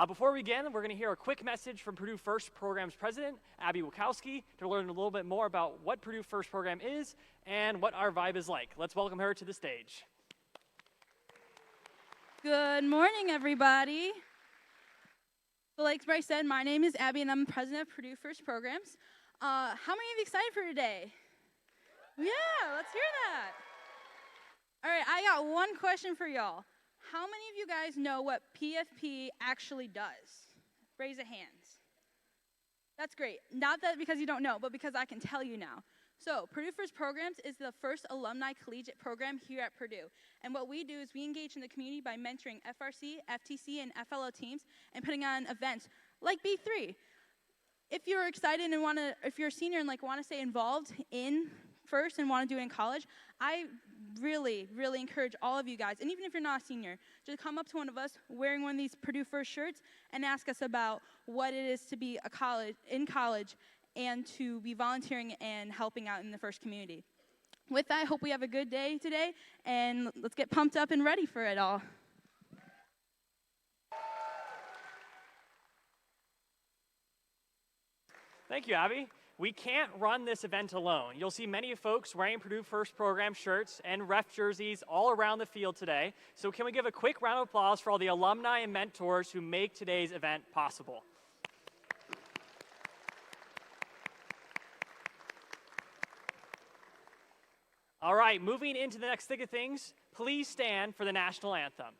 Before we begin, we're going to hear a quick message from Purdue FIRST Program's president, Abby Wachowski, to learn a little bit more about what Purdue FIRST program is and what our vibe is like. Let's welcome her to the stage. Good morning, everybody. So like Bryce said, my name is Abby, and I'm the president of Purdue FIRST Programs. How many of you excited for today? Yeah, let's hear that. All right, I got one question for y'all. How many of you guys know what PFP actually does? Raise a hand. That's great. Not that because you don't know, but because I can tell you now. So Purdue FIRST Programs is the first alumni collegiate program here at Purdue. And what we do is we engage in the community by mentoring FRC, FTC, and FLO teams and putting on events like B3. If you're excited and if you're a senior and want to stay involved in FIRST and want to do it in college, I really, really encourage all of you guys, and even if you're not a senior, just come up to one of us wearing one of these Purdue FIRST shirts and ask us about what it is to be in college and to be volunteering and helping out in the FIRST community. With that, I hope we have a good day today, and let's get pumped up and ready for it all. Thank you, Abby. We can't run this event alone. You'll see many folks wearing Purdue FIRST program shirts and ref jerseys all around the field today. So can we give a quick round of applause for all the alumni and mentors who make today's event possible? All right, moving into the next thick of things, please stand for the national anthem.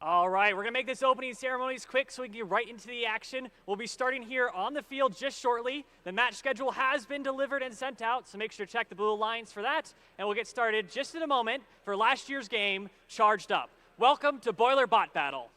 All right, we're going to make this opening ceremonies quick so we can get right into the action. We'll be starting here on the field just shortly. The match schedule has been delivered and sent out, so make sure to check the blue lines for that. And we'll get started just in a moment for last year's game, Charged Up. Welcome to Boiler Bot Battle.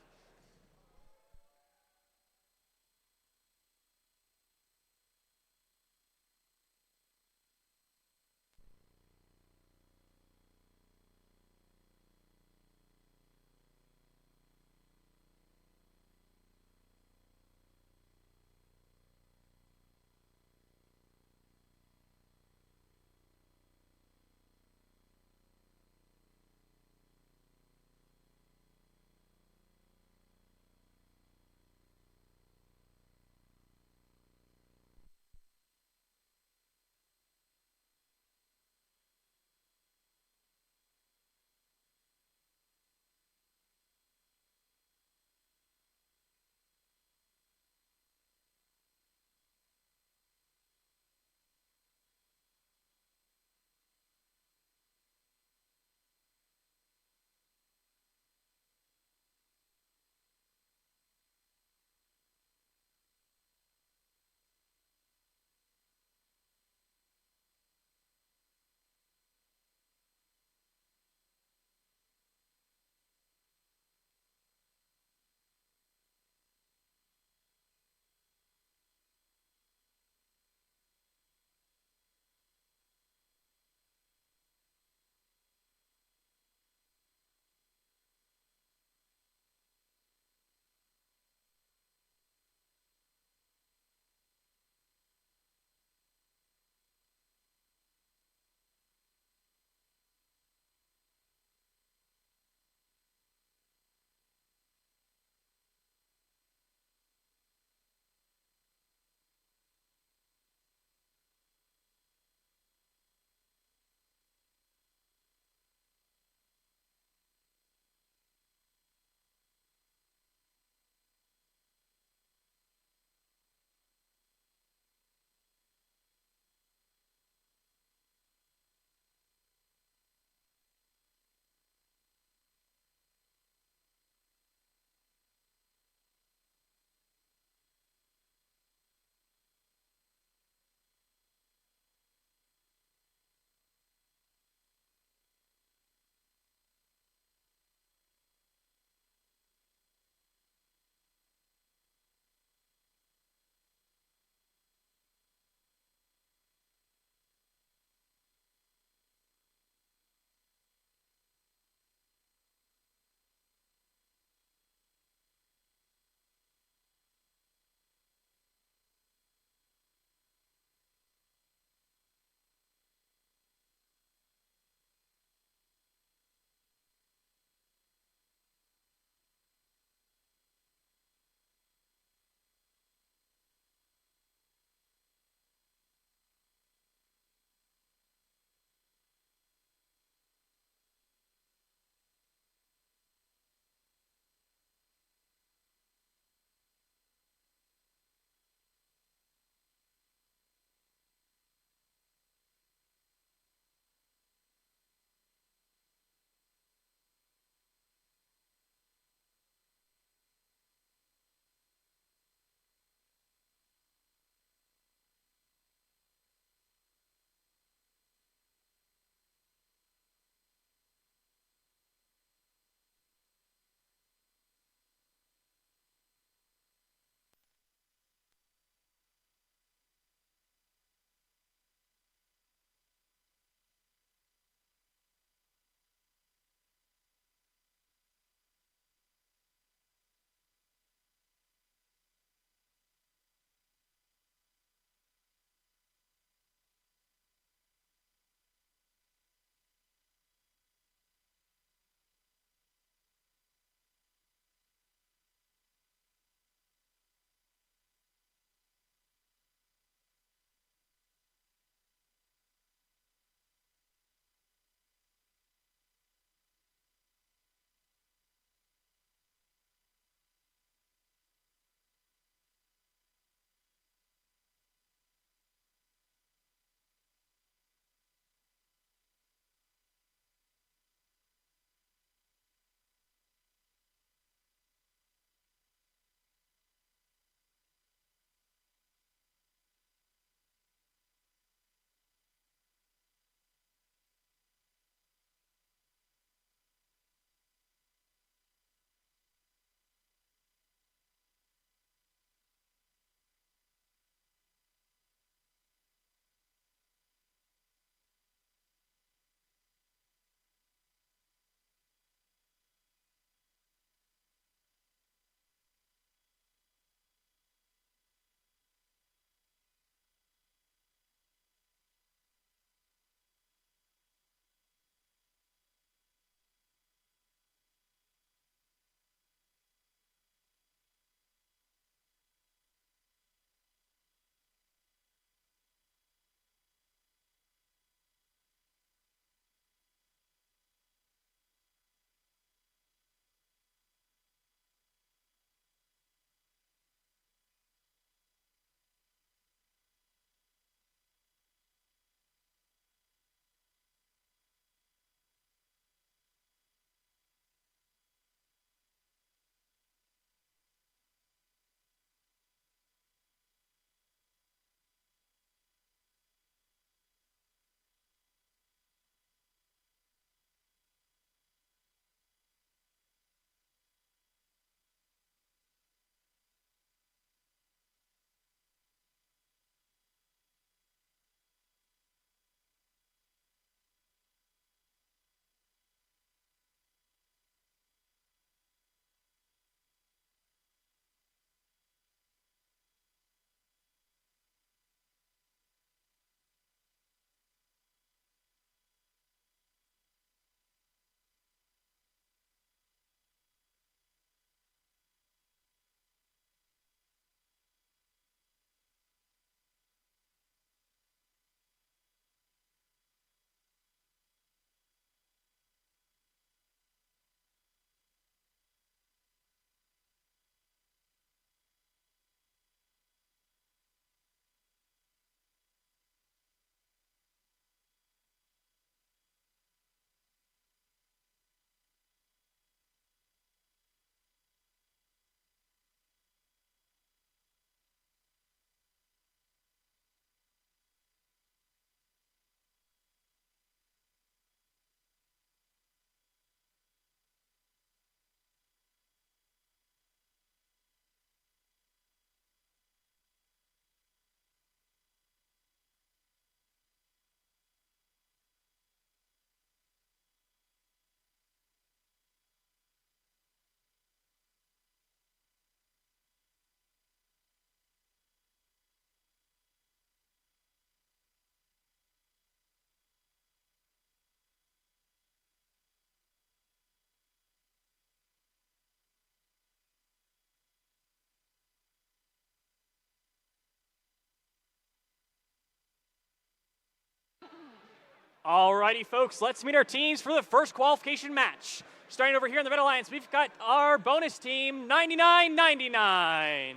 Alrighty, folks, let's meet our teams for the first qualification match. Starting over here in the Red Alliance, we've got our bonus team, 99-99.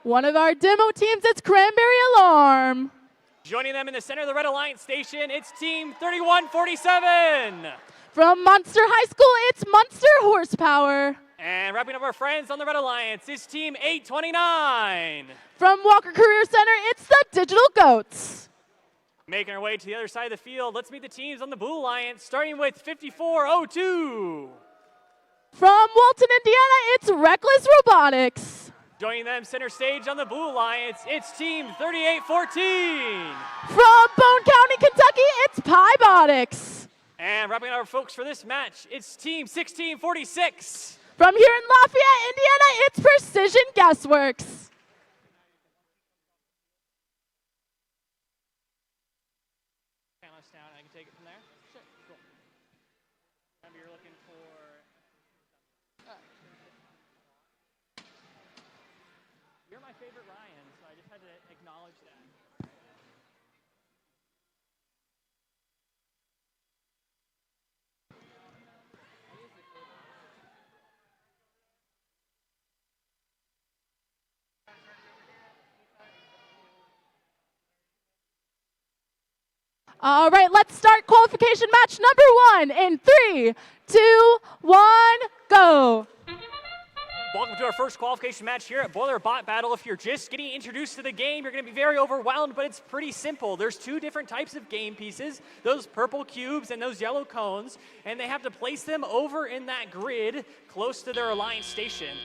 One of our demo teams, it's Cranberry Alarm. Joining them in the center of the Red Alliance station, it's team 3147. From Monster High School, it's Monster Horsepower. And wrapping up our friends on the Red Alliance is team 829. From Walker Career Center, it's the Digital Goats. Making our way to the other side of the field, let's meet the teams on the Blue Alliance, starting with 5402. From Walton, Indiana, it's Reckless Robotics. Joining them center stage on the Blue Alliance, it's team 3814. From Bone County, Kentucky, it's Pybotics. And wrapping up our folks for this match, it's team 1646. From here in Lafayette, Indiana, it's Precision Guessworks. Down, I can take it from there. Sure, cool. Remember, you're looking for. You're my favorite Ryan, so I just had to acknowledge that. All right, let's start qualification match number 1 in 3, 2, 1, go. Welcome to our first qualification match here at Boiler Bot Battle. If you're just getting introduced to the game, you're going to be very overwhelmed, but it's pretty simple. There's 2 different types of game pieces, those purple cubes and those yellow cones, and they have to place them over in that grid close to their Alliance station.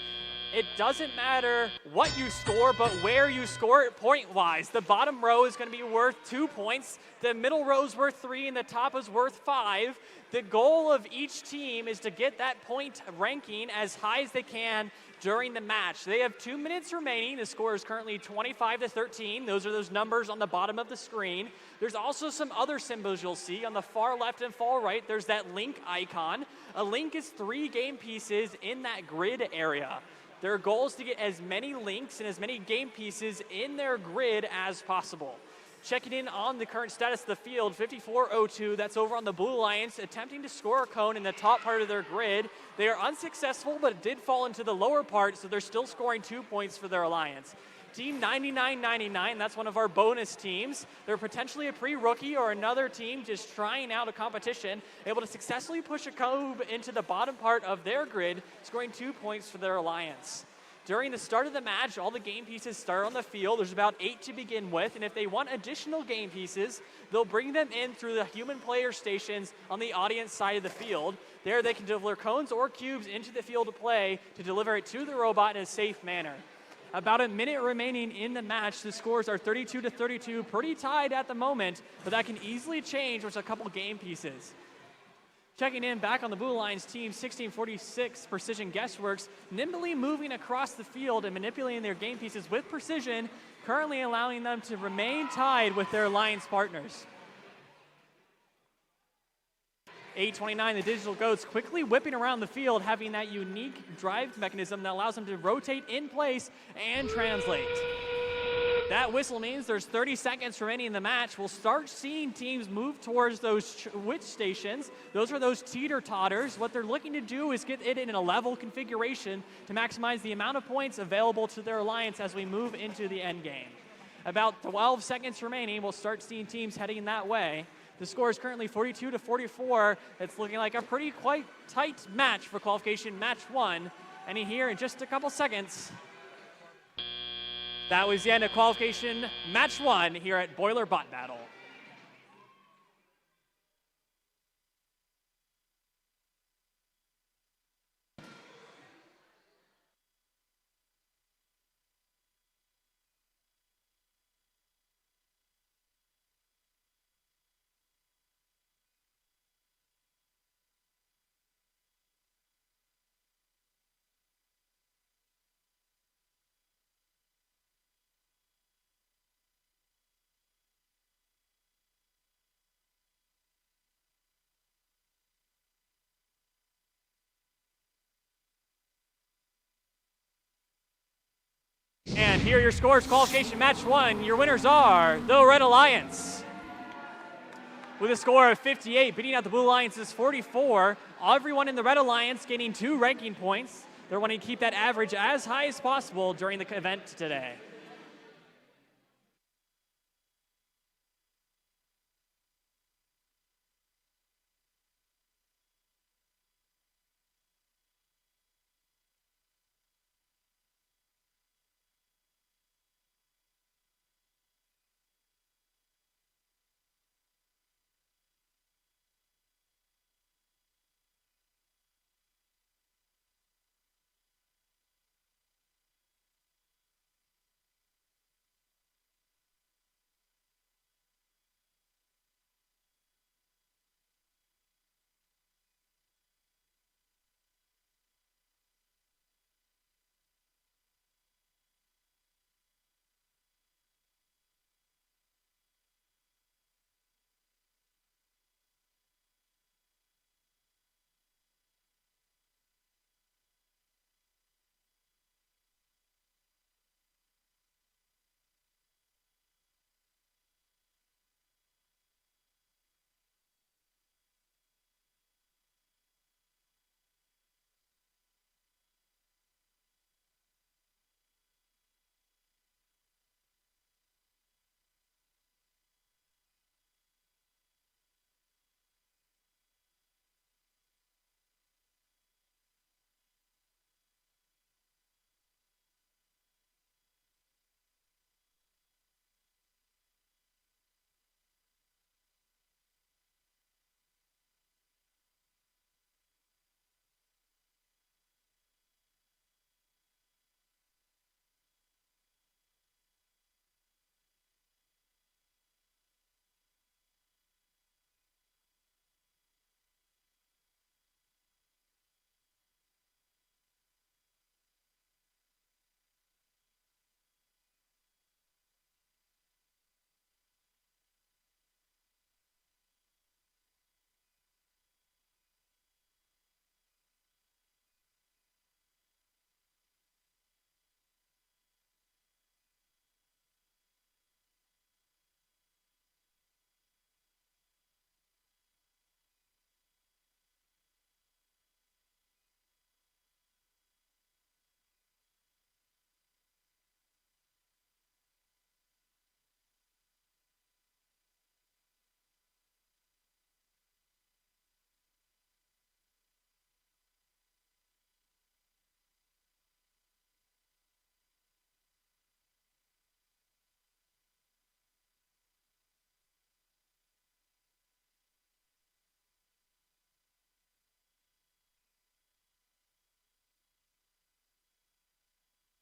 It doesn't matter what you score, but where you score it point-wise. The bottom row is going to be worth 2 points, the middle row is worth 3, and the top is worth 5. The goal of each team is to get that point ranking as high as they can during the match. They have 2 minutes remaining. The score is currently 25-13. Those are those numbers on the bottom of the screen. There's also some other symbols you'll see. On the far left and far right, there's that link icon. A link is 3 game pieces in that grid area. Their goal is to get as many links and as many game pieces in their grid as possible. Checking in on the current status of the field, 5402, that's over on the Blue Alliance, attempting to score a cone in the top part of their grid. They are unsuccessful, but it did fall into the lower part, so they're still scoring 2 points for their Alliance. Team 9999, that's one of our bonus teams. They're potentially a pre-rookie or another team just trying out a competition, able to successfully push a cube into the bottom part of their grid, scoring 2 points for their Alliance. During the start of the match, all the game pieces start on the field. There's about 8 to begin with, and if they want additional game pieces, they'll bring them in through the human player stations on the audience side of the field. There they can deliver cones or cubes into the field to play to deliver it to the robot in a safe manner. About a minute remaining in the match. The scores are 32-32, pretty tied at the moment, but that can easily change with a couple game pieces. Checking in back on the Blue Alliance team, 1646 Precision Guessworks, nimbly moving across the field and manipulating their game pieces with precision, currently allowing them to remain tied with their Alliance partners. 829, the Digital Goats, quickly whipping around the field, having that unique drive mechanism that allows them to rotate in place and translate. That whistle means there's 30 seconds remaining in the match. We'll start seeing teams move towards those witch stations. Those are those teeter-totters. What they're looking to do is get it in a level configuration to maximize the amount of points available to their Alliance as we move into the end game. About 12 seconds remaining, we'll start seeing teams heading that way. The score is currently 42-44. It's looking like a quite tight match for qualification match 1. And here in just a couple seconds, that was the end of qualification match 1 here at Boiler Bot Battle. And here are your scores, qualification match 1. Your winners are the Red Alliance. with a score of 58, beating out the Blue Alliance's 44. Everyone in the Red Alliance gaining 2 ranking points. They're wanting to keep that average as high as possible during the event today.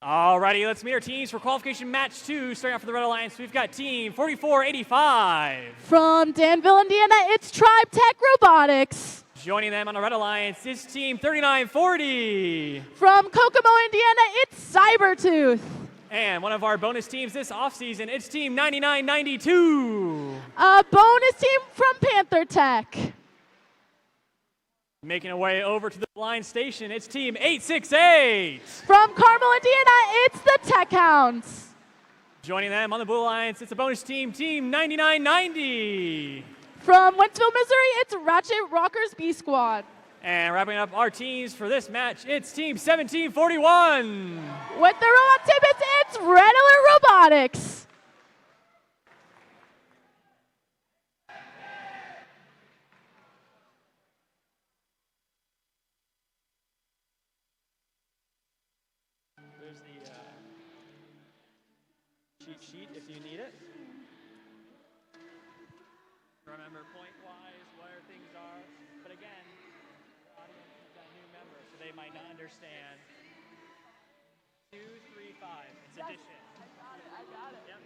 Alrighty, let's meet our teams for qualification match 2. Starting off for the Red Alliance, we've got team 4485. From Danville, Indiana, it's Tribe Tech Robotics. Joining them on the Red Alliance is team 3940. From Kokomo, Indiana, it's Cybertooth. And one of our bonus teams this offseason, it's team 9992. A bonus team from Panther Tech. Making our way over to the blind station, it's team 868. From Carmel, Indiana, it's the Tech Hounds. Joining them on the Blue Alliance, it's a bonus team, team 9990. From Wentzville, Missouri, it's Ratchet Rockers B Squad. And wrapping up our teams for this match, it's team 1741. With the robot tidbits, it's Red Alert Robotics. There's the cheat sheet if you need it. Remember point-wise where things are. But again, the audience is a new member, so they might not understand. 2, 3, 5. It's addition. I got it. Yep.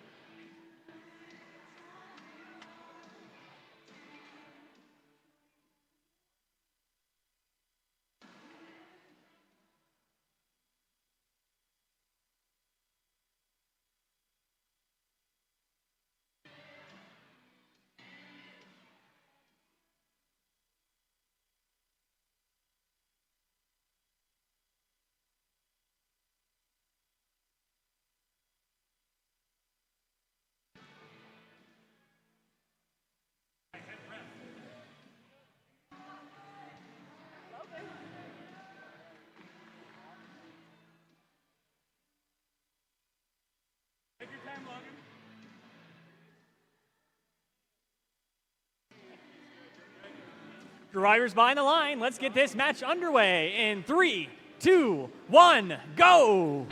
Drivers behind the line, let's get this match underway in 3, 2, 1, go!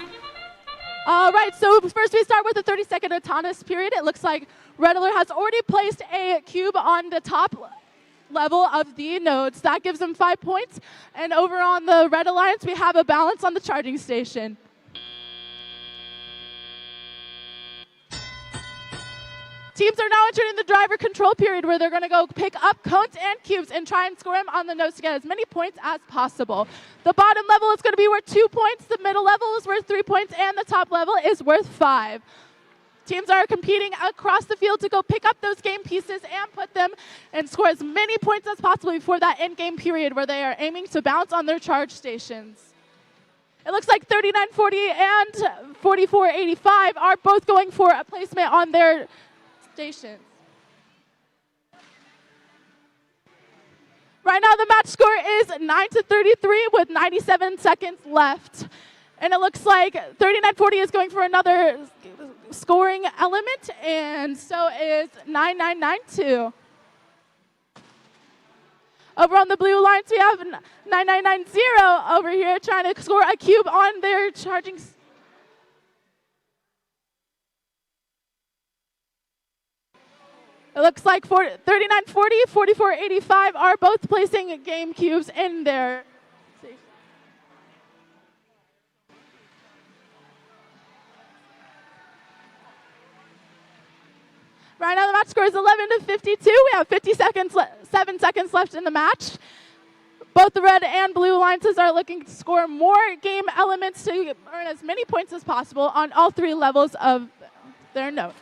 All right, so first we start with the 30-second autonomous period. It looks like Red Alert has already placed a cube on the top level of the nodes. That gives them 5 points. And over on the Red Alliance, we have a balance on the charging station. Teams are now entering the driver control period where they're going to go pick up cones and cubes and try and score them on the nodes to get as many points as possible. The bottom level is going to be worth 2 points, the middle level is worth 3 points, and the top level is worth 5. Teams are competing across the field to go pick up those game pieces and put them and score as many points as possible before that end-game period where they are aiming to bounce on their charge stations. It looks like 3940 and 4485 are both going for a placement on their stations. Right now the match score is 9-33 with 97 seconds left. And it looks like 3940 is going for another scoring element, and so is 9992. Over on the blue lines, we have 9990 over here trying to score a cube on their charging. It looks like 3940, 4485 are both placing game cubes in their. Right now the match score is 11-52. We have 7 seconds left in the match. Both the red and blue alliances are looking to score more game elements to earn as many points as possible on all 3 levels of their nodes.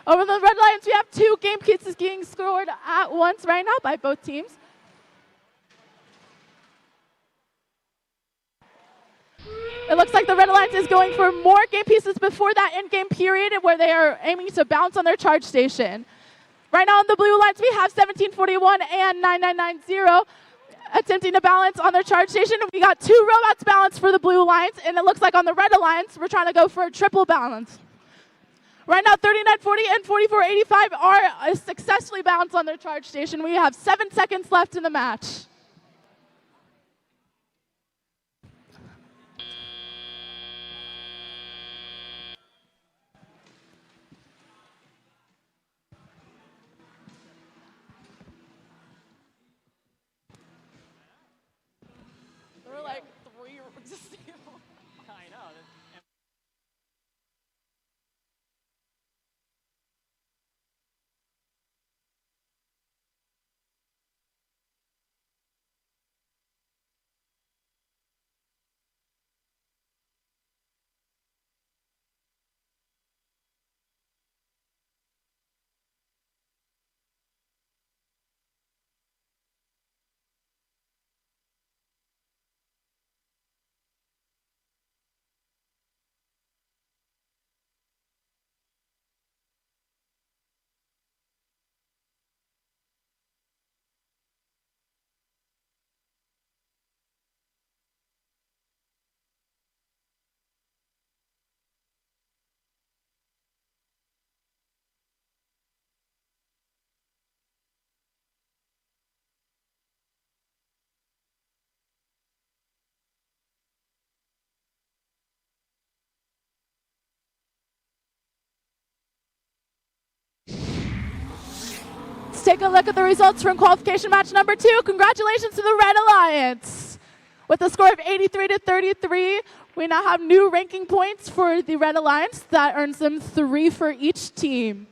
Over the red alliance, we have 2 game pieces being scored at once right now by both teams. It looks like the Red Alliance is going for more game pieces before that end-game period where they are aiming to bounce on their charge station. Right now on the Blue Alliance, we have 1741 and 9990 attempting to balance on their charge station. We got 2 robots balanced for the Blue Alliance, and it looks like on the Red Alliance, we're trying to go for a triple balance. Right now, 3940 and 4485 are successfully balanced on their charge station. We have 7 seconds left in the match. I know. Let's take a look at the results from qualification match number 2. Congratulations to the Red Alliance. With a score of 83-33, we now have new ranking points for the Red Alliance. That earns them 3 for each team.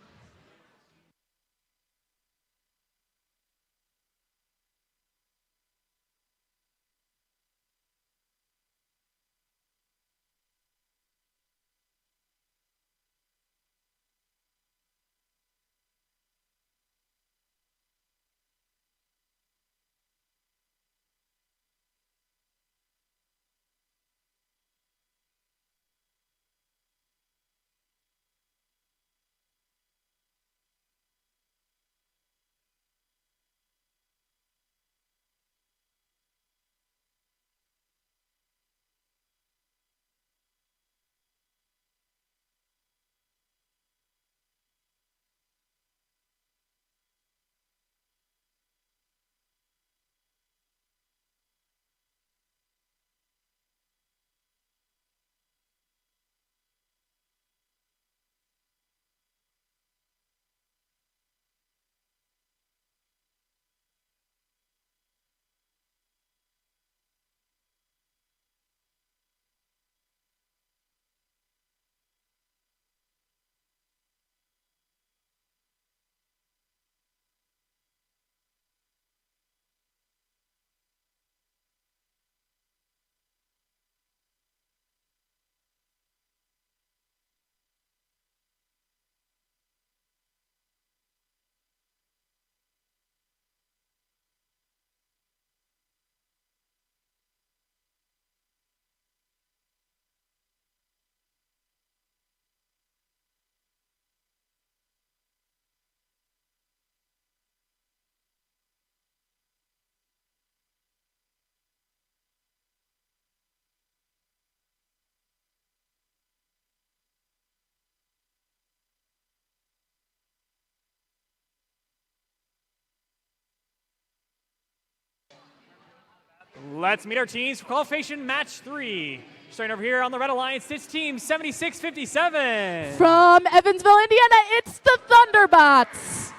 Let's meet our teams for qualification match 3. Starting over here on the Red Alliance, it's team 7657. From Evansville, Indiana, it's the Thunderbots.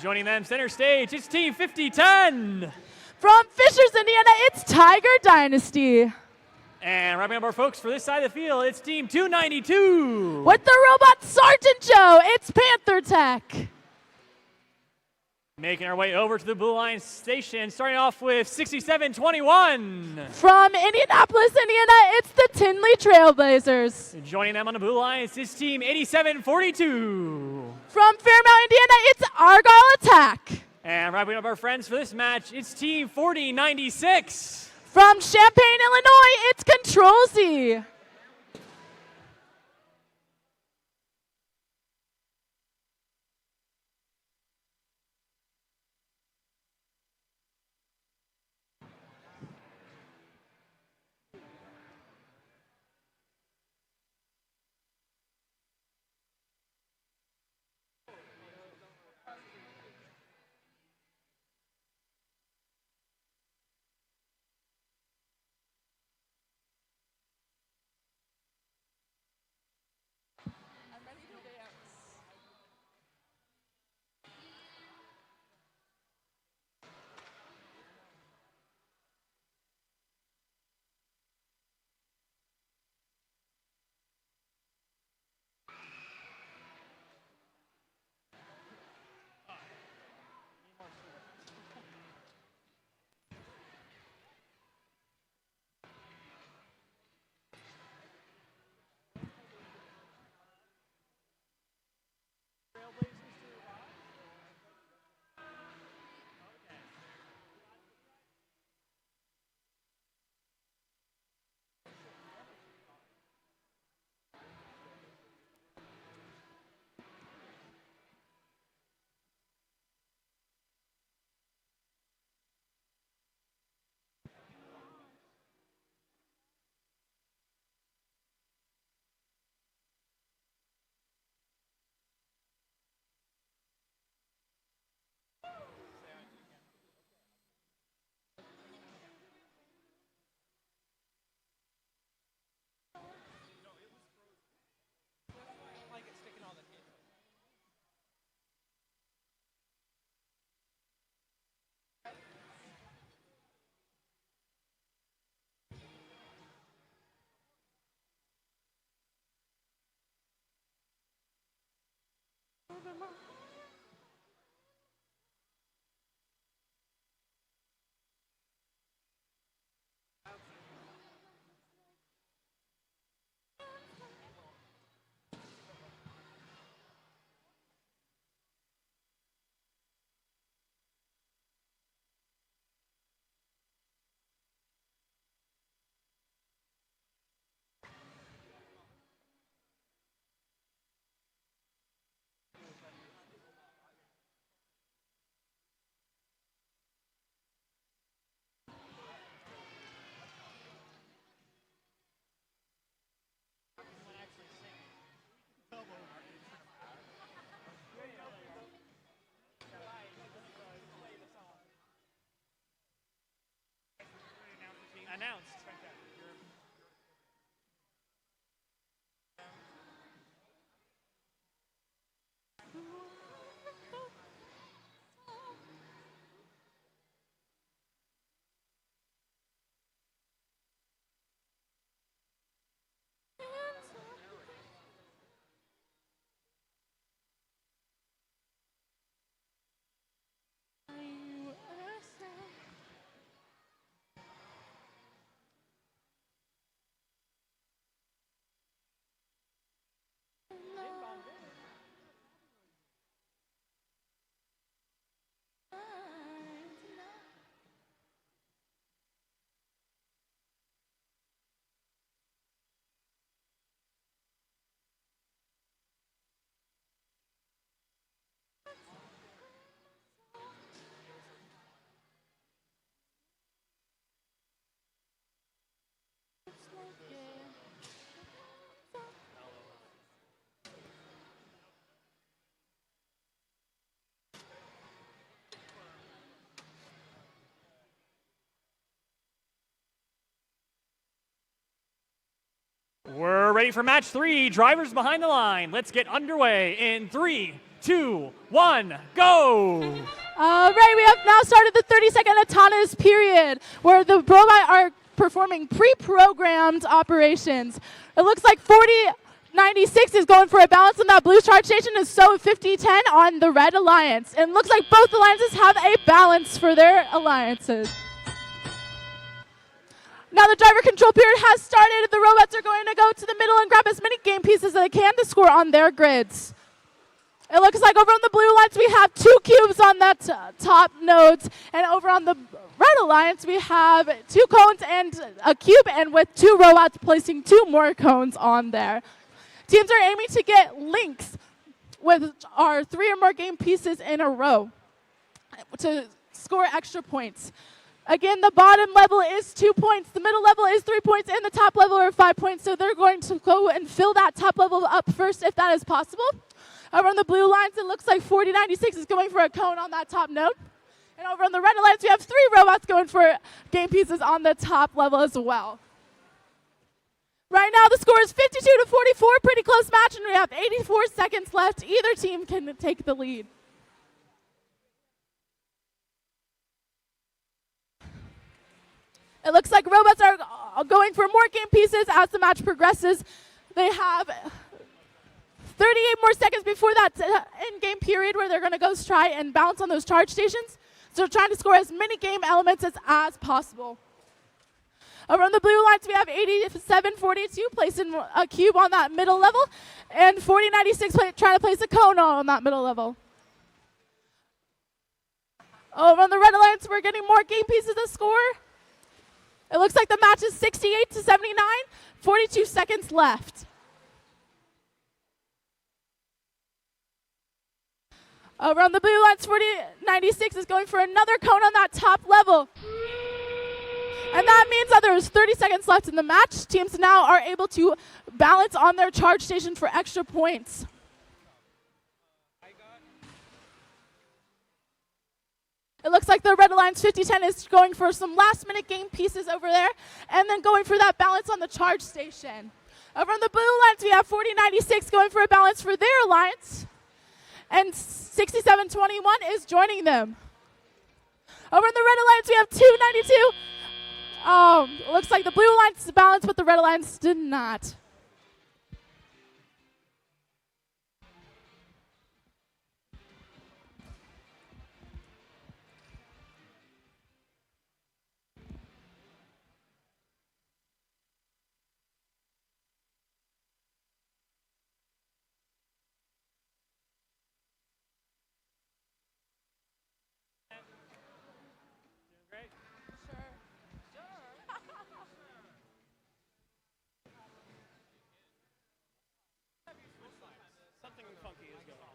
Joining them center stage, it's team 5010. From Fishers, Indiana, it's Tiger Dynasty. And wrapping up our folks for this side of the field, it's team 292. With the robot Sergeant Joe, it's Panther Tech. Making our way over to the Blue Line station, starting off with 6721. From Indianapolis, Indiana, it's the Tinley Trailblazers. Joining them on the Blue Line is team 8742. From Fairmount, Indiana, it's Argyle Attack. And wrapping up our friends for this match, it's team 4096. From Champaign, Illinois, it's Control Z. Announced. We're ready for match 3, drivers behind the line. Let's get underway in 3, 2, 1, go! All right, we have now started the 30-second autonomous period where the robot are performing pre-programmed operations. It looks like 4096 is going for a balance on that blue charge station, and so 5010 on the red alliance. And it looks like both alliances have a balance for their alliances. Now the driver control period has started. The robots are going to go to the middle and grab as many game pieces as they can to score on their grids. It looks like over on the blue alliance we have 2 cubes on that top nodes, and over on the red alliance we have 2 cones and a cube, and with 2 robots placing 2 more cones on there. Teams are aiming to get links with our 3 or more game pieces in a row to score extra points. Again, the bottom level is 2 points, the middle level is 3 points, and the top level are 5 points, so they're going to go and fill that top level up first if that is possible. Over on the blue lines, it looks like 4096 is going for a cone on that top node. And over on the red alliance, we have 3 robots going for game pieces on the top level as well. Right now, the score is 52-44, pretty close match, and we have 84 seconds left. Either team can take the lead. It looks like robots are going for more game pieces as the match progresses. They have 38 more seconds before that in-game period where they're going to go try and bounce on those charge stations. So trying to score as many game elements as possible. Over on the blue lines, we have 8742 placing a cube on that middle level, and 4096 trying to place a cone on that middle level. Over on the red alliance, we're getting more game pieces to score. It looks like the match is 68-79, 42 seconds left. Over on the blue lines, 4096 is going for another cone on that top level. And that means that there's 30 seconds left in the match. Teams now are able to balance on their charge station for extra points. It looks like the red alliance 5010 is going for some last minute game pieces over there, and then going for that balance on the charge station. Over on the blue alliance, we have 4096 going for a balance for their alliance, and 6721 is joining them. Over in the red alliance, we have 292. Looks like the blue alliance balanced, but the red alliance did not. Something funky is going on.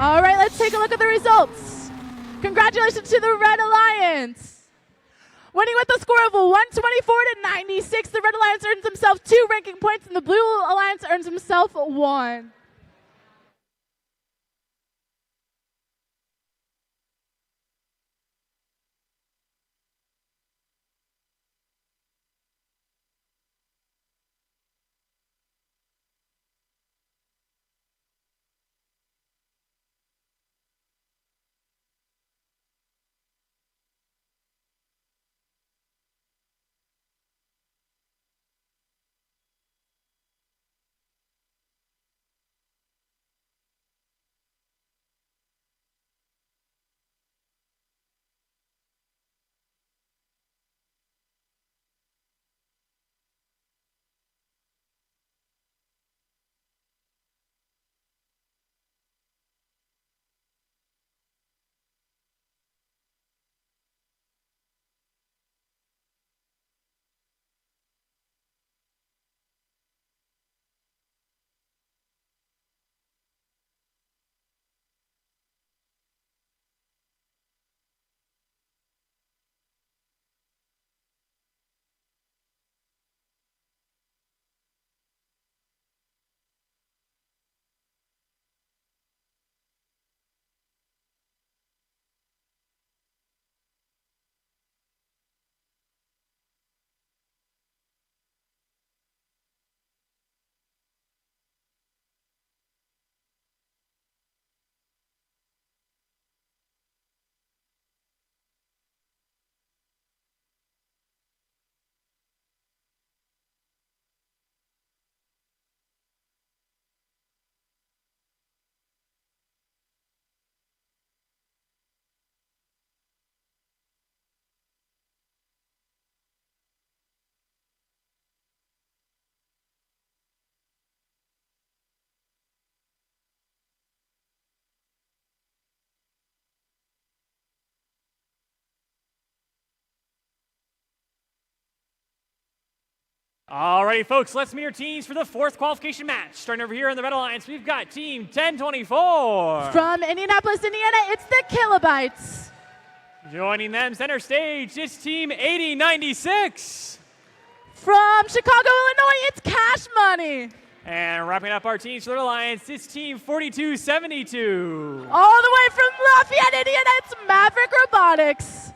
All right, let's take a look at the results. Congratulations to the Red Alliance. Winning with a score of 124-96, the Red Alliance earns himself 2 ranking points, and the Blue Alliance earns himself 1. Alrighty, folks, let's meet our teams for the fourth qualification match. Starting over here in the Red Alliance, we've got Team 1024. From Indianapolis, Indiana, it's the Kilobytes. Joining them center stage, it's Team 8096. From Chicago, Illinois, it's Cash Money. And wrapping up our teams for the Red Alliance, it's Team 4272. All the way from Lafayette, Indiana, it's Maverick Robotics.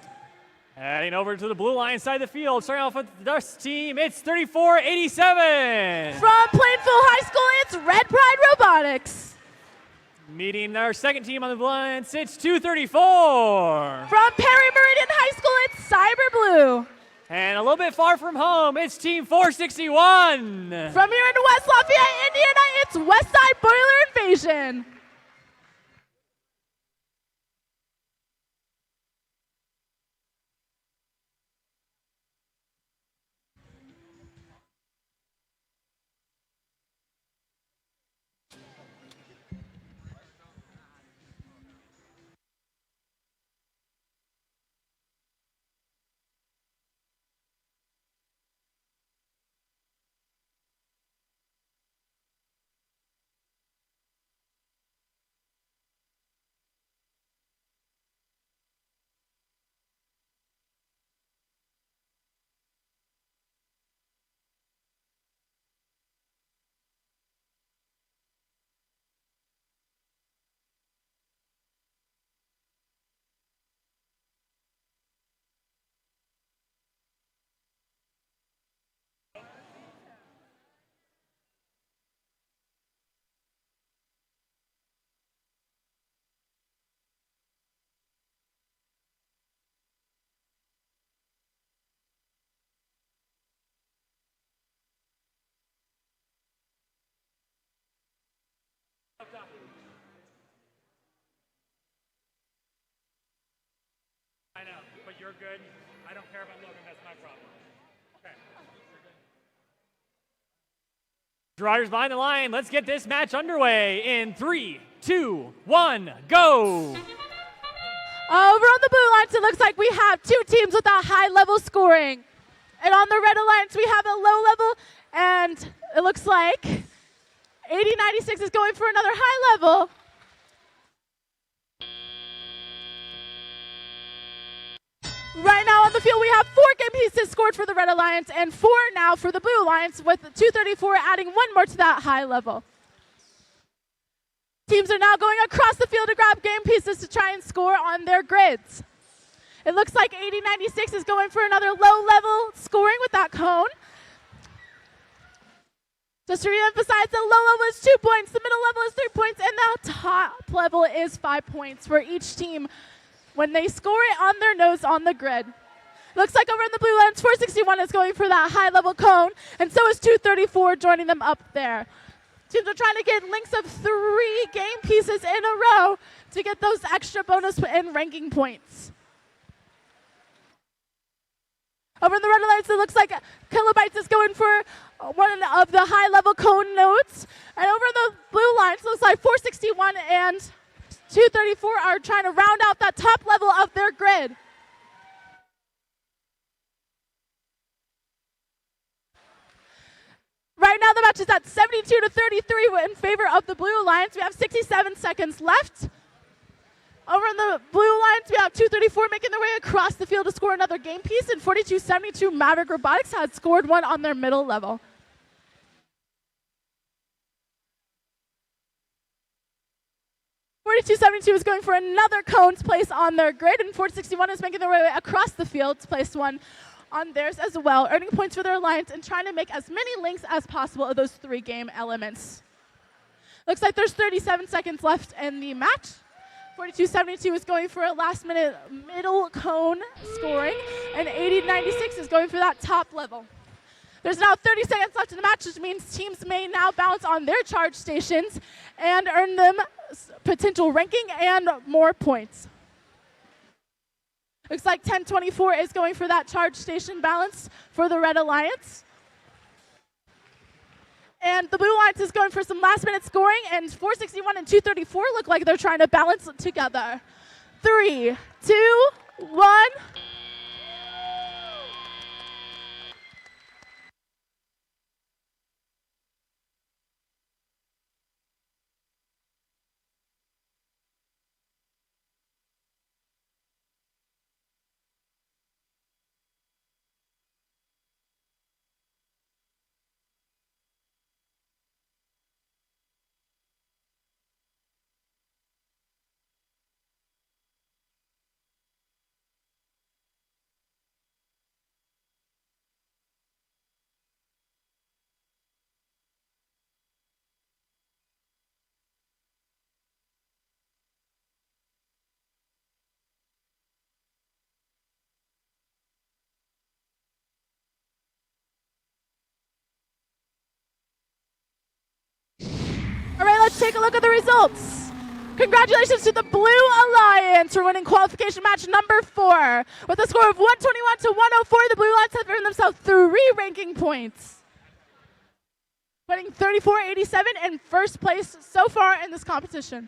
Heading over to the blue line side of the field, starting off with this team, it's 3487. From Plainfield High School, it's Red Pride Robotics. Meeting our second team on the blue line, it's 234. From Perry Meridian High School, it's Cyber Blue. And a little bit far from home, it's Team 461. From here in West Lafayette, Indiana, it's Westside Boiler Invasion. I know, but you're good. I don't care about Logan, that's my problem. Okay. Drivers behind the line, let's get this match underway in 3, 2, 1, go! Over on the blue lines, it looks like we have two teams with a high level scoring. And on the red alliance, we have a low level, and it looks like 8096 is going for another high level. Right now on the field, we have 4 game pieces scored for the Red Alliance and 4 now for the Blue Alliance, with 234 adding 1 more to that high level. Teams are now going across the field to grab game pieces to try and score on their grids. It looks like 8096 is going for another low-level scoring with that cone. Just to re-emphasize, the low level is 2 points, the middle level is 3 points, and the top level is 5 points for each team when they score it on their nose on the grid. Looks like over in the blue lens, 461 is going for that high-level cone, and so is 234 joining them up there. Teams are trying to get links of 3 game pieces in a row to get those extra bonus and ranking points. Over in the red alliance, it looks like Kilobytes is going for one of the high-level cone nodes. And over in the blue lines, it looks like 461 and 234 are trying to round out that top level of their grid. Right now, the match is at 72-33 in favor of the Blue Alliance. We have 67 seconds left. Over in the Blue Alliance, we have 234 making their way across the field to score another game piece, and 4272 Maverick Robotics has scored one on their middle level. .4272 is going for another cone's place on their grid, and 461 is making their way across the field to place one on theirs as well, earning points for their alliance and trying to make as many links as possible of those 3 game elements. Looks like there's 37 seconds left in the match. 4272 is going for a last-minute middle cone scoring, and 8096 is going for that top level. There's now 30 seconds left in the match, which means teams may now bounce on their charge stations and earn them potential ranking and more points. Looks like 1024 is going for that charge station balance for the Red Alliance. And the Blue Alliance is going for some last-minute scoring, and 461 and 234 look like they're trying to balance it together. 3, 2, 1. take a look at the results. Congratulations to the Blue Alliance for winning qualification match number 4. With a score of 121 to 104, the Blue Alliance have earned themselves 3 ranking points, putting 34-87 in first place so far in this competition.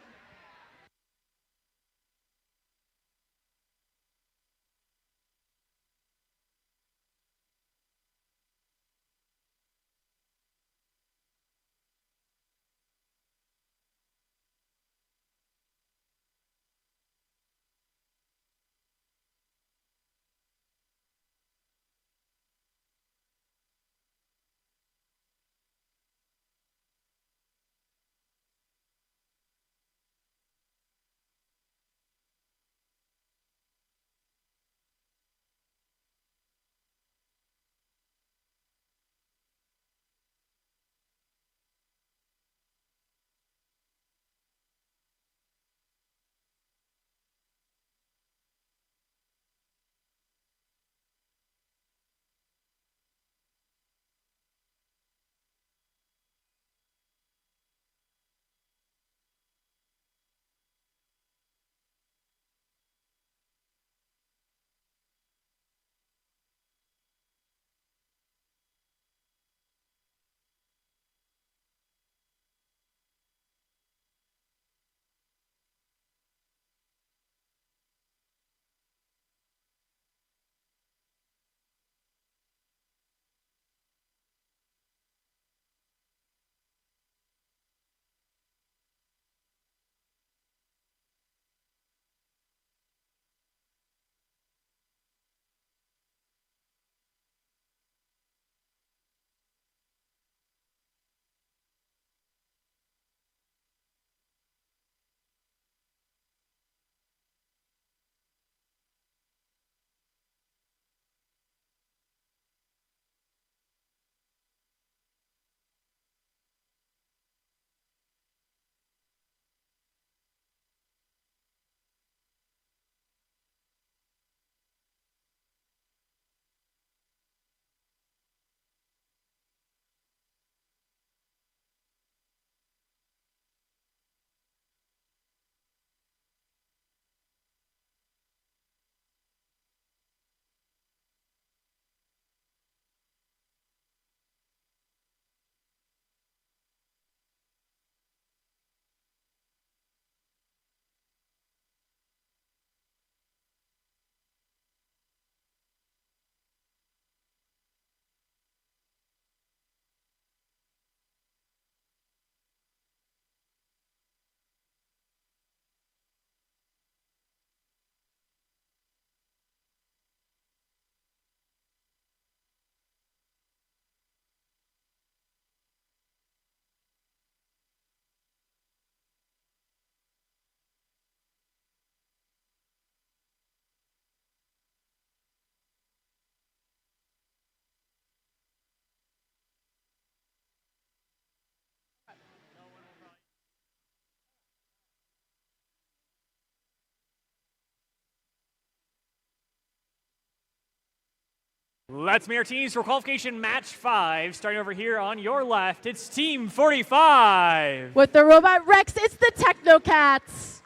Let's meet our teams for qualification match 5. Starting over here on your left, it's Team 45. With the Robot Rex, it's the Technocats.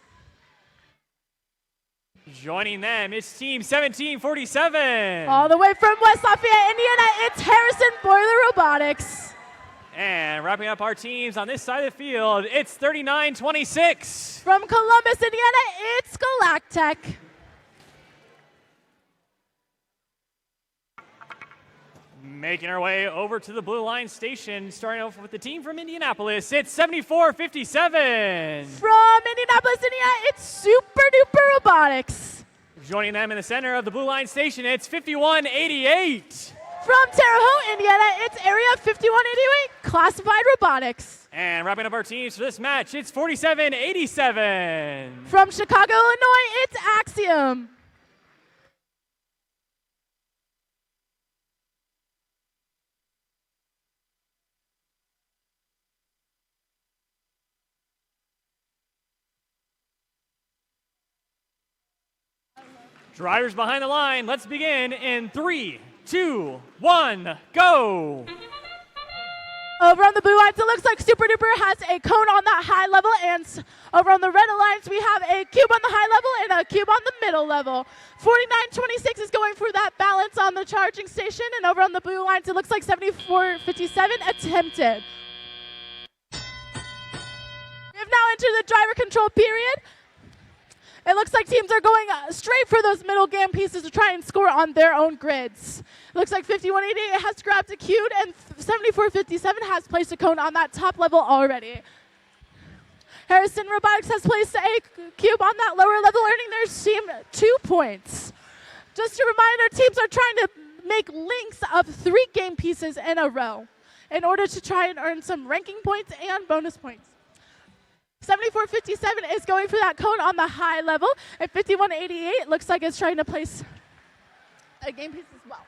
Joining them, it's Team 1747. All the way from West Lafayette, Indiana, it's Harrison Boiler Robotics. And wrapping up our teams on this side of the field, it's 3926. From Columbus, Indiana, it's Galactech. Making our way over to the Blue Line Station, starting off with the team from Indianapolis, it's 7457. From Indianapolis, Indiana, it's Super Duper Robotics. Joining them in the center of the Blue Line Station, it's 5188. From Terre Haute, Indiana, it's Area 5188, Classified Robotics. And wrapping up our teams for this match, it's 4787. From Chicago, Illinois, it's Axiom. Drivers behind the line, let's begin in 3, 2, 1, go! Over on the blue lines, it looks like Super Duper has a cone on that high level, and over on the red alliance, we have a cube on the high level and a cube on the middle level. 4926 is going for that balance on the charging station, and over on the blue lines, it looks like 7457 attempted. We have now entered the driver control period. It looks like teams are going straight for those middle game pieces to try and score on their own grids. It looks like 5188 has grabbed a cube, and 7457 has placed a cone on that top level already. Harrison Robotics has placed a cube on that lower level, earning their team 2 points. Just a reminder, teams are trying to make links of 3 game pieces in a row in order to try and earn some ranking points and bonus points. 7457 is going for that cone on the high level, and 5188 looks like it's trying to place a game piece as well.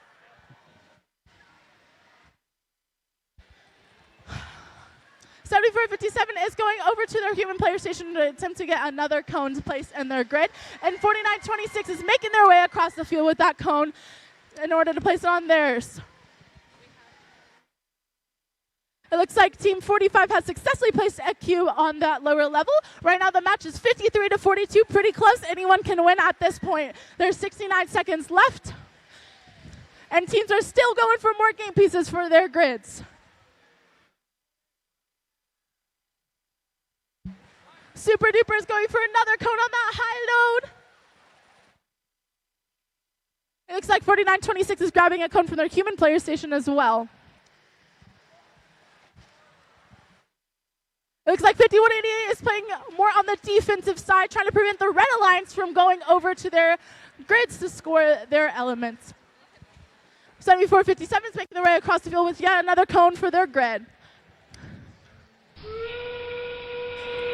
.7457 is going over to their human player station to attempt to get another cone to place in their grid, and 4926 is making their way across the field with that cone in order to place it on theirs. It looks like Team 45 has successfully placed a cube on that lower level. Right now the match is 53-42, pretty close. Anyone can win at this point. There's 69 seconds left, and teams are still going for more game pieces for their grids. Super Duper is going for another cone on that high load. It looks like 4926 is grabbing a cone from their human player station as well. It looks like 5188 is playing more on the defensive side, trying to prevent the Red Alliance from going over to their grids to score their elements. 7457 is making their way across the field with yet another cone for their grid.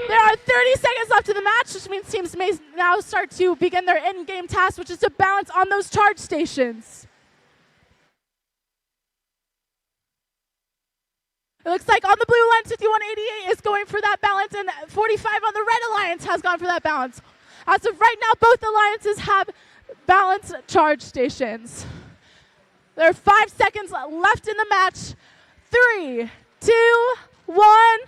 There are 30 seconds left in the match, which means teams may now start to begin their in-game task, which is to balance on those charge stations. It looks like on the blue line, 5188 is going for that balance, and 45 on the red alliance has gone for that balance. As of right now, both alliances have balanced charge stations. There are 5 seconds left in the match. 3, 2, 1.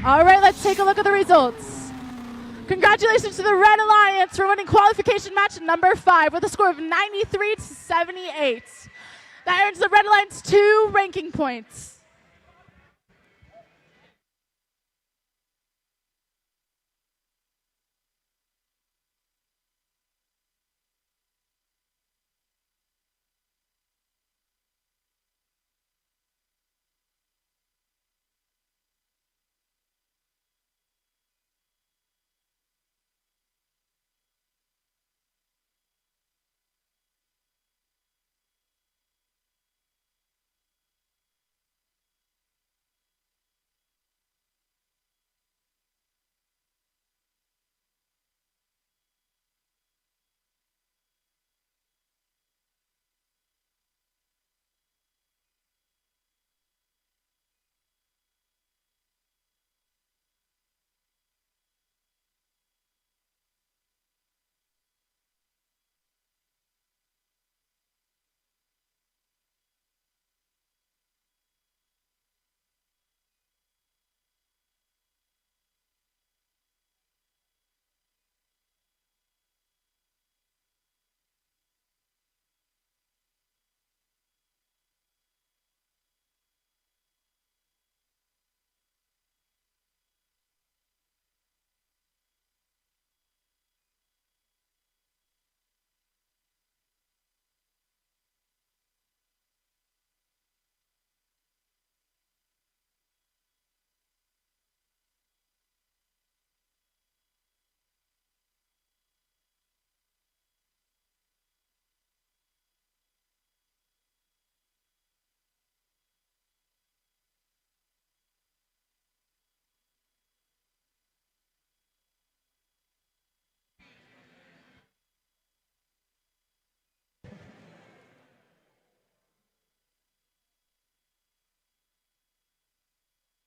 All right, let's take a look at the results. Congratulations to the Red Alliance for winning qualification match number 5 with a score of 93-78. That earns the Red Alliance 2 ranking points.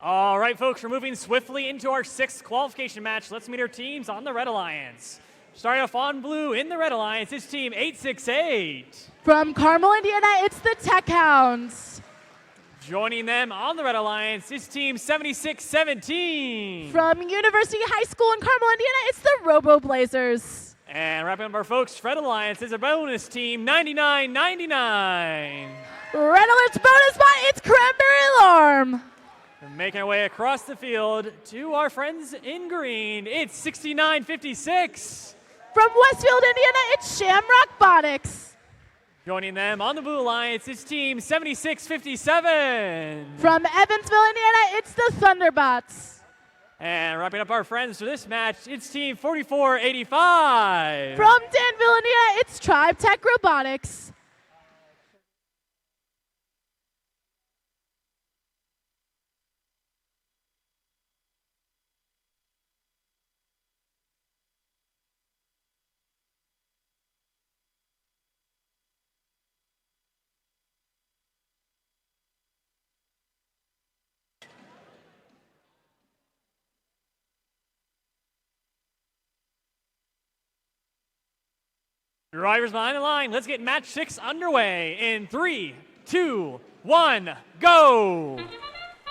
All right, folks, we're moving swiftly into our 6th qualification match. Let's meet our teams on the Red Alliance. Starting off on blue in the Red Alliance is Team 868. From Carmel, Indiana, it's the Tech Hounds. Joining them on the Red Alliance is Team 7617. From University High School in Carmel, Indiana, it's the Robo Blazers. And wrapping up our folks, Red Alliance is a bonus team 9999. Red Alert's bonus spot, it's Cranberry Alarm. And making our way across the field to our friends in green, it's 6956. From Westfield, Indiana, it's Shamrock Robotics. Joining them on the Blue Alliance is Team 7657. From Evansville, Indiana, it's the Thunderbots. And wrapping up our friends for this match, it's Team 4485. From Danville, Indiana, it's Tribe Tech Robotics. Drivers behind the line. Let's get match 6 underway in 3, 2, 1, go!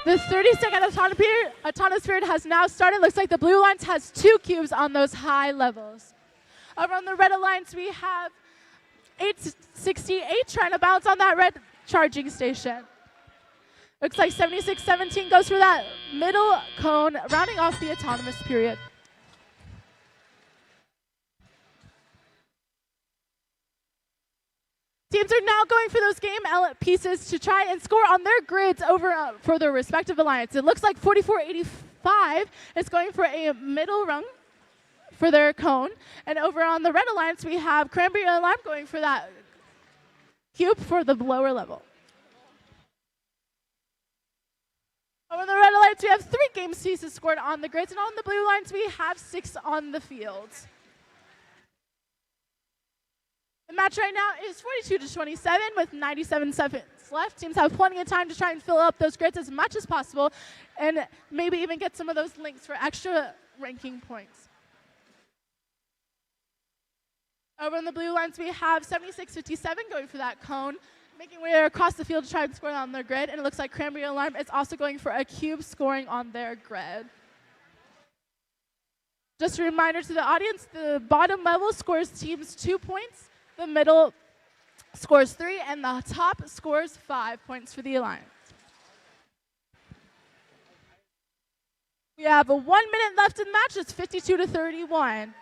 The 30-second autonomous period has now started. Looks like the Blue Alliance has 2 cubes on those high levels. Over on the Red Alliance, we have 868 trying to bounce on that red charging station. Looks like 7617 goes for that middle cone, rounding off the autonomous period. Teams are now going for those game pieces to try and score on their grids over for their respective alliance. It looks like 4485 is going for a middle rung for their cone. And over on the Red Alliance, we have Cranberry Alarm going for that cube for the lower level. Over on the Red Alliance, we have 3 game pieces scored on the grids. And on the Blue Alliance, we have 6 on the field. The match right now is 42-27 with 97 seconds left. Teams have plenty of time to try and fill up those grids as much as possible and maybe even get some of those links for extra ranking points. Over on the Blue Alliance, we have 7657 going for that cone, making way across the field to try and score on their grid. And it looks like Cranberry Alarm is also going for a cube scoring on their grid. Just a reminder to the audience, the bottom level scores teams 2 points. The middle scores 3, and the top scores 5 points for the Alliance. We have a 1 minute left in the match. It's 52-31.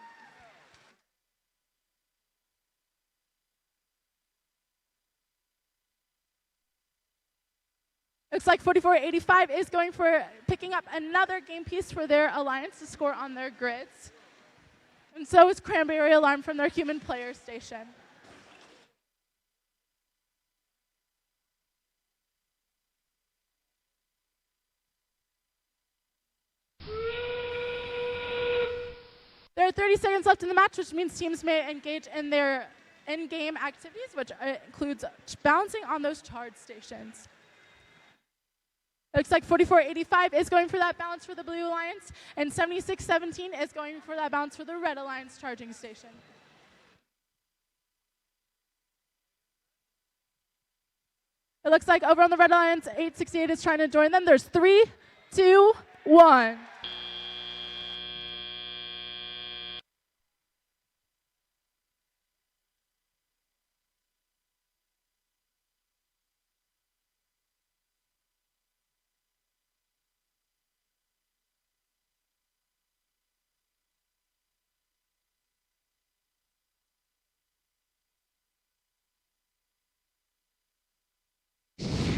Looks like 4485 is going for picking up another game piece for their Alliance to score on their grids. And so is Cranberry Alarm from their human player station. There are 30 seconds left in the match, which means teams may engage in their in-game activities, which includes bouncing on those charge stations. Looks like 4485 is going for that bounce for the Blue Alliance, and 7617 is going for that bounce for the Red Alliance charging station. It looks like over on the Red Alliance, 868 is trying to join them. There's 3, 2, 1.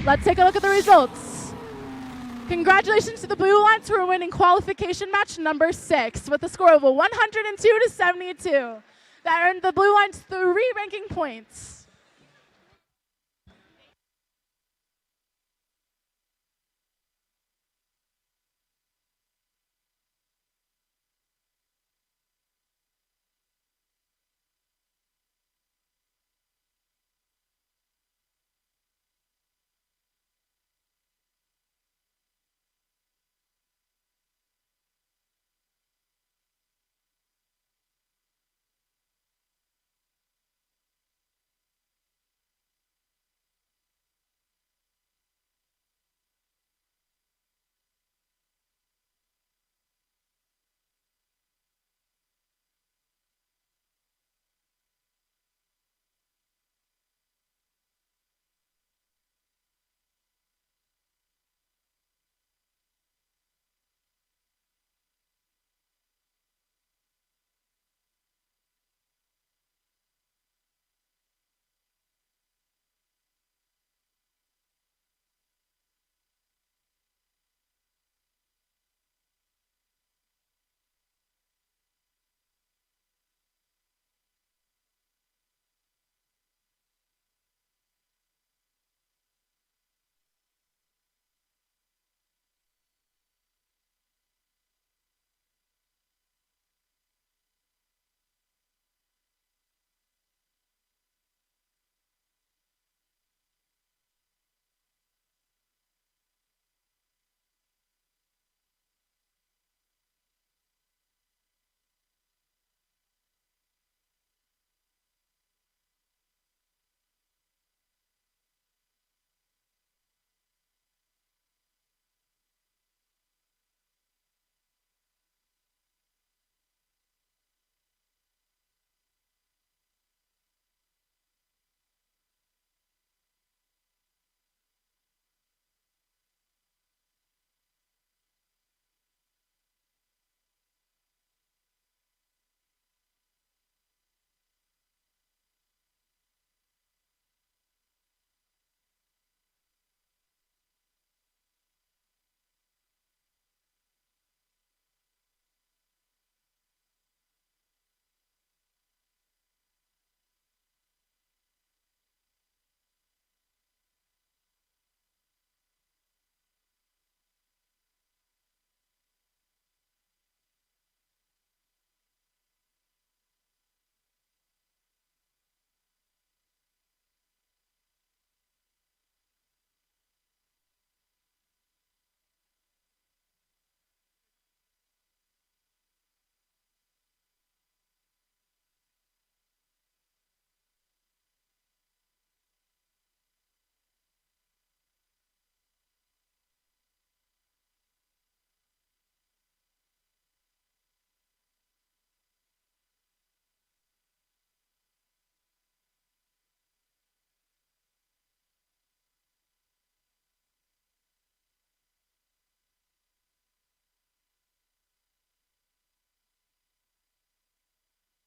Let's take a look at the results. Congratulations to the Blue Alliance for winning qualification match number 6 with a score of 102-72. That earned the Blue Alliance 3 ranking points.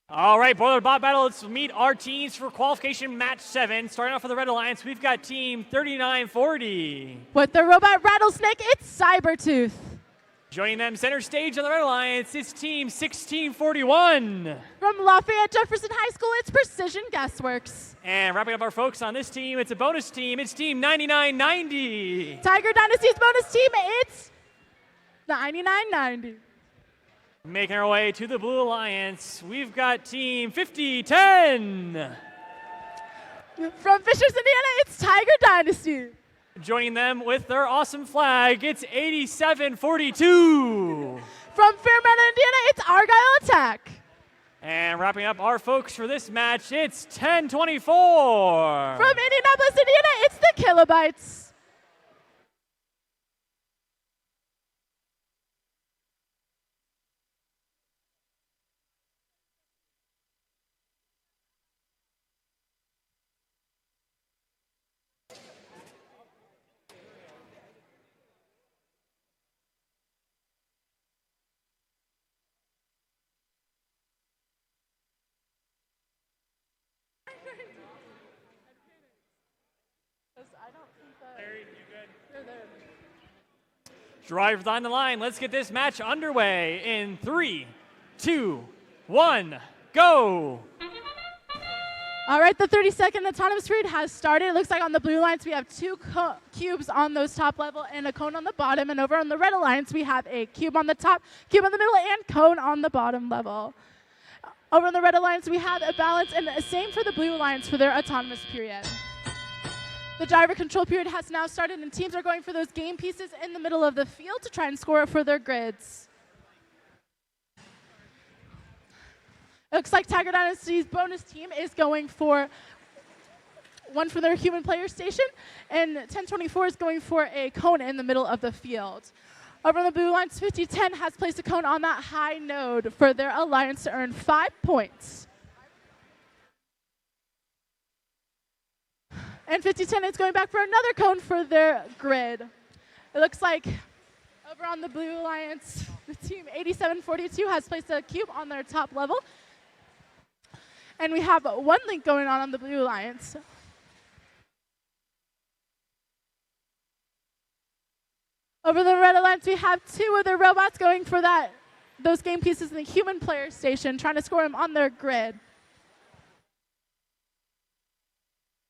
All right, Boiler Bot Battle, let's meet our teams for qualification match 7. Starting off with the Red Alliance, we've got team 3940. With the robot rattlesnake, it's Cybertooth. Joining them center stage on the Red Alliance is team 1641. From Lafayette Jefferson High School, it's Precision Guessworks. And wrapping up our folks on this team, it's a bonus team. It's team 9990. Tiger Dynasty's bonus team, it's 9990. Making our way to the Blue Alliance, we've got team 5010. From Fishers, Indiana, it's Tiger Dynasty. Joining them with their awesome flag, it's 8742. From Fairgrounds, Indiana, it's Argyle Attack. And wrapping up our folks for this match, it's 1024. From Indianapolis, Indiana, it's the Kilobytes. Drivers on the line. Let's get this match underway in 3, 2, 1, go. All right, the 30-second autonomous period has started. It looks like on the Blue Alliance we have 2 cubes on those top level and a cone on the bottom. And over on the Red Alliance we have a cube on the top, cube on the middle, and cone on the bottom level. Over on the Red Alliance we have a balance, and the same for the Blue Alliance for their autonomous period. The driver control period has now started, and teams are going for those game pieces in the middle of the field to try and score it for their grids. It looks like Tiger Dynasty's bonus team is going for one for their human player station, and 1024 is going for a cone in the middle of the field. Over on the Blue Alliance, 5010 has placed a cone on that high node for their alliance to earn 5 points. And 5010 is going back for another cone for their grid. It looks like over on the Blue Alliance, the team 8742 has placed a cube on their top level. And we have 1 link going on the Blue Alliance. Over the Red Alliance, we have 2 of their robots going for those game pieces in the human player station, trying to score them on their grid.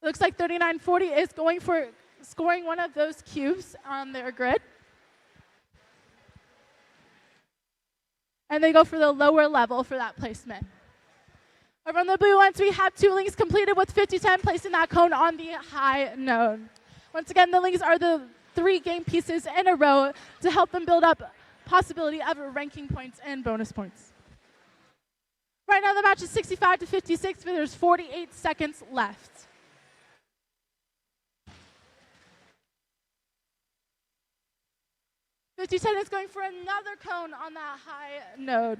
Looks like 3940 is going for scoring one of those cubes on their grid. And they go for the lower level for that placement. Over on the Blue Alliance, we have 2 links completed with 5010 placing that cone on the high node. Once again, the links are the 3 game pieces in a row to help them build up possibility of ranking points and bonus points. Right now, the match is 65-56, but there's 48 seconds left. 5010 is going for another cone on that high node.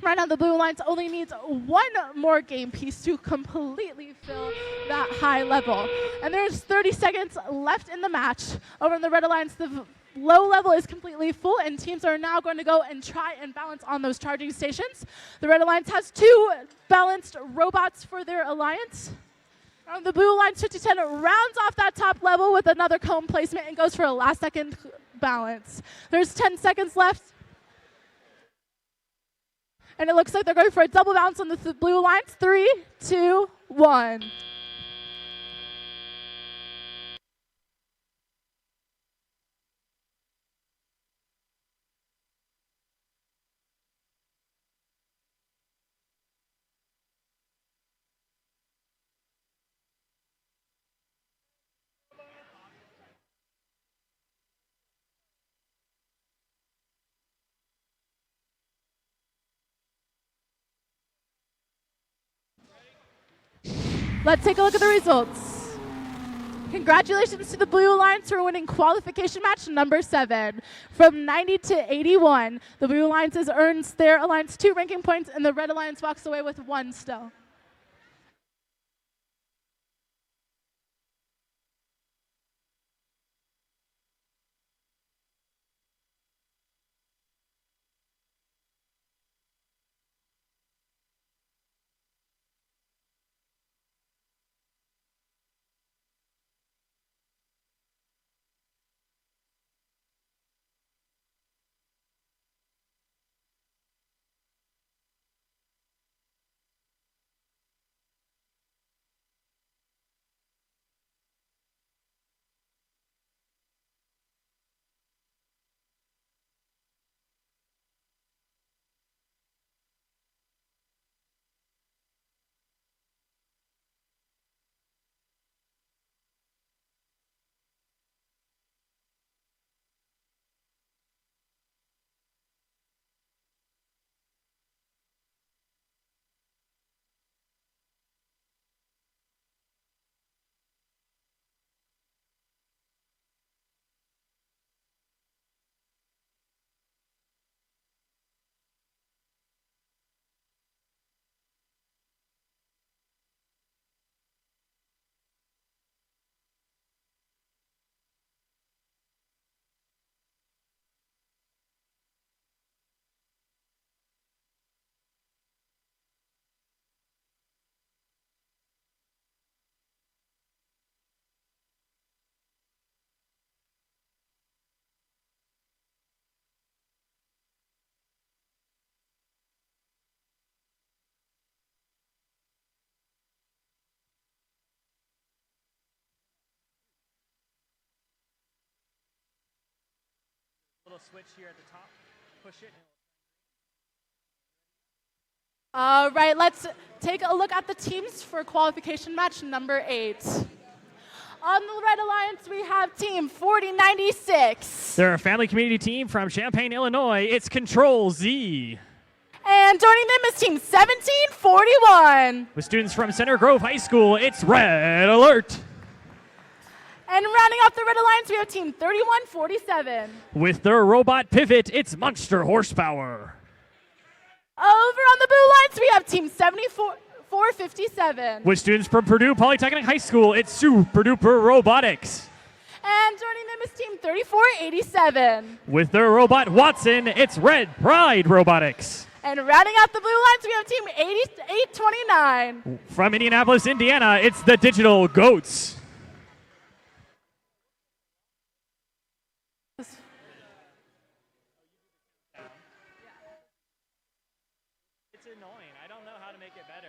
Right now, the Blue Alliance only needs 1 more game piece to completely fill that high level. And there's 30 seconds left in the match. Over in the Red Alliance, the low level is completely full, and teams are now going to go and try and balance on those charging stations. The Red Alliance has 2 balanced robots for their alliance. On the Blue Alliance, 5010 rounds off that top level with another cone placement and goes for a last second balance. There's 10 seconds left. And it looks like they're going for a double bounce on the Blue Alliance. 3, 2, 1. Let's take a look at the results. Congratulations to the Blue Alliance for winning qualification match number 7. From 90 to 81, the Blue Alliance earns their alliance 2 ranking points, and the Red Alliance walks away with 1 still. Little switch here at the top. Push it. All right, let's take a look at the teams for qualification match number 8. On the Red Alliance, we have Team 4096. They're a family community team from Champaign, Illinois. It's Control Z. And joining them is Team 1741. With students from Center Grove High School, it's Red Alert. And rounding off the Red Alliance, we have Team 3147. With their robot pivot, it's Monster Horsepower. Over on the Blue Alliance, we have Team 7457. With students from Purdue Polytechnic High School, it's Super Duper Robotics. And joining them is Team 3487. With their robot Watson, it's Red Pride Robotics. And rounding out the Blue Alliance, we have Team 8829. From Indianapolis, Indiana, it's the Digital Goats. It's annoying. I don't know how to make it better.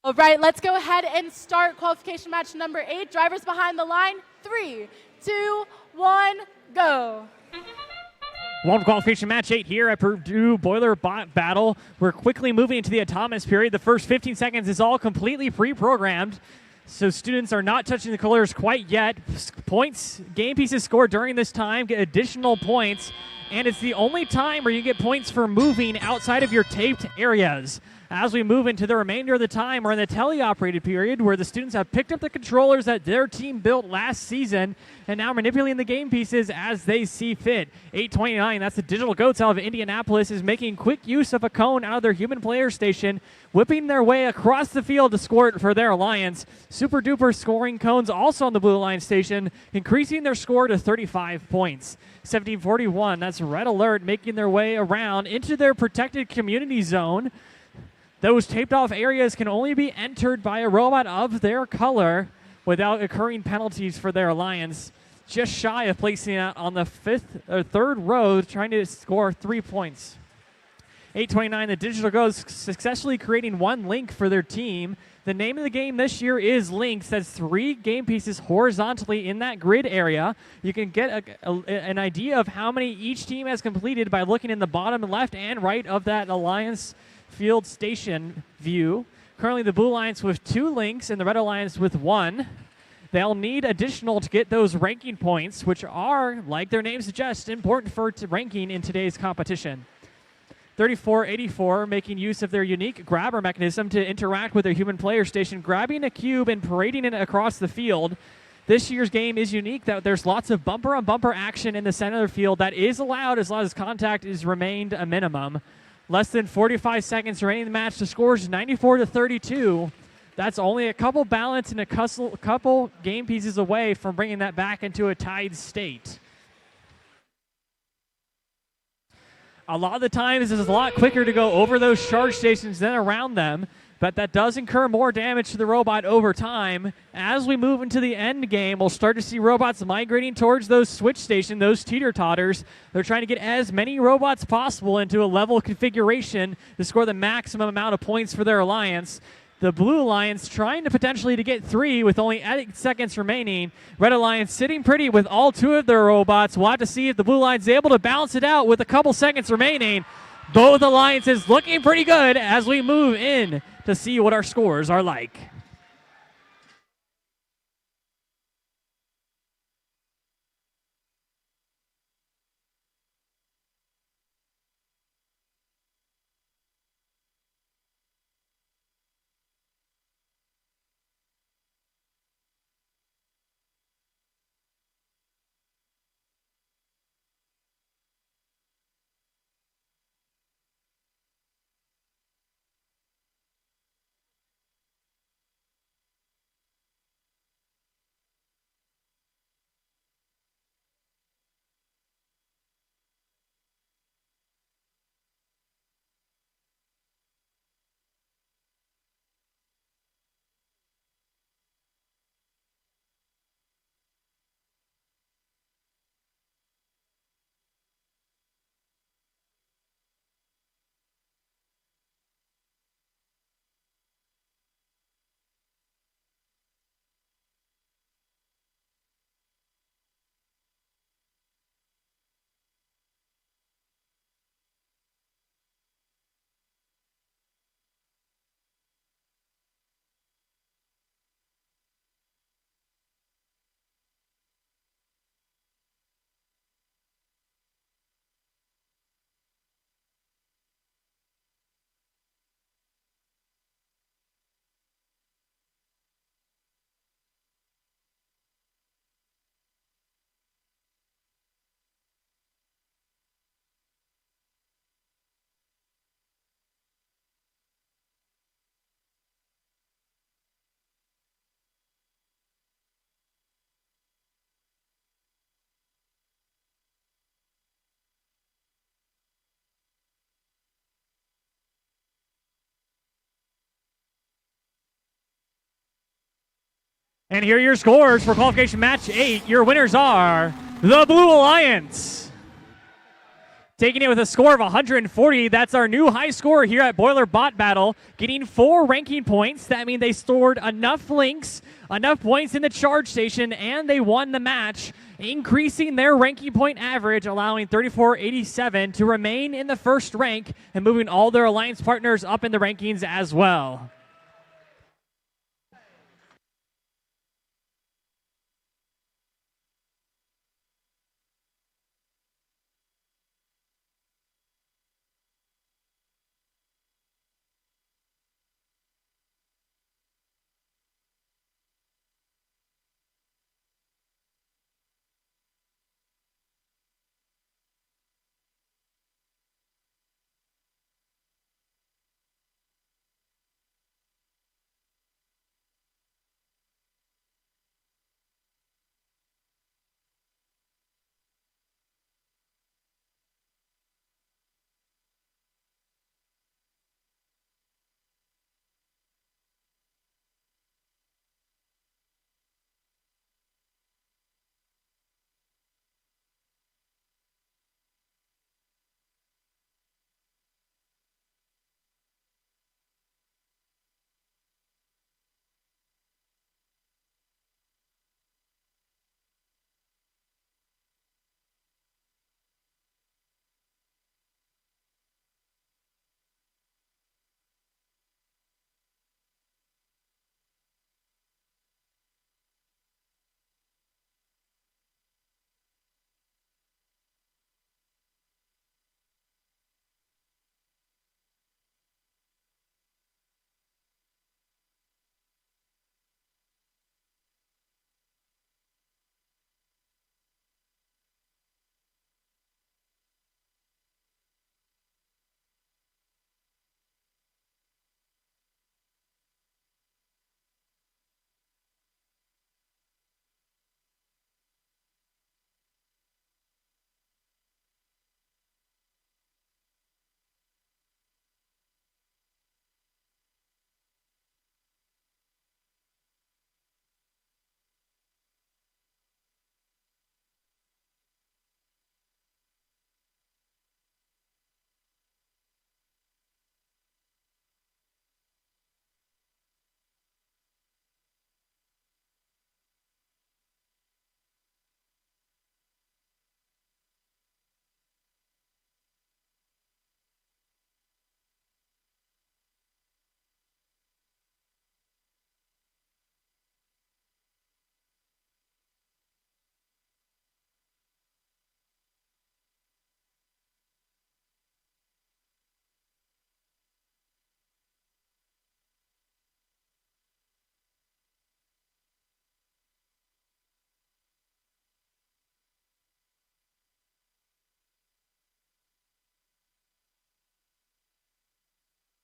All right, let's go ahead and start qualification match number 8. Drivers behind the line. 3, 2, 1, go. One qualification match 8 here at Purdue Boiler Bot Battle. We're quickly moving into the autonomous period. The first 15 seconds is all completely pre-programmed, so students are not touching the colors quite yet. Points, game pieces scored during this time get additional points, and it's the only time where you get points for moving outside of your taped areas. As we move into the remainder of the time, we're in the teleoperated period where the students have picked up the controllers that their team built last season and now manipulating the game pieces as they see fit. 8:29, that's the Digital Goats out of Indianapolis, is making quick use of a cone out of their human player station, whipping their way across the field to score it for their alliance. Super Duper scoring cones also on the Blue Line station, increasing their score to 35 points. 1741, that's Red Alert making their way around into their protected community zone. Those taped off areas can only be entered by a robot of their color without incurring penalties for their alliance. Just shy of placing it on the third row, trying to score 3 points. 8:29, the Digital Goes successfully creating one link for their team. The name of the game this year is Links. That's 3 game pieces horizontally in that grid area. You can get an idea of how many each team has completed by looking in the bottom left and right of that alliance field station view. Currently the Blue Alliance with 2 links and the Red Alliance with 1. They'll need additional to get those ranking points, which are, like their name suggests, important for ranking in today's competition. 3484 making use of their unique grabber mechanism to interact with their human player station, grabbing a cube and parading it across the field. This year's game is unique that there's lots of bumper-on-bumper action in the center of the field that is allowed as long as contact is remained a minimum. Less than 45 seconds remaining in the match. The score is 94-32. That's only a couple balance and a couple game pieces away from bringing that back into a tied state. A lot of the times, it's a lot quicker to go over those charge stations than around them, but that does incur more damage to the robot over time. As we move into the end game, we'll start to see robots migrating towards those switch stations, those teeter-totters. They're trying to get as many robots possible into a level configuration to score the maximum amount of points for their alliance. The Blue Alliance trying to potentially to get 3 with only 8 seconds remaining. Red Alliance sitting pretty with all 2 of their robots. We'll have to see if the Blue Alliance is able to balance it out with a couple seconds remaining. Both alliances looking pretty good as we move in to see what our scores are like. And here are your scores for qualification match 8. Your winners are the Blue Alliance. Taking it with a score of 140. That's our new high score here at Boiler Bot Battle. Getting 4 ranking points. That means they stored enough links, enough points in the charge station, and they won the match, increasing their ranking point average, allowing 3487 to remain in the first rank and moving all their alliance partners up in the rankings as well.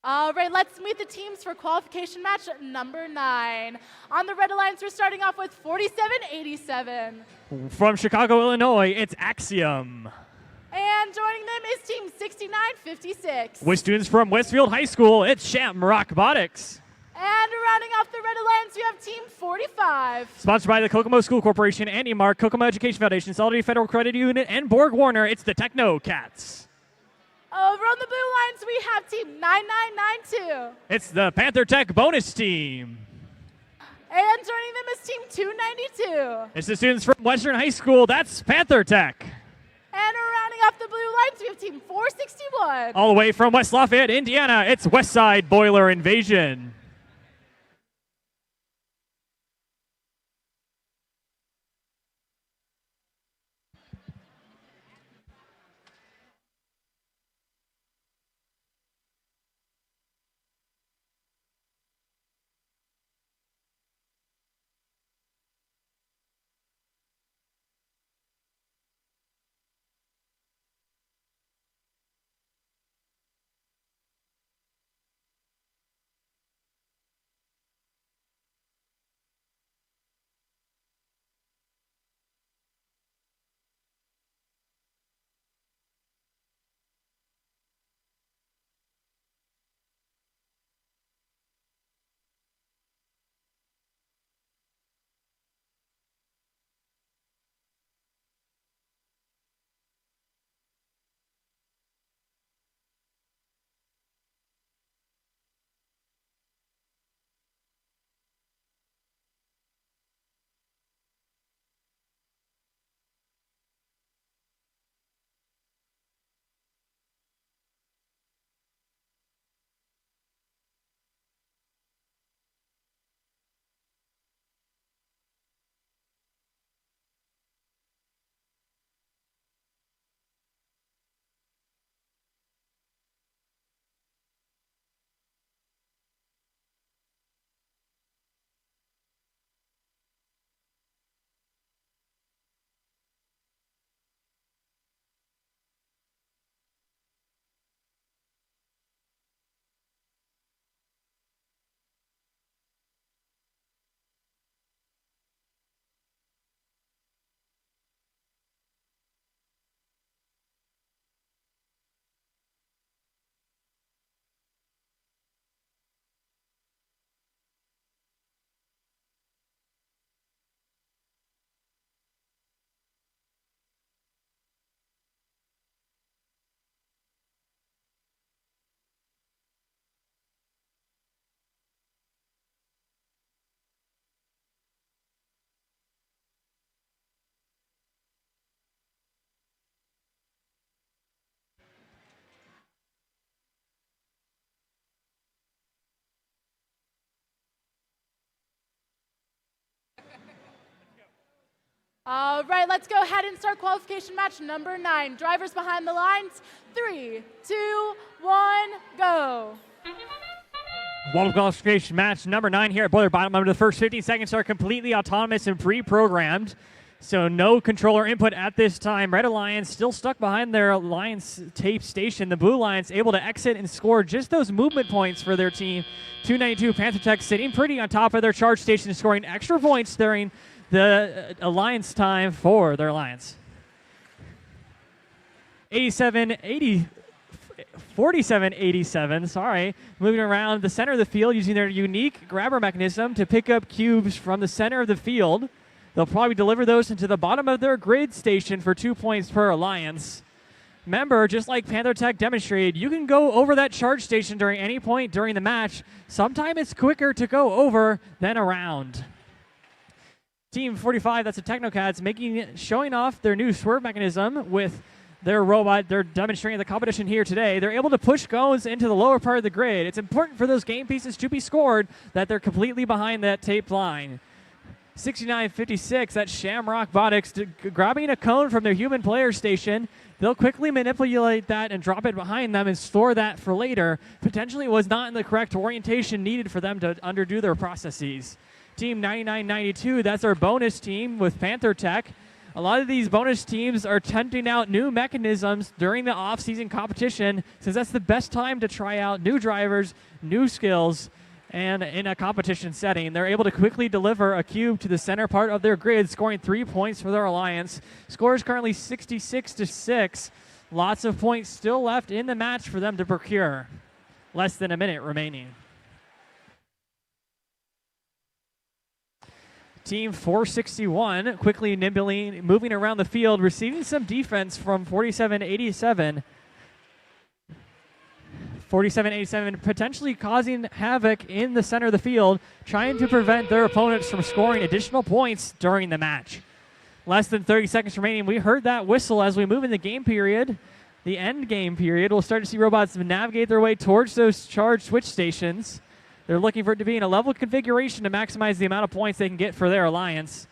All right, let's meet the teams for qualification match number 9. On the Red Alliance, we're starting off with 4787. From Chicago, Illinois, it's Axiom. And joining them is team 6956. With students from Westfield High School, it's Shamrock Robotics. And rounding off the Red Alliance, we have team 45. Sponsored by the Kokomo School Corporation, Andy Mark, Kokomo Education Foundation, Solidarity Federal Credit Union, and Borg Warner, it's the Tippecanoe Cats. Over on the blue lines, we have team 9992. It's the Panther Tech bonus team. And joining them is team 292. It's the students from Western High School, that's Panther Tech. And rounding off the blue lines, we have team 461. All the way from West Lafayette, Indiana, it's Westside Boiler Invasion. All right, let's go ahead and start qualification match number 9. Drivers behind the lines, 3, 2, 1, go. Wall qualification match number 9 here at Boiler Bottom. Under the first 15 seconds are completely autonomous and pre-programmed, so no controller input at this time. Red Alliance still stuck behind their Alliance tape station. The Blue Alliance able to exit and score just those movement points for their team. 292 Panther Tech sitting pretty on top of their charge station, scoring extra points during the Alliance time for their Alliance. 47-87, sorry. Moving around the center of the field using their unique grabber mechanism to pick up cubes from the center of the field. They'll probably deliver those into the bottom of their grid station for 2 points per Alliance. Remember, just like Panther Tech demonstrated, you can go over that charge station during any point during the match. Sometimes it's quicker to go over than around. Team 45, that's the Technocats, showing off their new swerve mechanism with their robot. They're demonstrating the competition here today. They're able to push cones into the lower part of the grid. It's important for those game pieces to be scored that they're completely behind that tape line. 69-56, that's Shamrock Robotics grabbing a cone from their human player station. They'll quickly manipulate that and drop it behind them and store that for later. Potentially was not in the correct orientation needed for them to underdo their processes. Team 99-92, that's our bonus team with Panther Tech. A lot of these bonus teams are testing out new mechanisms during the off-season competition, since that's the best time to try out new drivers, new skills, and in a competition setting. They're able to quickly deliver a cube to the center part of their grid, scoring 3 points for their alliance. Score is currently 66-6. Lots of points still left in the match for them to procure. Less than a minute remaining. Team 461 quickly nimbly moving around the field, receiving some defense from 47-87. 47-87 potentially causing havoc in the center of the field, trying to prevent their opponents from scoring additional points during the match. Less than 30 seconds remaining. We heard that whistle as we move in the game period. The end game period, we'll start to see robots navigate their way towards those charged switch stations. They're looking for it to be in a level configuration to maximize the amount of points they can get for their alliance.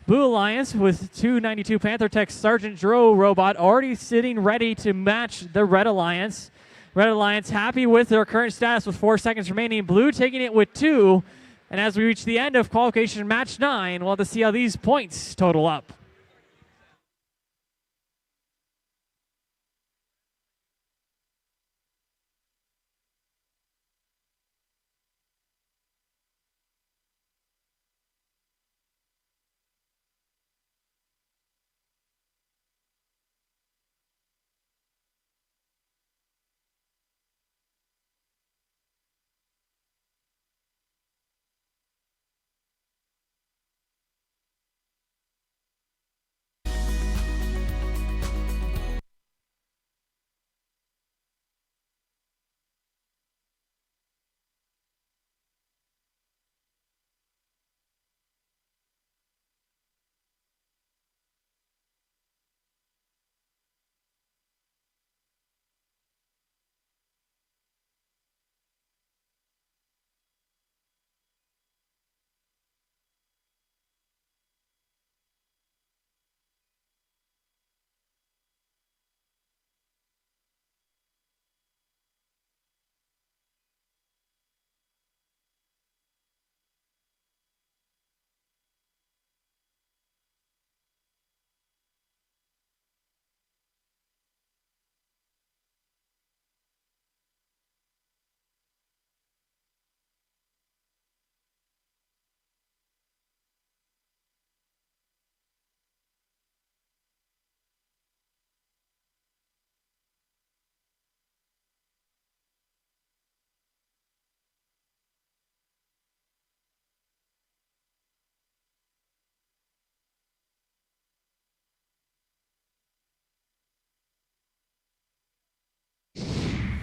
Blue Alliance with 292 Panther Tech Sergeant Dro robot already sitting ready to match the Red Alliance. Red Alliance happy with their current status with 4 seconds remaining. Blue taking it with 2. And as we reach the end of qualification match 9, we'll have to see how these points total up.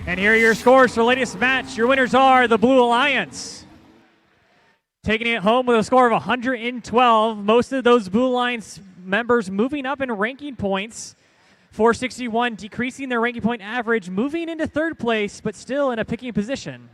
And here are your scores for the latest match. Your winners are the Blue Alliance, taking it home with a score of 112. Most of those Blue Alliance members moving up in ranking points. 461 decreasing their ranking point average, moving into third place, but still in a picking position.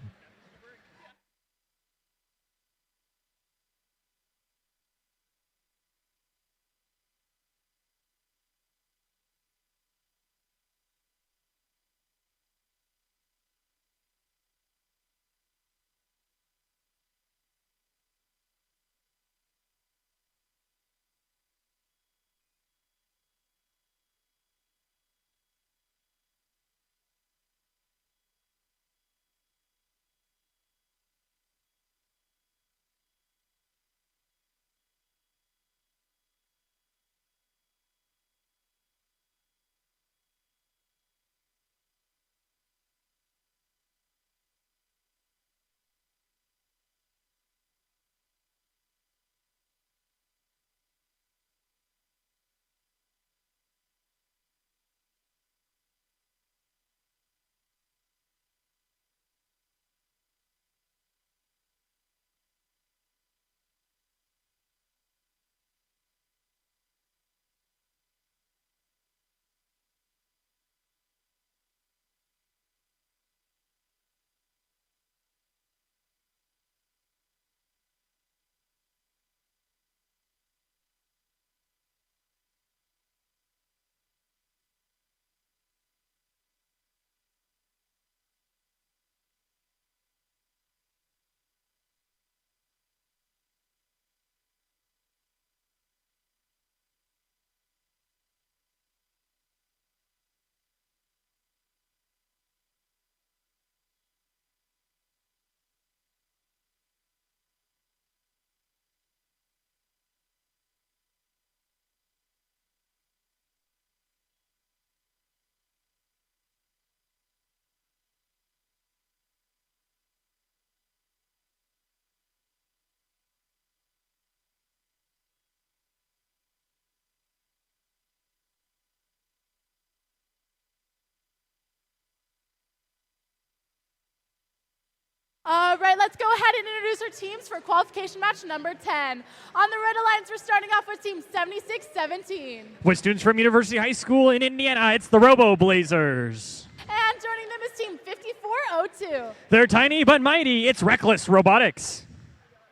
All right, let's go ahead and introduce our teams for qualification match number 10. On the Red Alliance, we're starting off with team 7617. With students from University High School in Indiana, it's the Robo Blazers. And joining them is team 5402. They're tiny but mighty. It's Reckless Robotics.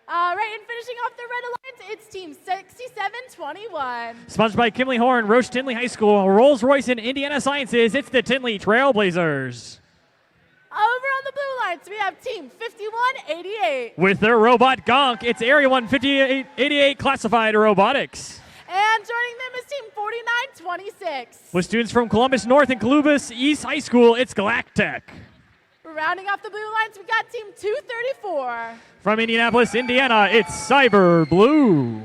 All right, and finishing off the Red Alliance, it's team 6721. Sponsored by Kimley Horn, Roche Tinley High School, Rolls-Royce, and Indiana Sciences, it's the Tinley Trailblazers. Over on the Blue Alliance, we have team 5188. With their robot Gonk, it's Area 15888 Classified Robotics. And joining them is team 4926. With students from Columbus North and Columbus East High School, it's Galactech. Rounding off the Blue Alliance, we got team 234. From Indianapolis, Indiana, it's Cyber Blue.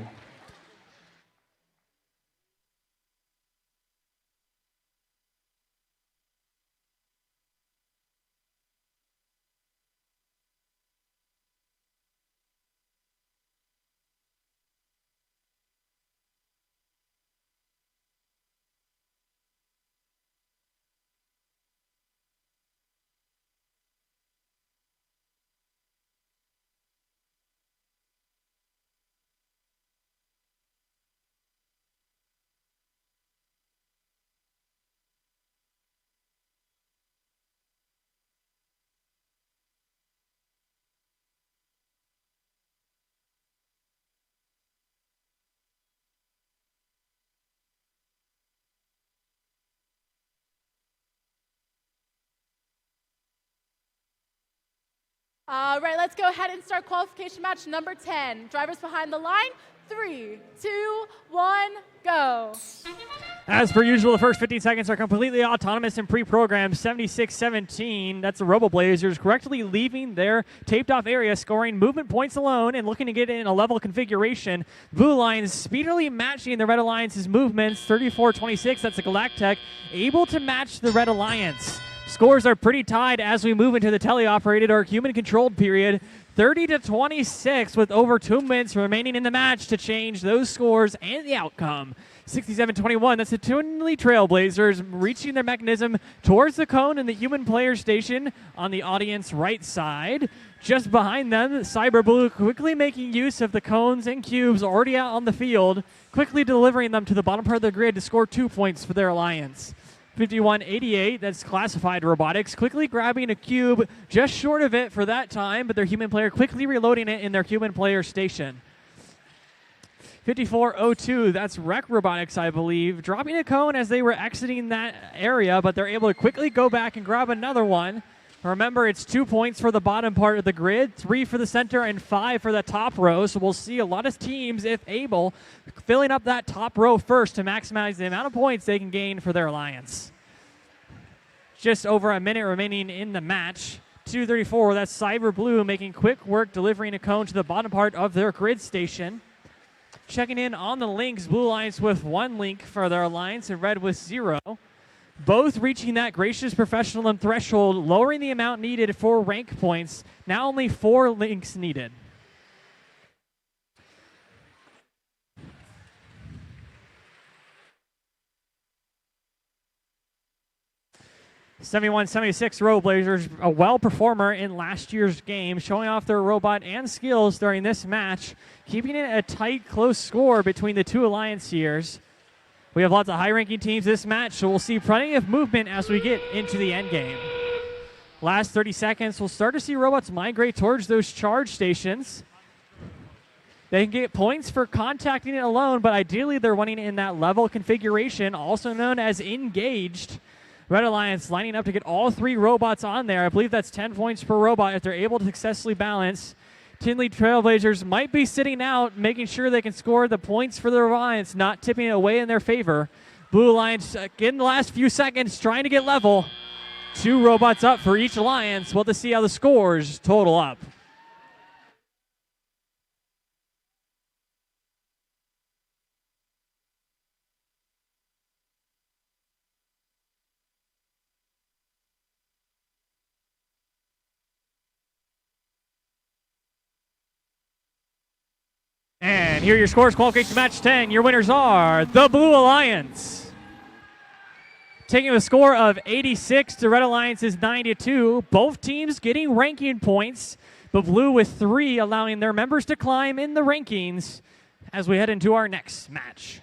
All right, let's go ahead and start qualification match number 10. Drivers behind the line, 3, 2, 1, go. As per usual, the first 15 seconds are completely autonomous and pre-programmed. 76-17, that's the Robo Blazers correctly leaving their taped-off area, scoring movement points alone and looking to get in a level configuration. Blue Alliance speedily matching the Red Alliance's movements, 34-26, that's the Galactech, able to match the Red Alliance. Scores are pretty tied as we move into the teleoperated or human-controlled period. 30-26 with over 2 minutes remaining in the match to change those scores and the outcome. 67-21, that's the Tinley Trailblazers reaching their mechanism towards the cone in the human player station on the audience right side. Just behind them, Cyber Blue quickly making use of the cones and cubes already out on the field, quickly delivering them to the bottom part of the grid to score 2 points for their alliance. 51-88, that's Classified Robotics, quickly grabbing a cube just short of it for that time, but their human player quickly reloading it in their human player station. 54-02, that's Rec Robotics, I believe, dropping a cone as they were exiting that area, but they're able to quickly go back and grab another one. Remember, it's 2 points for the bottom part of the grid, 3 for the center, and 5 for the top row. So we'll see a lot of teams, if able, filling up that top row first to maximize the amount of points they can gain for their alliance. Just over a minute remaining in the match. 2:34, that's Cyber Blue making quick work, delivering a cone to the bottom part of their grid station. Checking in on the links, Blue Alliance with 1 link for their alliance and Red with 0. Both reaching that gracious professionalism threshold, lowering the amount needed for rank points. Now only 4 links needed. (71-76) Robo Blazers, a well performer in last year's game, showing off their robot and skills during this match, keeping it a tight, close score between the two alliance tiers. We have lots of high-ranking teams this match, so we'll see plenty of movement as we get into the end game. Last 30 seconds, we'll start to see robots migrate towards those charge stations. They can get points for contacting it alone, but ideally they're running in that level configuration, also known as engaged. Red Alliance lining up to get all 3 robots on there. I believe that's 10 points per robot if they're able to successfully balance. Tinley Trailblazers might be sitting out, making sure they can score the points for their alliance, not tipping it away in their favor. Blue Alliance getting the last few seconds, trying to get level. 2 robots up for each alliance. We'll have to see how the scores total up. And here are your scores, qualification match 10. Your winners are the Blue Alliance. Taking a score of 86 to Red Alliance's 92. Both teams getting ranking points. but blue with 3, allowing their members to climb in the rankings as we head into our next match.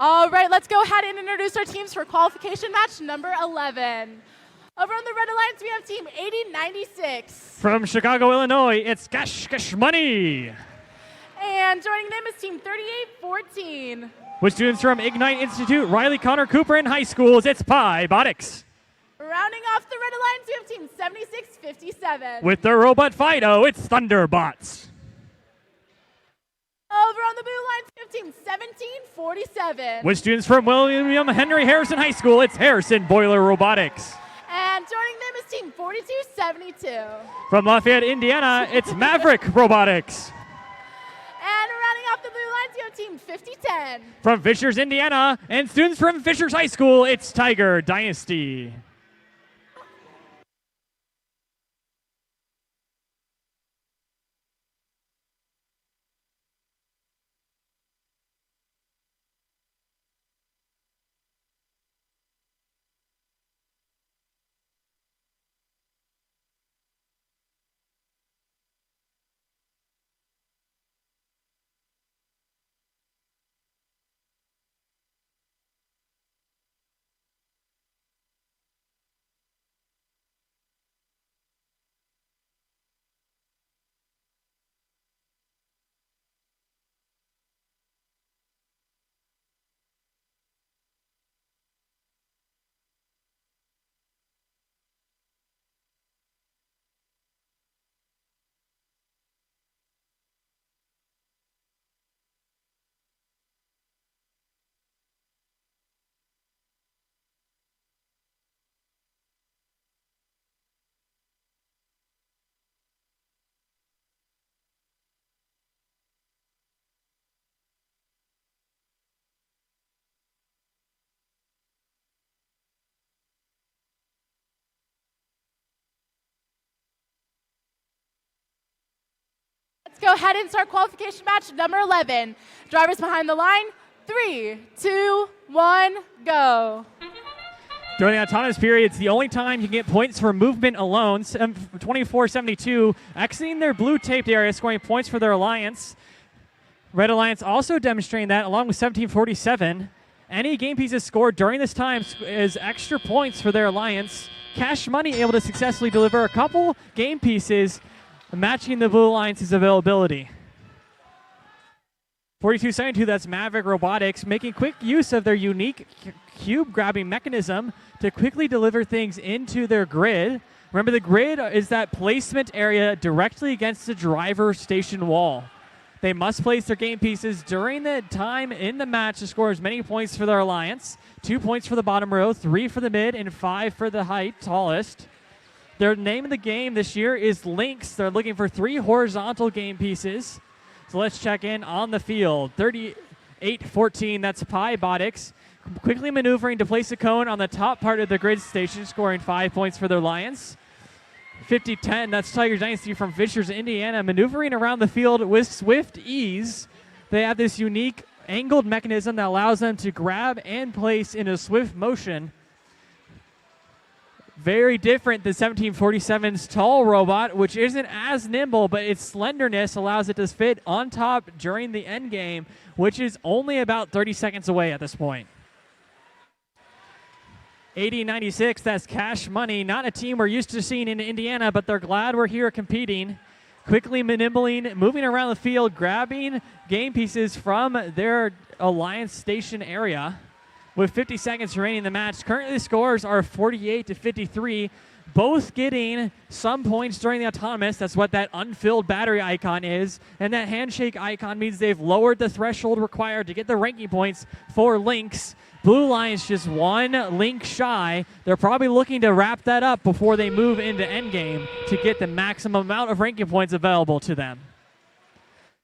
All right, let's go ahead and introduce our teams for qualification match number 11. Over on the Red Alliance, we have team 8096. From Chicago, Illinois, it's Gash Money. And joining them is team 3814. With students from Ignite Institute, Riley Connor Cooper in high schools, it's Robotics. Rounding off the Red Alliance, we have team 7657. With the robot Fido, it's Thunderbots. Over on the Blue Alliance, we have team 1747. With students from William Henry Harrison High School, it's Harrison Boiler Robotics. And joining them is team 4272. From Lafayette, Indiana, it's Maverick Robotics. And rounding off the Blue Alliance, we have team 5010. From Fishers, Indiana, and students from Fishers High School, it's Tiger Dynasty. Let's go ahead and start qualification match number 11. Drivers behind the line, 3, 2, 1, go. During the autonomous period, it's the only time you can get points for movement alone. 2472 exiting their blue taped area, scoring points for their alliance. Red Alliance also demonstrating that, along with 1747. Any game pieces scored during this time is extra points for their alliance. Cash Money able to successfully deliver a couple game pieces, matching the Blue Alliance's availability. 4272, that's Maverick Robotics, making quick use of their unique cube grabbing mechanism to quickly deliver things into their grid. Remember, the grid is that placement area directly against the driver station wall. They must place their game pieces during the time in the match to score as many points for their alliance. 2 points for the bottom row, 3 for the mid, and 5 for the height, tallest. Their name of the game this year is Lynx. They're looking for 3 horizontal game pieces. So let's check in on the field. 38-14, that's Robotics. Quickly maneuvering to place a cone on the top part of the grid station, scoring 5 points for their alliance. 50-10, that's Tiger Dynasty from Fishers, Indiana, maneuvering around the field with swift ease. They have this unique angled mechanism that allows them to grab and place in a swift motion. Very different than 1747's tall robot, which isn't as nimble, but its slenderness allows it to fit on top during the end game, which is only about 30 seconds away at this point. 80-96, that's Cash Money. Not a team we're used to seeing in Indiana, but they're glad we're here competing. Quickly manimbling, moving around the field, grabbing game pieces from their alliance station area. With 50 seconds remaining in the match, currently the scores are 48-53, both getting some points during the autonomous. That's what that unfilled battery icon is. And that handshake icon means they've lowered the threshold required to get the ranking points for Lynx. Blue Lions just 1 link shy. They're probably looking to wrap that up before they move into endgame to get the maximum amount of ranking points available to them.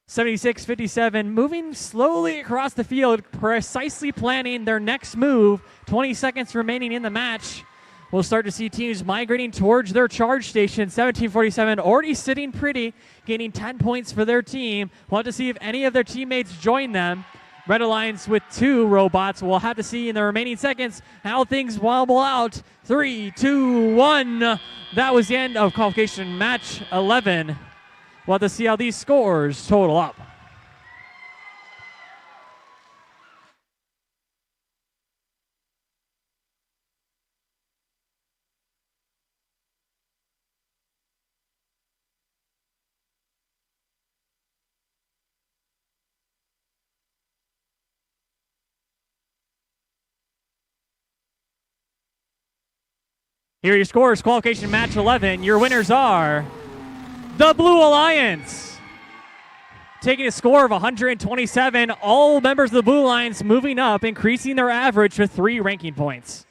76-57, moving slowly across the field, precisely planning their next move. 20 seconds remaining in the match. We'll start to see teams migrating towards their charge station. 1747 already sitting pretty, gaining 10 points for their team. We'll have to see if any of their teammates join them. Red Alliance with 2 robots. We'll have to see in the remaining seconds how things wobble out. 3, 2, 1. That was the end of qualification match 11. We'll have to see how these scores total up. Here are your scores, qualification match 11. Your winners are the Blue Alliance, taking a score of 127. All members of the Blue Alliance moving up, increasing their average to 3 ranking points.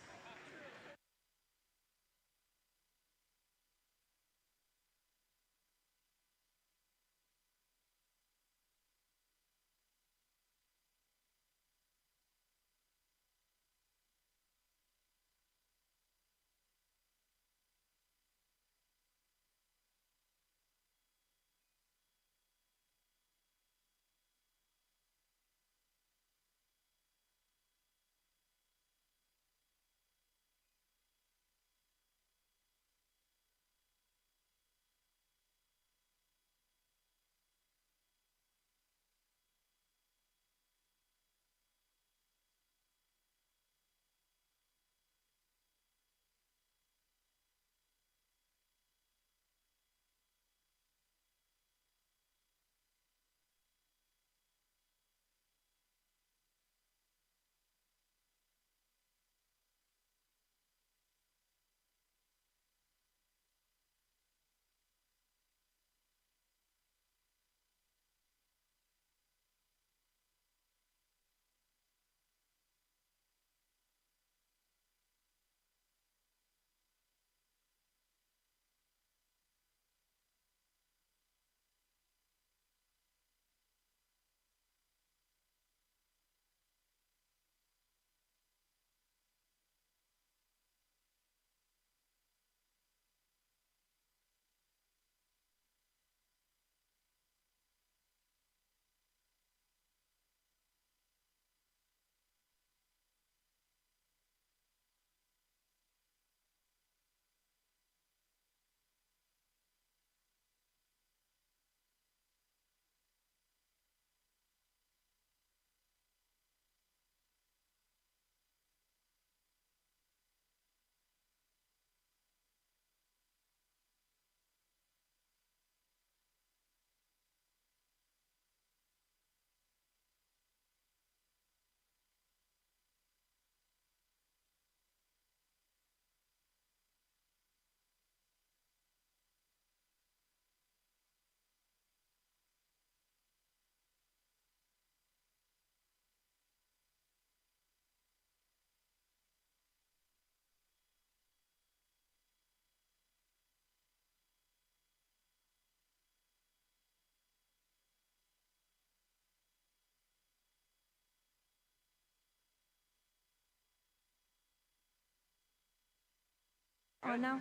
On now.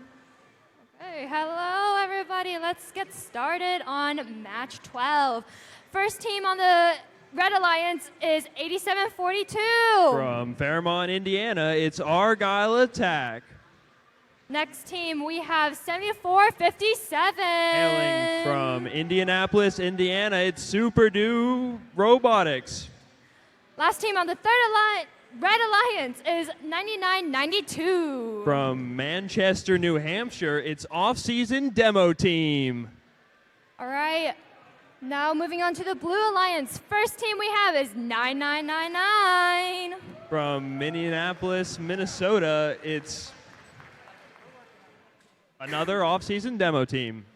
Okay, hello everybody. Let's get started on match 12. First team on the Red Alliance is 8742. From Fairmont, Indiana, it's Argyle Attack. Next team we have 7457. Hailing from Indianapolis, Indiana, it's Purdue Robotics. Last team on the Red Alliance is 9992. From Manchester, New Hampshire, it's Off-Season Demo Team. All right. Now moving on to the Blue Alliance. First team we have is 9999. From Minneapolis, Minnesota, it's another Off-Season Demo Team.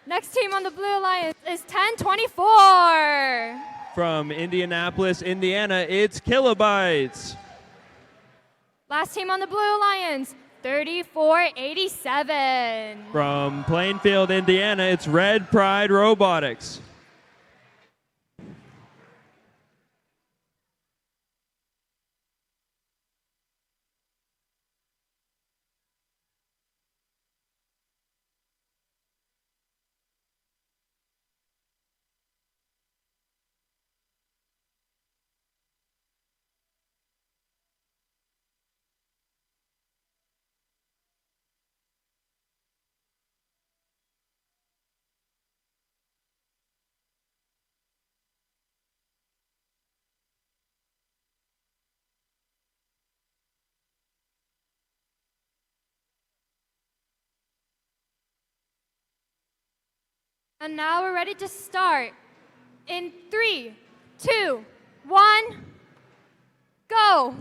Next team on the Blue Alliance is 1024. From Indianapolis, Indiana, it's Kilobytes. Last team on the Blue Alliance, 3487. From Plainfield, Indiana, it's Red Pride Robotics. And now we're ready to start. In 3, 2, 1, go.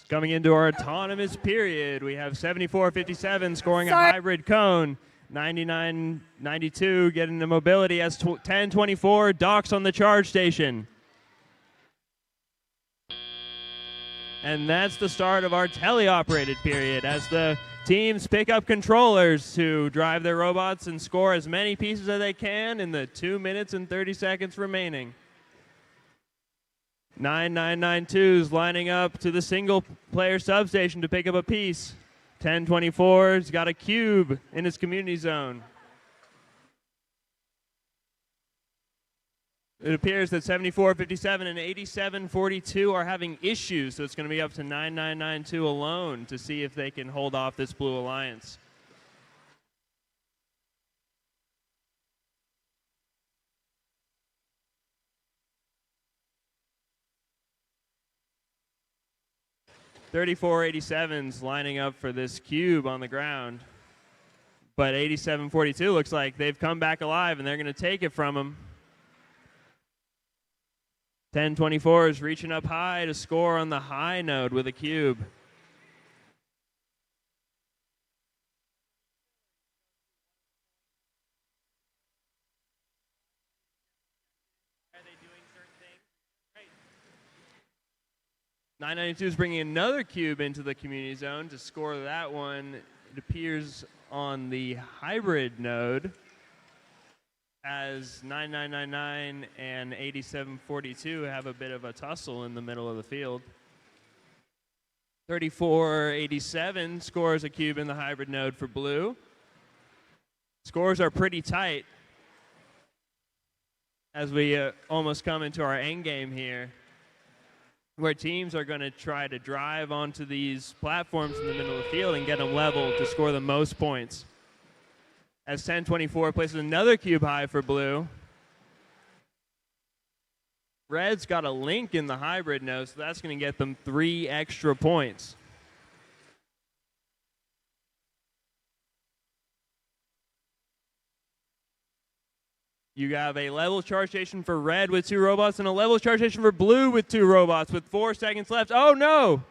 Coming into our autonomous period, we have 7457 scoring Sorry. a hybrid cone. 9992 getting the mobility as 1024 docks on the charge station. And that's the start of our teleoperated period as the teams pick up controllers to drive their robots and score as many pieces as they can in the 2 minutes and 30 seconds remaining. 9992's lining up to the single player substation to pick up a piece. 1024's got a cube in his community zone. It appears that 7457 and 8742 are having issues, so it's going to be up to 9992 alone to see if they can hold off this Blue Alliance. .3487's lining up for this cube on the ground, but 8742 looks like they've come back alive and they're going to take it from him. 1024 is reaching up high to score on the high node with a cube. Are they doing certain things? Great. 992 is bringing another cube into the community zone to score that one. It appears on the hybrid node as 9999 and 8742 have a bit of a tussle in the middle of the field. 3487 scores a cube in the hybrid node for blue. Scores are pretty tight as we almost come into our end game here, where teams are going to try to drive onto these platforms in the middle of the field and get them level to score the most points. As 1024 places another cube high for blue. Red's got a link in the hybrid node, so that's going to get them 3 extra points. You have a level charge station for red with 2 robots and a level charge station for blue with 2 robots with 4 seconds left. Oh no!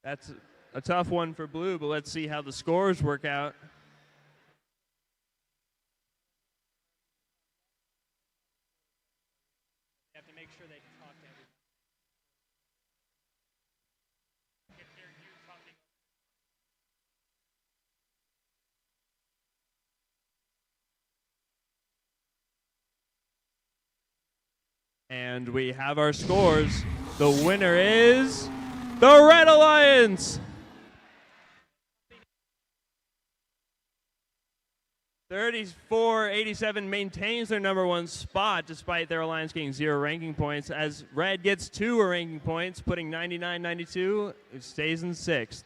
That's a tough one for blue, but let's see how the scores work out. They have to make sure they talk to everyone. If they're you talking. And we have our scores. The winner is the Red Alliance. 34-87 maintains their #1 spot despite their alliance getting 0 ranking points, as Red gets 2 ranking points, putting 99-92. It stays in 6th.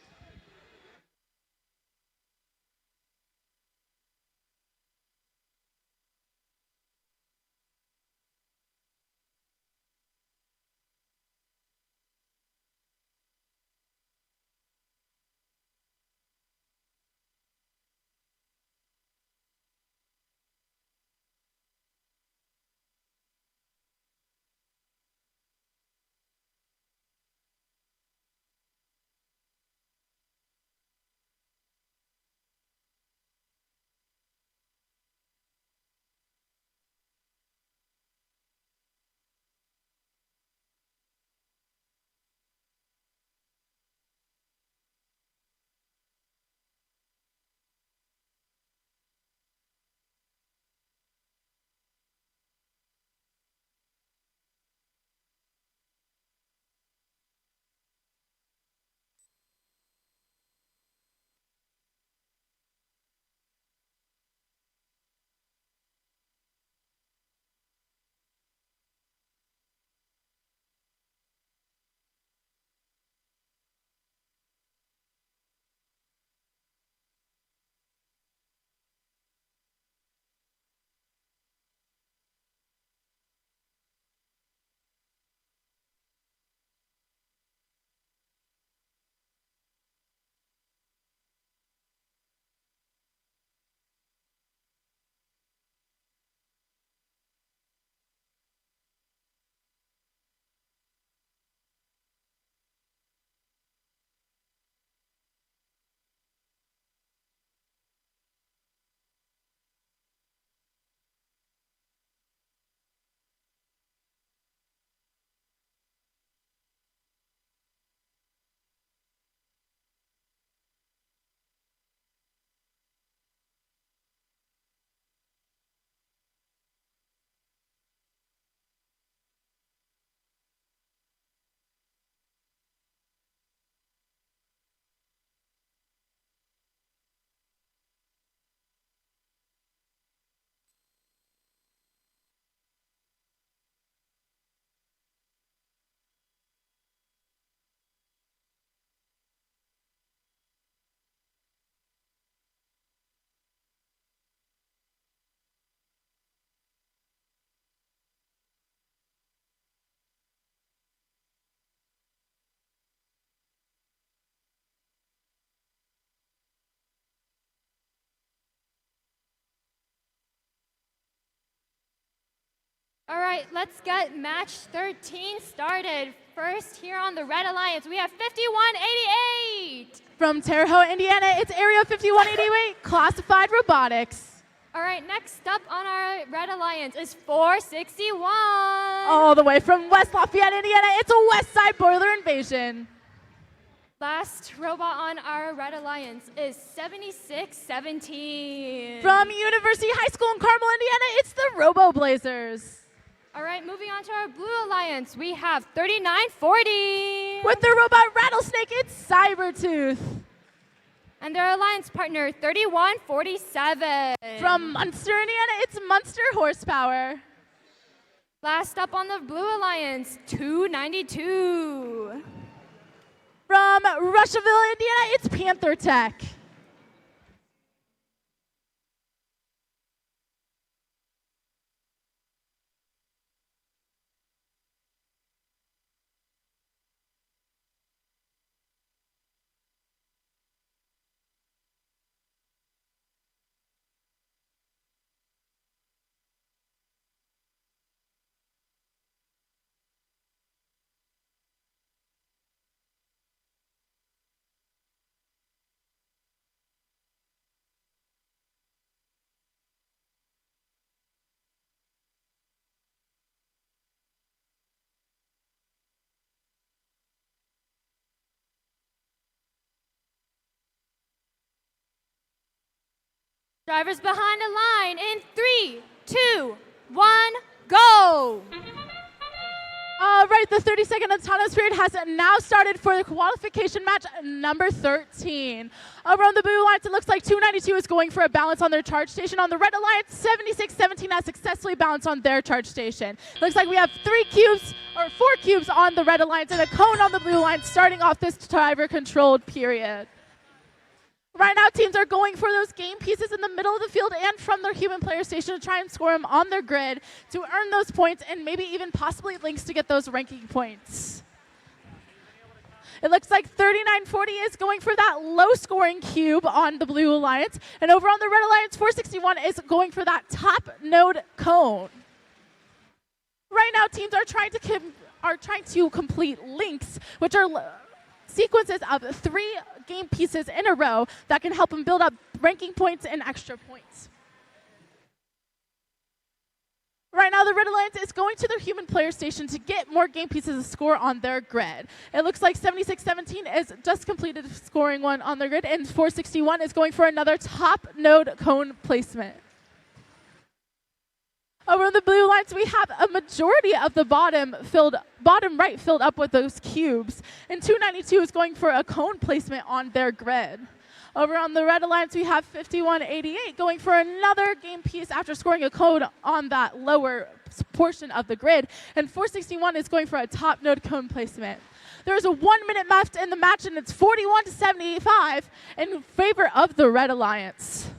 All right, let's get match 13 started. First, here on the Red Alliance, we have 5188. From Terre Haute, Indiana, it's Area 5188, classified robotics. All right, next up on our Red Alliance is 461. All the way from West Lafayette, Indiana, it's a West Side Boiler Invasion. Last robot on our Red Alliance is 7617. From University High School in Carmel, Indiana, it's the Robo Blazers. All right, moving on to our Blue Alliance, we have 3940. With the robot Rattlesnake, it's Cybertooth. And their alliance partner, 3147. From Munster, Indiana, it's Munster Horsepower. Last up on the Blue Alliance, 292. From Russiaville, Indiana, it's Panther Tech. Drivers behind the line in 3, 2, 1, go! All right, the 30-second autonomous period has now started for the qualification match number 13. Over on the blue alliance, it looks like 292 is going for a balance on their charge station. On the red alliance, 7617 has successfully balanced on their charge station. Looks like we have 4 cubes on the red alliance and a cone on the blue alliance starting off this driver-controlled period. Right now, teams are going for those game pieces in the middle of the field and from their human player station to try and score them on their grid to earn those points and maybe even possibly links to get those ranking points. It looks like 3940 is going for that low-scoring cube on the blue alliance, and over on the red alliance, 461 is going for that top node cone. Right now, teams are trying to complete links, which are sequences of 3 game pieces in a row that can help them build up ranking points and extra points. Right now, the red alliance is going to their human player station to get more game pieces to score on their grid. It looks like 7617 is just completed scoring one on their grid, and 461 is going for another top node cone placement. Over on the blue alliance, we have a majority of the bottom right filled up with those cubes, and 292 is going for a cone placement on their grid. Over on the red alliance, we have 5188 going for another game piece after scoring a cone on that lower portion of the grid, and 461 is going for a top node cone placement. There's a 1 minute left in the match, and it's 41-75 in favor of the red alliance.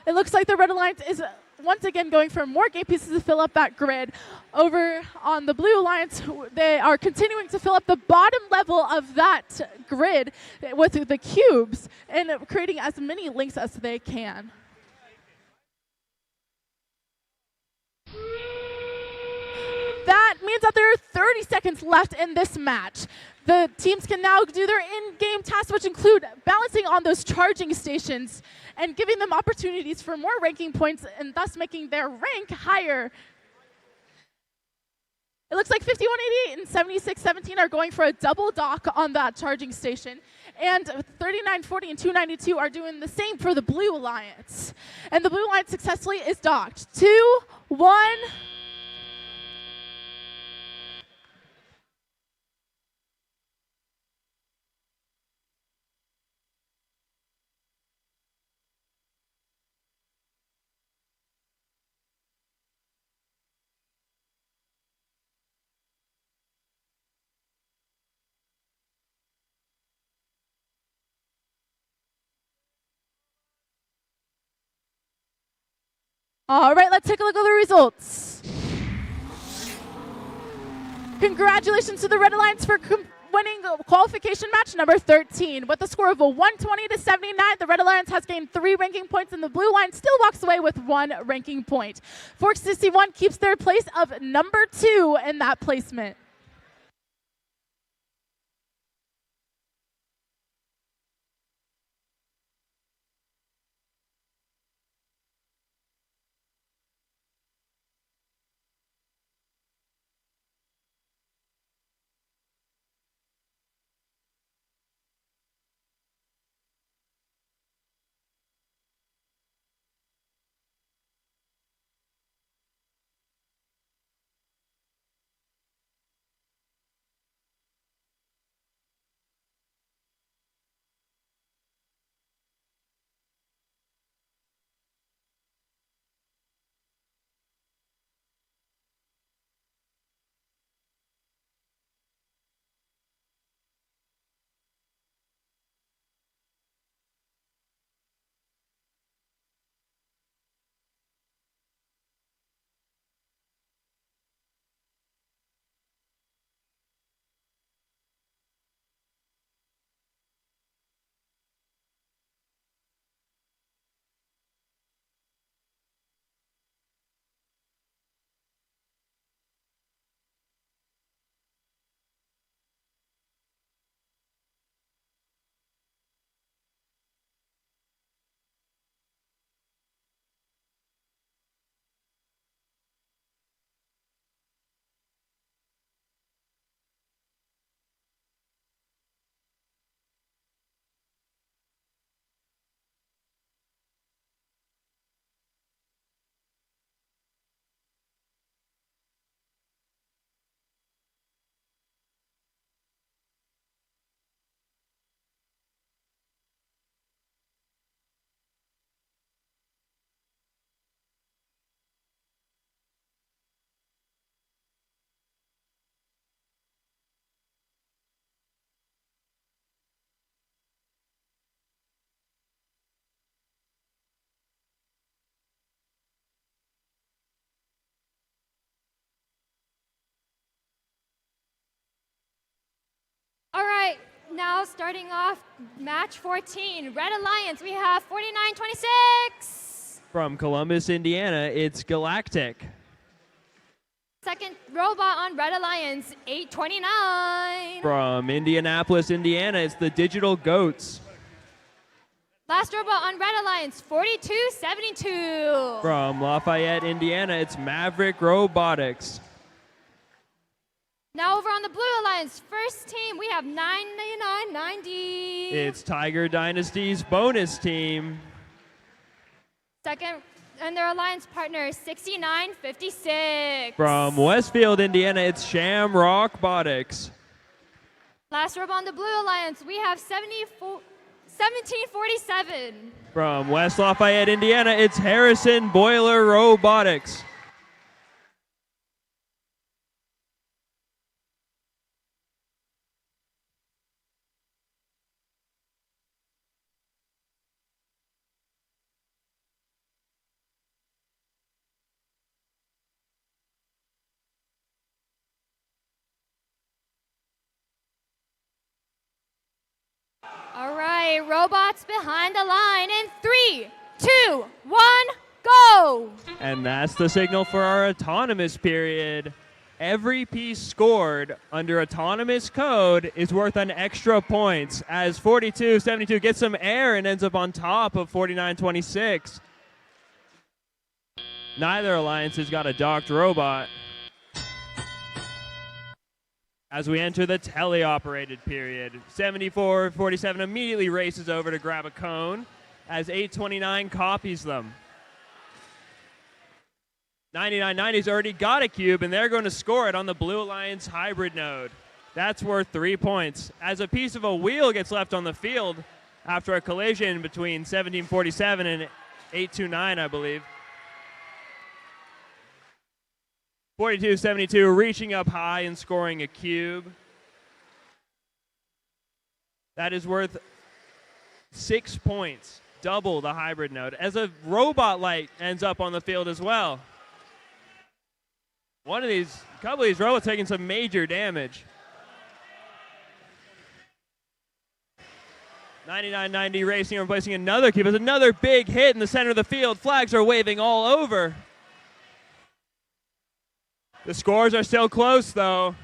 It looks like the red alliance is once again going for more game pieces to fill up that grid. Over on the blue alliance, they are continuing to fill up the bottom level of that grid with the cubes and creating as many links as they can. That means that there are 30 seconds left in this match. The teams can now do their in-game tasks, which include balancing on those charging stations and giving them opportunities for more ranking points and thus making their rank higher. It looks like 5188 and 7617 are going for a double dock on that charging station, and 3940 and 292 are doing the same for the blue alliance. And the blue alliance successfully is docked. 2, 1. All right, let's take a look at the results. Congratulations to the Red Alliance for winning qualification match number 13. With a score of 120-79, the Red Alliance has gained 3 ranking points, and the Blue Line still walks away with 1 ranking point. 461 keeps their place of number 2 in that placement. All right, now starting off match 14, Red Alliance, we have 49-26. From Columbus, Indiana, it's Galactic. Second robot on Red Alliance, 829. From Indianapolis, Indiana, it's the Digital Goats. Last robot on Red Alliance, 4272. From Lafayette, Indiana, it's Maverick Robotics. Now over on the Blue Alliance, first team, we have 99990. It's Tiger Dynasty's bonus team. Second, and their alliance partner, 6956. From Westfield, Indiana, it's Shamrock Robotics. Last robot on the Blue Alliance, we have 1747. From West Lafayette, Indiana, it's Harrison Boiler Robotics. All right, robots behind the line in 3, 2, 1, go! And that's the signal for our autonomous period. Every piece scored under autonomous code is worth an extra points, as 4272 gets some air and ends up on top of 4926. Neither alliance has got a docked robot. As we enter the teleoperated period, 7447 immediately races over to grab a cone as 829 copies them. 9990's already got a cube, and they're going to score it on the Blue Alliance hybrid node. That's worth 3 points, as a piece of a wheel gets left on the field after a collision between 1747 and 829, I believe. 4272 reaching up high and scoring a cube. That is worth 6 points, double the hybrid node, as a robot light ends up on the field as well. A couple of these robots taking some major damage. 9990 racing and replacing another cube. It's another big hit in the center of the field. Flags are waving all over. The scores are still close, though.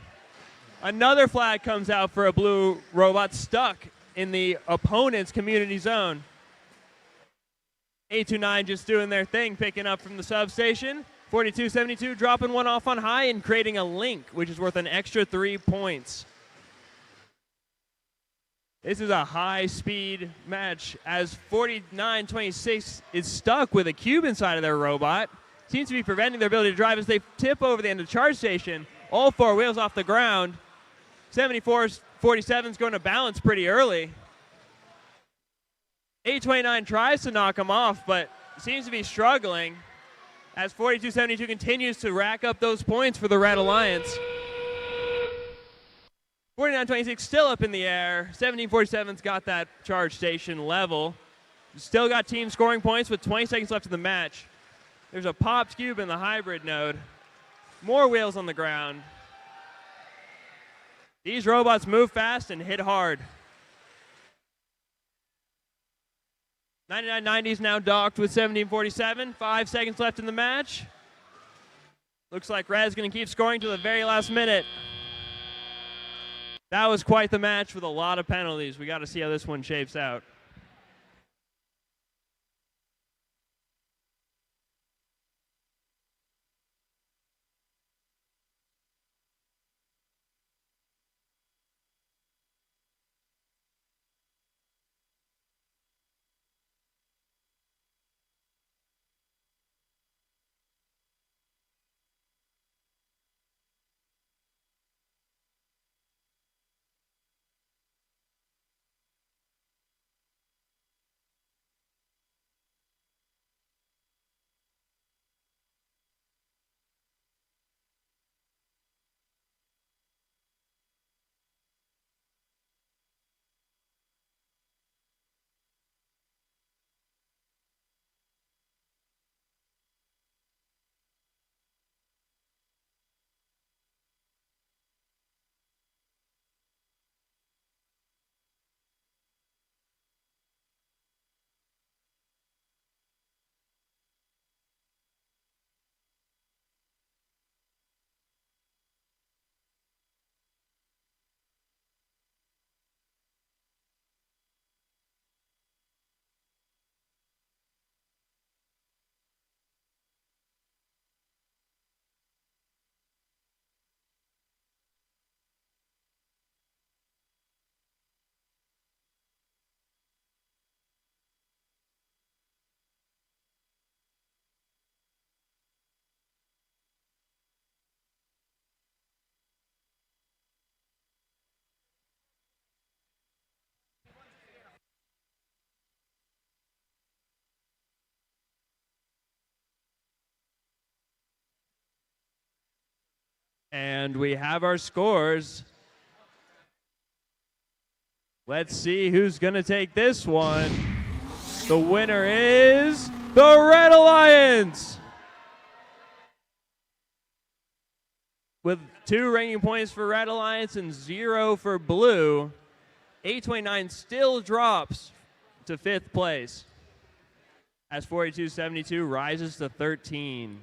Another flag comes out for a blue robot stuck in the opponent's community zone. 829 just doing their thing, picking up from the substation. 4272 dropping one off on high and creating a link, which is worth an extra 3 points. This is a high-speed match, as 4926 is stuck with a cube inside of their robot. Seems to be preventing their ability to drive as they tip over the end of the charge station. All 4 wheels off the ground. 7447 is going to balance pretty early. 829 tries to knock him off, but seems to be struggling as 4272 continues to rack up those points for the Red Alliance. 4926 still up in the air. 1747's got that charge station level. Still got team scoring points with 20 seconds left in the match. There's a popped cube in the hybrid node. More wheels on the ground. These robots move fast and hit hard. 9990's now docked with 1747. 5 seconds left in the match. Looks like Red's going to keep scoring to the very last minute. That was quite the match with a lot of penalties. We got to see how this one shapes out. And we have our scores. Let's see who's going to take this one. The winner is the Red Alliance! With 2 ranking points for Red Alliance and 0 for Blue, 829 still drops to 5th place as 4272 rises to 13.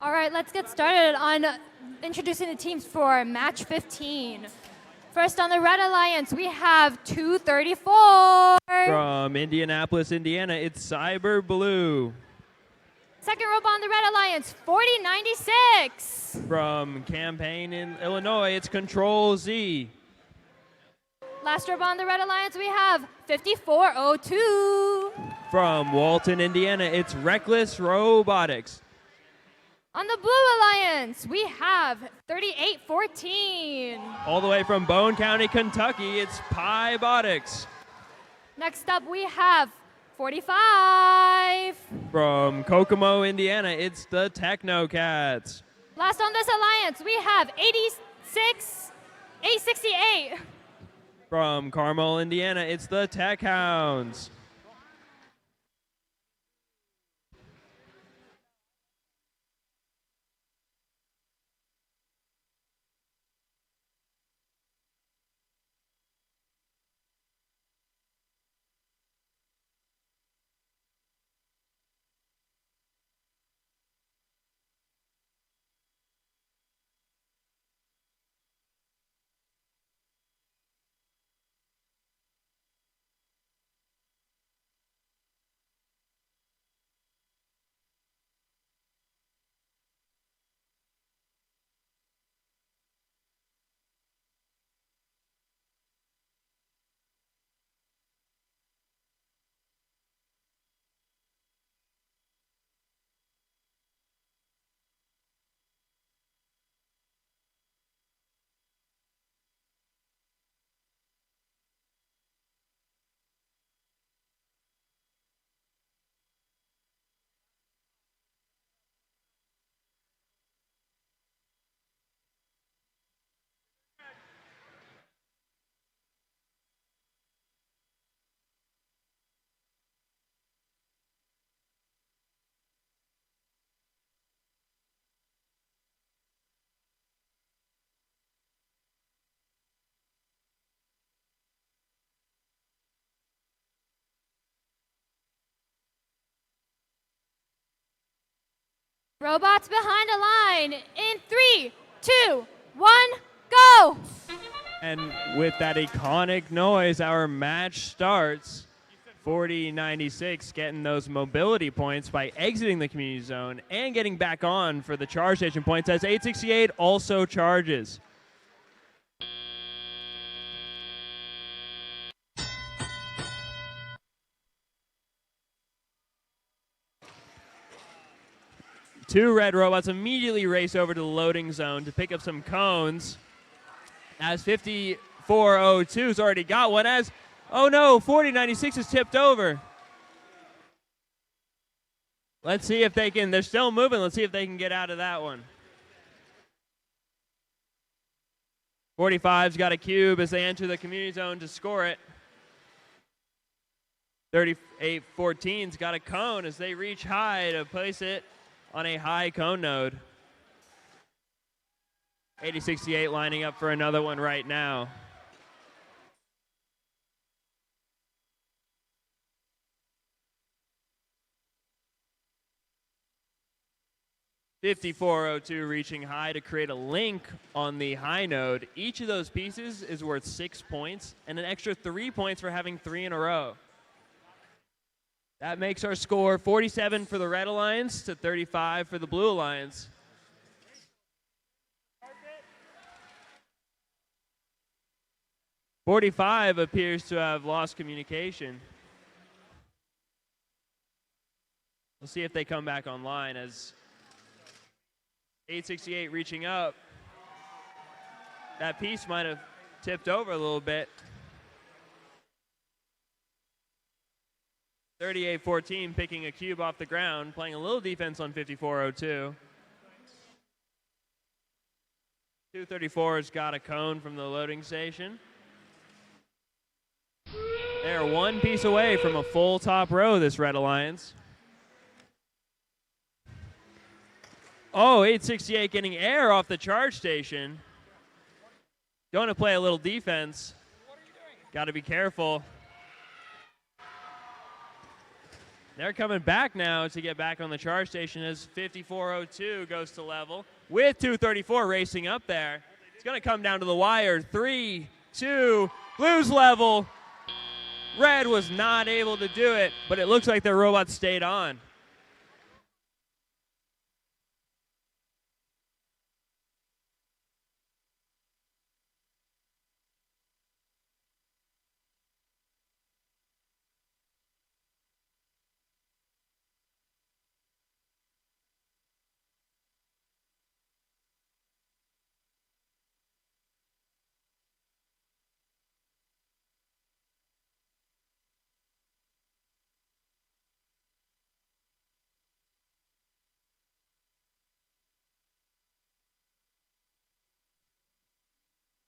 All right, let's get started on introducing the teams for match 15. First on the Red Alliance, we have 234. From Indianapolis, Indiana, it's Cyber Blue. Second robot on the Red Alliance, 4096. From Campaign in Illinois, it's Control Z. Last robot on the Red Alliance, we have 5402. From Walton, Indiana, it's Reckless Robotics. On the Blue Alliance, we have 3814. All the way from Bone County, Kentucky, it's Piebotics. Next up, we have 45. From Kokomo, Indiana, it's the Techno Cats. Last on this alliance, we have 868. From Carmel, Indiana, it's the Tech Hounds. Robots behind a line in 3, 2, 1, go! And with that iconic noise, our match starts. 4096 getting those mobility points by exiting the community zone and getting back on for the charge station points as 868 also charges. Two red robots immediately race over to the loading zone to pick up some cones as 5402's already got one as, oh no, 4096 is tipped over. Let's see if they can, they're still moving, let's see if they can get out of that one. 45's got a cube as they enter the community zone to score it. 3814's got a cone as they reach high to place it on a high cone node. 8068 lining up for another one right now. (5402) reaching high to create a link on the high node. Each of those pieces is worth 6 points and an extra 3 points for having 3 in a row. That makes our score 47 for the Red Alliance to 35 for the Blue Alliance. (45) appears to have lost communication. We'll see if they come back online as 868 reaching up. That piece might have tipped over a little bit. 3814 picking a cube off the ground, playing a little defense on 5402. 234's got a cone from the loading station. They're one piece away from a full top row, this Red Alliance. Oh, 868 getting air off the charge station. Going to play a little defense. Got to be careful. They're coming back now to get back on the charge station as 5402 goes to level with 234 racing up there. It's going to come down to the wire. 3, 2, Blues level. Red was not able to do it, but it looks like their robots stayed on.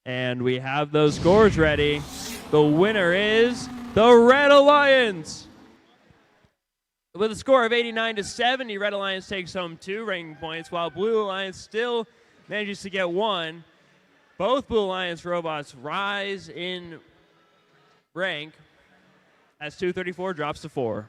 And we have those scores ready. The winner is the Red Alliance. With a score of 89 to 70, Red Alliance takes home 2 ranking points, while Blue Alliance still manages to get 1. Both Blue Alliance robots rise in rank as 234 drops to 4.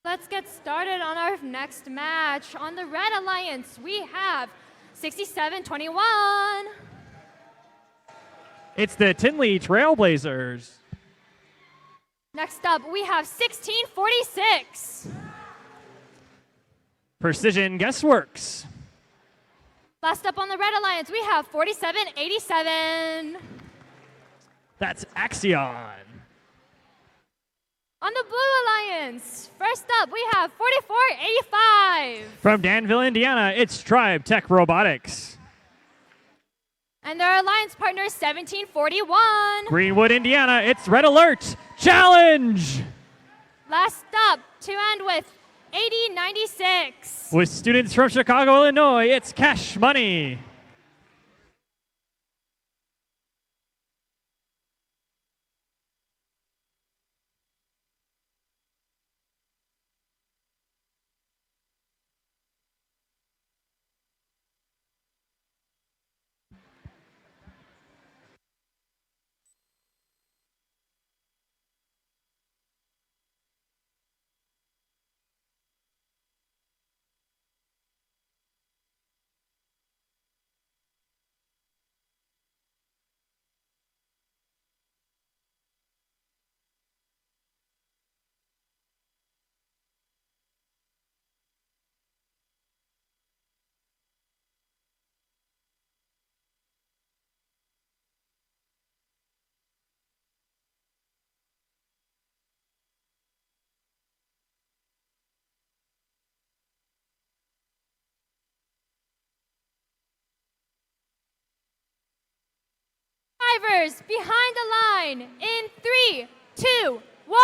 Let's get started on our next match. On the Red Alliance, we have 67-21. It's the Tinley Trailblazers. Next up, we have 16-46. Precision Guessworks. Last up on the Red Alliance, we have 47-87. That's Axion. On the Blue Alliance, first up, we have 44-85. From Danville, Indiana, it's Tribe Tech Robotics. And their alliance partner is 17-41. Greenwood, Indiana, it's Red Alert Challenge. Last up to end with 80-96. With students from Chicago, Illinois, it's Cash Money. Drivers behind the line in 3, 2, 1,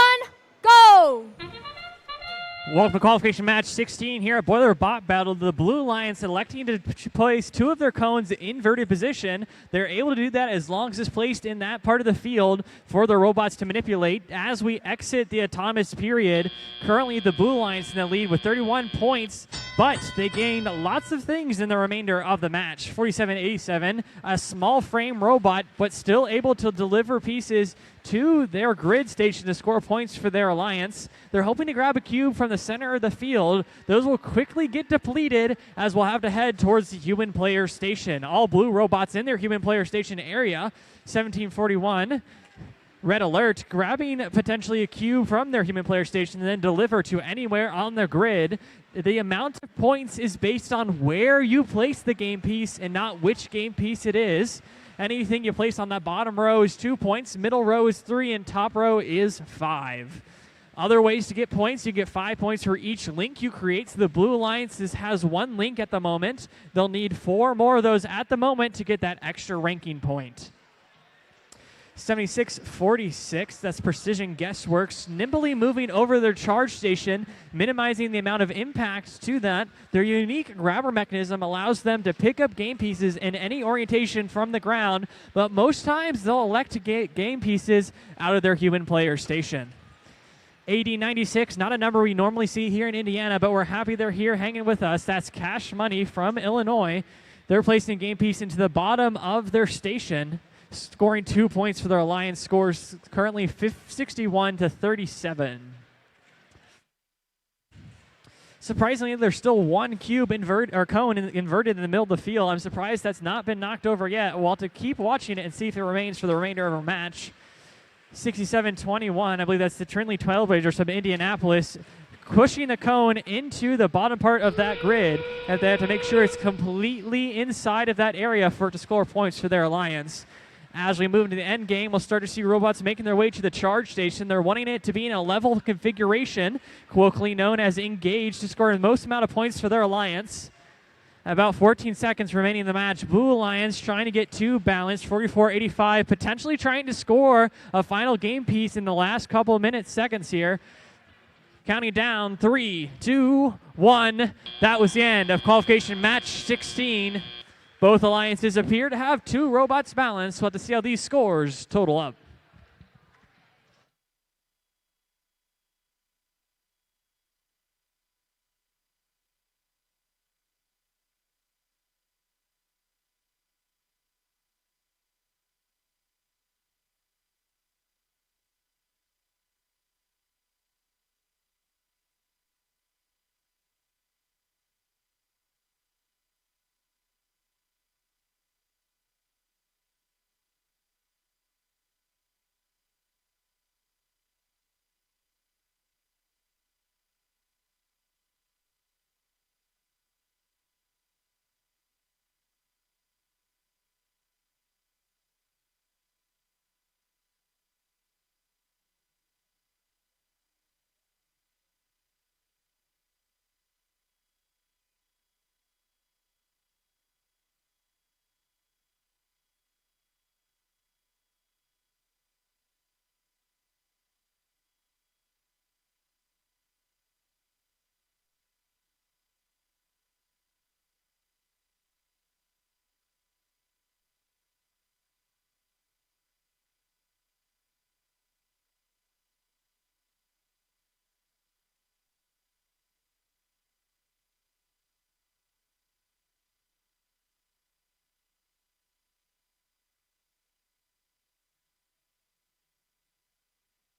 go! Welcome to qualification match 16 here at Boiler Bot Battle. The Blue Alliance electing to place two of their cones in inverted position. They're able to do that as long as it's placed in that part of the field for the robots to manipulate. As we exit the autonomous period, currently the Blue Alliance in the lead with 31 points, but they gained lots of things in the remainder of the match. 47-87, a small frame robot, but still able to deliver pieces to their grid station to score points for their alliance. They're hoping to grab a cube from the center of the field. Those will quickly get depleted as we'll have to head towards the human player station. All blue robots in their human player station area. 1741. Red Alert grabbing potentially a cube from their human player station and then deliver to anywhere on the grid. The amount of points is based on where you place the game piece and not which game piece it is. Anything you place on that bottom row is 2 points, middle row is 3, and top row is 5. Other ways to get points, you get 5 points for each link you create. So the Blue Alliance has 1 link at the moment. They'll need 4 more of those at the moment to get that extra ranking point. 76-46, that's Precision Guessworks, nimbly moving over their charge station, minimizing the amount of impact to that. Their unique grabber mechanism allows them to pick up game pieces in any orientation from the ground, but most times they'll elect to get game pieces out of their human player station. 80-96, not a number we normally see here in Indiana, but we're happy they're here hanging with us. That's Cash Money from Illinois. They're placing a game piece into the bottom of their station, scoring 2 points for their alliance. Scores currently 61-37. Surprisingly, there's still 1 cube cone inverted in the middle of the field. I'm surprised that's not been knocked over yet. We'll have to keep watching it and see if it remains for the remainder of our match. 67-21, I believe that's the Trinley Trailblazers from Indianapolis, pushing the cone into the bottom part of that grid, and they have to make sure it's completely inside of that area for it to score points for their alliance. As we move into the end game, we'll start to see robots making their way to the charge station. They're wanting it to be in a level configuration, colloquially known as engaged, to score the most amount of points for their alliance. About 14 seconds remaining in the match. Blue Alliance trying to get 2 balanced, 44-85, potentially trying to score a final game piece in the last couple of minutes, seconds here. Counting down, 3, 2, 1. That was the end of qualification match 16. Both alliances appear to have 2 robots balanced. We'll have to see how these scores total up.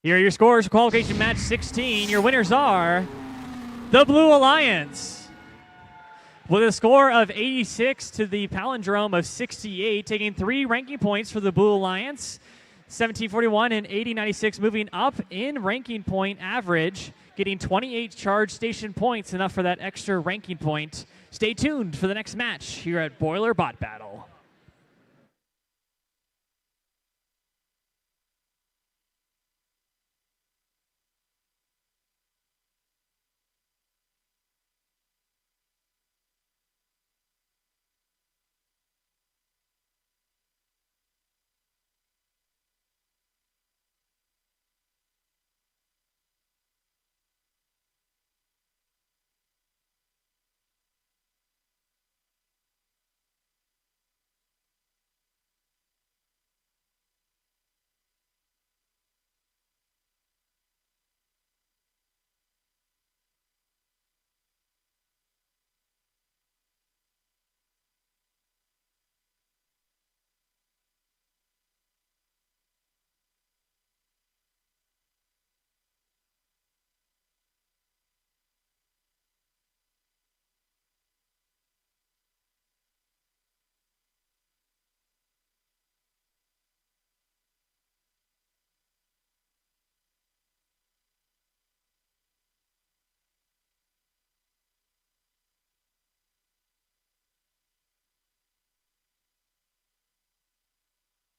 Here are your scores for qualification match 16. Your winners are the Blue Alliance with a score of 86 to the palindrome of 68, taking 3 ranking points for the Blue Alliance. 1741 and 8096 moving up in ranking point average, getting 28 charge station points, enough for that extra ranking point. Stay tuned for the next match here at Boiler Bot Battle.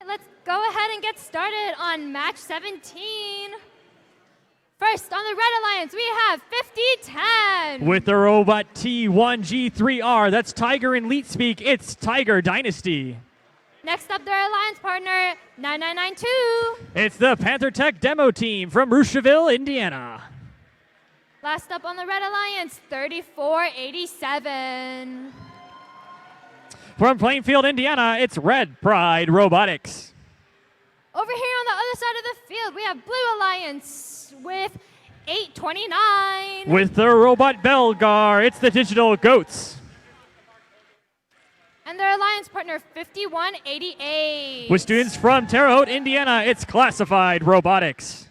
Let's go ahead and get started on match 17. First, on the Red Alliance, we have 5010. With the robot T1G3R, that's Tiger in Leet speak, it's Tiger Dynasty. Next up, their alliance partner, 9992. It's the Panther Tech demo team from Rocheville, Indiana. Last up on the Red Alliance, 3487. From Plainfield, Indiana, it's Red Pride Robotics. Over here on the other side of the field, we have Blue Alliance with 829. With the robot Belgar, it's the Digital Goats. And their alliance partner, 5188. With students from Terre Haute, Indiana, it's Classified Robotics.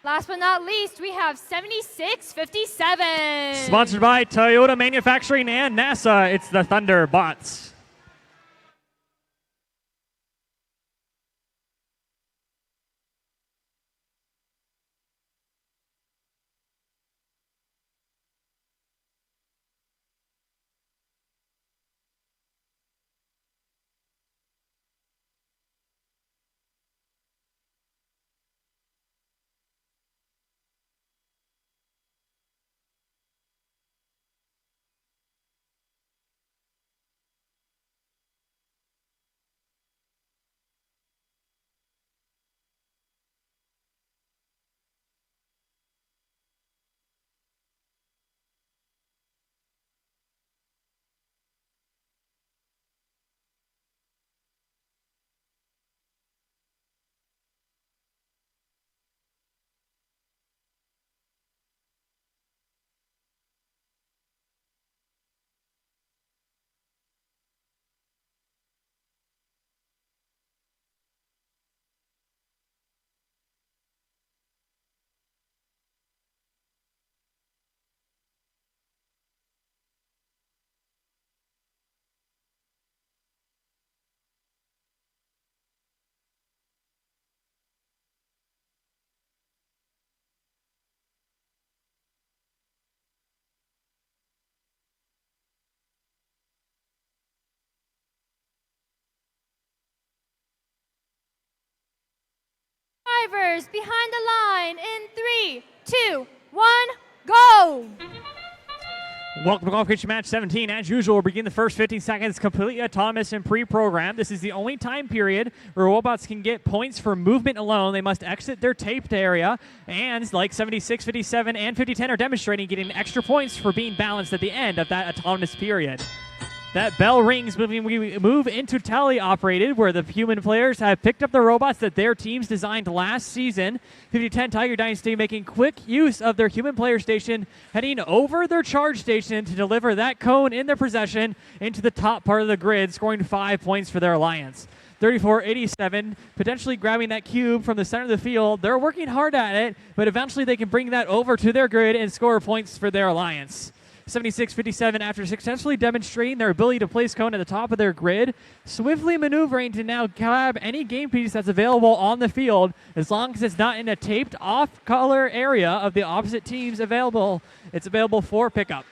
Last but not least, we have 7657. Sponsored by Toyota Manufacturing and NASA, it's the Thunder Bots. Drivers behind the line in 3, 2, 1, go! Welcome to qualification match 17. As usual, we'll begin the first 15 seconds completely autonomous and pre-programmed. This is the only time period where robots can get points for movement alone. They must exit their taped area, and like 76, 57, and 5010 are demonstrating getting extra points for being balanced at the end of that autonomous period. That bell rings, we move into tele-operated, where the human players have picked up the robots that their teams designed last season. 5010 Tiger Dynasty making quick use of their human player station, heading over their charge station to deliver that cone in their possession into the top part of the grid, scoring 5 points for their alliance. 34-87, potentially grabbing that cube from the center of the field. They're working hard at it, but eventually they can bring that over to their grid and score points for their alliance. 76-57, after successfully demonstrating their ability to place cone at the top of their grid, swiftly maneuvering to now grab any game piece that's available on the field, as long as it's not in a taped off color area of the opposite teams available. It's available for pickup.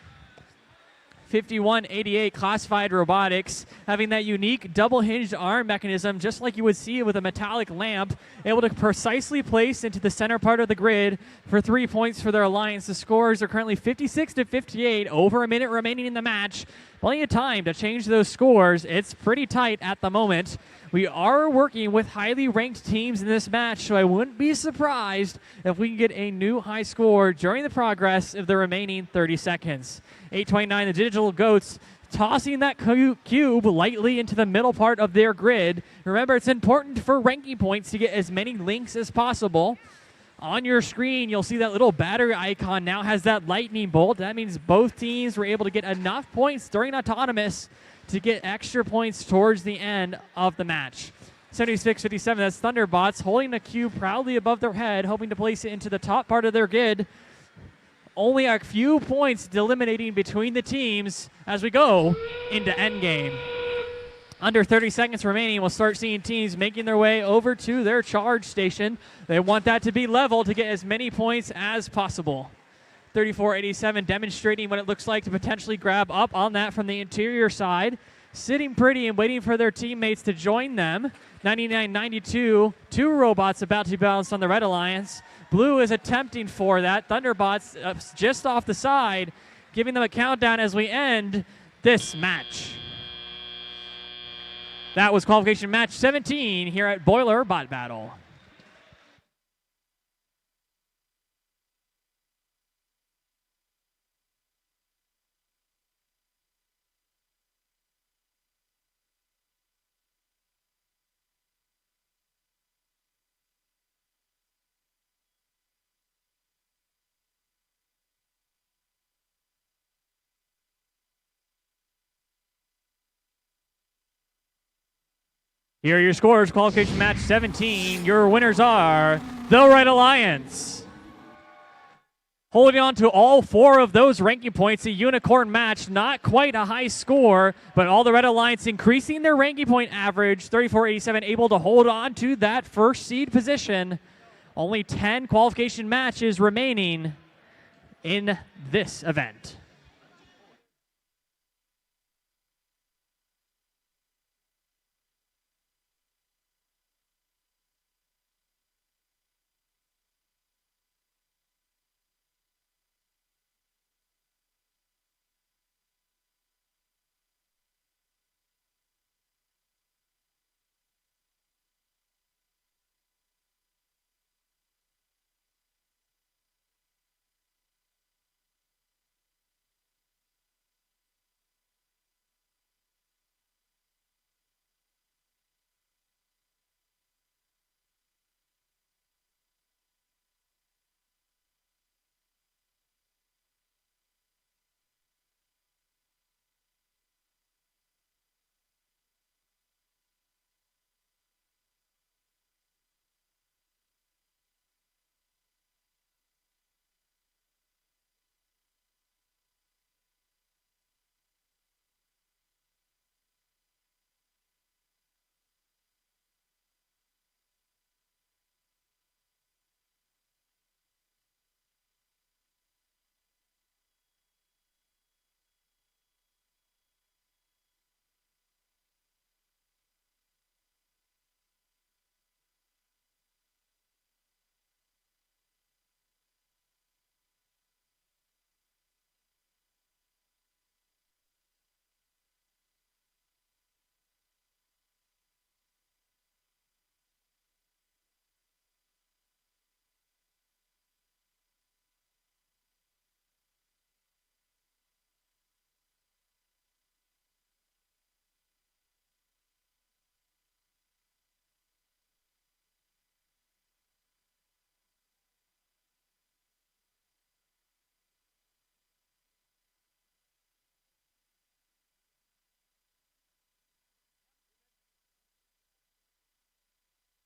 51-88, classified robotics, having that unique double-hinged arm mechanism, just like you would see with a metallic lamp, able to precisely place into the center part of the grid for 3 points for their alliance. The scores are currently 56-58, over a minute remaining in the match. Plenty of time to change those scores. It's pretty tight at the moment. We are working with highly ranked teams in this match, so I wouldn't be surprised if we can get a new high score during the progress of the remaining 30 seconds. 8:29, the Digital Goats tossing that cube lightly into the middle part of their grid. Remember, it's important for ranking points to get as many links as possible. On your screen, you'll see that little battery icon now has that lightning bolt. That means both teams were able to get enough points during autonomous to get extra points towards the end of the match. 76-57, that's Thunderbots holding the cube proudly above their head, hoping to place it into the top part of their grid. Only a few points delimiting between the teams as we go into endgame. Under 30 seconds remaining, we'll start seeing teams making their way over to their charge station. They want that to be level to get as many points as possible. 34-87, demonstrating what it looks like to potentially grab up on that from the interior side. Sitting pretty and waiting for their teammates to join them. 99-92, two robots about to be balanced on the Red Alliance. Blue is attempting for that. Thunderbots just off the side, giving them a countdown as we end this match. That was qualification match 17 here at Boiler Bot Battle. Here are your scores. Qualification match 17. Your winners are the Red Alliance. Holding on to all 4 of those ranking points, a unicorn match. Not quite a high score, but all the Red Alliance increasing their ranking point average. 34-87, able to hold on to that first seed position. Only 10 qualification matches remaining in this event.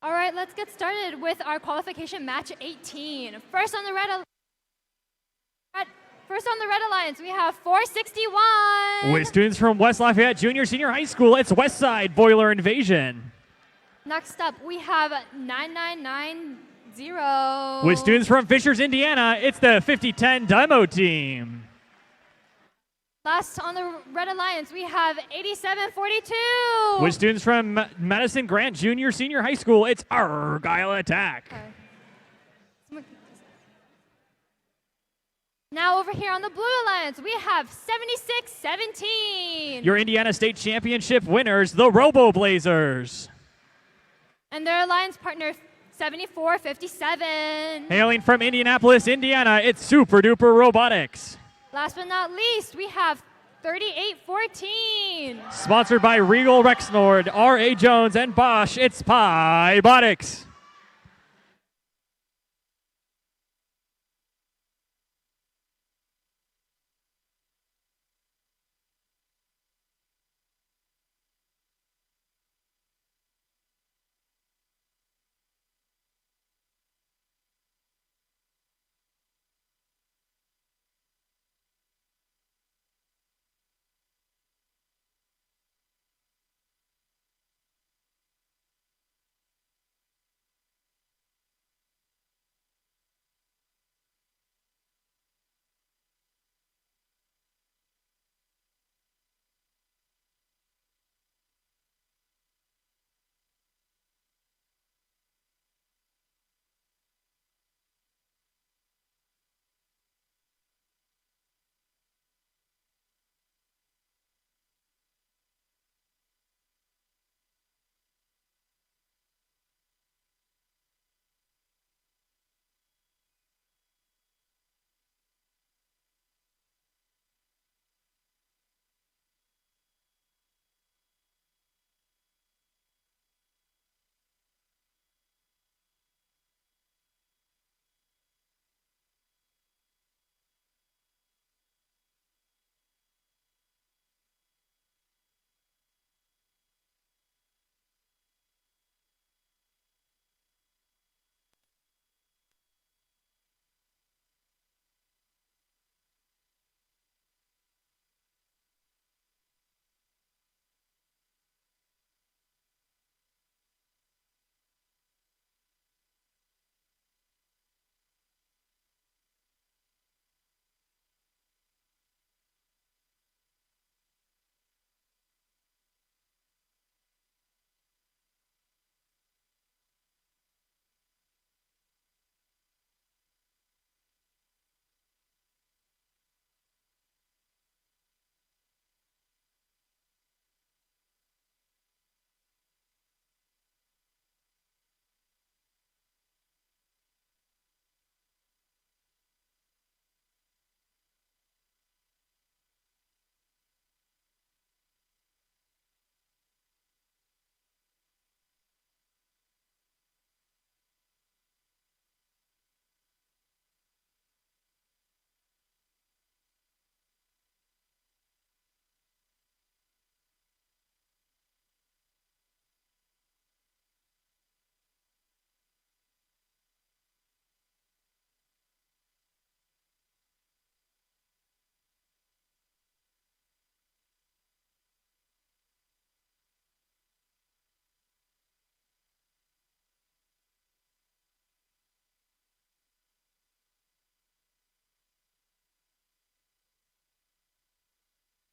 All right, let's get started with our qualification match 18. First on the Red Alliance, we have 461. With students from West Lafayette Junior Senior High School, it's Westside Boiler Invasion. Next up, we have 9990. With students from Fishers, Indiana, it's the 5010 Demo Team. Last on the Red Alliance, we have 8742. With students from Madison Grant Junior Senior High School, it's Argyle Attack. Okay. Now over here on the Blue Alliance, we have 7617. Your Indiana State Championship winners, the Robo Blazers. And their alliance partner, 7457. Hailing from Indianapolis, Indiana, it's Super Duper Robotics. Last but not least, we have 3814. Sponsored by Regal Rexnord, R.A. Jones, and Bosch, it's Pybotics.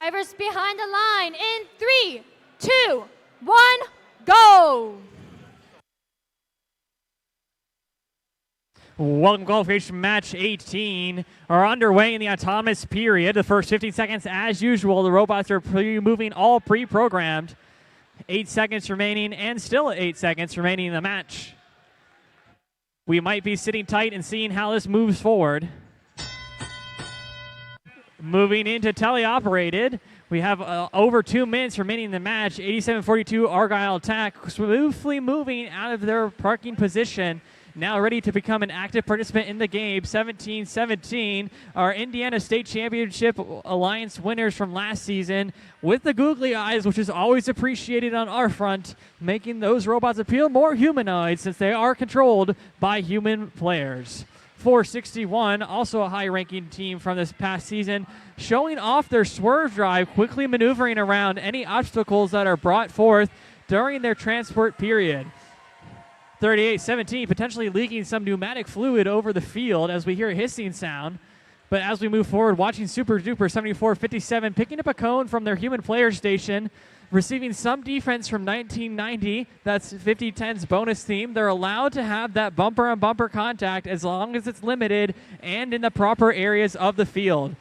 Drivers behind the line in 3, 2, 1, go! Welcome to qualification match 18 are underway in the autonomous period. The first 15 seconds, as usual, the robots are moving all pre-programmed. 8 seconds remaining, and still 8 seconds remaining in the match. We might be sitting tight and seeing how this moves forward. Moving into teleoperated, we have over 2 minutes remaining in the match. 87-42 Argyle Attack smoothly moving out of their parking position now ready to become an active participant in the game. 17-17, our Indiana State Championship Alliance winners from last season with the googly eyes, which is always appreciated on our front, making those robots appeal more humanoid since they are controlled by human players. 461, also a high-ranking team from this past season, showing off their swerve drive, quickly maneuvering around any obstacles that are brought forth during their transport period. 38-17, potentially leaking some pneumatic fluid over the field as we hear a hissing sound. But as we move forward, watching Super Duper 74-57 picking up a cone from their human player station, receiving some defense from 1990. That's 50-10's bonus team. They're allowed to have that bumper-on-bumper contact as long as it's limited and in the proper areas of the field.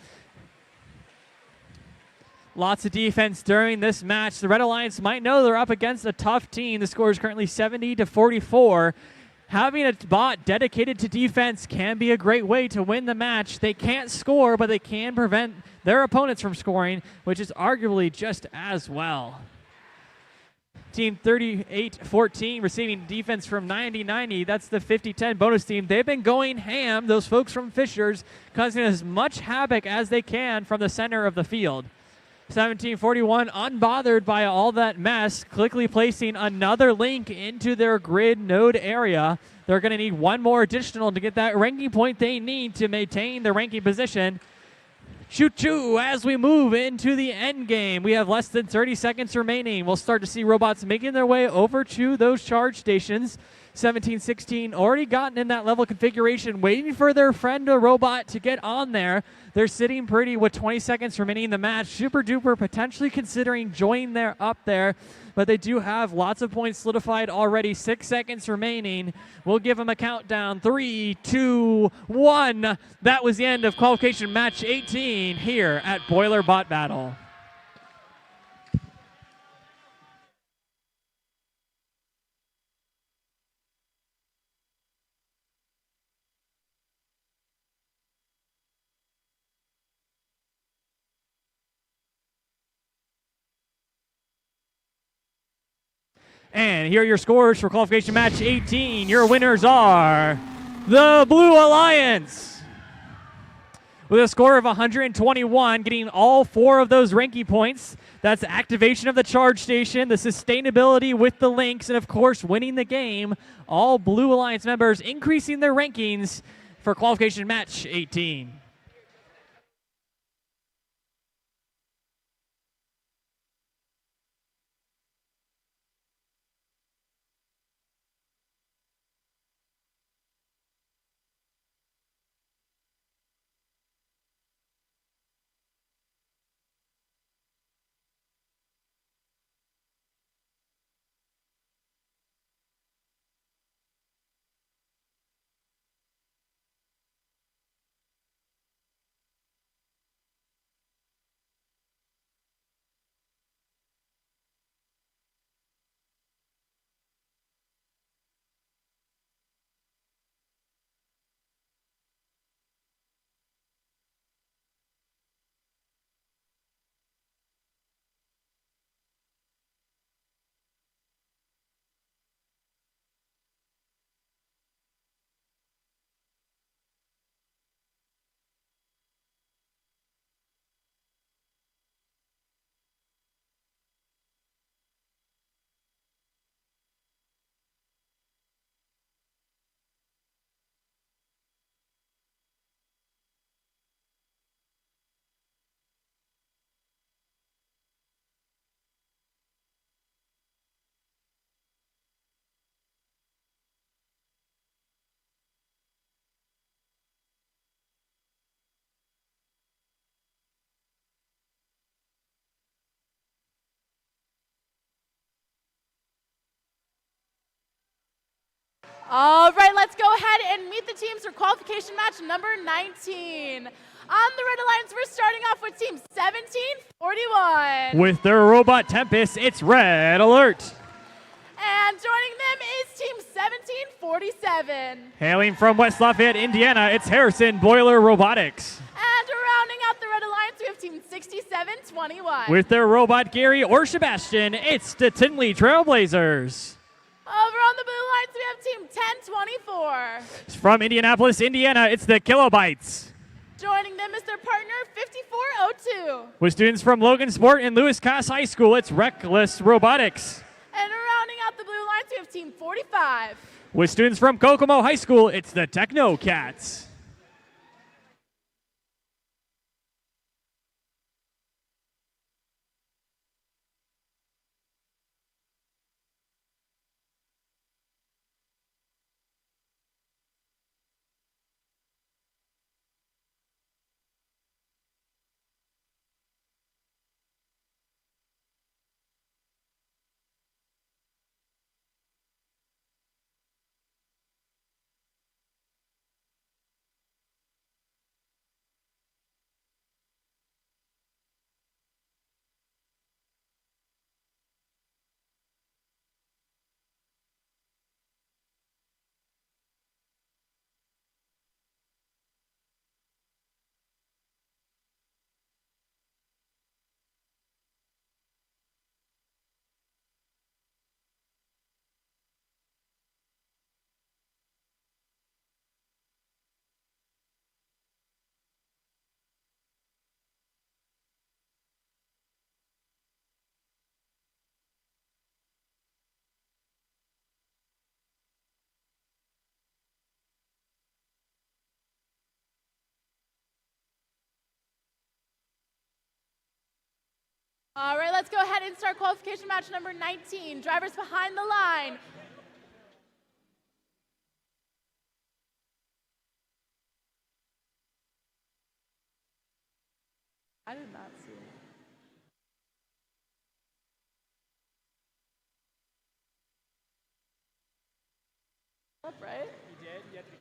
Lots of defense during this match. The Red Alliance might know they're up against a tough team. The score is currently 70-44. Having a bot dedicated to defense can be a great way to win the match. They can't score, but they can prevent their opponents from scoring, which is arguably just as well. Team 38-14 receiving defense from 90-90. That's the 50-10 bonus team. They've been going ham, those folks from Fishers, causing as much havoc as they can from the center of the field. 1741, unbothered by all that mess, quickly placing another link into their grid node area. They're going to need one more additional to get that ranking point they need to maintain their ranking position. Choo-choo, as we move into the end game. We have less than 30 seconds remaining. We'll start to see robots making their way over to those charge stations. 1716 already gotten in that level configuration, waiting for their friend, a robot, to get on there. They're sitting pretty with 20 seconds remaining in the match. Super Duper potentially considering joining there up there, but they do have lots of points solidified already. 6 seconds remaining. We'll give them a countdown. 3, 2, 1. That was the end of qualification match 18 here at Boiler Bot Battle. And here are your scores for qualification match 18. Your winners are the Blue Alliance with a score of 121, getting all 4 of those ranking points. That's activation of the charge station, the sustainability with the links, and of course winning the game. All Blue Alliance members increasing their rankings for qualification match 18. All right, let's go ahead and meet the teams for qualification match number 19. On the Red Alliance, we're starting off with team 1741. With their robot Tempest, it's Red Alert. And joining them is team 1747. Hailing from West Lafayette, Indiana, it's Harrison Boiler Robotics. And rounding out the Red Alliance, we have team 6721. With their robot Gary or Sebastian, it's the Tinley Trailblazers. Over on the blue lines, we have team 1024. From Indianapolis, Indiana, it's the Kilobytes. Joining them is their partner, 5402. With students from Logan Sport and Lewis Cass High School, it's Reckless Robotics. And rounding out the blue lines, we have team 45. With students from Kokomo High School, it's the Techno Cats. All right, let's go ahead and start qualification match number 19. Drivers behind the line. I did not see it. Up, right? You did? You had to be.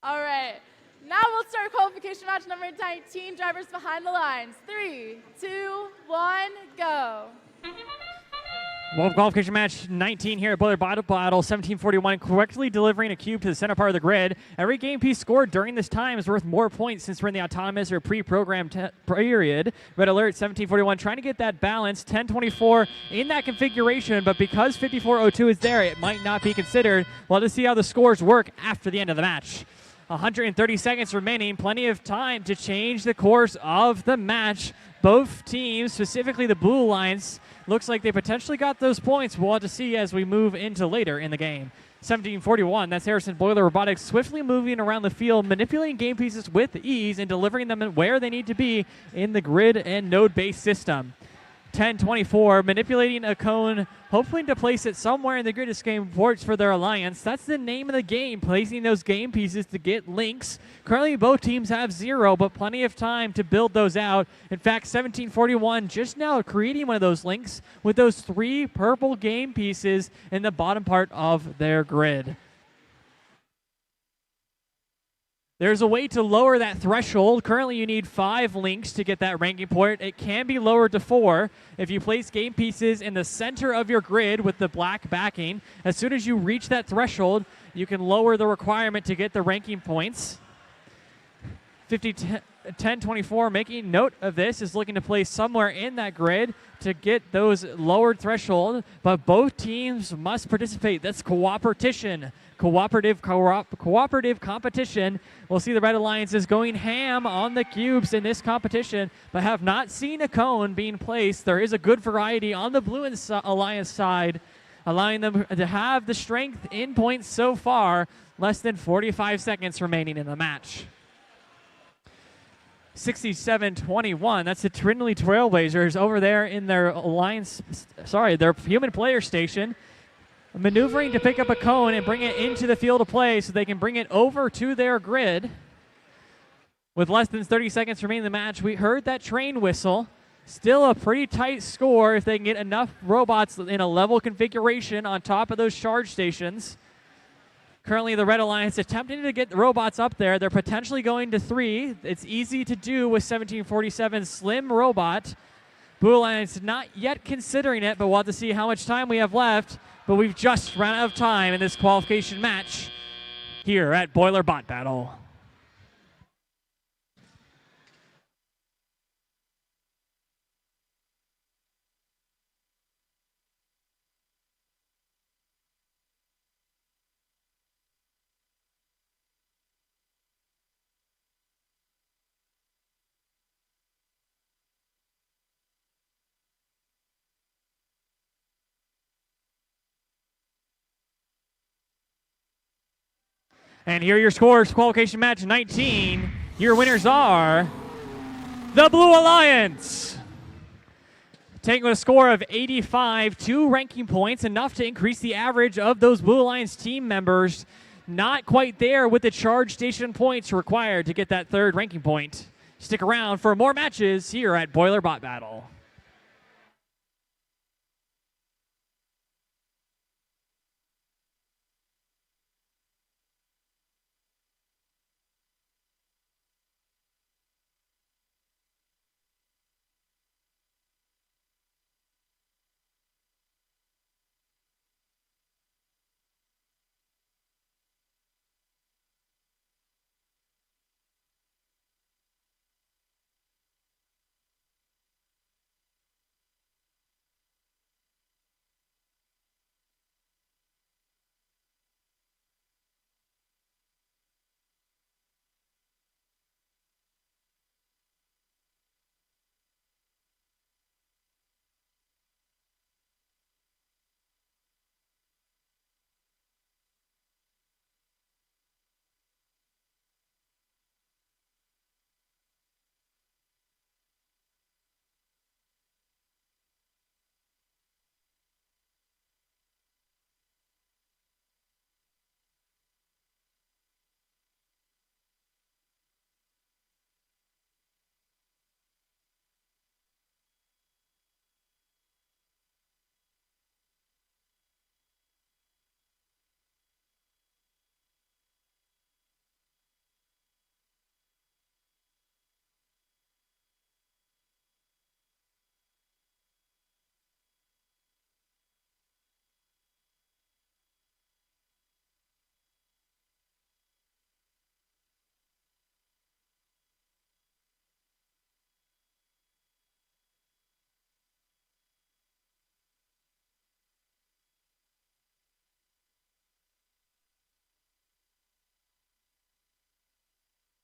All right, now we'll start qualification match number 19. Drivers behind the lines. 3, 2, 1, go. Well, qualification match 19 here at Boiler Battle 1741, correctly delivering a cube to the center part of the grid. Every game piece scored during this time is worth more points since we're in the autonomous or pre-programmed period. Red Alert 1741 trying to get that balance. 1024 in that configuration, but because 5402 is there, it might not be considered. We'll have to see how the scores work after the end of the match. 130 seconds remaining, plenty of time to change the course of the match. Both teams, specifically the Blue Lions, looks like they potentially got those points. We'll have to see as we move into later in the game. 1741, that's Harrison Boiler Robotics swiftly moving around the field, manipulating game pieces with ease and delivering them where they need to be in the grid and node-based system. 1024, manipulating a cone, hoping to place it somewhere in the grid to game ports for their alliance. That's the name of the game, placing those game pieces to get links. Currently, both teams have 0, but plenty of time to build those out. In fact, 1741 just now creating one of those links with those 3 purple game pieces in the bottom part of their grid. There's a way to lower that threshold. Currently, you need 5 links to get that ranking point. It can be lowered to 4 if you place game pieces in the center of your grid with the black backing. As soon as you reach that threshold, you can lower the requirement to get the ranking points. 1024, making note of this, is looking to place somewhere in that grid to get those lowered threshold, but both teams must participate. That's coopetition. Cooperative competition. We'll see the Red Alliance is going ham on the cubes in this competition, but have not seen a cone being placed. There is a good variety on the Blue Alliance side, allowing them to have the strength in points so far. Less than 45 seconds remaining in the match. 67-21. That's the Trinity Trailblazers over there in their their human player station, maneuvering to pick up a cone and bring it into the field of play so they can bring it over to their grid. With less than 30 seconds remaining in the match, we heard that train whistle. Still a pretty tight score if they can get enough robots in a level configuration on top of those charge stations. Currently, the Red Alliance attempting to get the robots up there. They're potentially going to 3. It's easy to do with 1747 Slim Robot. Blue Alliance not yet considering it, but we'll have to see how much time we have left. But we've just run out of time in this qualification match here at Boiler Bot Battle. And here are your scores. Qualification match 19. Your winners are the Blue Alliance. Taking a score of 85, 2 ranking points, enough to increase the average of those Blue Alliance team members. Not quite there with the charge station points required to get that 3rd ranking point. Stick around for more matches here at Boiler Bot Battle.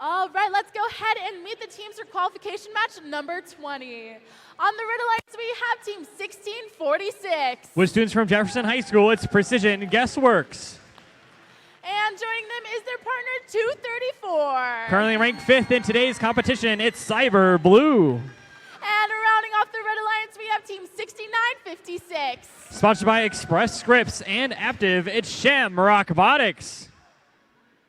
All right, let's go ahead and meet the teams for qualification match number 20. On the Red Alliance, we have team 1646. With students from Jefferson High School, it's Precision Guessworks. And joining them is their partner, 234. Currently ranked 5th in today's competition, it's Cyber Blue. And rounding off the Red Alliance, we have team 6956. Sponsored by Express Scripts and Aptiv, it's Shamrock Robotics.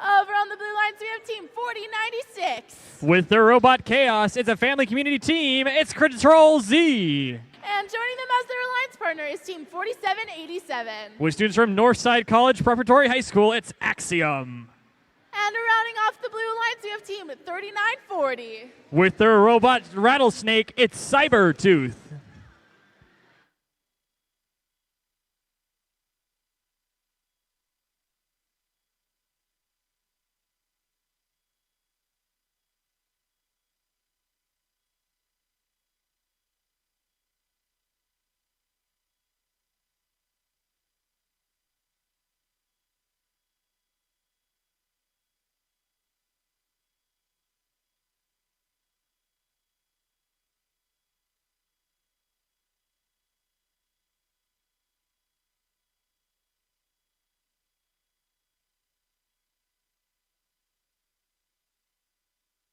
Over on the Blue Alliance, we have team 4096. With their Robot Chaos, it's a family community team, it's Control Z. And joining them as their alliance partner is team 4787. With students from Northside College Preparatory High School, it's Axiom. And rounding off the Blue Alliance, we have team 3940. With their Robot Rattlesnake, it's Cybertooth.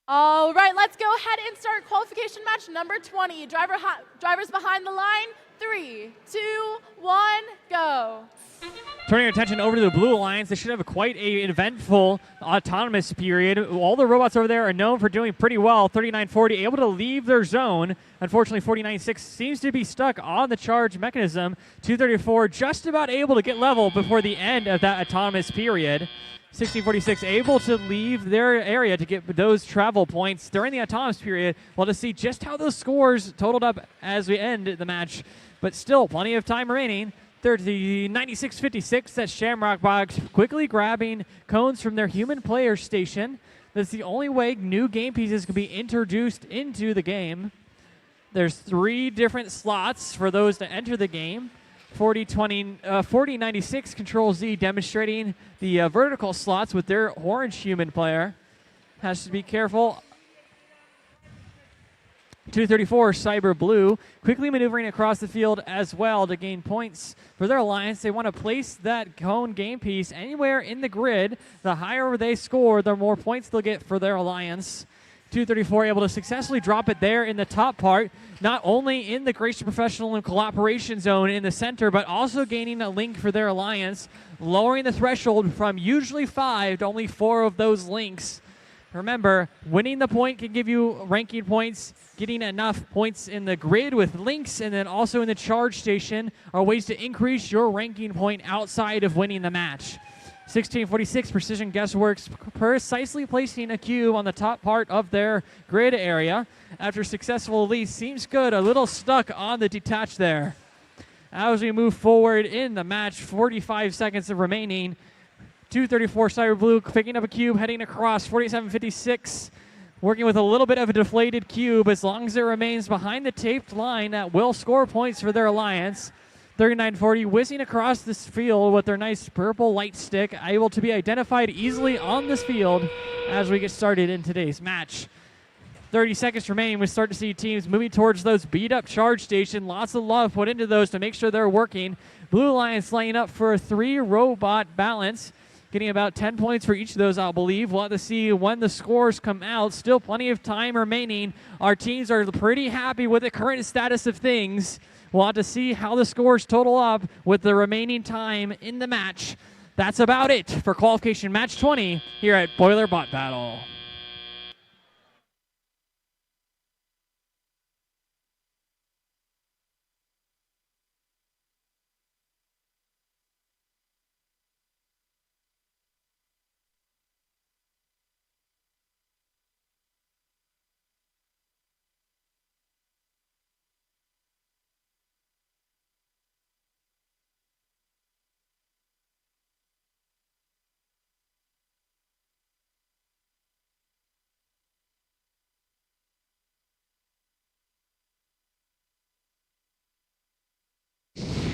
All right, let's go ahead and start qualification match number 20. Drivers behind the line, 3, 2, 1, go. Turning our attention over to the Blue Alliance, they should have quite an eventful autonomous period. All the robots over there are known for doing pretty well. 3940 able to leave their zone. Unfortunately, 496 seems to be stuck on the charge mechanism. 234 just about able to get level before the end of that autonomous period. 1646 able to leave their area to get those travel points during the autonomous period. We'll to see just how those scores totaled up as we end the match. But still, plenty of time remaining. 96-56, that Shamrock Box quickly grabbing cones from their human player station. That's the only way new game pieces can be introduced into the game. There's 3 different slots for those to enter the game. 4096 Control Z demonstrating the vertical slots with their orange human player. Has to be careful. 234 Cyber Blue quickly maneuvering across the field as well to gain points for their alliance. They want to place that cone game piece anywhere in the grid. The higher they score, the more points they'll get for their alliance. 234 able to successfully drop it there in the top part, not only in the Gracious Professional and Collaboration Zone in the center, but also gaining a link for their alliance, lowering the threshold from usually 5 to only 4 of those links. Remember, winning the point can give you ranking points. Getting enough points in the grid with links and then also in the charge station are ways to increase your ranking point outside of winning the match. 1646 Precision Guessworks precisely placing a cube on the top part of their grid area. After successful release, seems good, a little stuck on the detach there. As we move forward in the match, 45 seconds of remaining. 234 Cyber Blue picking up a cube, heading across. 4756 working with a little bit of a deflated cube. As long as it remains behind the taped line, that will score points for their alliance. 3940 whizzing across this field with their nice purple light stick, able to be identified easily on this field as we get started in today's match. 30 seconds remaining, we start to see teams moving towards those beat-up charge station. Lots of love put into those to make sure they're working. Blue Alliance lining up for a 3-robot balance, getting about 10 points for each of those, I'll believe. We'll have to see when the scores come out. Still plenty of time remaining. Our teams are pretty happy with the current status of things. We'll have to see how the scores total up with the remaining time in the match. That's about it for qualification match 20 here at Boiler Bot Battle.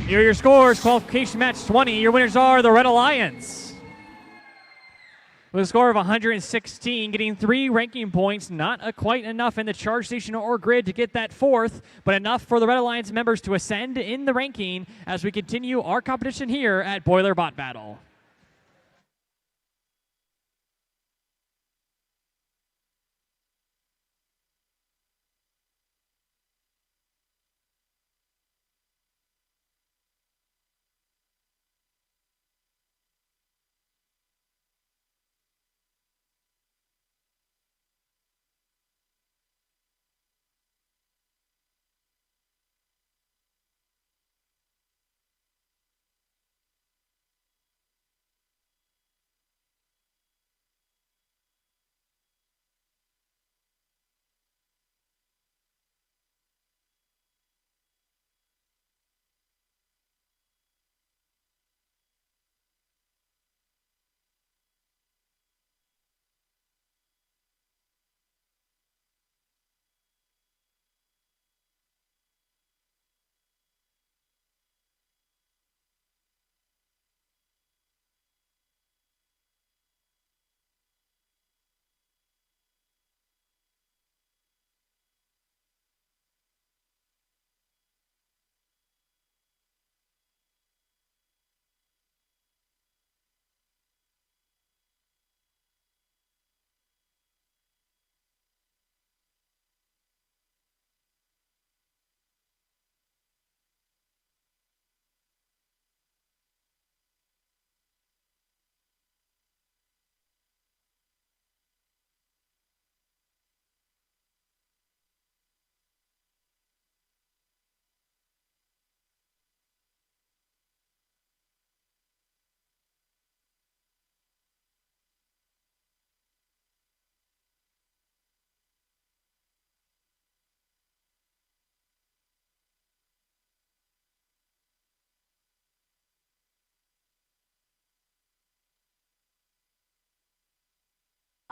Here are your scores. Qualification match 20. Your winners are the Red Alliance. With a score of 116, getting 3 ranking points. Not quite enough in the charge station or grid to get that 4th, but enough for the Red Alliance members to ascend in the ranking as we continue our competition here at Boiler Bot Battle.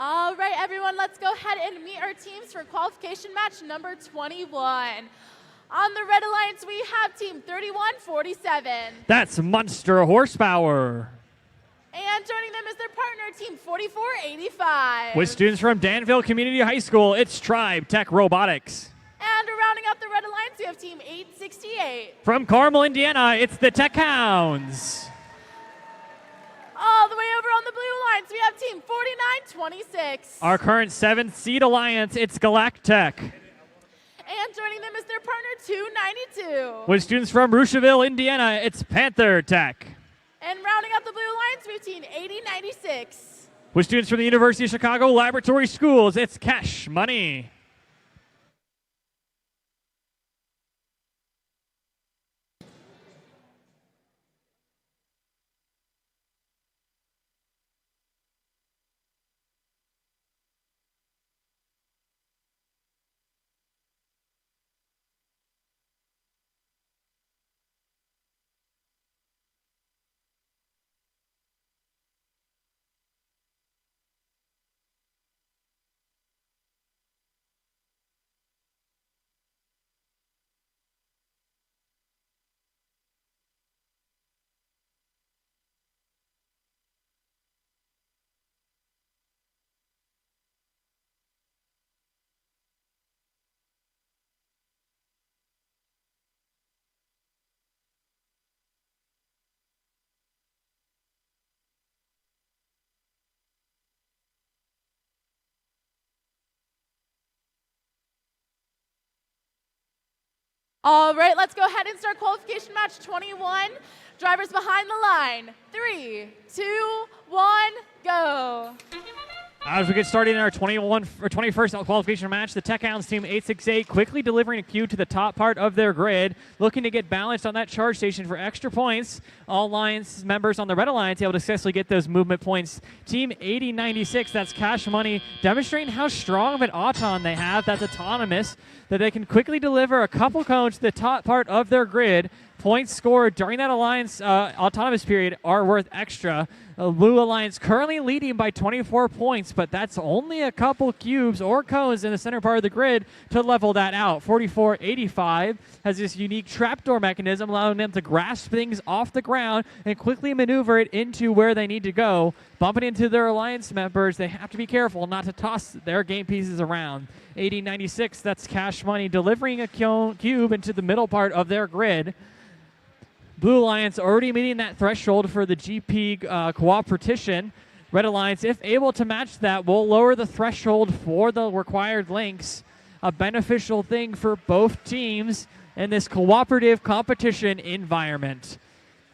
All right, everyone, let's go ahead and meet our teams for qualification match number 21. On the Red Alliance, we have team 3147. That's Monster Horsepower. And joining them is their partner, team 4485. With students from Danville Community High School, it's Tribe Tech Robotics. And rounding out the Red Alliance, we have team 868. From Carmel, Indiana, it's the Tech Hounds. All the way over on the Blue Alliance, we have team 4926. Our current 7th seed alliance, it's Galactech. And joining them is their partner, 292. With students from Rocheville, Indiana, it's Panther Tech. And rounding out the Blue Alliance, we have team 8096. With students from the University of Chicago Laboratory Schools, it's Cash Money. All right, let's go ahead and start qualification match 21. Drivers behind the line. 3, 2, 1, go. As we get started in our 21st qualification match, the Tech Hounds team 868 quickly delivering a cue to the top part of their grid, looking to get balanced on that charge station for extra points. All Alliance members on the Red Alliance able to successfully get those movement points. Team 8096, that's Cash Money, demonstrating how strong of an auton they have. That's autonomous, that they can quickly deliver a couple cones to the top part of their grid. Points scored during that Alliance autonomous period are worth extra. Blue Alliance currently leading by 24 points, but that's only a couple cubes or cones in the center part of the grid to level that out. 4485 has this unique trapdoor mechanism allowing them to grasp things off the ground and quickly maneuver it into where they need to go. Bumping into their Alliance members, they have to be careful not to toss their game pieces around. 8096, that's Cash Money, delivering a cube into the middle part of their grid. Blue Alliance already meeting that threshold for the GP cooperation. Red Alliance, if able to match that, will lower the threshold for the required links. A beneficial thing for both teams in this cooperative competition environment.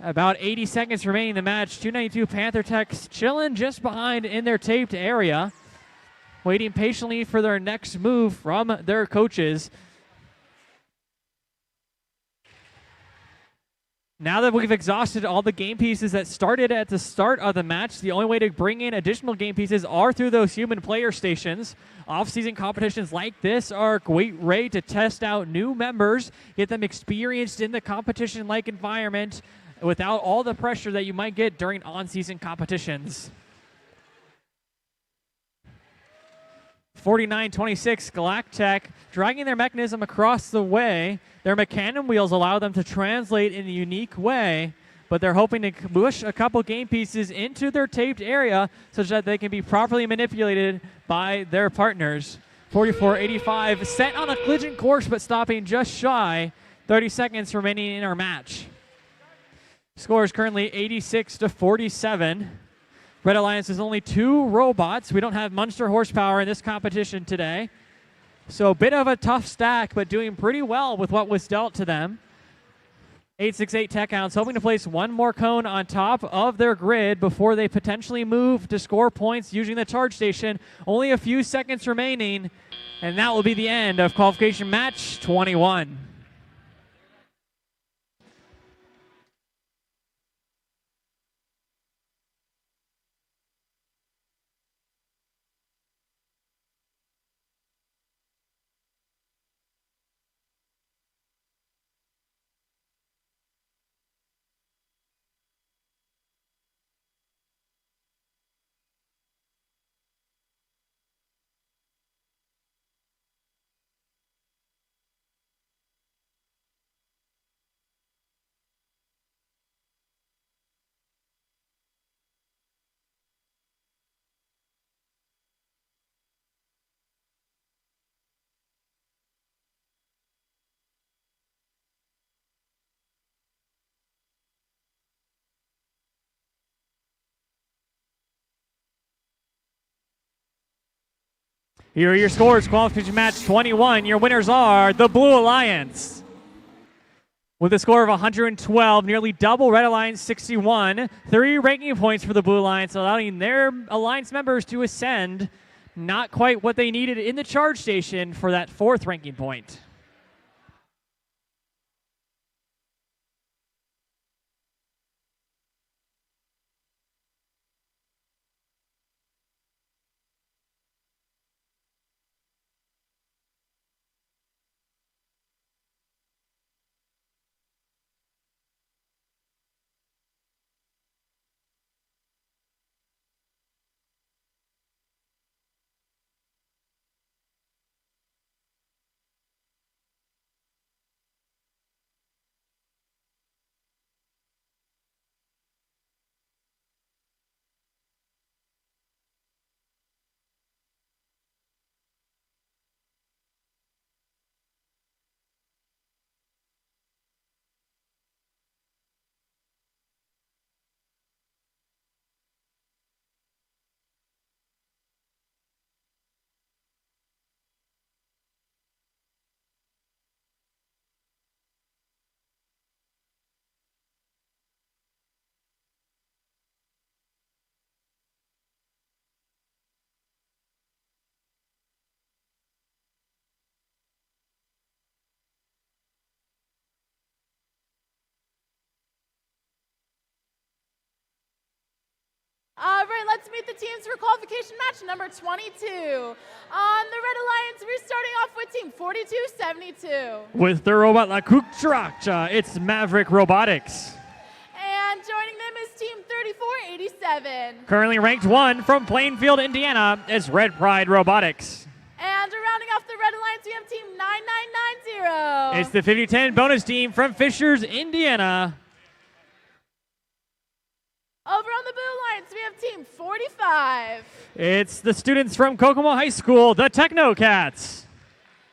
About 80 seconds remaining in the match. 292 Panther Tech's chilling just behind in their taped area, waiting patiently for their next move from their coaches. Now that we've exhausted all the game pieces that started at the start of the match, the only way to bring in additional game pieces are through those human player stations. Off-season competitions like this are a great way to test out new members, get them experienced in the competition-like environment without all the pressure that you might get during on-season competitions. 4926 Galactech dragging their mechanism across the way. Their Mecanum wheels allow them to translate in a unique way, but they're hoping to push a couple game pieces into their taped area such that they can be properly manipulated by their partners. 4485 set on a collision course but stopping just shy. 30 seconds remaining in our match. Score is currently 86-47. Red Alliance is only 2 robots. We don't have Monster Horsepower in this competition today. So a bit of a tough stack, but doing pretty well with what was dealt to them. 868 Tech Hounds hoping to place one more cone on top of their grid before they potentially move to score points using the charge station. Only a few seconds remaining, and that will be the end of qualification match 21. Here are your scores. Qualification match 21. Your winners are the Blue Alliance. With a score of 112, nearly double Red Alliance 61. 3 ranking points for the Blue Alliance, allowing their Alliance members to ascend. Not quite what they needed in the charge station for that 4th ranking point. All right, let's meet the teams for qualification match number 22. On the Red Alliance, we're starting off with team 4272. With the robot La Cucaracha, it's Maverick Robotics. And joining them is team 3487. Currently ranked 1 from Plainfield, Indiana, it's Red Pride Robotics. And rounding off the Red Alliance, we have team 9990. It's the 50-10 bonus team from Fishers, Indiana. Over on the Blue Alliance, we have team 45. It's the students from Kokomo High School, the Techno Cats.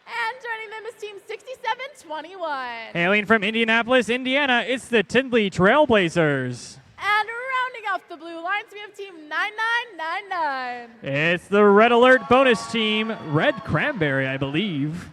And joining them is team 6721. Hailing from Indianapolis, Indiana, it's the Tindley Trailblazers. And rounding off the Blue Alliance, we have team 9999. It's the Red Alert bonus team, Red Cranberry, I believe.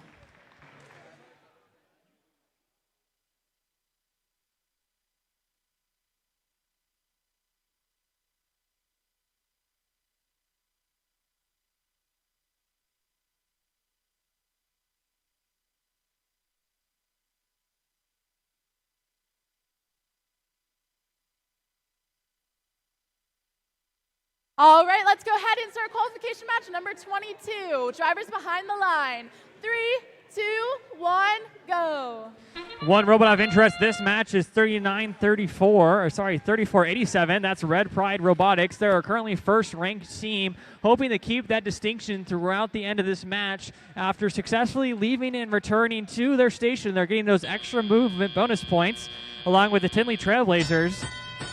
All right, let's go ahead and start qualification match number 22. Drivers behind the line. 3, 2, 1, go. One robot of interest this match is 3487. That's Red Pride Robotics. They're our currently first ranked team, hoping to keep that distinction throughout the end of this match. After successfully leaving and returning to their station, they're getting those extra movement bonus points, along with the Tindley Trailblazers.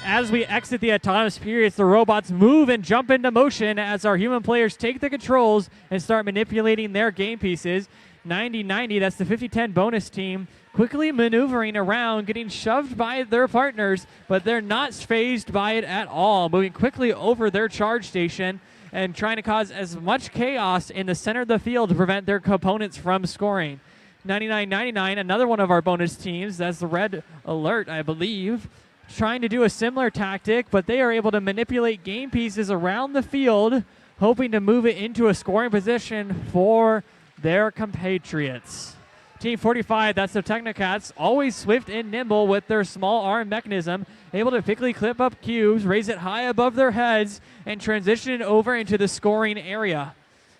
As we exit the autonomous periods, the robots move and jump into motion as our human players take the controls and start manipulating their game pieces. 90-90, that's the 50-10 bonus team, quickly maneuvering around, getting shoved by their partners, but they're not fazed by it at all, moving quickly over their charge station and trying to cause as much chaos in the center of the field to prevent their opponents from scoring. 99-99, another one of our bonus teams, that's the Red Alert, I believe, trying to do a similar tactic, but they are able to manipulate game pieces around the field, hoping to move it into a scoring position for their compatriots. Team 45, that's the Technocats, always swift and nimble with their small arm mechanism, able to quickly clip up cubes, raise it high above their heads, and transition over into the scoring area.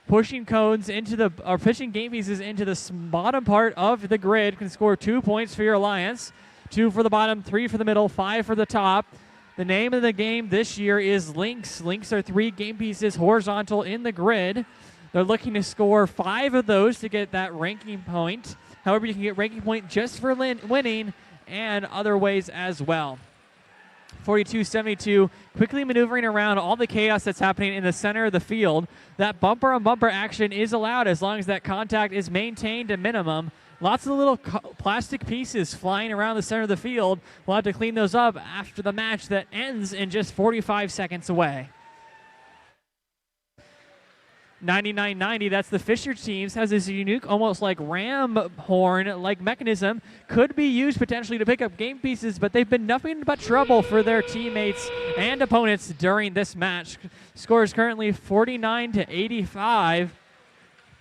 Pushing cones into the, or pushing game pieces into the bottom part of the grid can score 2 points for your alliance. 2 for the bottom, 3 for the middle, 5 for the top. The name of the game this year is Links. Links are 3 game pieces horizontal in the grid. They're looking to score 5 of those to get that ranking point. However, you can get ranking point just for winning and other ways as well. 42-72, quickly maneuvering around all the chaos that's happening in the center of the field. That bumper-on-bumper action is allowed as long as that contact is maintained to minimum. Lots of little plastic pieces flying around the center of the field. We'll have to clean those up after the match that ends in just 45 seconds away. 9990, that's the Fisher teams, has this unique, almost like ram horn-like mechanism. Could be used potentially to pick up game pieces, but they've been nothing but trouble for their teammates and opponents during this match. Score is currently 49-85.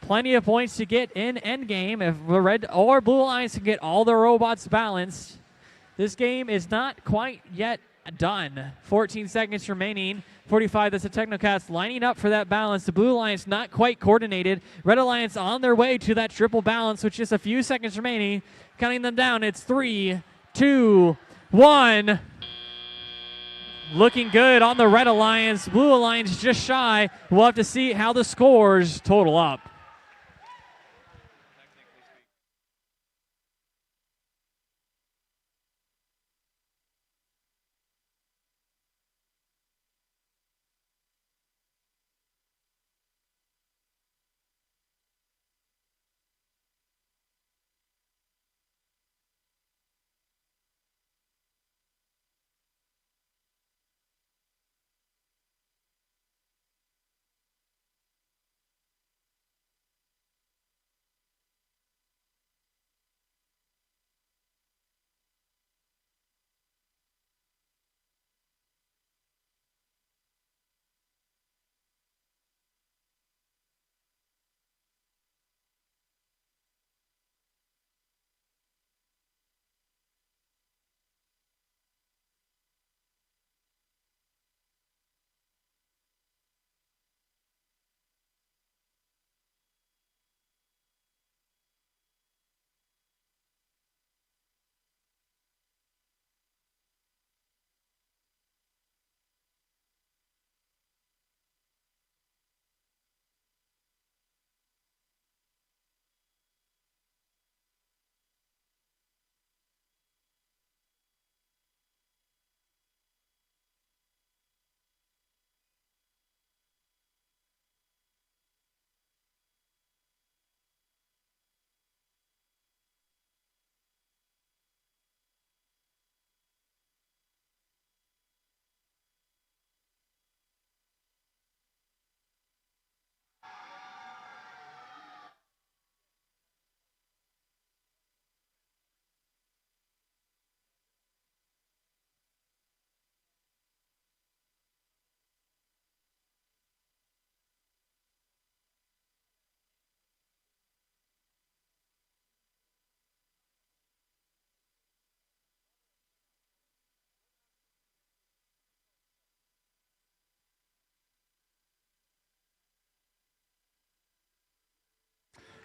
Plenty of points to get in endgame if the red or blue lines can get all the robots balanced. This game is not quite yet done. 14 seconds remaining. 45, that's the Technocats lining up for that balance. The Blue Alliance not quite coordinated. Red Alliance on their way to that triple balance with just a few seconds remaining. Counting them down, it's 3, 2, 1. Looking good on the Red Alliance. Blue Alliance just shy. We'll have to see how the scores total up.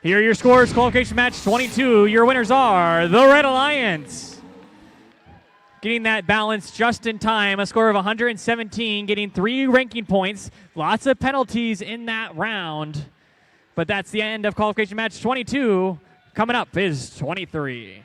Here are your scores. Qualification match 22. Your winners are the Red Alliance. Getting that balance just in time. A score of 117, getting 3 ranking points. Lots of penalties in that round. But that's the end of qualification match 22. Coming up is 23.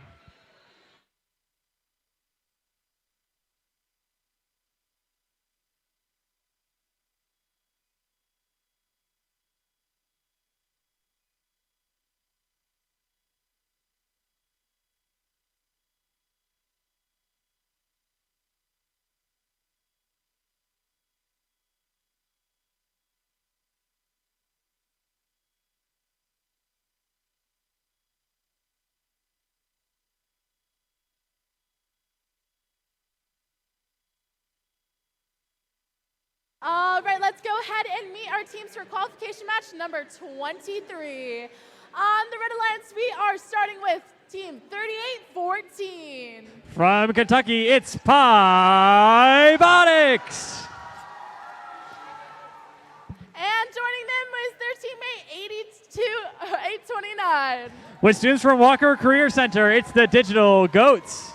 All right, let's go ahead and meet our teams for qualification match number 23. On the Red Alliance, we are starting with team 3814. From Kentucky, it's Robotics. And joining them is their teammate 829. With students from Walker Career Center, it's the Digital Goats.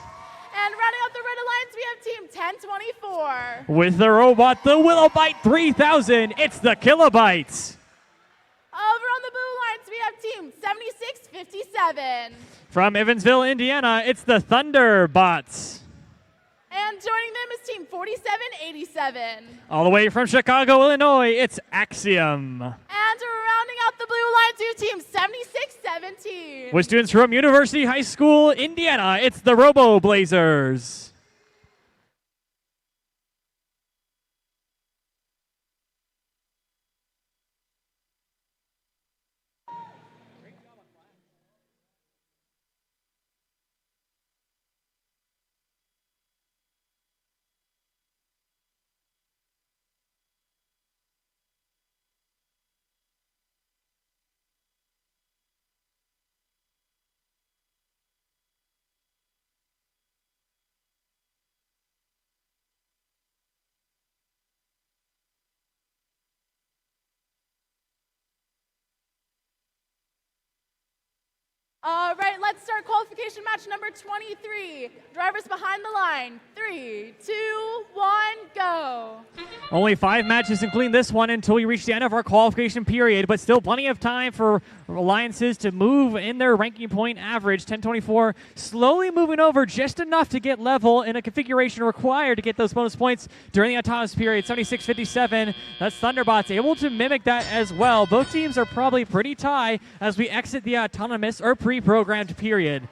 And rounding out the Red Alliance, we have team 1024. With the robot, the Willowbyte 3000, it's the Kilobytes. Over on the Blue Alliance, we have team 7657. From Evansville, Indiana, it's the Thunderbots. And joining them is team 4787. All the way from Chicago, Illinois, it's Axiom. And rounding out the Blue Alliance, we have team 7617. With students from University High School, Indiana, it's the Robo Blazers. All right, let's start qualification match number 23. Drivers behind the line. 3, 2, 1, go. Only 5 matches, including this one, until we reach the end of our qualification period, but still plenty of time for alliances to move in their ranking point average. 1024 slowly moving over just enough to get level in a configuration required to get those bonus points during the autonomous period. 7657, that's Thunderbots able to mimic that as well. Both teams are probably pretty tied as we exit the autonomous or pre-programmed period.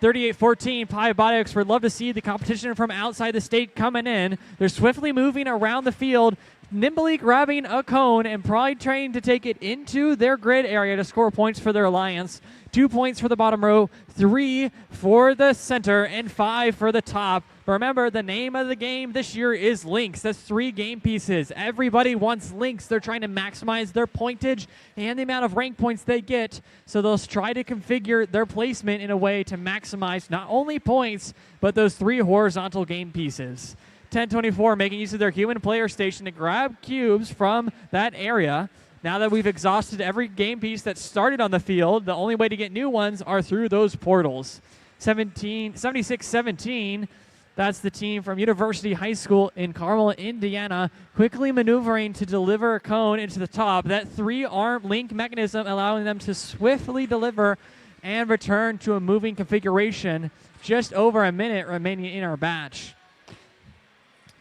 38-14, Robotics would love to see the competition from outside the state coming in. They're swiftly moving around the field, nimbly grabbing a cone and probably trying to take it into their grid area to score points for their alliance. 2 points for the bottom row, 3 for the center, and 5 for the top. But remember, the name of the game this year is links. That's 3 game pieces. Everybody wants links. They're trying to maximize their pointage and the amount of rank points they get. So they'll try to configure their placement in a way to maximize not only points, but those 3 horizontal game pieces. 1024 making use of their human player station to grab cubes from that area. Now that we've exhausted every game piece that started on the field, the only way to get new ones are through those portals. 76-17, that's the team from University High School in Carmel, Indiana, quickly maneuvering to deliver a cone into the top. That 3-arm link mechanism allowing them to swiftly deliver and return to a moving configuration. Just over a minute remaining in our batch.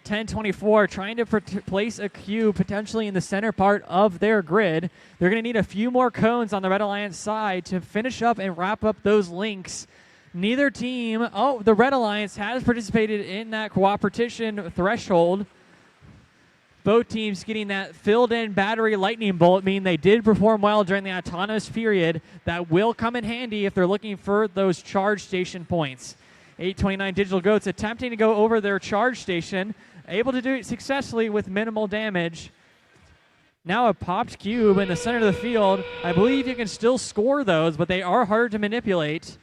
1024 trying to place a cube potentially in the center part of their grid. They're going to need a few more cones on the Red Alliance side to finish up and wrap up those links. Neither team, the Red Alliance has participated in that cooperation threshold. Both teams getting that filled in battery lightning bolt, meaning they did perform well during the autonomous period. That will come in handy if they're looking for those charge station points. 829 Digital Goats attempting to go over their charge station, able to do it successfully with minimal damage. Now a popped cube in the center of the field. I believe you can still score those, but they are hard to manipulate.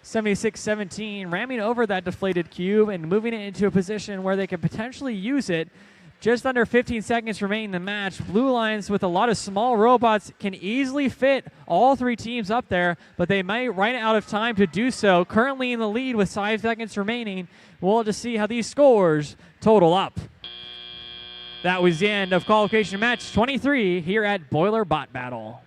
76-17, ramming over that deflated cube and moving it into a position where they can potentially use it. Just under 15 seconds remaining in the match. Blue Lions with a lot of small robots can easily fit all 3 teams up there, but they might run out of time to do so. Currently in the lead with 5 seconds remaining. We'll just see how these scores total up. That was the end of qualification match 23 here at Boiler Bot Battle.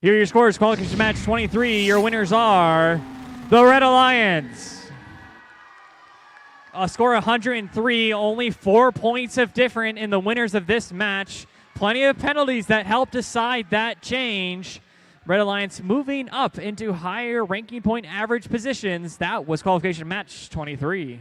Here are your scores. Qualification match 23. Your winners are the Red Alliance. A score 103. Only 4 points of difference in the winners of this match. Plenty of penalties that help decide that change. Red Alliance moving up into higher ranking point average positions. That was qualification match 23.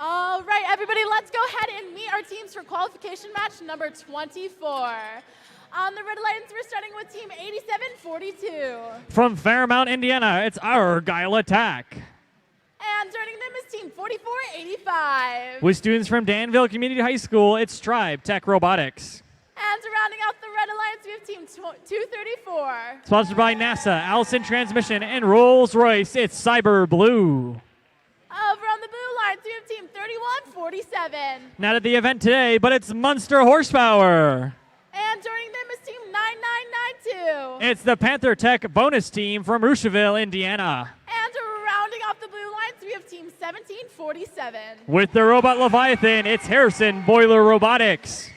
All right, everybody, let's go ahead and meet our teams for qualification match number 24. On the red lines, we're starting with team 8742. From Fairmount, Indiana, it's Argyle Attack. And joining them is team 4485. With students from Danville Community High School, it's Tribe Tech Robotics. And rounding out the red alliance, we have team 234. Sponsored by NASA, Allison Transmission, and Rolls-Royce, it's Cyber Blue. Over on the blue lines, we have team 3147. Not at the event today, but it's Munster Horsepower. And joining them is team 9992. It's the Panther Tech bonus team from Rocheville, Indiana. And rounding off the blue lines, we have team 1747. With the Robot Leviathan, it's Harrison Boiler Robotics.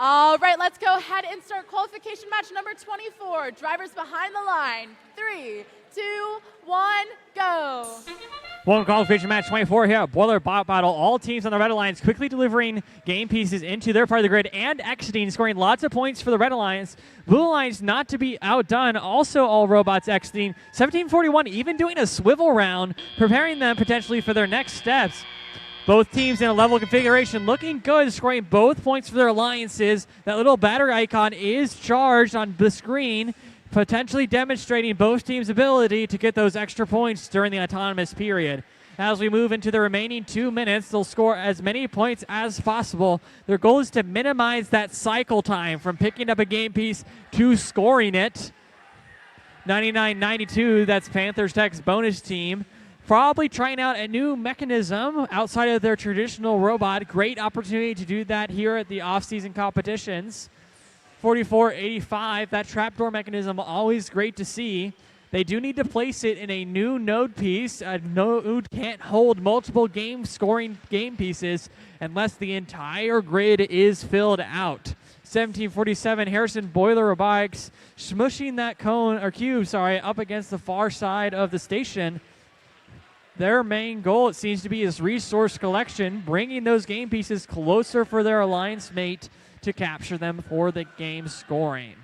All right, let's go ahead and start qualification match number 24. Drivers behind the line. 3, 2, 1, go. One qualification match 24 here at Boiler Bot Battle. All teams on the Red Alliance quickly delivering game pieces into their part of the grid and exiting, scoring lots of points for the Red Alliance. Blue Alliance not to be outdone. Also all robots exiting. 1741 even doing a swivel round, preparing them potentially for their next steps. Both teams in a level configuration looking good, scoring both points for their alliances. That little battery icon is charged on the screen, potentially demonstrating both teams' ability to get those extra points during the autonomous period. As we move into the remaining 2 minutes, they'll score as many points as possible. Their goal is to minimize that cycle time from picking up a game piece to scoring it. 99-92, that's Panthers Tech's bonus team. Probably trying out a new mechanism outside of their traditional robot. Great opportunity to do that here at the off-season competitions. 4485, that trapdoor mechanism, always great to see. They do need to place it in a new node piece. A node can't hold multiple game-scoring game pieces unless the entire grid is filled out. 1747, Harrison Boiler Robotics smushing that cube up against the far side of the station. their main goal, it seems to be, is resource collection, bringing those game pieces closer for their alliance mate to capture them for the game scoring.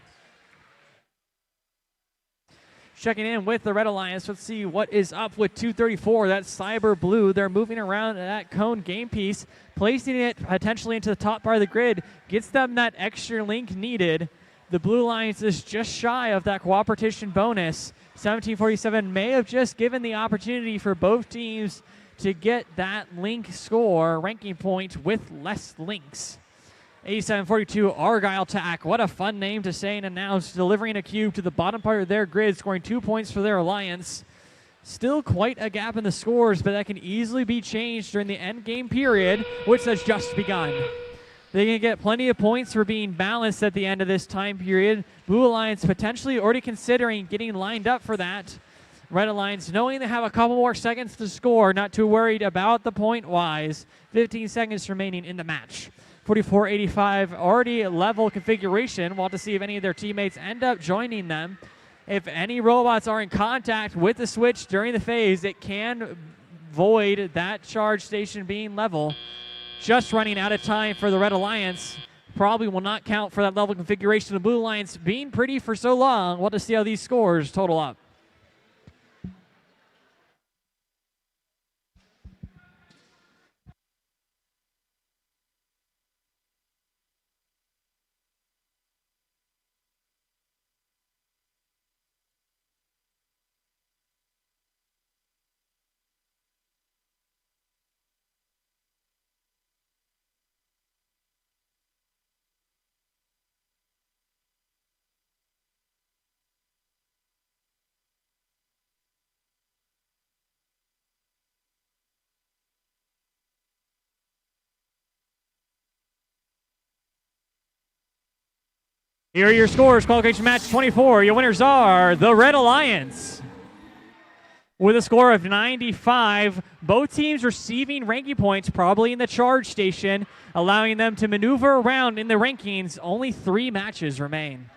Checking in with the Red Alliance, let's see what is up with 234. That's Cyber Blue. They're moving around that cone game piece, placing it potentially into the top part of the grid, gets them that extra link needed. The Blue Alliance is just shy of that cooperation bonus. 1747 may have just given the opportunity for both teams to get that link score, ranking point with less links. 8742 Argyle Tack. What a fun name to say and announce. Delivering a cube to the bottom part of their grid, scoring 2 points for their alliance. Still quite a gap in the scores, but that can easily be changed during the end game period, which has just begun. They can get plenty of points for being balanced at the end of this time period. Blue Alliance potentially already considering getting lined up for that. Red Alliance knowing they have a couple more seconds to score, not too worried about the point-wise. 15 seconds remaining in the match. 44-85 already level configuration. Want to see if any of their teammates end up joining them. If any robots are in contact with the switch during the phase, it can void that charge station being level. Just running out of time for the Red Alliance. Probably will not count for that level configuration. The Blue Alliance being pretty for so long. Want to see how these scores total up. Here are your scores. Qualification match 24. Your winners are the Red Alliance. With a score of 95, both teams receiving ranking points probably in the charge station, allowing them to maneuver around in the rankings. Only 3 matches remain.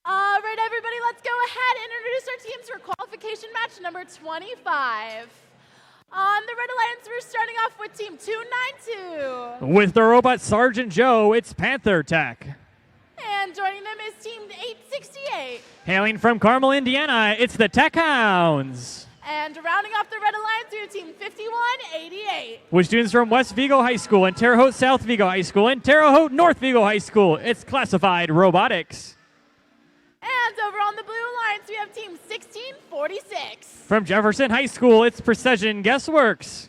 All right, everybody, let's go ahead and introduce our teams for qualification match number 25. On the Red Alliance, we're starting off with Team 292. With the robot Sergeant Joe, it's Panther Tech. And joining them is Team 868. Hailing from Carmel, Indiana, it's the Tech Hounds. And rounding off the Red Alliance, we have Team 5188. With students from West Vigo High School and Terre Haute South Vigo High School and Terre Haute North Vigo High School, it's Classified Robotics. And over on the Blue Alliance, we have Team 1646. From Jefferson High School, it's Precision Guessworks.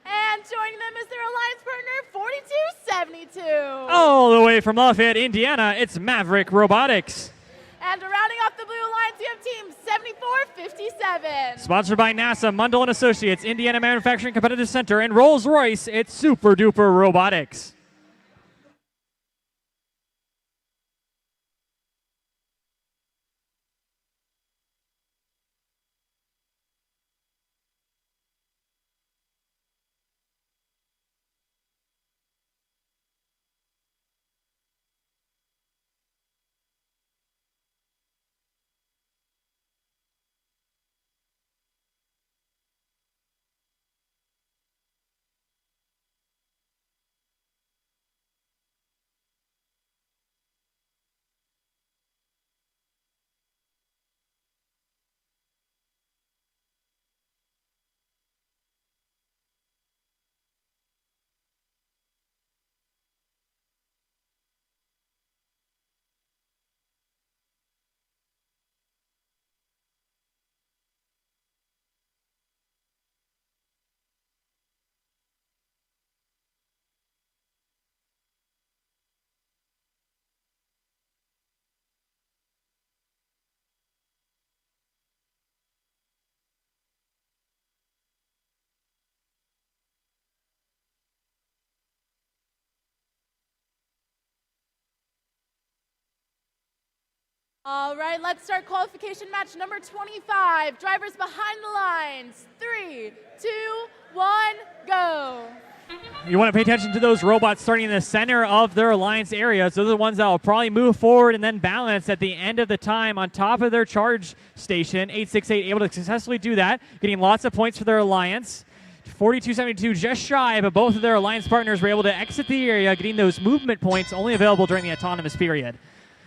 And joining them is their alliance partner, 4272. All the way from Lafayette, Indiana, it's Maverick Robotics. And rounding off the Blue Alliance, we have Team 7457. Sponsored by NASA, Mundell & Associates, Indiana Manufacturing Competitive Center, and Rolls-Royce, it's Super Duper Robotics. All right, let's start qualification match number 25. Drivers behind the lines. 3, 2, 1, go. You want to pay attention to those robots starting in the center of their alliance areas. Those are the ones that will probably move forward and then balance at the end of the time on top of their charge station. 868 able to successfully do that, getting lots of points for their alliance. 4272 just shy, but both of their alliance partners were able to exit the area, getting those movement points only available during the autonomous period.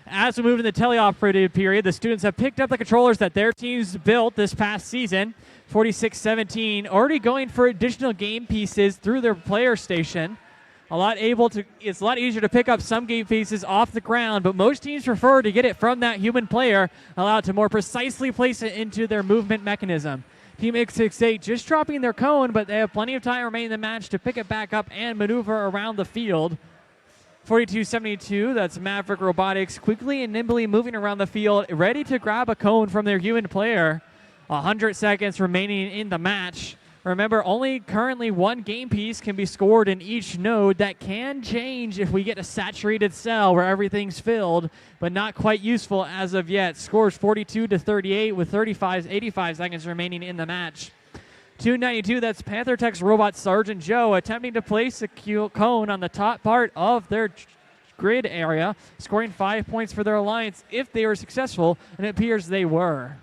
As we move in the teleoperative period, the students have picked up the controllers that their teams built this past season. 4617 already going for additional game pieces through their player station. It's a lot easier to pick up some game pieces off the ground, but most teams prefer to get it from that human player, allow it to more precisely place it into their movement mechanism. Team X68 just dropping their cone, but they have plenty of time remaining in the match to pick it back up and maneuver around the field. 4272, that's Maverick Robotics, quickly and nimbly moving around the field, ready to grab a cone from their human player. 100 seconds remaining in the match. Remember, only currently one game piece can be scored in each node. That can change if we get a saturated cell where everything's filled, but not quite useful as of yet. Scores 42-38 with 85 seconds remaining in the match. 292, that's Panther Tech's robot Sergeant Joe attempting to place a cone on the top part of their grid area, scoring 5 points for their alliance if they were successful, and it appears they were.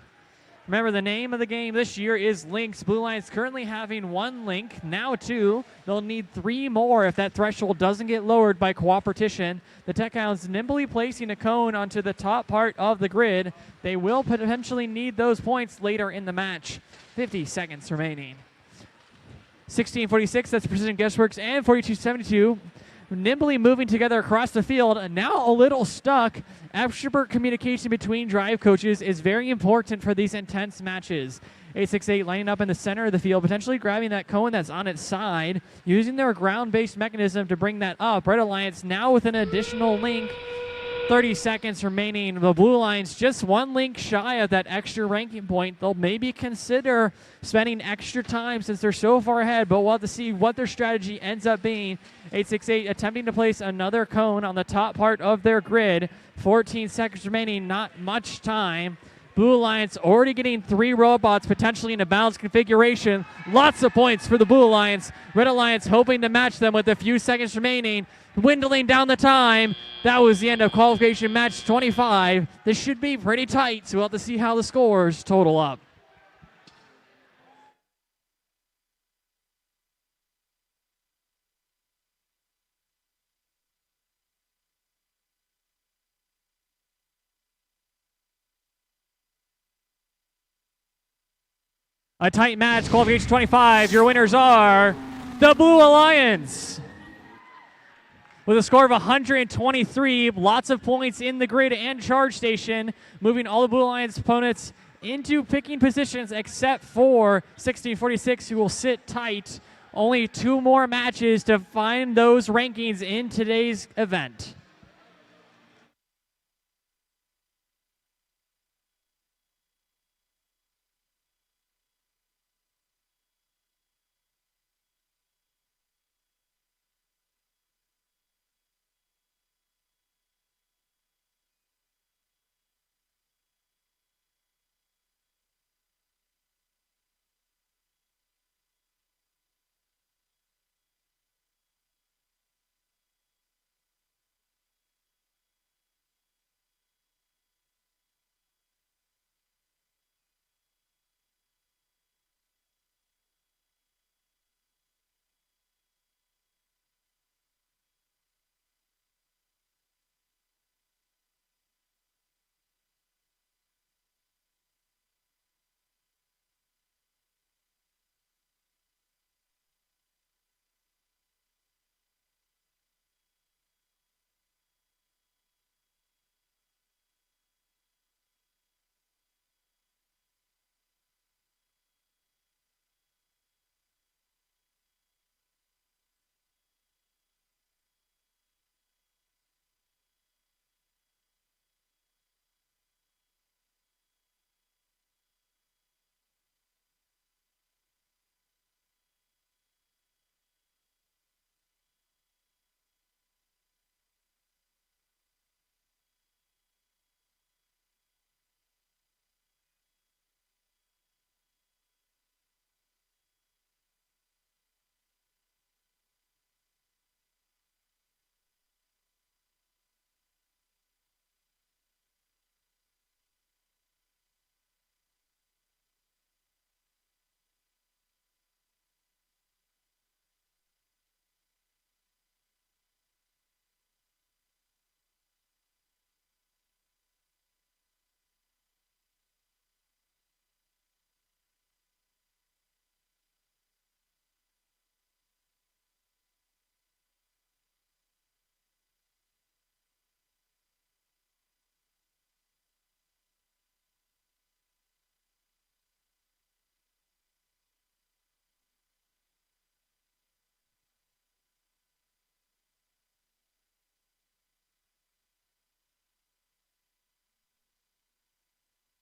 Remember, the name of the game this year is Links. Blue Lions currently having 1 link, now 2. They'll need 3 more if that threshold doesn't get lowered by cooperation. The Tech Hounds nimbly placing a cone onto the top part of the grid. They will potentially need those points later in the match. 50 seconds remaining. 1646, that's Precision Guessworks, and 4272 nimbly moving together across the field, and now a little stuck. Expert communication between drive coaches is very important for these intense matches. 868 lining up in the center of the field, potentially grabbing that cone that's on its side, using their ground-based mechanism to bring that up. Red Alliance now with an additional link. 30 seconds remaining. The Blue Lions just 1 link shy of that extra ranking point. They'll maybe consider spending extra time since they're so far ahead, but we'll have to see what their strategy ends up being. 868 attempting to place another cone on the top part of their grid. 14 seconds remaining, not much time. Blue Alliance already getting 3 robots potentially in a balanced configuration. Lots of points for the Blue Alliance. Red Alliance hoping to match them with a few seconds remaining. Dwindling down the time. That was the end of qualification match 25. This should be pretty tight, so we'll have to see how the scores total up. A tight match, qualification 25. Your winners are the Blue Alliance. With a score of 123, lots of points in the grid and charge station, moving all the Blue Alliance opponents into picking positions except for 1646, who will sit tight. Only 2 more matches to find those rankings in today's event.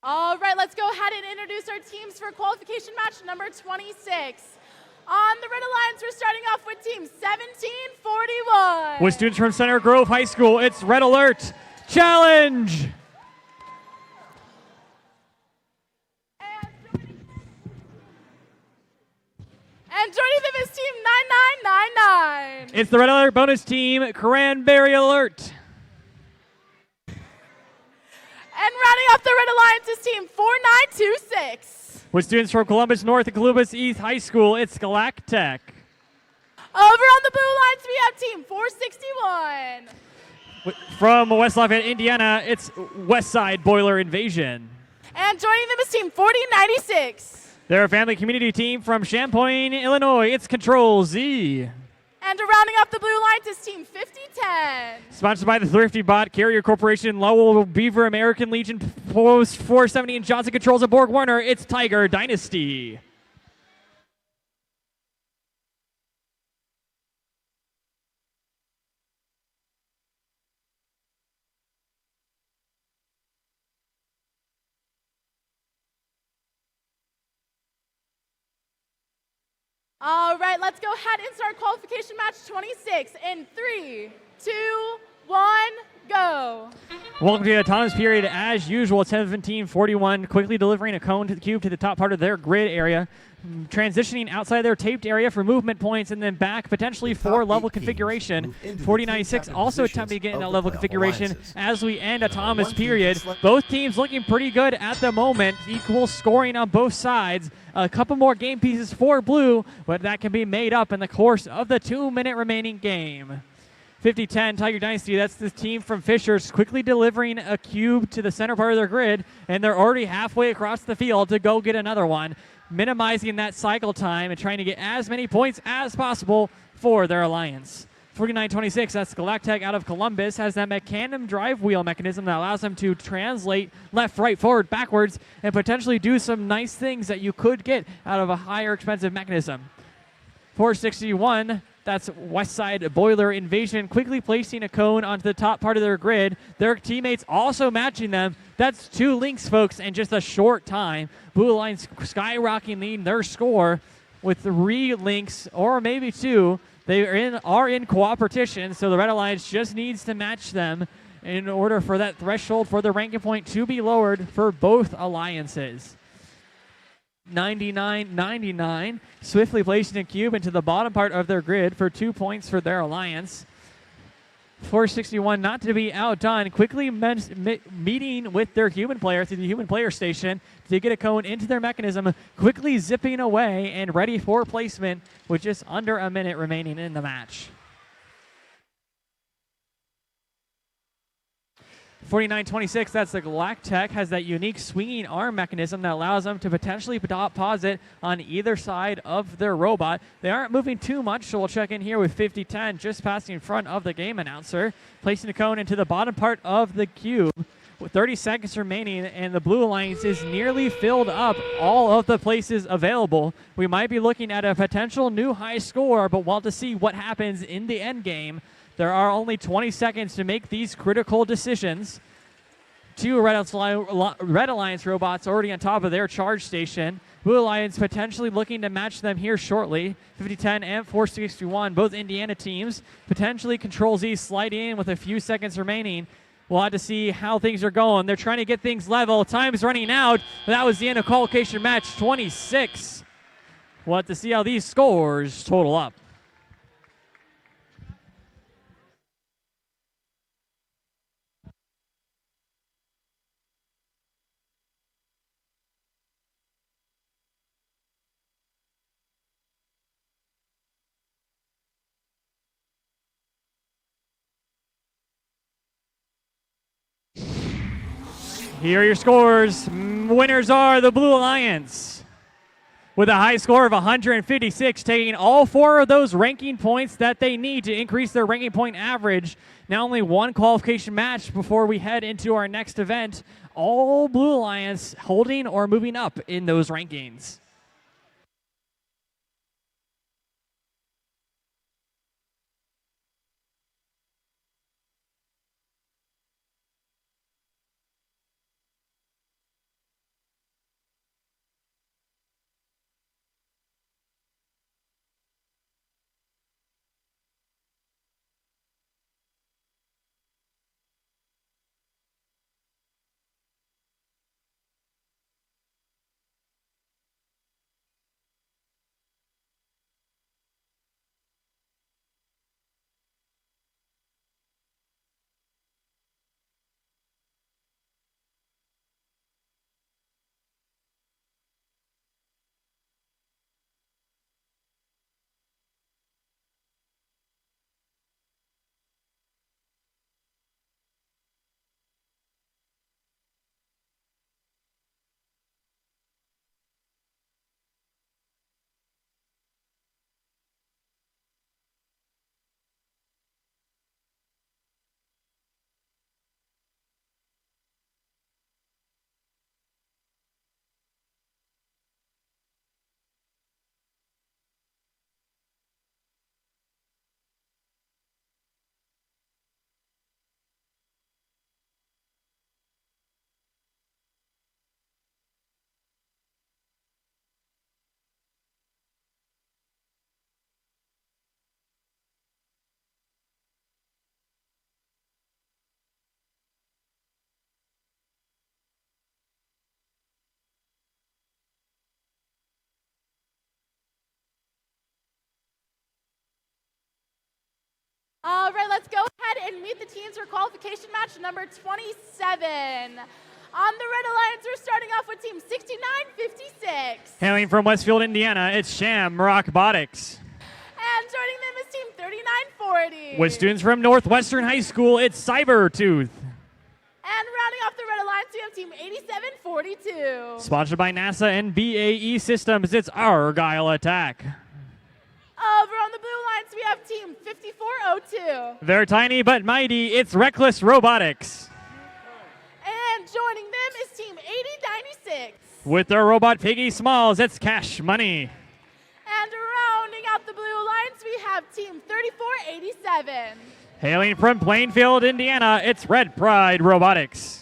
All right, let's go ahead and introduce our teams for qualification match number 26. On the Red Alliance, we're starting off with team 1741. With students from Center Grove High School, it's Red Alert Challenge. And joining them is team 9999. It's the Red Alert bonus team, Cranberry Alert. And rounding up the Red Alliance is team 4926. With students from Columbus North and Columbus East High School, it's Galactech. Over on the blue lines, we have team 461. From West Lafayette, Indiana, it's Westside Boiler Invasion. And joining them is team 4096. They're a family community team from Champaign, Illinois. It's Control Z. And rounding up the blue lines is team 5010. Sponsored by the Thrifty Bot Carrier Corporation, Lowell Beaver, American Legion, Post 470, and Johnson Controls and Borg Warner. It's Tiger Dynasty. All right, let's go ahead and start qualification match 26 in 3, 2, 1, go. Welcome to the autonomous period. As usual, 1741, quickly delivering a cone to the cube to the top part of their grid area, transitioning outside their taped area for movement points, and then back potentially for level configuration. 4096 also attempting to get in a level configuration as we end autonomous period. Both teams looking pretty good at the moment. Equal scoring on both sides. A couple more game pieces for blue, but that can be made up in the course of the 2-minute remaining game. 50-10, Tiger Dynasty, that's the team from Fishers, quickly delivering a cube to the center part of their grid, and they're already halfway across the field to go get another one, minimizing that cycle time and trying to get as many points as possible for their alliance. 4926, that's Galactech out of Columbus, has that mechanism drive wheel mechanism that allows them to translate left, right, forward, backwards, and potentially do some nice things that you could get out of a higher expensive mechanism. 461, that's Westside Boiler Invasion, quickly placing a cone onto the top part of their grid. Their teammates also matching them. That's 2 links, folks, in just a short time. Blue Alliance skyrocketing their score with 3 links, or maybe 2. They are in cooperation, so the Red Alliance just needs to match them in order for that threshold for the ranking point to be lowered for both alliances. 99-99, swiftly placing a cube into the bottom part of their grid for 2 points for their alliance. 461, not to be outdone, quickly meeting with their human player through the human player station to get a cone into their mechanism, quickly zipping away and ready for placement with just under a minute remaining in the match. 4926, that's the Galactech, has that unique swinging arm mechanism that allows them to potentially pause it on either side of their robot. They aren't moving too much, so we'll check in here with 5010, just passing in front of the game announcer, placing the cone into the bottom part of the cube. With 30 seconds remaining, and the Blue Alliance is nearly filled up all of the places available. We might be looking at a potential new high score, but we'll have to see what happens in the end game. There are only 20 seconds to make these critical decisions. 2 Red Alliance robots already on top of their charge station. Blue Alliance potentially looking to match them here shortly. 5010 and 461, both Indiana teams. Potentially Control Z sliding in with a few seconds remaining. We'll have to see how things are going. They're trying to get things level. Time's running out. That was the end of qualification match 26. We'll have to see how these scores total up. Here are your scores. Winners are the Blue Alliance with a high score of 156, taking all 4 of those ranking points that they need to increase their ranking point average. Now only 1 qualification match before we head into our next event. All Blue Alliance holding or moving up in those rankings. All right, let's go ahead and meet the teams for qualification match number 27. On the Red Alliance, we're starting off with team 6956. Hailing from Westfield, Indiana, it's Robotics. And joining them is team 3940. With students from Northwestern High School, it's Cybertooth. And rounding off the Red Alliance, we have team 8742. Sponsored by NASA and BAE Systems, it's Argyle Attack. Over on the Blue Alliance, we have team 5402. They're tiny but mighty, it's Reckless Robotics. And joining them is team 8096. With their robot Piggy Smalls, it's Cash Money. And rounding out the Blue Alliance, we have team 3487. Hailing from Plainfield, Indiana, it's Red Pride Robotics.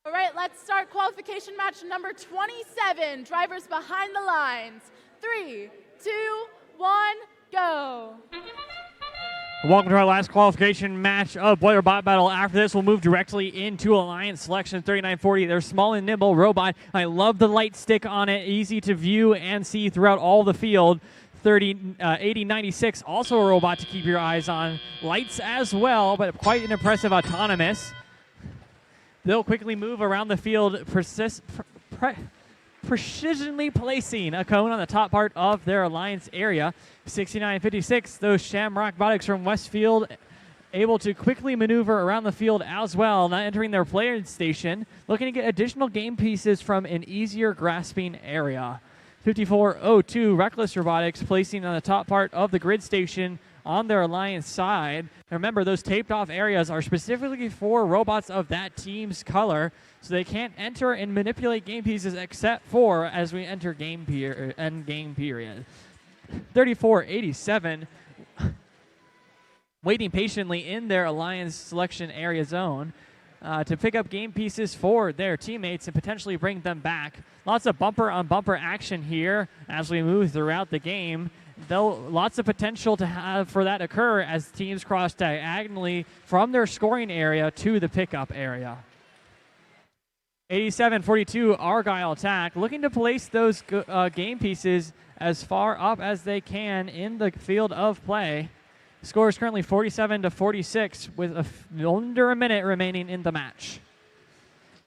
All right, let's start qualification match number 27. Drivers behind the lines. 3, 2, 1, go. Welcome to our last qualification match of Boiler Bot Battle. After this, we'll move directly into Alliance Selection 3940. They're small and nimble robot. I love the light stick on it, easy to view and see throughout all the field. 8096, also a robot to keep your eyes on. Lights as well, but quite an impressive autonomous. They'll quickly move around the field, precisionally placing a cone on the top part of their Alliance area. 6956, those Shamrock Robotics from Westfield, able to quickly maneuver around the field as well, not entering their player station, looking to get additional game pieces from an easier grasping area. 5402, Reckless Robotics, placing on the top part of the grid station on their Alliance side. And remember, those taped off areas are specifically for robots of that team's color, so they can't enter and manipulate game pieces except for as we enter end game period. 3487, waiting patiently in their Alliance selection area zone to pick up game pieces for their teammates and potentially bring them back. Lots of bumper-on-bumper action here as we move throughout the game. Though lots of potential to have for that occur as teams cross diagonally from their scoring area to the pickup area. 8742, Argyle Attack, looking to place those game pieces as far up as they can in the field of play. Score is currently 47-46 with under a minute remaining in the match.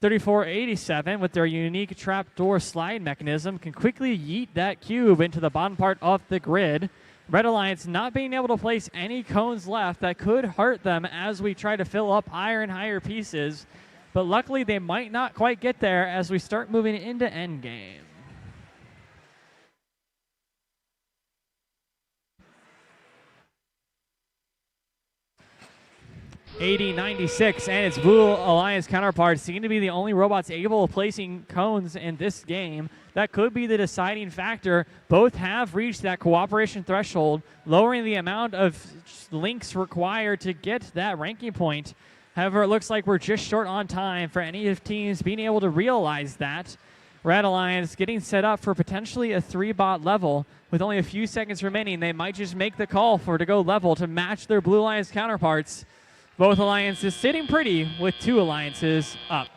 3487, with their unique trapdoor slide mechanism, can quickly yeet that cube into the bottom part of the grid. Red Alliance not being able to place any cones left that could hurt them as we try to fill up higher and higher pieces. But luckily, they might not quite get there as we start moving into endgame. .8096 and its Blue Alliance counterparts seem to be the only robots able of placing cones in this game. That could be the deciding factor. Both have reached that cooperation threshold, lowering the amount of links required to get that ranking point. However, it looks like we're just short on time for any of teams being able to realize that. Red Alliance getting set up for potentially a 3-bot level. With only a few seconds remaining, they might just make the call for to go level to match their Blue Alliance counterparts. Both alliances sitting pretty with 2 alliances up.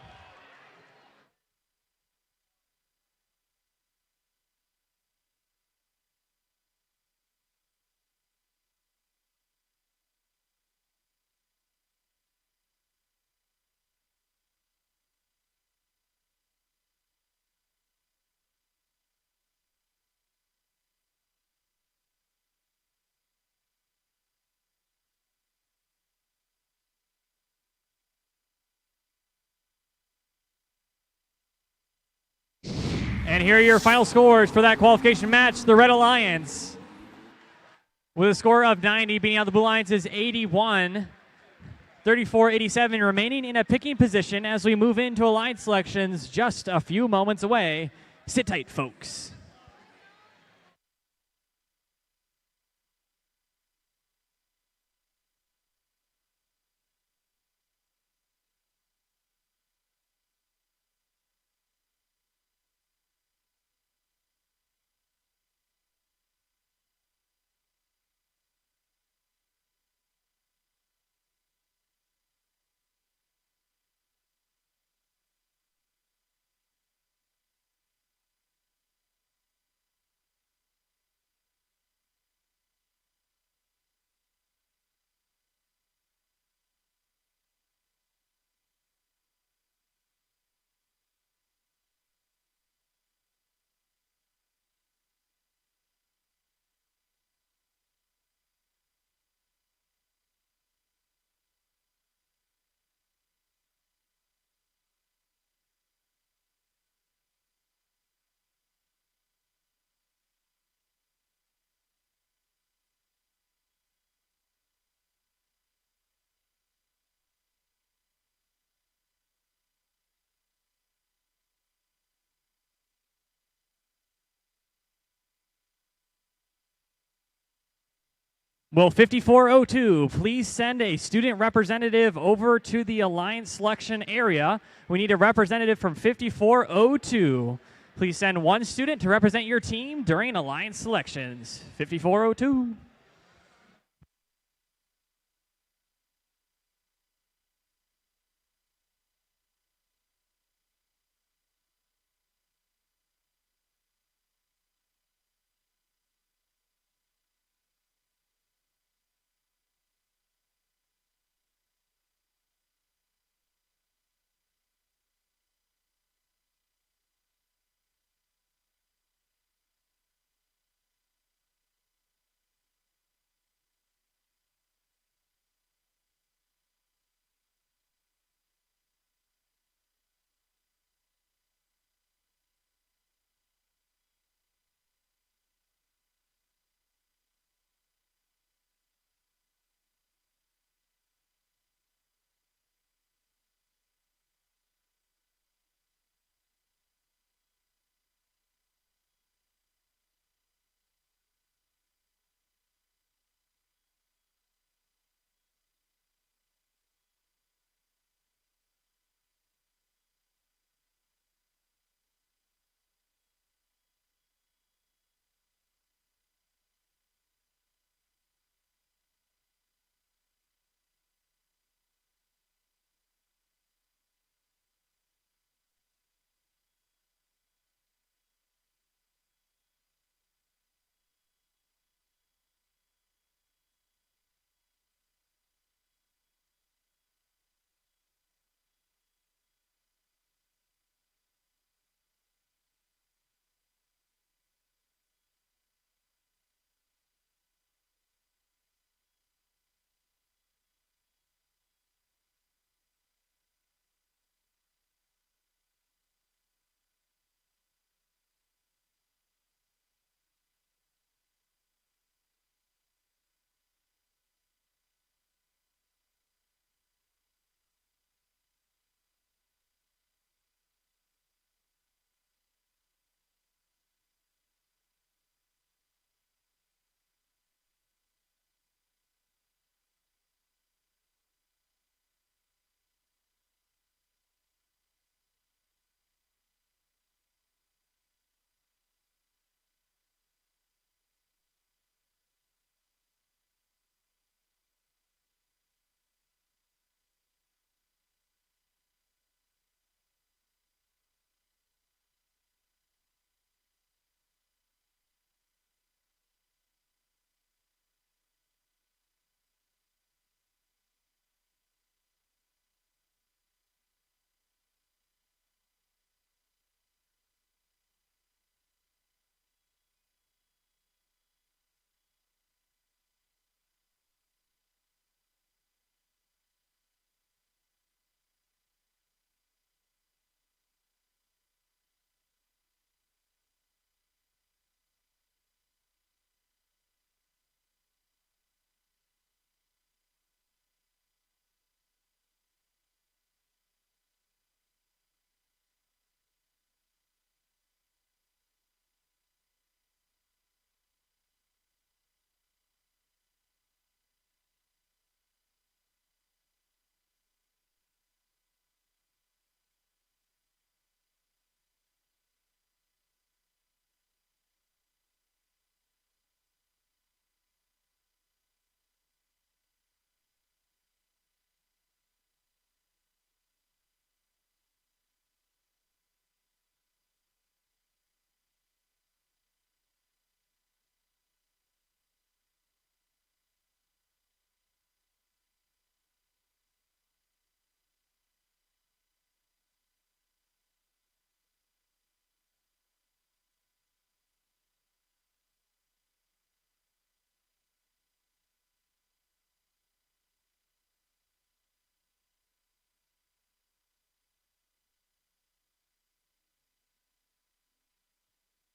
And here are your final scores for that qualification match. The Red Alliance, with a score of 90, beating out the Blue Alliance's 81. 34-87, remaining in a picking position as we move into alliance selections just a few moments away. Sit tight, folks. Will 5402 please send a student representative over to the alliance selection area? We need a representative from 5402. Please send one student to represent your team during alliance selections. 5402.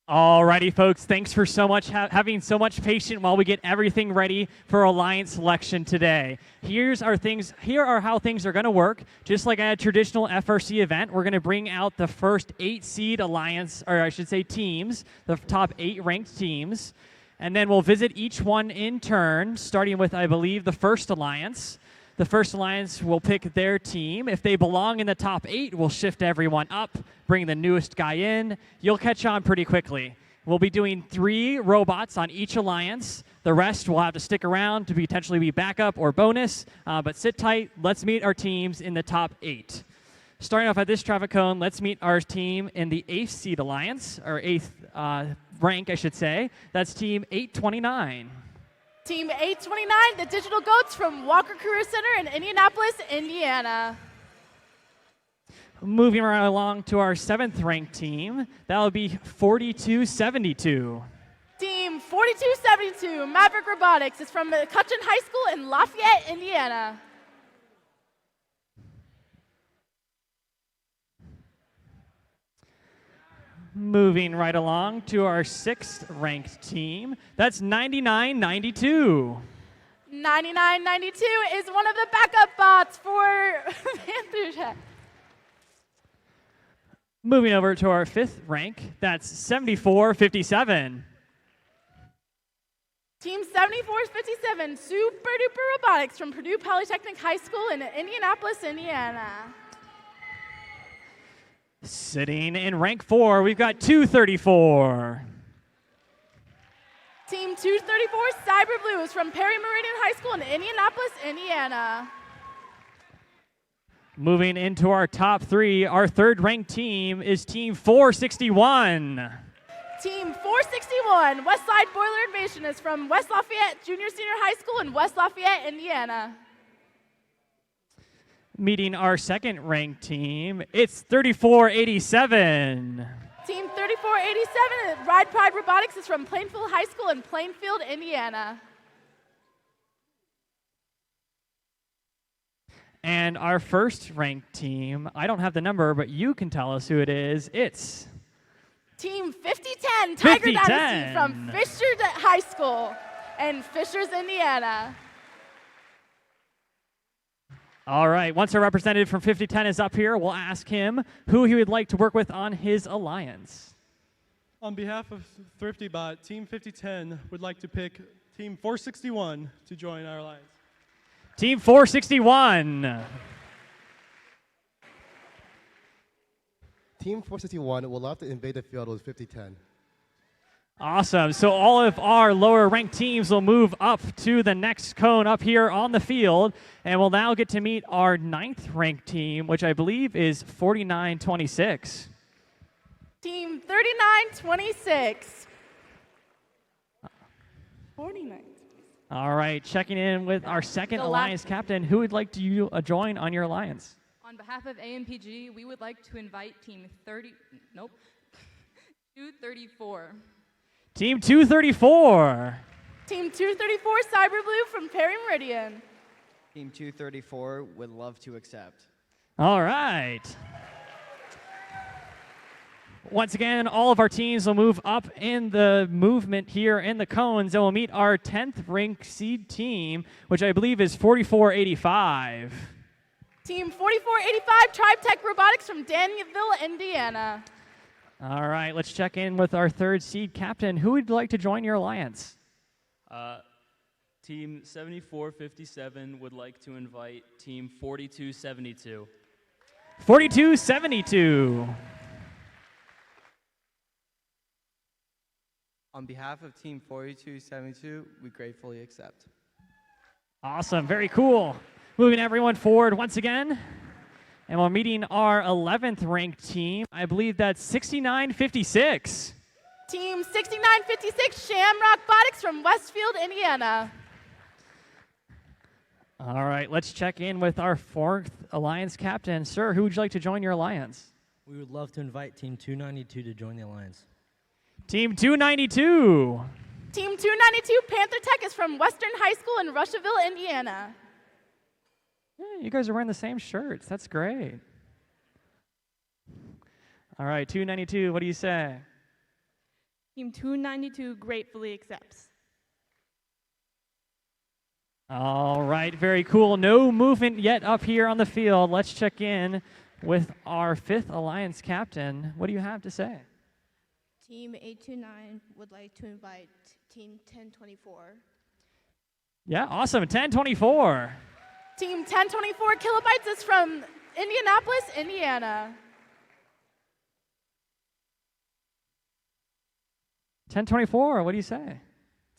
Alrighty, folks. Thanks for so much having so much patience while we get everything ready for Alliance selection today. Here are how things are going to work. Just like at a traditional FRC event, we're going to bring out the first 8 seed Alliance, or I should say teams, the top 8 ranked teams, and then we'll visit each one in turn, starting with, I believe, the first Alliance. The first Alliance will pick their team. If they belong in the top 8, we'll shift everyone up, bring the newest guy in. You'll catch on pretty quickly. We'll be doing 3 robots on each Alliance. The rest will have to stick around to potentially be backup or bonus, but sit tight. Let's meet our teams in the top 8. Starting off at this traffic cone, let's meet our team in the 8th seed Alliance, or 8th rank, I should say. That's team 829. Team 829, the Digital Goats from Walker Career Center in Indianapolis, Indiana. Moving right along to our 7th ranked team, that will be 4272. Team 4272, Maverick Robotics, is from McCutcheon High School in Lafayette, Indiana. Moving right along to our 6th ranked team, that's 9992. 9992 is one of the backup bots for Panther. Moving over to our 5th rank, that's 7457. Team 7457, Super Duper Robotics from Purdue Polytechnic High School in Indianapolis, Indiana. Sitting in rank 4, we've got 234. Team 234, Cyber Blues from Perry Meridian High School in Indianapolis, Indiana. Moving into our top 3, our 3rd ranked team is Team 461. Team 461, Westside Boiler Invasion, is from West Lafayette Junior Senior High School in West Lafayette, Indiana. Meeting our 2nd ranked team, it's 3487. Team 3487, Ride Pride Robotics, is from Plainfield High School in Plainfield, Indiana. And our 1st ranked team, I don't have the number, but you can tell us who it is. It's Team 5010, Tiger 5010. Dynasty from Fisher High School in Fishers, Indiana. All right, once our representative from 5010 is up here, we'll ask him who he would like to work with on his alliance. On behalf of ThriftyBot, Team 5010 would like to pick Team 461 to join our alliance. Team 461. Team 461 will love to invade the field with 5010. Awesome. So all of our lower ranked teams will move up to the next cone up here on the field, and we'll now get to meet our 9th ranked team, which I believe is 4926. Team 3926. 49. All right, checking in with our 2nd alliance captain. Who would like to join on your alliance? On behalf of AMPG, we would like to invite Team 234. Team 234. Team 234, Cyber Blue from Perry Meridian. Team 234 would love to accept. All right. Once again, all of our teams will move up in the movement here in the cones, and we'll meet our 10th ranked seed team, which I believe is 4485. Team 4485, Tribe Tech Robotics from Danville, Indiana. All right, let's check in with our 3rd seed captain. Who would like to join your alliance? Team 7457 would like to invite Team 4272. 4272. On behalf of Team 4272, we gratefully accept. Awesome, very cool. Moving everyone forward once again. And we're meeting our 11th ranked team. I believe that's 6956. Team 6956, Shamrock Botics from Westfield, Indiana. All right, let's check in with our 4th alliance captain. Sir, who would you like to join your alliance? We would love to invite Team 292 to join the alliance. Team 292. Team 292, Panther Tech, is from Western High School in Rushville, Indiana. Yeah, you guys are wearing the same shirts. That's great. All right, 292, what do you say? Team 292 gratefully accepts. All right, very cool. No movement yet up here on the field. Let's check in with our 5th Alliance captain. What do you have to say? Team 829 would like to invite Team 1024. Yeah, awesome. 1024. Team 1024 kilobytes is from Indianapolis, Indiana. 1024, what do you say?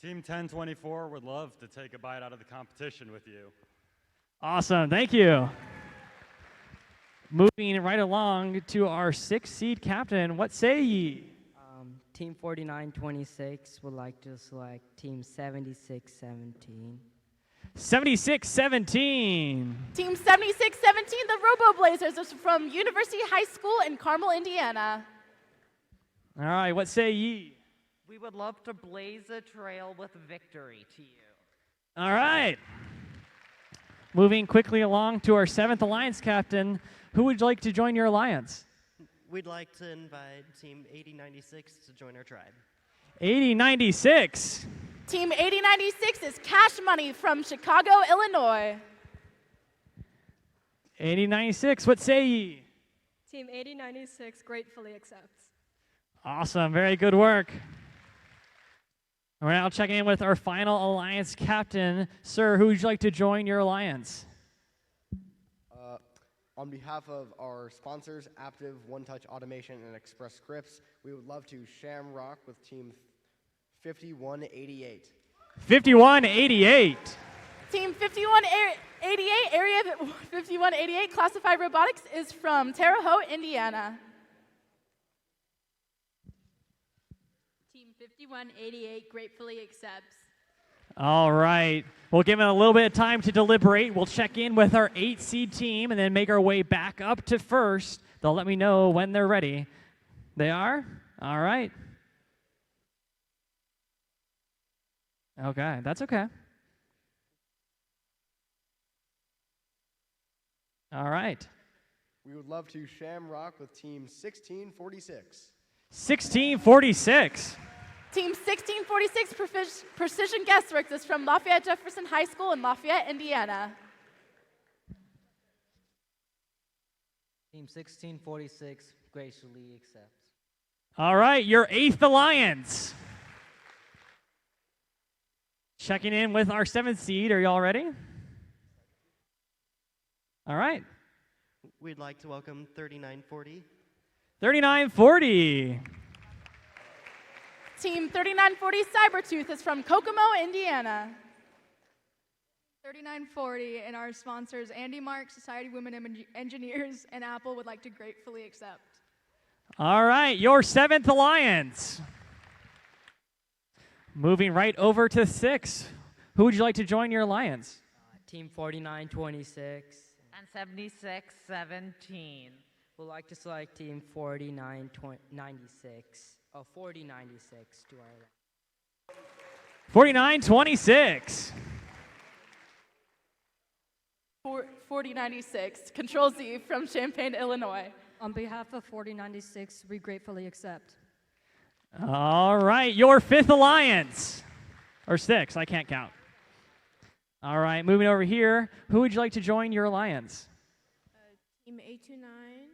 Team 1024 would love to take a bite out of the competition with you. Awesome, thank you. Moving right along to our 6th seed captain, what say ye? Team 4926 would like to select Team 7617. 7617. Team 7617, the Robo Blazers, is from University High School in Carmel, Indiana. All right, what say ye? We would love to blaze a trail with victory to you. All right. Moving quickly along to our 7th Alliance captain, who would like to join your alliance? We'd like to invite Team 8096 to join our tribe. 8096. Team 8096 is Cash Money from Chicago, Illinois. 8096, what say ye? Team 8096 gratefully accepts. Awesome, very good work. We're now checking in with our final alliance captain. Sir, who would you like to join your alliance? On behalf of our sponsors, Aptiv, One Touch Automation, and Express Scripts, we would love to shamrock with Team 5188. 5188. Team 5188, Area 5188, Classified Robotics, is from Terre Haute, Indiana. Team 5188 gratefully accepts. All right. We'll give it a little bit of time to deliberate. We'll check in with our 8 seed team and then make our way back up to 1st. They'll let me know when they're ready. They are? All right. Okay, that's okay. All right. We would love to shamrock with Team 1646. 1646. Team 1646 Precision Guestworks is from Lafayette Jefferson High School in Lafayette, Indiana. Team 1646 graciously accepts. All right, your 8th alliance. Checking in with our 7th seed. Are you all ready? All right. We'd like to welcome 3940. 3940. Team 3940 Cybertooth is from Kokomo, Indiana. 3940 and our sponsors, Andy Mark, Society of Women Engineers, and Apple would like to gratefully accept. All right, your 7th alliance. Moving right over to 6. Who would you like to join your alliance? Team 4926 And 7617. would like to select Team 4996. 4096 to our 4926. 4096, Control Z from Champaign, Illinois. On behalf of 4096, we gratefully accept. All right, your 5th alliance. Or 6, I can't count. All right, moving over here. Who would you like to join your alliance? Team 829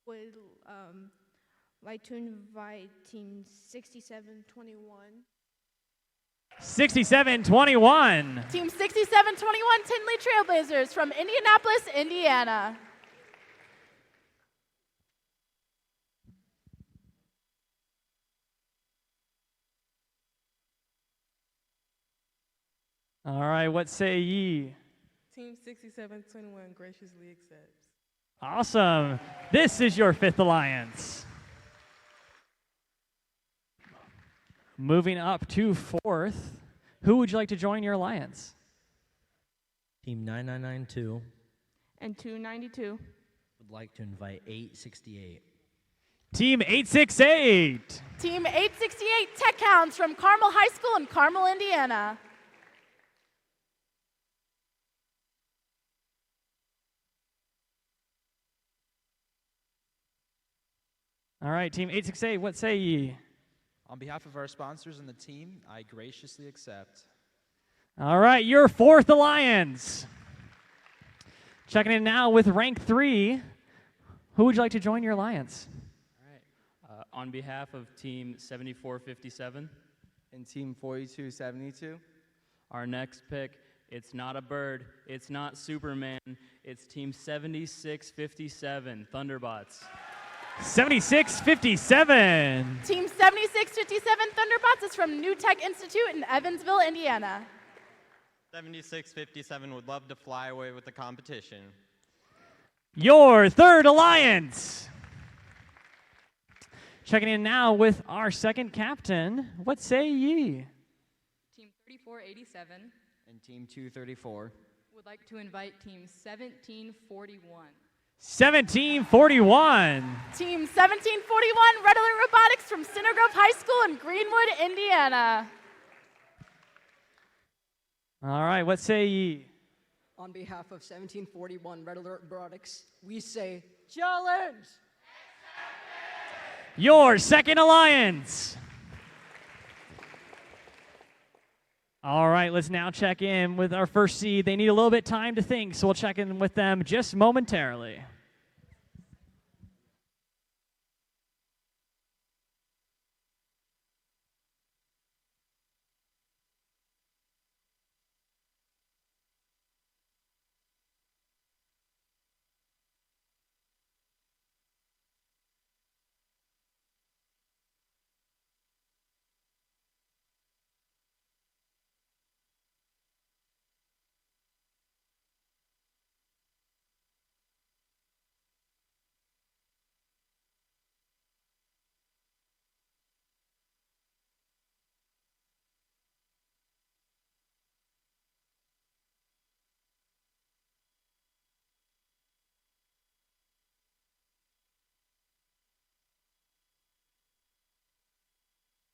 would like to invite Team 6721. 6721. Team 6721 Tinley Trailblazers from Indianapolis, Indiana. All right, what say ye? Team 6721 graciously accepts. Awesome. This is your 5th alliance. Moving up to 4th. Who would you like to join your alliance? Team 9992 And 292. would like to invite 868. Team 868. Team 868 Tech Hounds from Carmel High School in Carmel, Indiana. All right, Team 868, what say ye? On behalf of our sponsors and the team, I graciously accept. All right, your fourth alliance. Checking in now with rank 3. Who would you like to join your alliance? On behalf of Team 7457 and Team 4272, our next pick, it's not a bird, it's not Superman, it's Team 7657, Thunderbots. 7657. Team 7657 Thunderbots is from New Tech Institute in Evansville, Indiana. 7657 would love to fly away with the competition. Your third alliance. Checking in now with our second captain. What say ye? Team 3487 and Team 234 would like to invite Team 1741. 1741. Team 1741 Red Alert Robotics from Center Grove High School in Greenwood, Indiana. All right, what say ye? On behalf of 1741 Red Alert Robotics, we say challenge! Your second alliance. All right, let's now check in with our first seed. They need a little bit of time to think, so we'll check in with them just momentarily.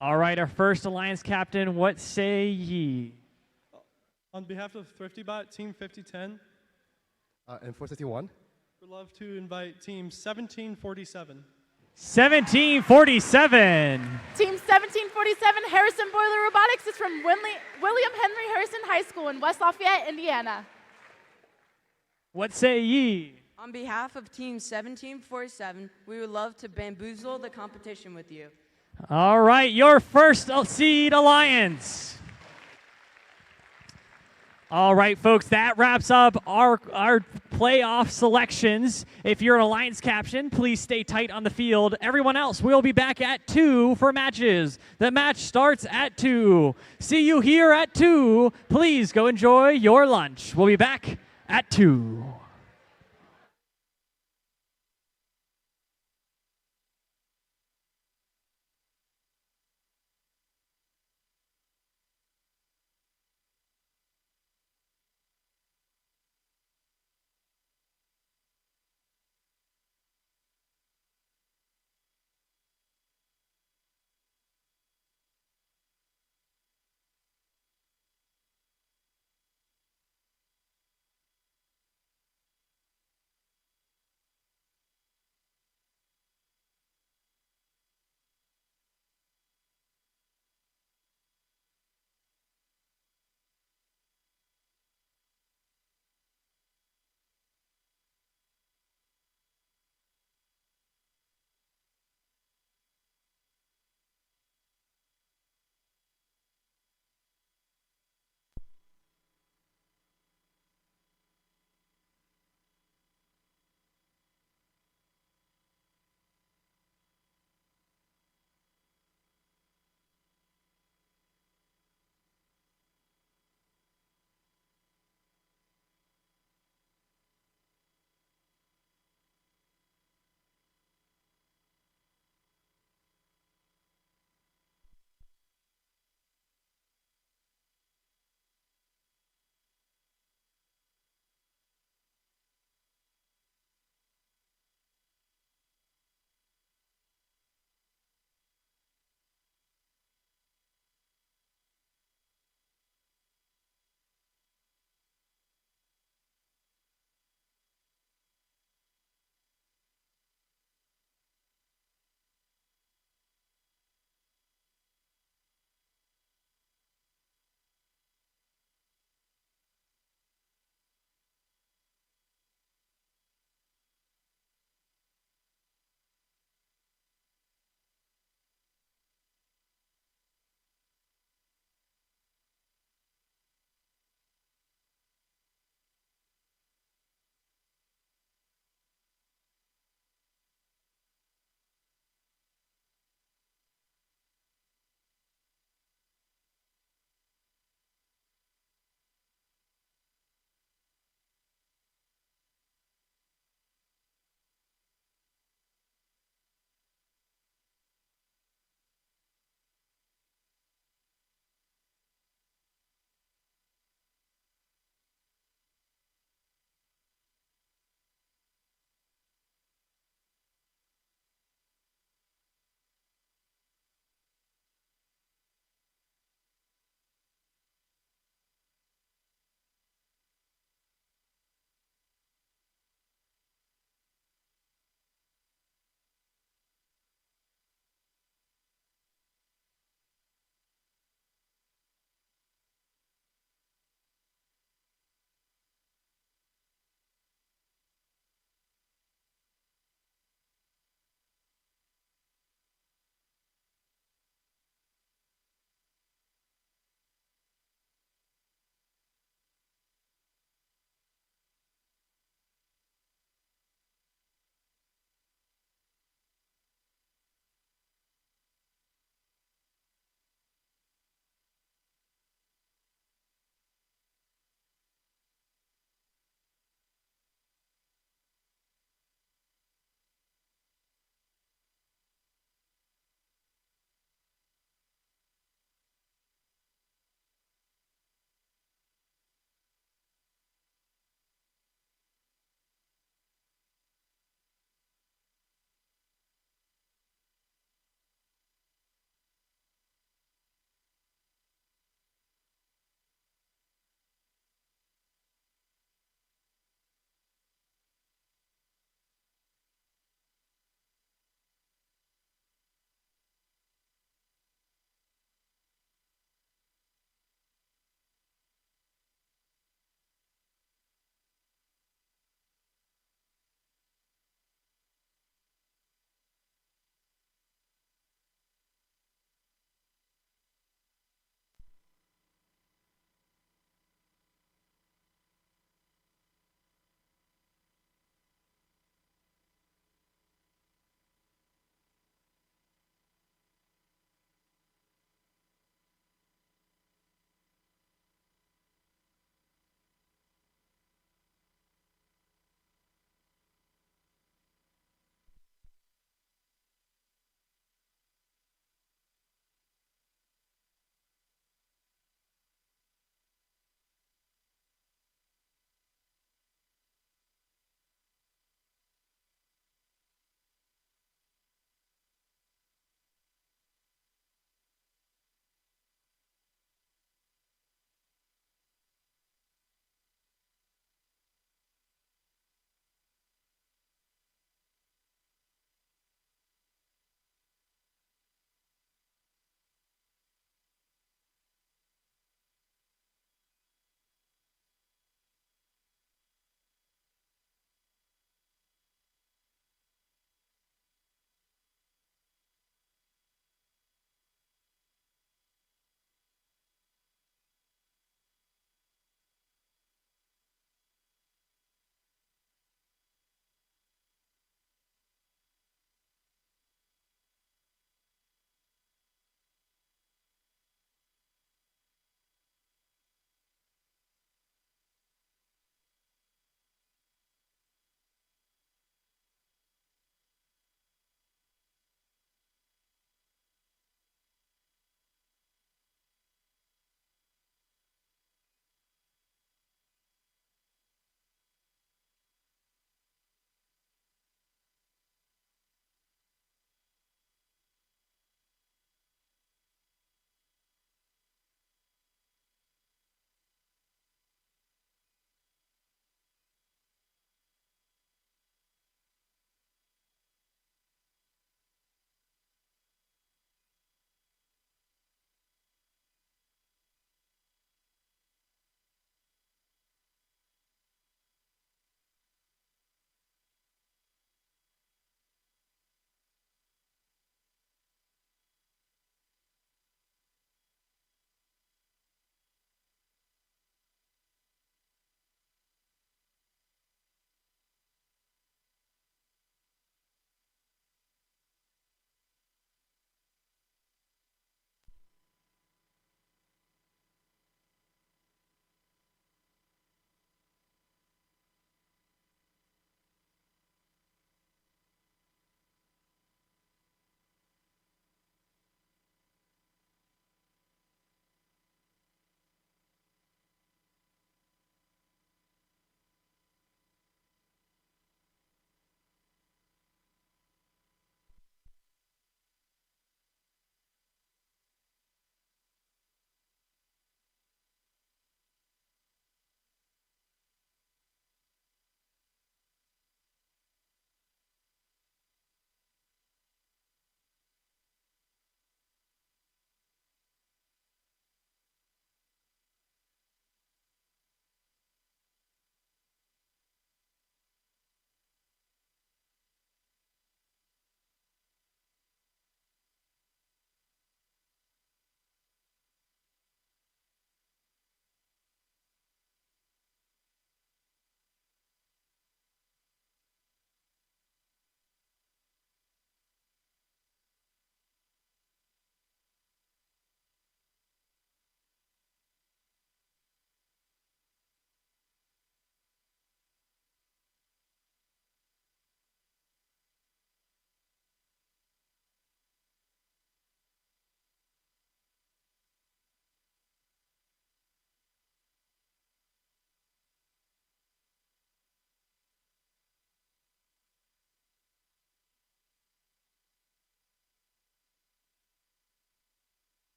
All right, our first alliance captain, what say ye? On behalf of ThriftyBot, Team 5010, and 461, we'd love to invite Team 1747. 1747. Team 1747 Harrison Boiler Robotics is from William Henry Harrison High School in West Lafayette, Indiana. What say ye? On behalf of Team 1747, we would love to bamboozle the competition with you. All right, your first seed alliance. All right, folks, that wraps up our playoff selections. If you're an alliance captain, please stay tight on the field. Everyone else, we'll be back at 2 for matches. The match starts at 2. See you here at 2. Please go enjoy your lunch. We'll be back at 2.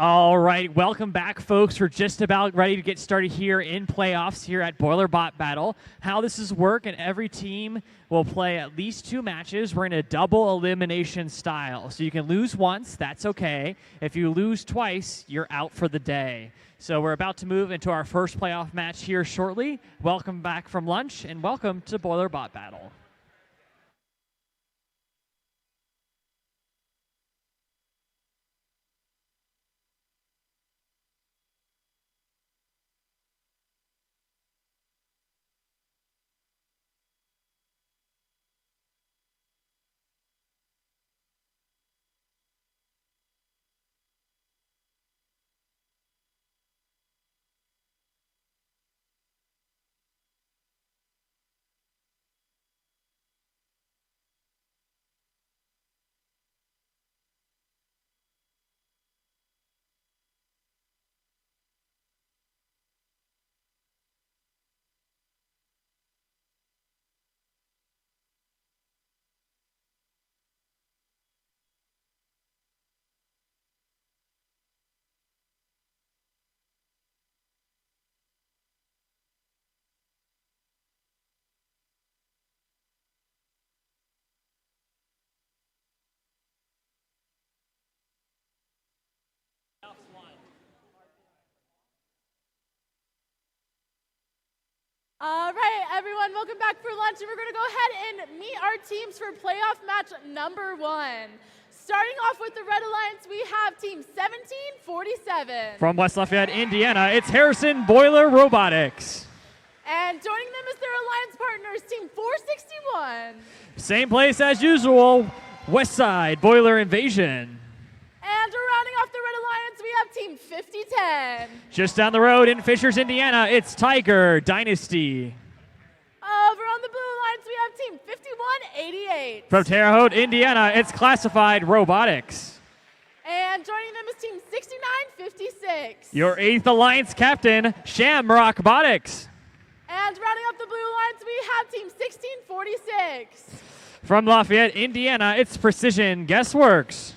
All right, welcome back, folks. We're just about ready to get started here in playoffs here at Boiler Bot Battle. How this is work, and every team will play at least 2 matches. We're in a double elimination style. So you can lose once, that's okay. If you lose twice, you're out for the day. So we're about to move into our first playoff match here shortly. Welcome back from lunch, and welcome to Boiler Bot Battle. All right, everyone, welcome back for lunch, and we're going to go ahead and meet our teams for playoff match number 1. Starting off with the Red Alliance, we have Team 1747. From West Lafayette, Indiana, it's Harrison Boiler Robotics. And joining them is their alliance partners, Team 461. Same place as usual, West Side Boiler Invasion. And rounding off the Red Alliance, we have Team 5010. Just down the road in Fishers, Indiana, it's Tiger Dynasty. Over on the Blue Alliance, we have Team 5188. From Terre Haute, Indiana, it's Classified Robotics. And joining them is Team 6956. Your 8th Alliance captain, Shamrock Robotics. And rounding up the Blue Alliance, we have Team 1646. From Lafayette, Indiana, it's Precision Guessworks.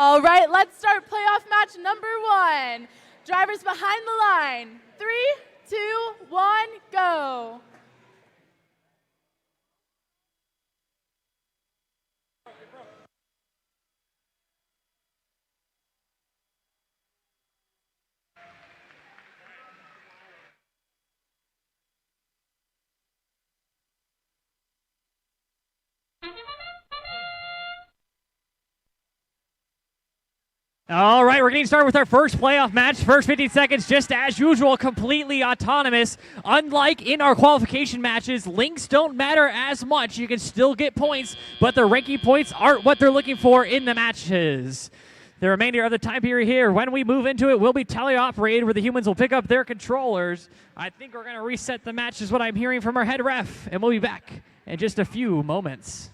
All right, let's start playoff match number 1. Drivers behind the line. 3, 2, 1, go. All right, we're getting started with our first playoff match. First 15 seconds, just as usual, completely autonomous. Unlike in our qualification matches, links don't matter as much. You can still get points, but the ranking points aren't what they're looking for in the matches. The remainder of the time period here, when we move into it, will be teleoperated, where the humans will pick up their controllers. I think we're going to reset the match, is what I'm hearing from our head ref, and we'll be back in just a few moments.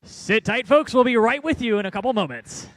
Sit tight, folks. We'll be right with you in a couple moments.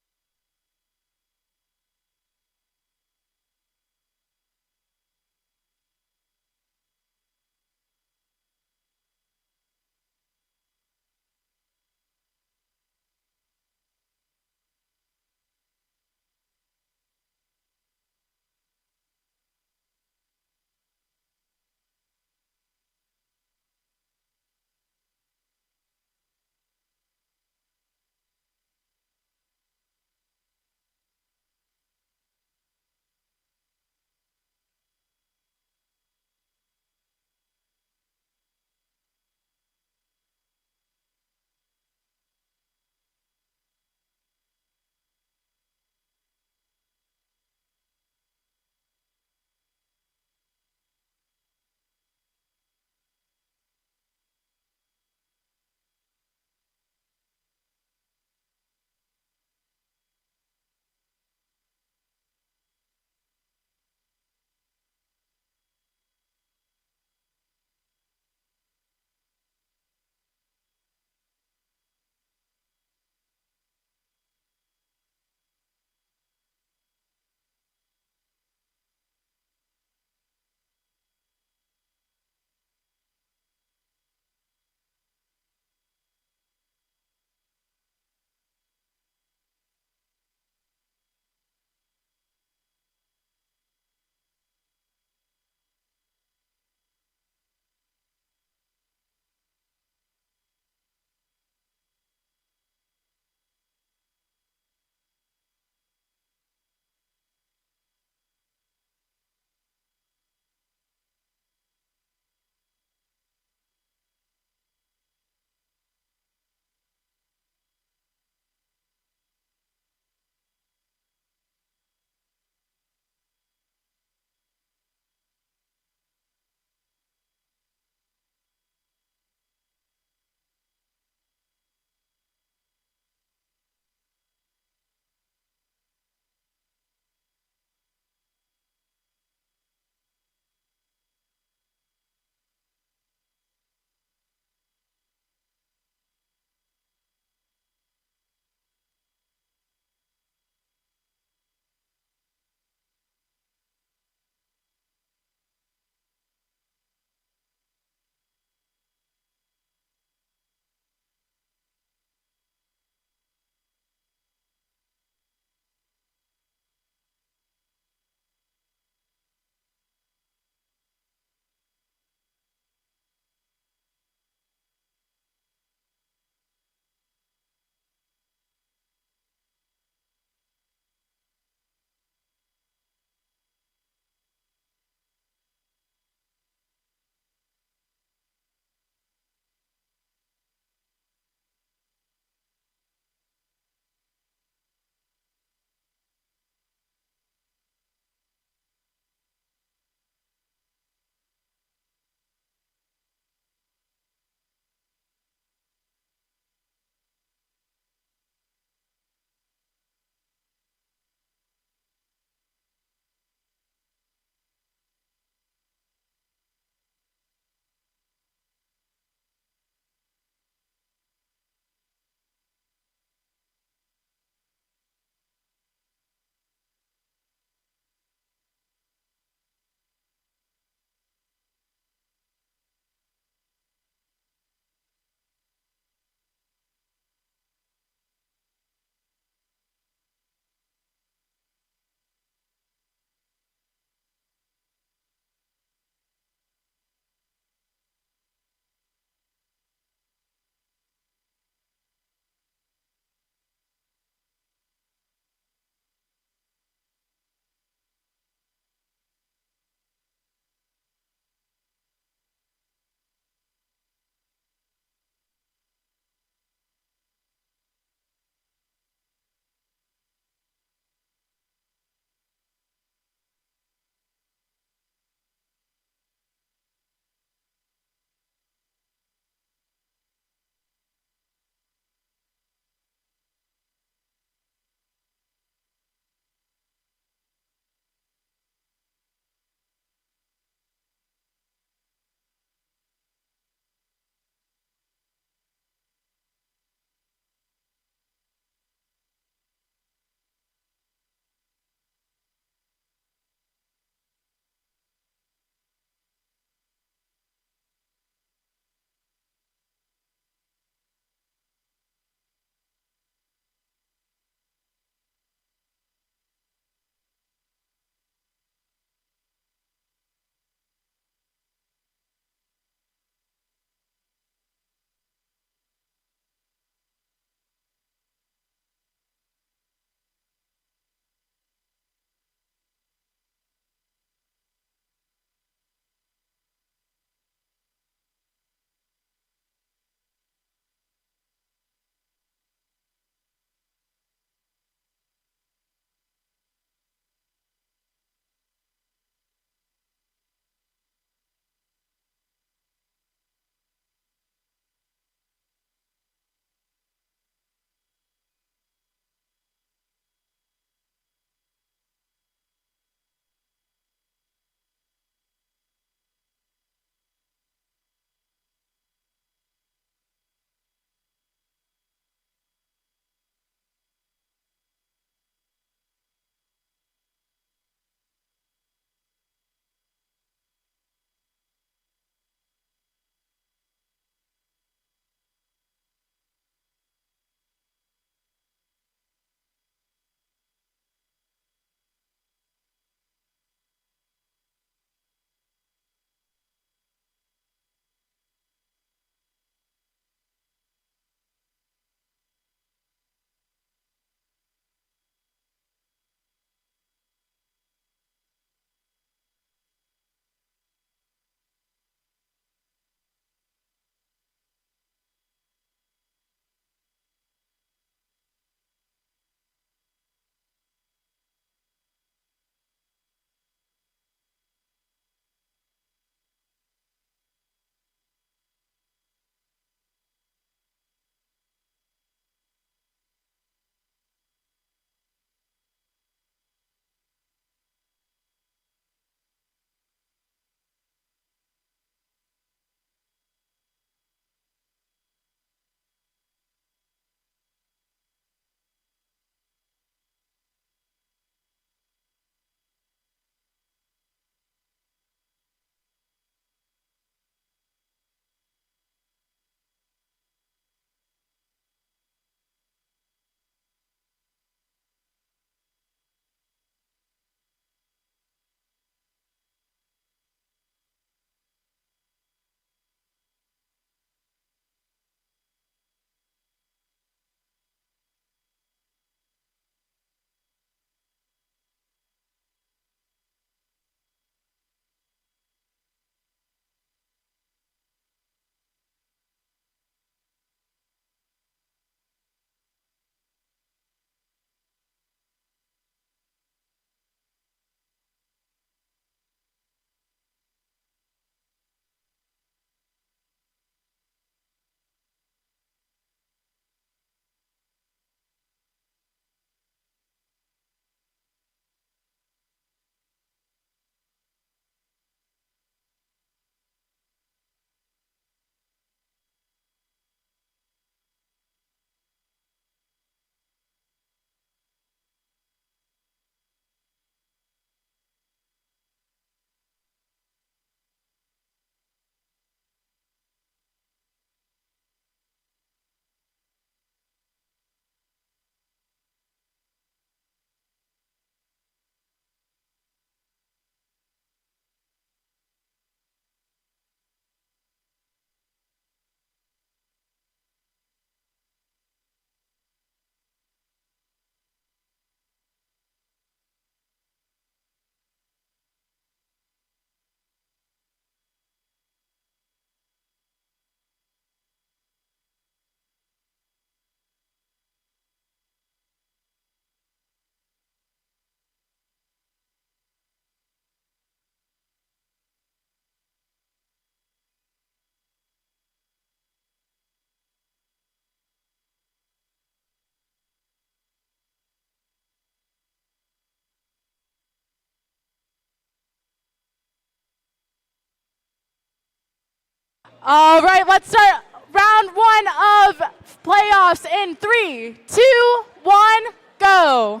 All right, let's start round one of playoffs in 3, 2, 1, go.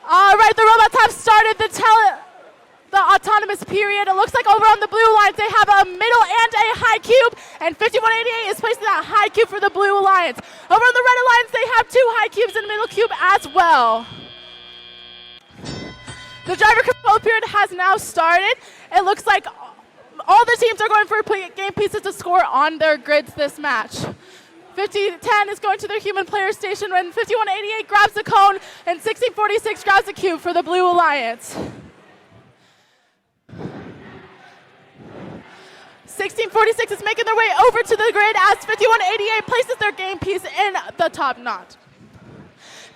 All right, the robots have started the autonomous period. It looks like over on the blue lines they have a middle and a high cube, and 5188 is placing that high cube for the blue alliance. Over on the red alliance they have 2 high cubes and a middle cube as well. The driver control period has now started. It looks like all the teams are going for game pieces to score on their grids this match. 5010 is going to their human player station when 5188 grabs the cone and 1646 grabs the cube for the blue alliance. 1646 is making their way over to the grid as 5188 places their game piece in the top knot.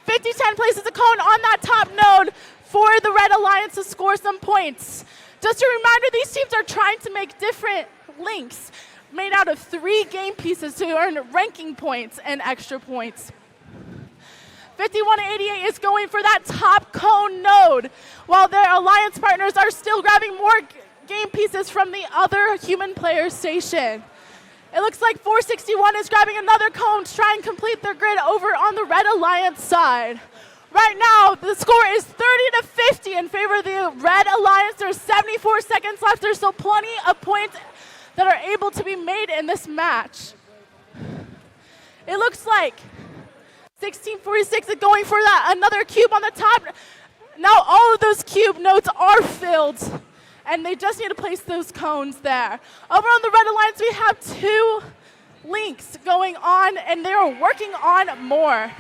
5010 places a cone on that top node for the red alliance to score some points. Just a reminder, these teams are trying to make different links made out of 3 game pieces to earn ranking points and extra points. 5188 is going for that top cone node, while their alliance partners are still grabbing more game pieces from the other human player station. It looks like 461 is grabbing another cone to try and complete their grid over on the red alliance side. Right now, the score is 30-50 in favor of the red alliance. There's 74 seconds left. There's still plenty of points that are able to be made in this match. It looks like 1646 is going for that another cube on the top. Now all of those cube nodes are filled, and they just need to place those cones there. Over on the red alliance, we have 2 links going on, and they are working on more.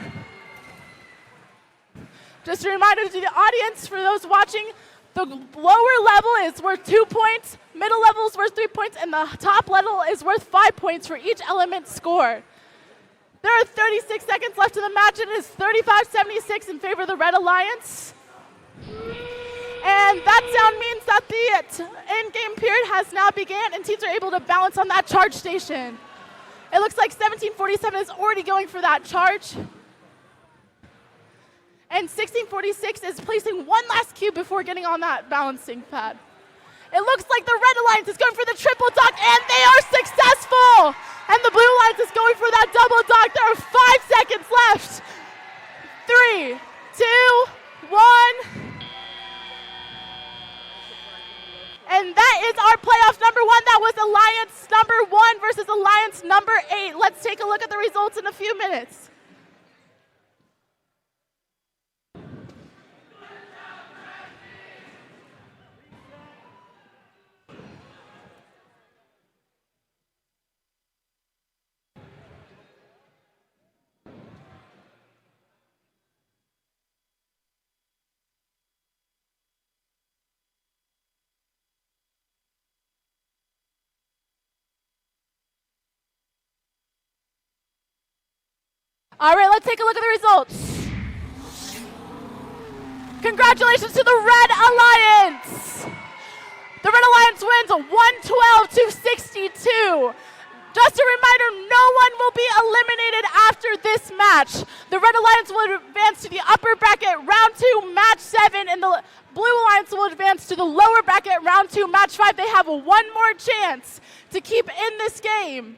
Just a reminder to the audience, for those watching, the lower level is worth 2 points, middle level is worth 3 points, and the top level is worth 5 points for each element scored. There are 36 seconds left in the match. It is 35-76 in favor of the red alliance. And that sound means that the in-game period has now begun, and teams are able to balance on that charge station. It looks like 1747 is already going for that charge. And 1646 is placing one last cube before getting on that balancing pad. It looks like the red alliance is going for the triple dock, and they are successful! And the blue alliance is going for that double dock. There are 5 seconds left. 3, 2, 1. And that is our playoff number 1. That was alliance number 1 versus alliance number 8. Let's take a look at the results in a few minutes. All right, let's take a look at the results. Congratulations to the Red Alliance. The Red Alliance wins 112-62. Just a reminder, no one will be eliminated after this match. The Red Alliance will advance to the upper bracket, round 2, match 7, and the Blue Alliance will advance to the lower bracket, round 2, match 5. They have one more chance to keep in this game.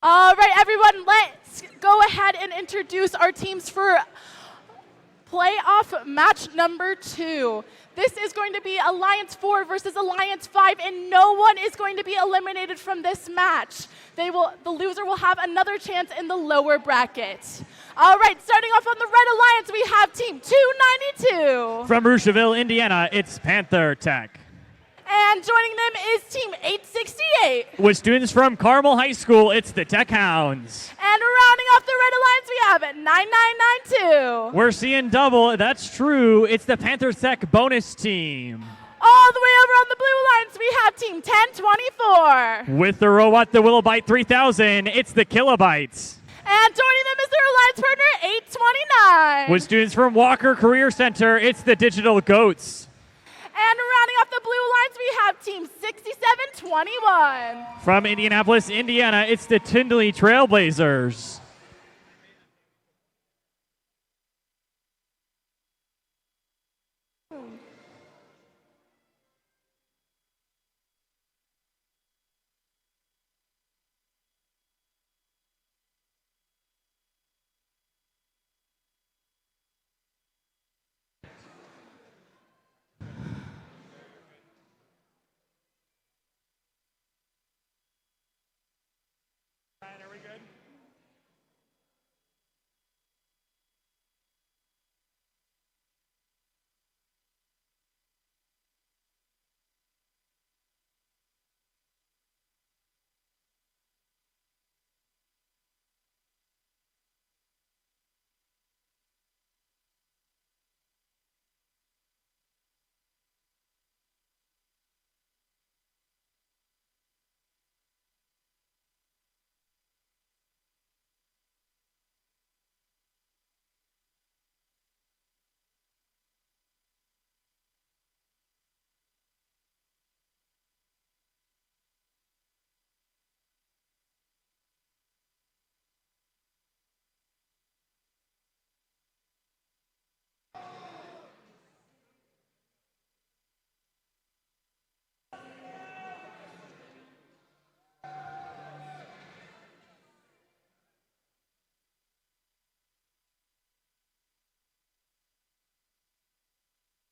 All right, everyone, let's go ahead and introduce our teams for playoff match number 2. This is going to be Alliance 4 versus Alliance 5, and no one is going to be eliminated from this match. The loser will have another chance in the lower bracket. All right, starting off on the Red Alliance, we have Team 292. From Rocheville, Indiana, it's Panther Tech. And joining them is Team 868. With students from Carmel High School, it's the Tech Hounds. And rounding off the Red Alliance, we have 9992. We're seeing double. That's true. It's the Panther Tech bonus team. All the way over on the Blue Alliance, we have Team 1024. With the robot, the Willowbyte 3000, it's the Kilobytes. And joining them is their alliance partner, 829. With students from Walker Career Center, it's the Digital Goats. And rounding off the Blue Alliance, we have Team 6721. From Indianapolis, Indiana, it's the Tindley Trailblazers.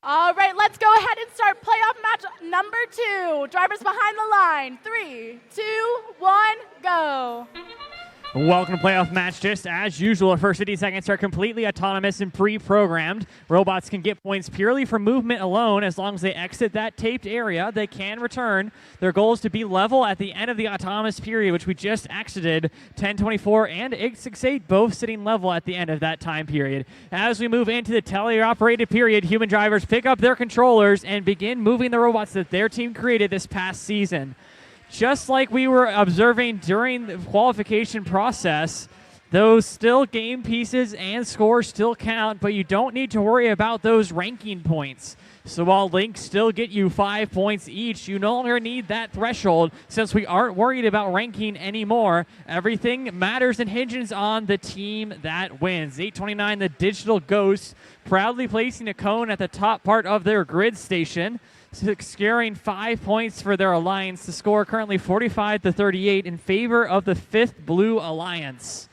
All right, let's go ahead and start playoff match number 2. Drivers behind the line. 3, 2, 1, go. Welcome to playoff match. Just as usual, the first 50 seconds are completely autonomous and pre-programmed. Robots can get points purely from movement alone. As long as they exit that taped area, they can return. Their goal is to be level at the end of the autonomous period, which we just exited. 1024 and 868 both sitting level at the end of that time period. As we move into the teleoperated period, human drivers pick up their controllers and begin moving the robots that their team created this past season. Just like we were observing during the qualification process, those still game pieces and scores still count, but you don't need to worry about those ranking points. So while links still get you 5 points each, you no longer need that threshold since we aren't worried about ranking anymore. Everything matters and hinges on the team that wins. 829, the Digital Ghosts, proudly placing a cone at the top part of their grid station, securing 5 points for their alliance. The score currently 45-38 in favor of the 5th Blue Alliance.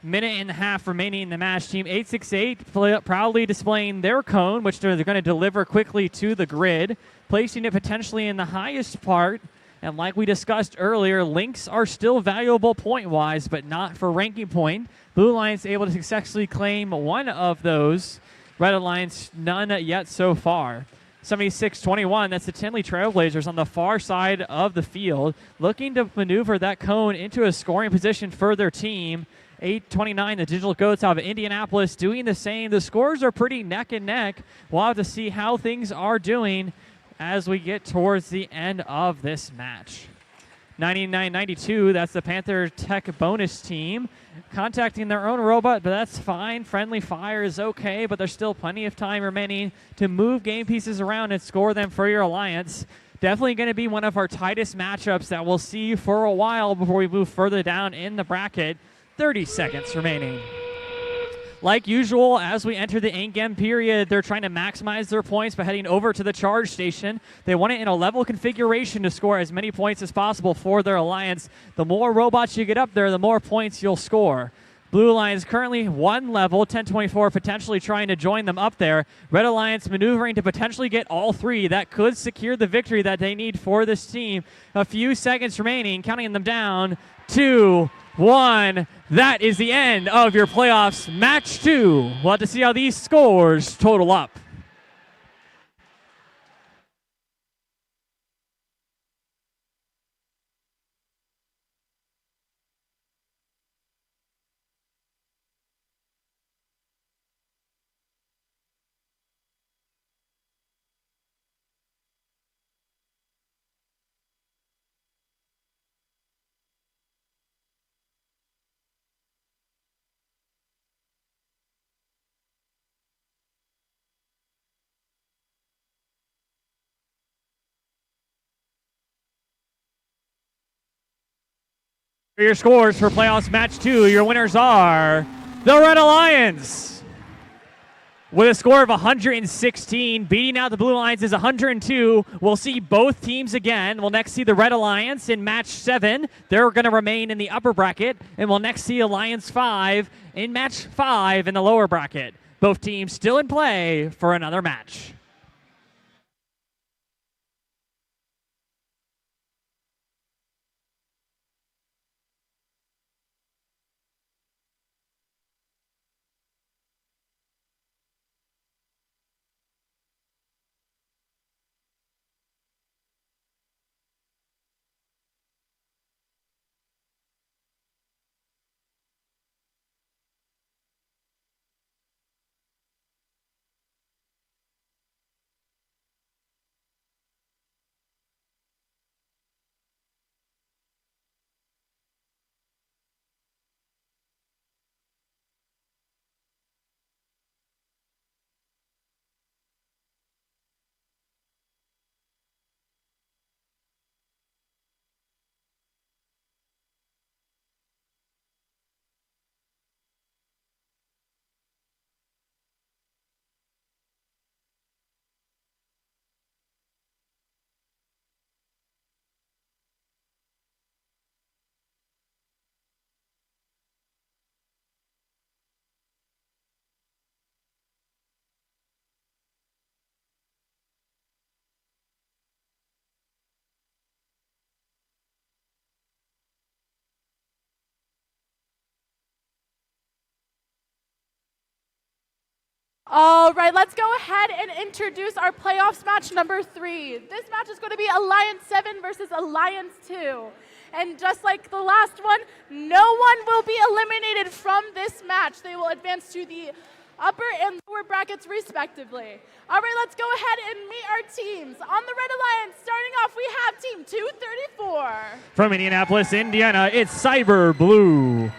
Minute and a half remaining in the match. Team 868 proudly displaying their cone, which they're going to deliver quickly to the grid, placing it potentially in the highest part. And like we discussed earlier, links are still valuable point-wise, but not for ranking point. Blue Alliance able to successfully claim one of those. Red Alliance, none yet so far. 76-21, that's the Tindley Trailblazers on the far side of the field, looking to maneuver that cone into a scoring position for their team. 829, the Digital Goats out of Indianapolis doing the same. The scores are pretty neck and neck. We'll have to see how things are doing as we get towards the end of this match. 99-92, that's the Panther Tech bonus team. Contacting their own robot, but that's fine. Friendly fire is okay, but there's still plenty of time remaining to move game pieces around and score them for your alliance. Definitely going to be one of our tightest matchups that we'll see for a while before we move further down in the bracket. 30 seconds remaining. Like usual, as we enter the endgame period, they're trying to maximize their points by heading over to the charge station. They want it in a level configuration to score as many points as possible for their alliance. The more robots you get up there, the more points you'll score. Blue Alliance currently one level, 1024 potentially trying to join them up there. Red Alliance maneuvering to potentially get all three. That could secure the victory that they need for this team. A few seconds remaining, counting them down. 2, 1. That is the end of your playoffs match 2. We'll have to see how these scores total up. For your scores for playoffs match 2, your winners are the Red Alliance with a score of 116. Beating out the Blue Alliance is 102. We'll see both teams again. We'll next see the Red Alliance in match 7. They're going to remain in the upper bracket. And we'll next see Alliance 5 in match 5 in the lower bracket. Both teams still in play for another match. All right, let's go ahead and introduce our playoffs match number 3. This match is going to be Alliance 7 versus Alliance 2. And just like the last one, no one will be eliminated from this match. They will advance to the upper and lower brackets respectively. All right, let's go ahead and meet our teams. On the Red Alliance, starting off, we have Team 234. From Indianapolis, Indiana, it's Cyber Blue.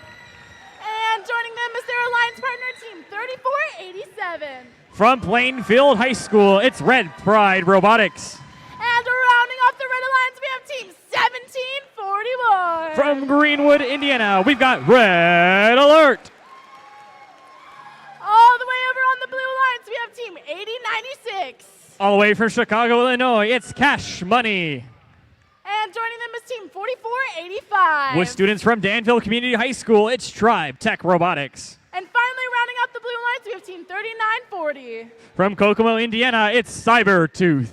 And joining them is their alliance partner, Team 3487. From Plainfield High School, it's Red Pride Robotics. And rounding off the Red Alliance, we have Team 1741. From Greenwood, Indiana, we've got Red Alert. All the way over on the Blue Alliance, we have Team 8096. All the way from Chicago, Illinois, it's Cash Money. And joining them is Team 4485. With students from Danville Community High School, it's Tribe Tech Robotics. And finally, rounding out the Blue Alliance, we have Team 3940. From Kokomo, Indiana, it's Cybertooth.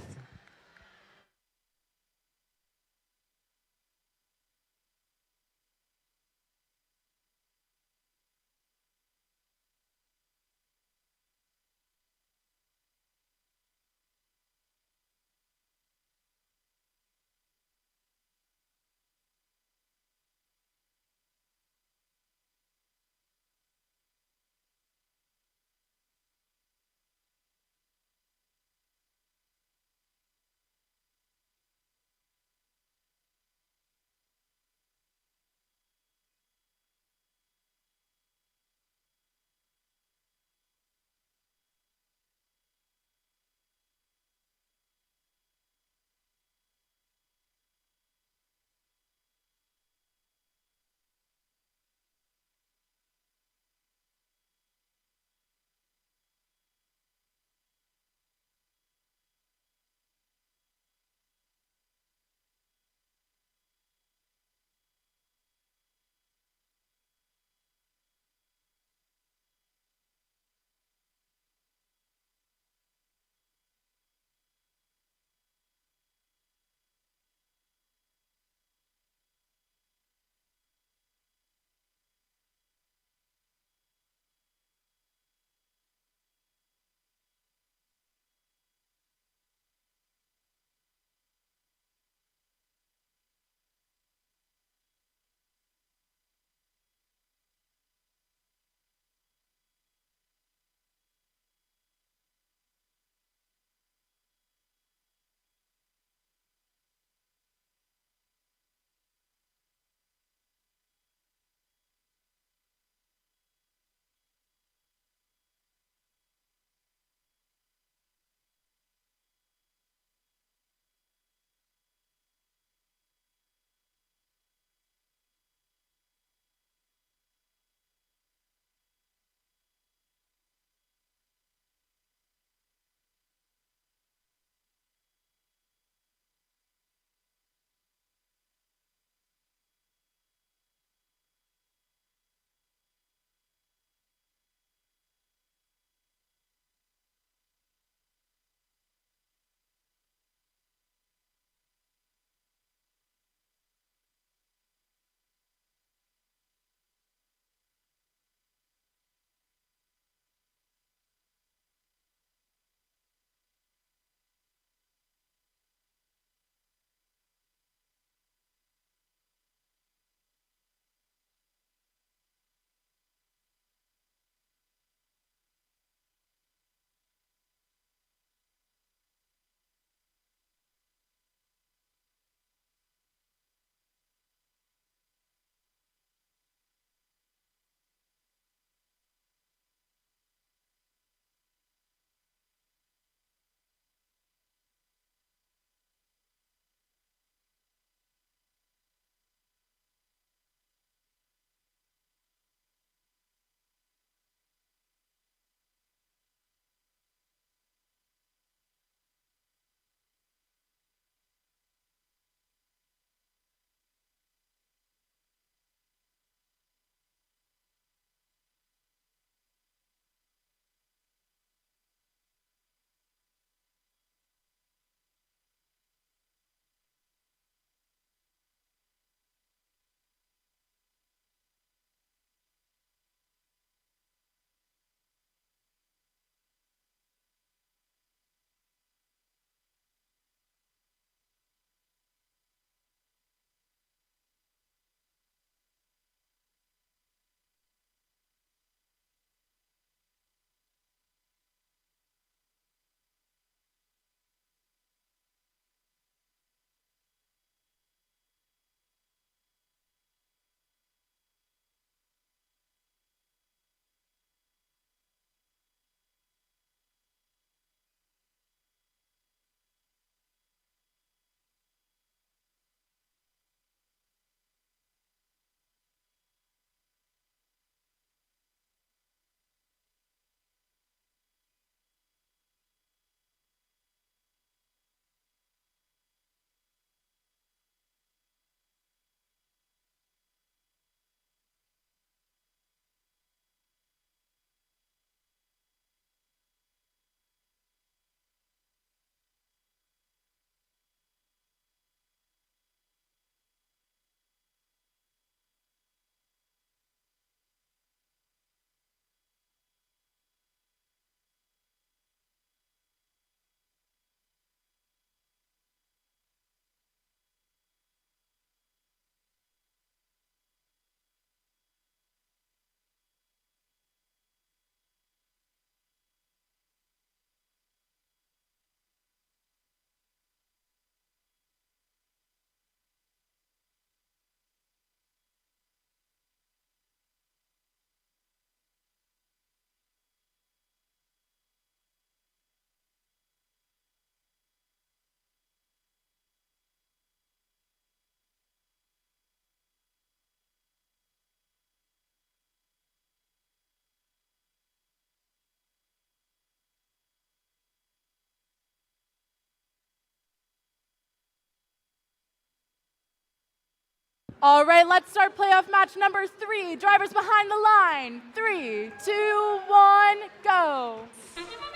All right, let's start playoff match number 3. Drivers behind the line. 3, 2, 1, go.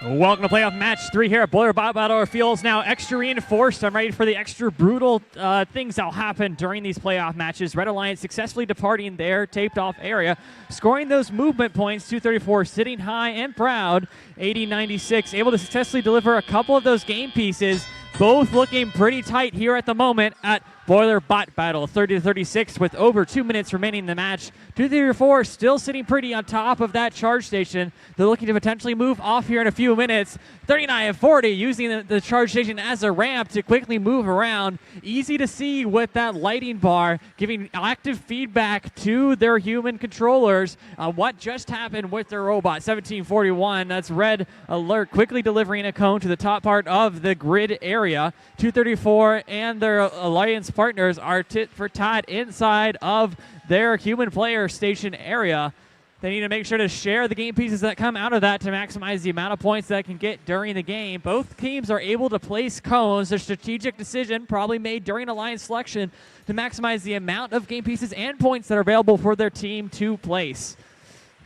Welcome to playoff match 3 here at Boiler Battle. Our field's now extra reinforced. I'm ready for the extra brutal things that'll happen during these playoff matches. Red Alliance successfully departing their taped off area, scoring those movement points. 234 sitting high and proud. 80-96 able to successfully deliver a couple of those game pieces. Both looking pretty tight here at the moment at Boiler Bot Battle. 30-36 with over 2 minutes remaining in the match. 234 still sitting pretty on top of that charge station. They're looking to potentially move off here in a few minutes. 39-40 using the charge station as a ramp to quickly move around. Easy to see with that lighting bar, giving active feedback to their human controllers on what just happened with their robot. 1741, that's red alert, quickly delivering a cone to the top part of the grid area. 234 and their alliance partners are tit for tat inside of their human player station area. They need to make sure to share the game pieces that come out of that to maximize the amount of points that can get during the game. Both teams are able to place cones. A strategic decision probably made during alliance selection to maximize the amount of game pieces and points that are available for their team to place.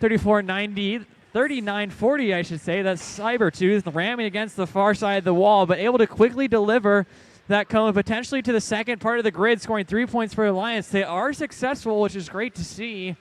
34-90. 39-40, I should say. That's Cybertooth ramming against the far side of the wall, but able to quickly deliver that cone potentially to the second part of the grid, scoring 3 points for Alliance. They are successful, which is great to see.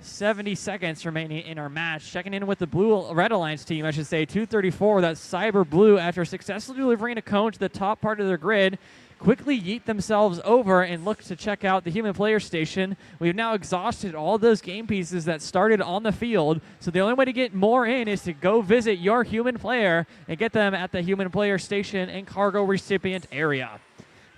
70 seconds remaining in our match. Checking in with the Red Alliance team, I should say. 234, that Cyber Blue, after successfully delivering a cone to the top part of their grid, quickly yeet themselves over and look to check out the human player station. We've now exhausted all those game pieces that started on the field, so the only way to get more in is to go visit your human player and get them at the human player station and cargo recipient area.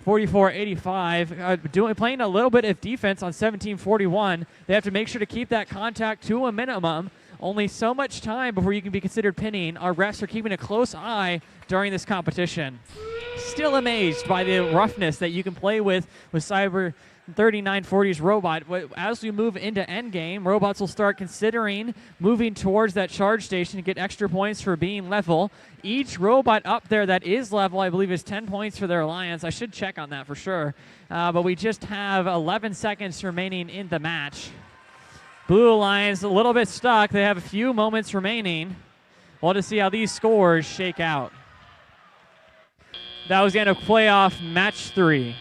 44-85, playing a little bit of defense on 1741. They have to make sure to keep that contact to a minimum. Only so much time before you can be considered pinning. Our refs are keeping a close eye during this competition. Still amazed by the roughness that you can play with Cyber 3940's robot. As we move into endgame, robots will start considering moving towards that charge station to get extra points for being level. Each robot up there that is level, I believe, is 10 points for their alliance. I should check on that for sure. But we just have 11 seconds remaining in the match. Blue Alliance a little bit stuck. They have a few moments remaining. We'll just see how these scores shake out. That was the end of playoff match 3.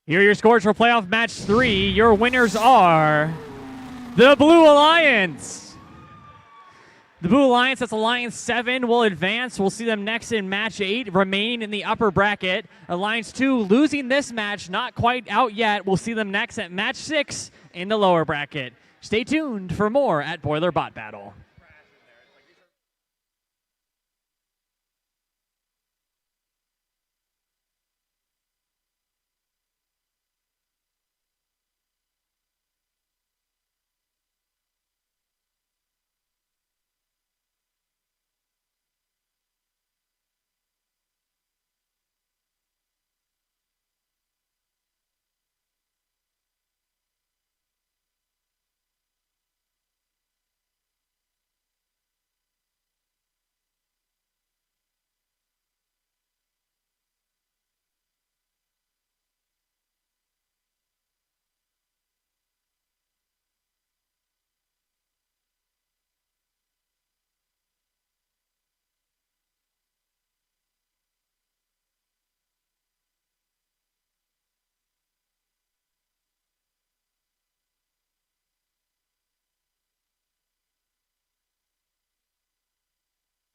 Here are your scores for playoff match 3. Your winners are the Blue Alliance. The Blue Alliance, that's Alliance 7, will advance. We'll see them next in match 8, remaining in the upper bracket. Alliance 2 losing this match, not quite out yet. We'll see them next at match 6 in the lower bracket. Stay tuned for more at Boiler Bot Battle.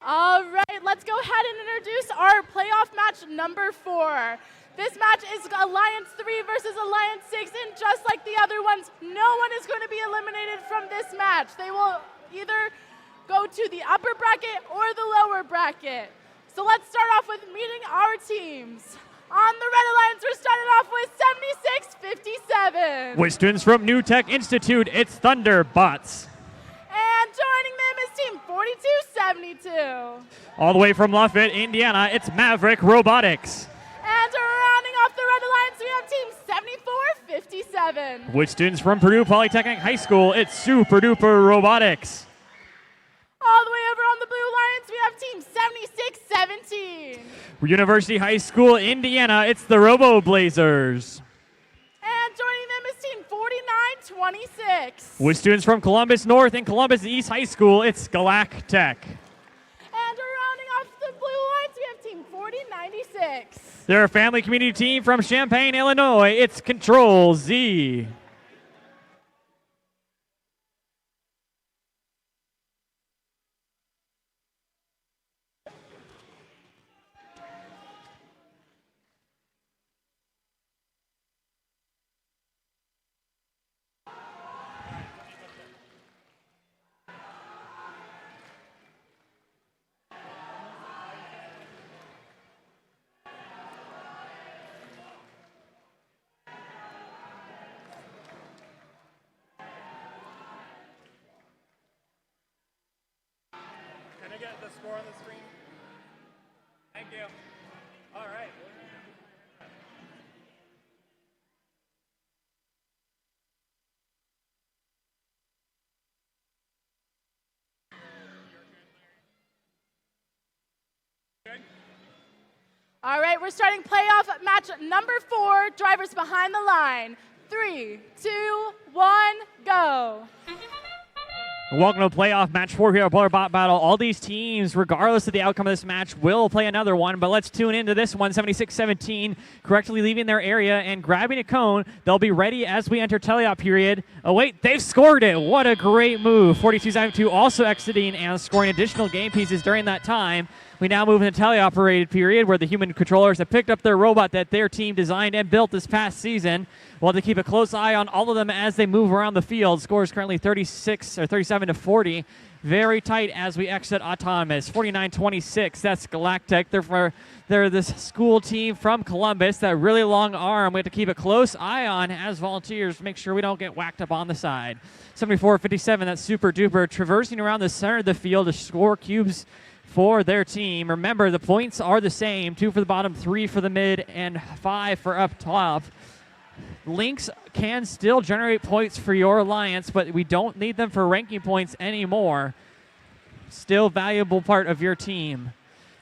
All right, let's go ahead and introduce our playoff match number 4. This match is Alliance 3 versus Alliance 6, and just like the other ones, no one is going to be eliminated from this match. They will either go to the upper bracket or the lower bracket. So let's start off with meeting our teams. On the Red Alliance, we're starting off with 7657. With students from New Tech Institute, it's Thunderbots. And joining them is Team 4272. All the way from Lafayette, Indiana, it's Maverick Robotics. And rounding off the Red Alliance, we have Team 7457. With students from Purdue Polytechnic High School, it's Super Duper Robotics. All the way over on the Blue Alliance, we have Team 7617. University High School, Indiana, it's the Robo Blazers. And joining them is Team 4926. With students from Columbus North and Columbus East High School, it's Galactech. And rounding off the Blue Alliance, we have Team 4096. They're a family community team from Champaign, Illinois. It's Control Z. Can I get the score on the screen? Thank you. All right. All right, we're starting playoff match number 4, drivers behind the line. 3, 2, 1, go. Welcome to playoff match 4 here at Boiler Bot Battle. All these teams, regardless of the outcome of this match, will play another one, but let's tune into this one. 76-17, correctly leaving their area and grabbing a cone. They'll be ready as we enter teleop period. Oh wait, they've scored it. What a great move. 42-72 also exiting and scoring additional game pieces during that time. We now move into teleoperated period where the human controllers have picked up their robot that their team designed and built this past season. We'll have to keep a close eye on all of them as they move around the field. Score is currently 37-40. Very tight as we exit Autonomous. 49-26, that's Galactech. They're this school team from Columbus, that really long arm. We have to keep a close eye on as volunteers, make sure we don't get whacked up on the side. 74-57, that's Super Duper, traversing around the center of the field to score cubes for their team. Remember, the points are the same, 2 for the bottom, 3 for the mid, and 5 for up top. Links can still generate points for your alliance, but we don't need them for ranking points anymore. Still valuable part of your team.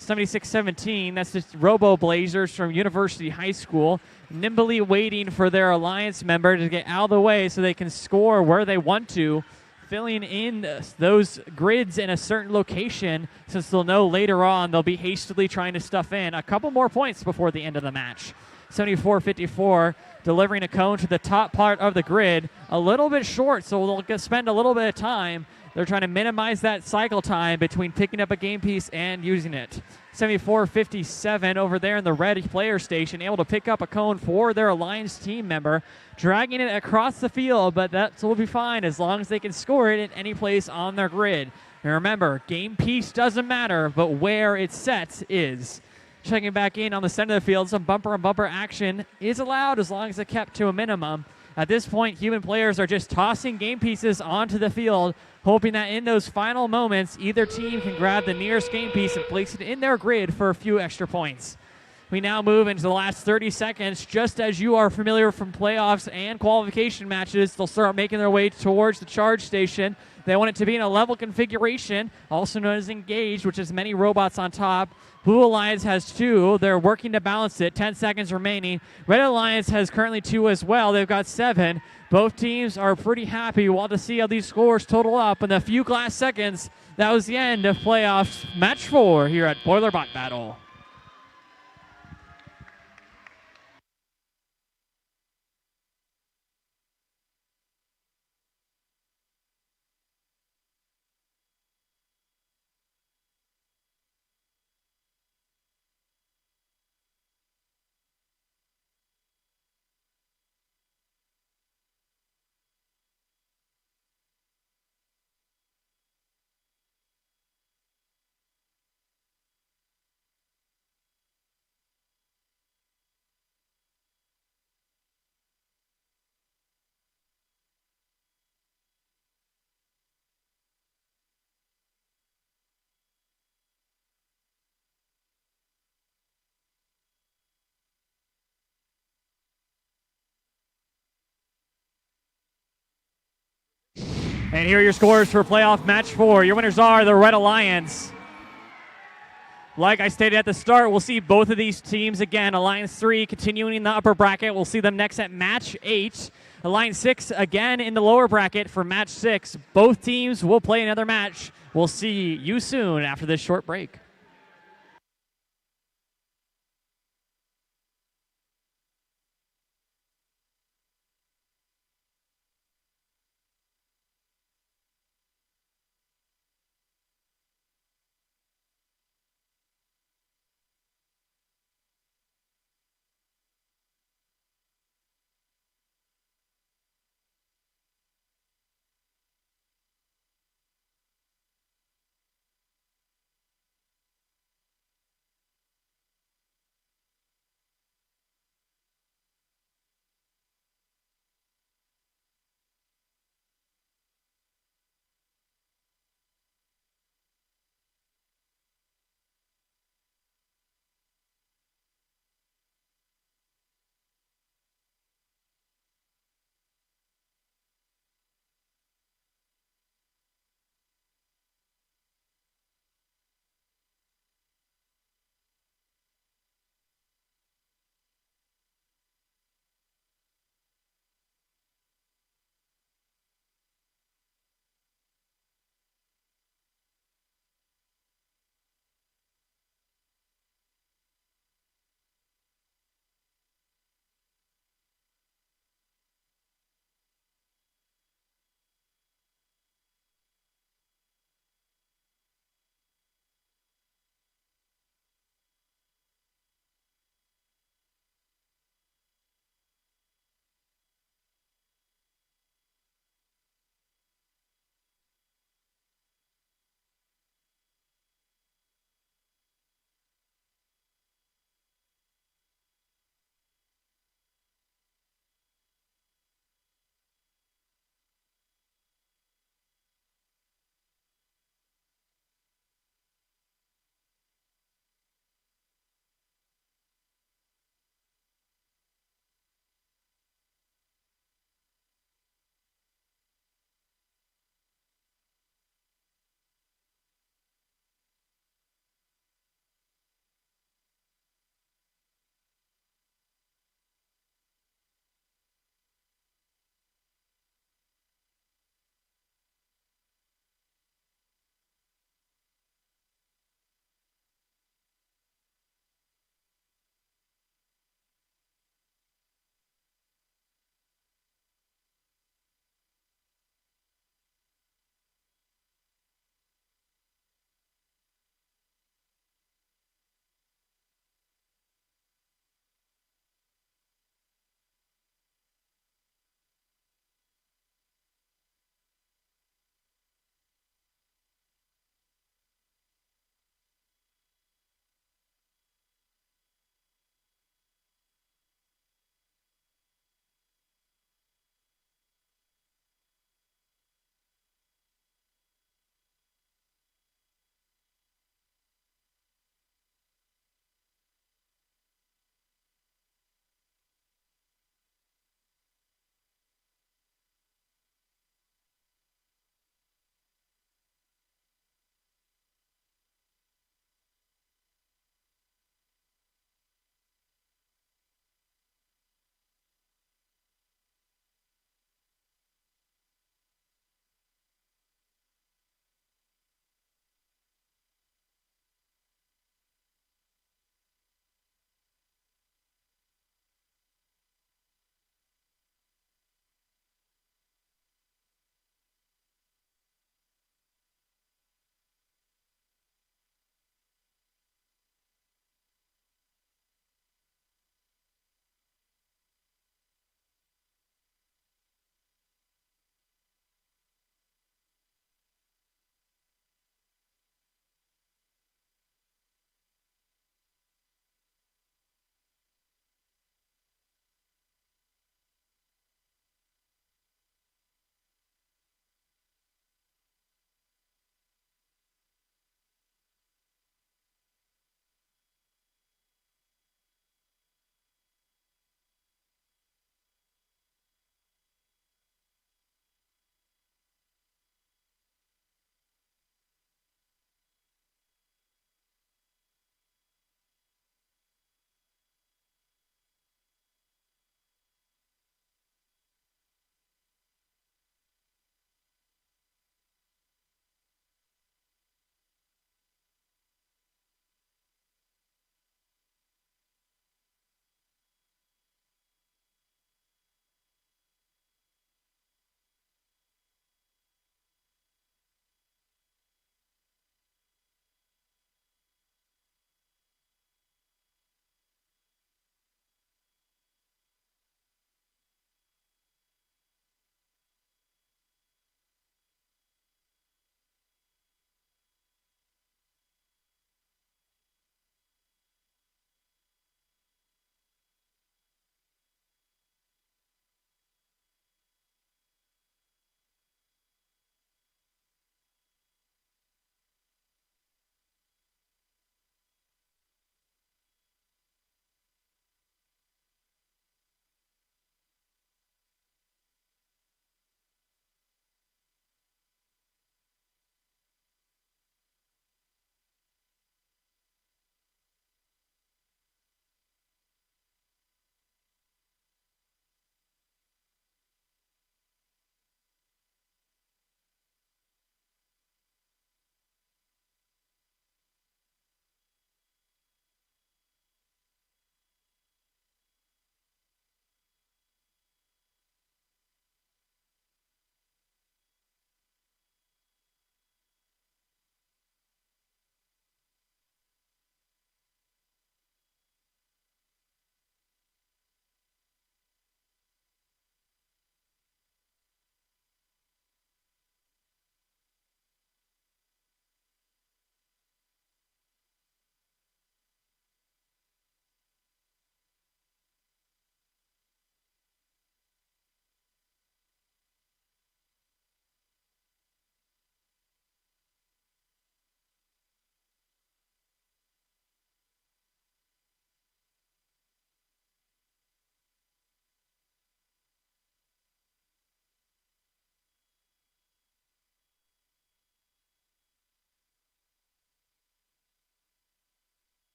76-17, that's just Robo Blazers from University High School, nimbly waiting for their alliance member to get out of the way so they can score where they want to, filling in those grids in a certain location, since they'll know later on they'll be hastily trying to stuff in a couple more points before the end of the match. 74-54, delivering a cone to the top part of the grid, a little bit short, so they'll spend a little bit of time. They're trying to minimize that cycle time between picking up a game piece and using it. 74-57 over there in the red player station, able to pick up a cone for their Alliance team member, dragging it across the field, but that will be fine as long as they can score it in any place on their grid. And remember, game piece doesn't matter, but where it's set is. Checking back in on the center of the field, some bumper-on-bumper action is allowed as long as it's kept to a minimum. At this point, human players are just tossing game pieces onto the field, hoping that in those final moments, either team can grab the nearest game piece and place it in their grid for a few extra points. We now move into the last 30 seconds. Just as you are familiar from playoffs and qualification matches, they'll start making their way towards the charge station. They want it to be in a level configuration, also known as engaged, which is many robots on top. Blue Alliance has 2. They're working to balance it. 10 seconds remaining. Red Alliance has currently 2 as well. They've got 7. Both teams are pretty happy. We'll have to see how these scores total up. In a few last seconds, that was the end of playoffs match 4 here at Boiler Bot Battle. And here are your scores for playoff match 4. Your winners are the Red Alliance. Like I stated at the start, we'll see both of these teams again. Alliance 3 continuing in the upper bracket. We'll see them next at match 8. Alliance 6 again in the lower bracket for match 6. Both teams will play another match. We'll see you soon after this short break.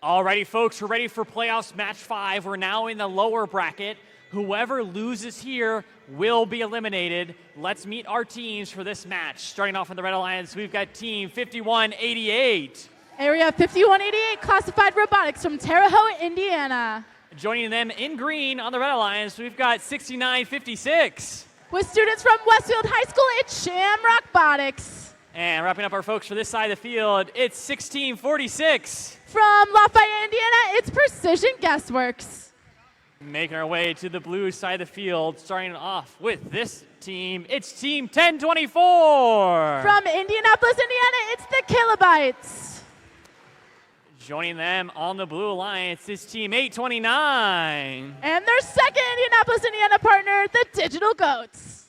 Alrighty, folks, we're ready for playoffs match 5. We're now in the lower bracket. Whoever loses here will be eliminated. Let's meet our teams for this match. Starting off on the Red Alliance, we've got Team 5188. Area 5188 classified robotics from Terre Haute, Indiana. Joining them in green on the Red Alliance, we've got 6956. With students from Westfield High School, it's Shamrock Robotics. And wrapping up our folks for this side of the field, it's 1646. From Lafayette, Indiana, it's Precision Guessworks. Making our way to the blue side of the field, starting off with this team, it's Team 1024. From Indianapolis, Indiana, it's the Kilobytes. Joining them on the Blue Alliance is Team 829. And their second Indianapolis, Indiana partner, the Digital Goats.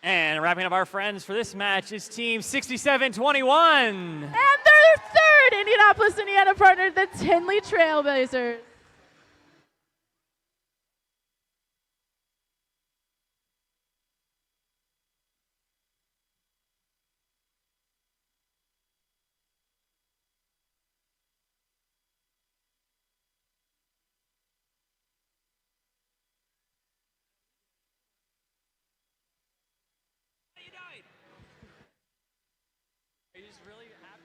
And wrapping up our friends for this match is Team 6721. And their third Indianapolis, Indiana partner, the Tinley Trailblazers. Are you just really happy?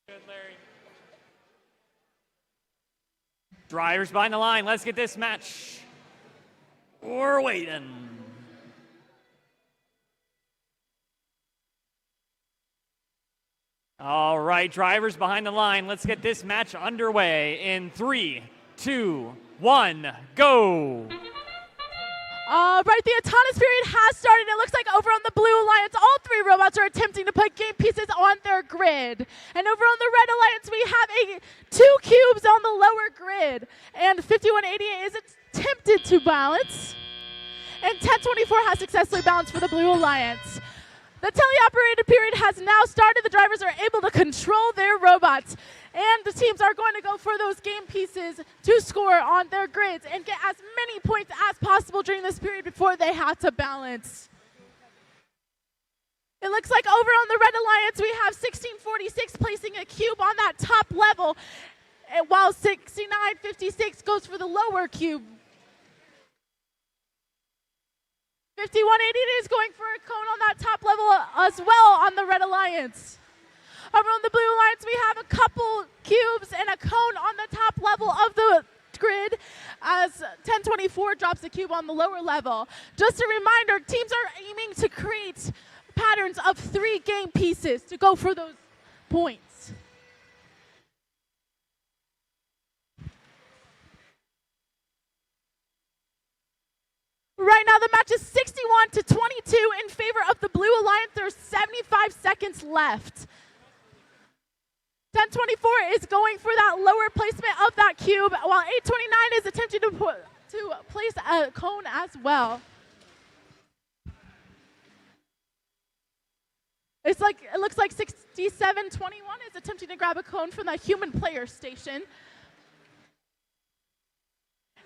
Good, Larry. Drivers behind the line. Let's get this match. We're waiting. All right, drivers behind the line. Let's get this match underway in 3, 2, 1, go. All right, the autonomous period has started. It looks like over on the Blue Alliance, all 3 robots are attempting to put game pieces on their grid. And over on the Red Alliance, we have 2 cubes on the lower grid. And 5188 is attempted to balance. And 1024 has successfully balanced for the Blue Alliance. The teleoperated period has now started. The drivers are able to control their robots. And the teams are going to go for those game pieces to score on their grids and get as many points as possible during this period before they have to balance. It looks like over on the Red Alliance, we have 1646 placing a cube on that top level, while 6956 goes for the lower cube. 5188 is going for a cone on that top level as well on the Red Alliance. Over on the Blue Alliance, we have a couple cubes and a cone on the top level of the grid as 1024 drops the cube on the lower level. Just a reminder, teams are aiming to create patterns of 3 game pieces to go for those points. Right now, the match is 61-22 in favor of the Blue Alliance. There's 75 seconds left. 1024 is going for that lower placement of that cube, while 829 is attempting to place a cone as well. It looks like 6721 is attempting to grab a cone from that human player station.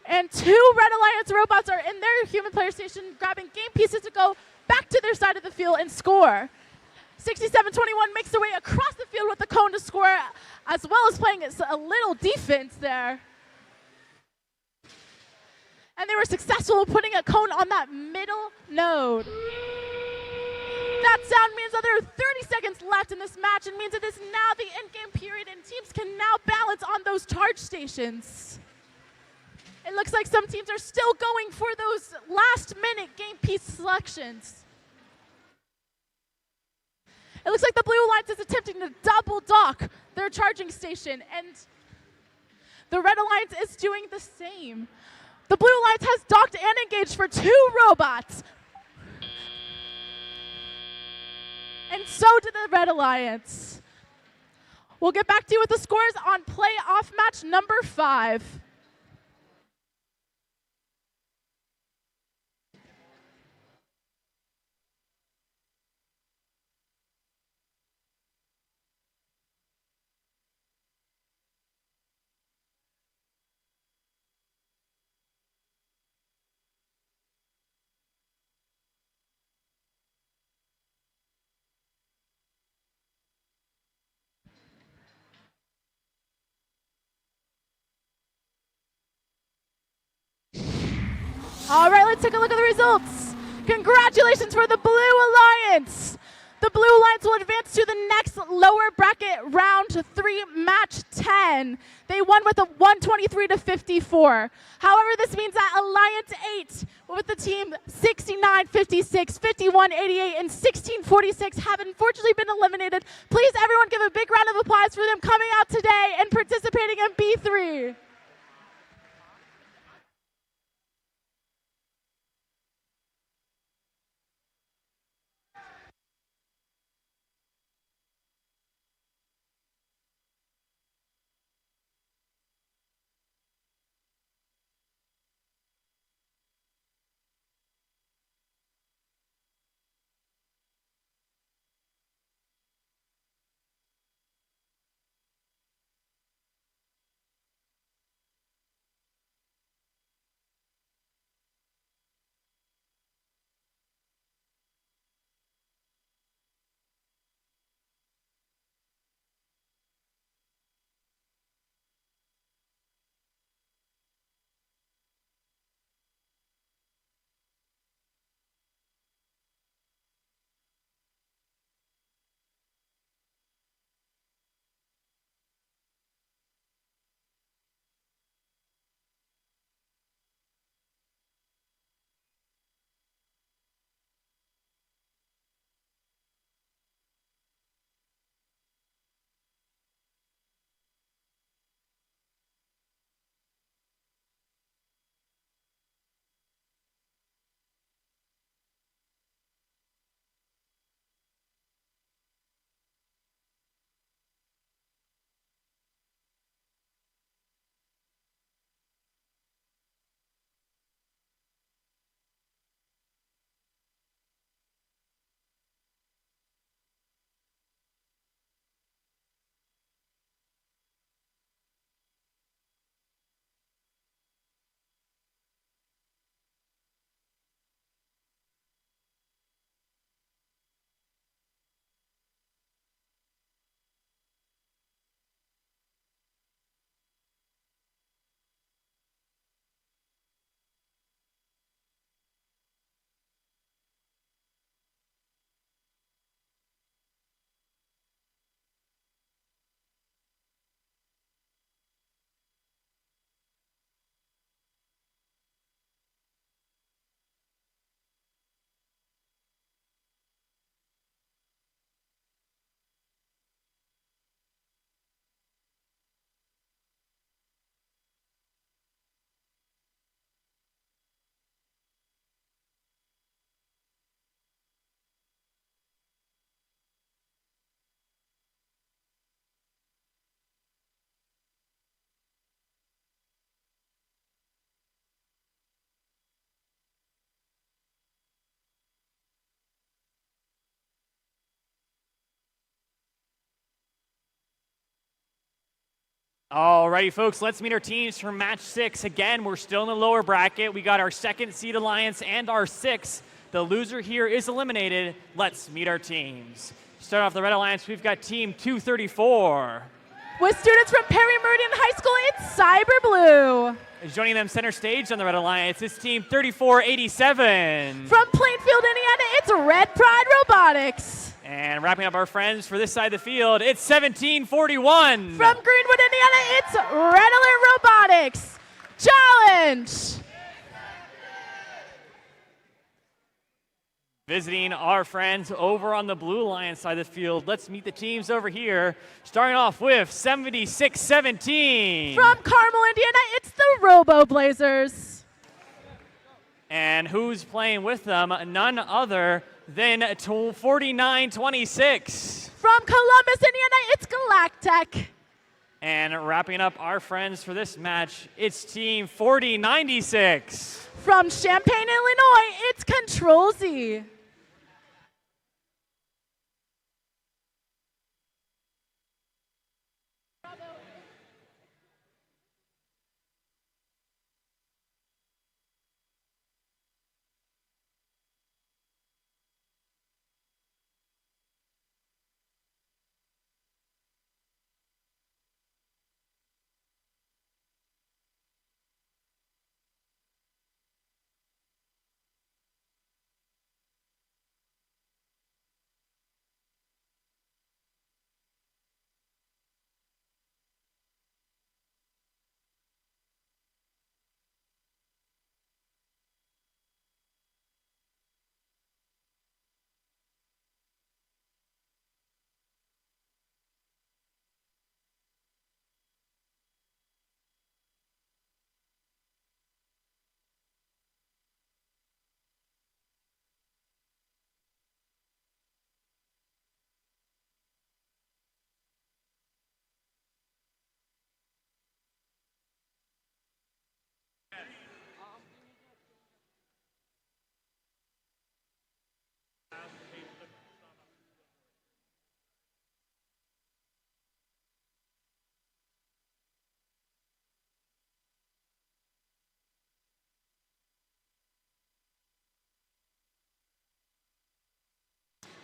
And 2 Red Alliance robots are in their human player station grabbing game pieces to go back to their side of the field and score. 6721 makes their way across the field with the cone to score, as well as playing a little defense there. And they were successful in putting a cone on that middle node. That sound means that there are 30 seconds left in this match and means it is now the end-game period and teams can now balance on those charge stations. It looks like some teams are still going for those last-minute game piece selections. It looks like the Blue Alliance is attempting to double dock their charging station, and the Red Alliance is doing the same. The Blue Alliance has docked and engaged for 2 robots. And so did the Red Alliance. We'll get back to you with the scores on playoff match number 5. All right, let's take a look at the results. Congratulations for the Blue Alliance. The Blue Alliance will advance to the next lower bracket, round 3, match 10. They won with a 123-54. However, this means that Alliance 8, with the team 69-56, 51-88, and 16-46, have unfortunately been eliminated. Please, everyone, give a big round of applause for them coming out today and participating in B3. Alrighty, folks, let's meet our teams for match 6. Again, we're still in the lower bracket. We got our second seed alliance and our 6th. The loser here is eliminated. Let's meet our teams. Start off the Red Alliance, we've got team 234. With students from Perry Meridian High School, it's Cyber Blue. Joining them center stage on the Red Alliance is team 3487. From Plainfield, Indiana, it's Red Pride Robotics. And wrapping up our friends for this side of the field, it's 1741. From Greenwood, Indiana, it's Red Alert Robotics. Challenge! Visiting our friends over on the Blue Alliance side of the field, let's meet the teams over here. Starting off with 7617. From Carmel, Indiana, it's the Robo Blazers. And who's playing with them? None other than 4926. From Columbus, Indiana, it's Galactech. And wrapping up our friends for this match, it's team 4096. From Champaign, Illinois, it's Control Z.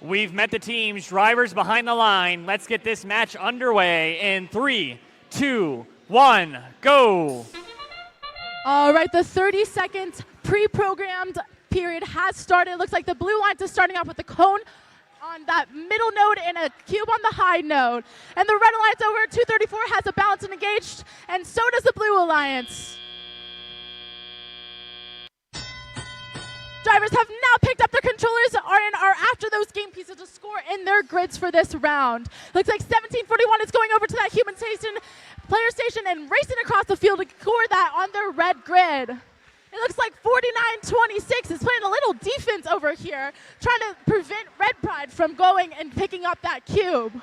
We've met the teams, drivers behind the line. Let's get this match underway in 3, 2, 1, go. All right, the 30-second pre-programmed period has started. It looks like the blue Alliance is starting off with the cone on that middle node and a cube on the high node. And the red Alliance over at 234 has a balance and engaged, and so does the blue Alliance. Drivers have now picked up their controllers and are after those game pieces to score in their grids for this round. Looks like 1741 is going over to that human station, player station, and racing across the field to score that on their red grid. It looks like 4926 is playing a little defense over here, trying to prevent Red Pride from going and picking up that cube.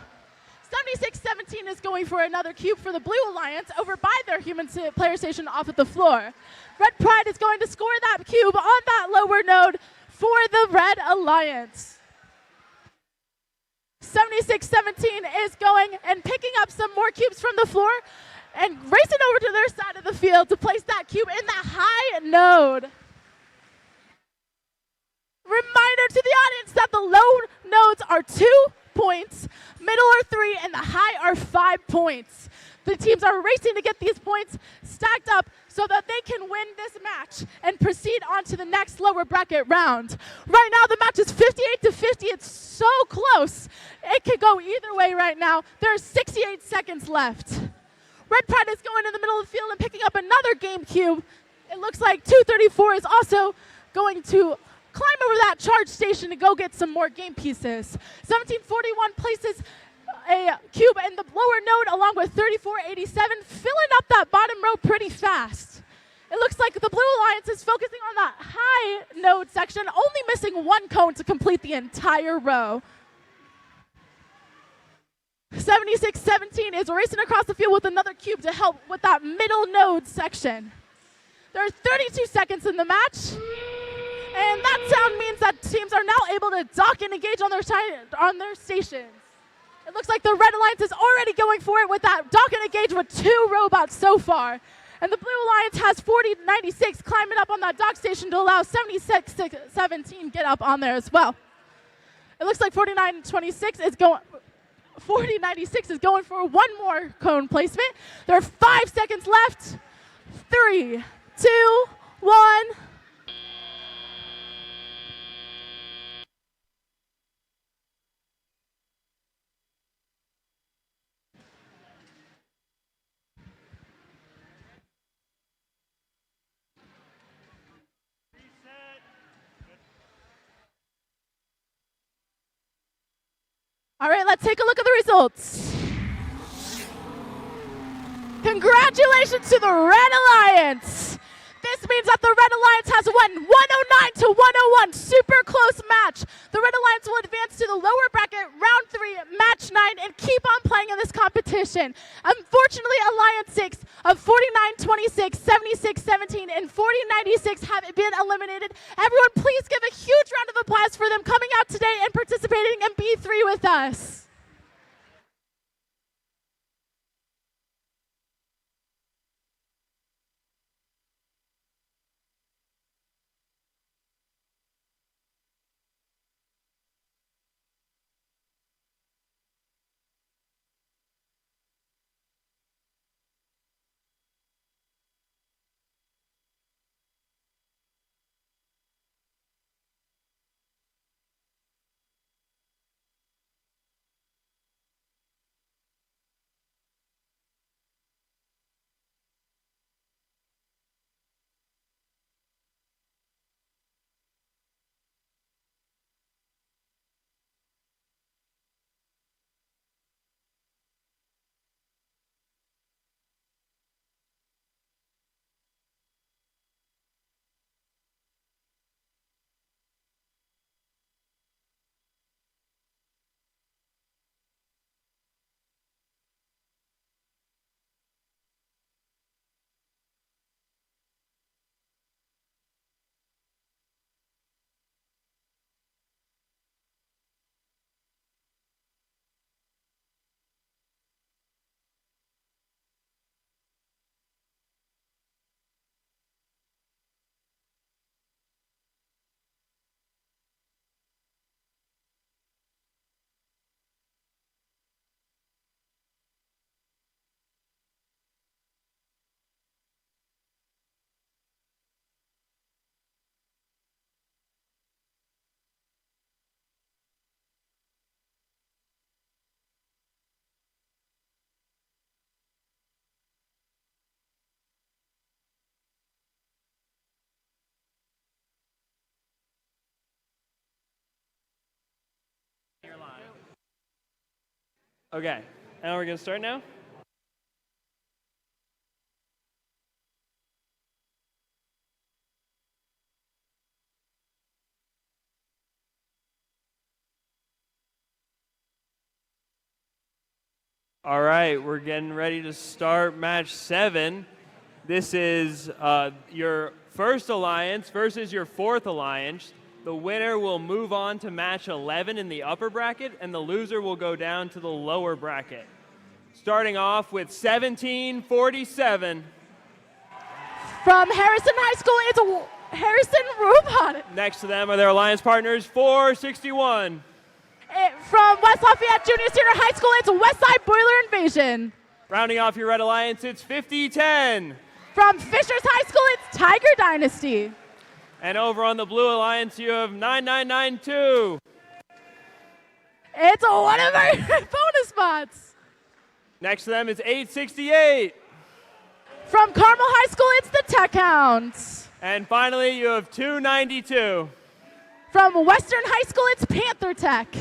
7617 is going for another cube for the Blue Alliance over by their human player station off at the floor. Red Pride is going to score that cube on that lower node for the Red Alliance. 7617 is going and picking up some more cubes from the floor and racing over to their side of the field to place that cube in that high node. Reminder to the audience that the low nodes are 2 points, middle are 3, and the high are 5 points. The teams are racing to get these points stacked up so that they can win this match and proceed on to the next lower bracket round. Right now, the match is 58-50. It's so close. It could go either way right now. There are 68 seconds left. Red Pride is going in the middle of the field and picking up another GameCube. It looks like 234 is also going to climb over that charge station to go get some more game pieces. 1741 places a cube in the lower node along with 3487, filling up that bottom row pretty fast. It looks like the Blue Alliance is focusing on that high node section, only missing 1 cone to complete the entire row. 7617 is racing across the field with another cube to help with that middle node section. There are 32 seconds in the match. And that sound means that teams are now able to dock and engage on their stations. It looks like the Red Alliance is already going for it with that dock and engage with 2 robots so far. And the Blue Alliance has 4096 climbing up on that dock station to allow 7617 get up on there as well. It looks like 4096 is going for 1 more cone placement. There are 5 seconds left. 3, 2, 1. All right, let's take a look at the results. Congratulations to the Red Alliance. This means that the Red Alliance has won 109-101, super close match. The Red Alliance will advance to the lower bracket, round 3, match 9, and keep on playing in this competition. Unfortunately, Alliance 6 of 49-26, 76-17, and 40-96 have been eliminated. Everyone, please give a huge round of applause for them coming out today and participating in B3 with us. Okay, and we're gonna start now. All right, we're getting ready to start match 7. This is your first alliance versus your fourth alliance. The winner will move on to match 11 in the upper bracket, and the loser will go down to the lower bracket. Starting off with 1747. From Harrison High School, it's Harrison Robotics. Next to them are their alliance partners, 461. From West Lafayette Junior Senior High School, it's Westside Boiler Invasion. Rounding off your red alliance, it's 5010. From Fishers High School, it's Tiger Dynasty. And over on the blue alliance, you have 9992. It's one of our bonus spots. Next to them is 868. From Carmel High School, it's the Tech Hounds. And finally, you have 292. From Western High School, it's Panther Tech.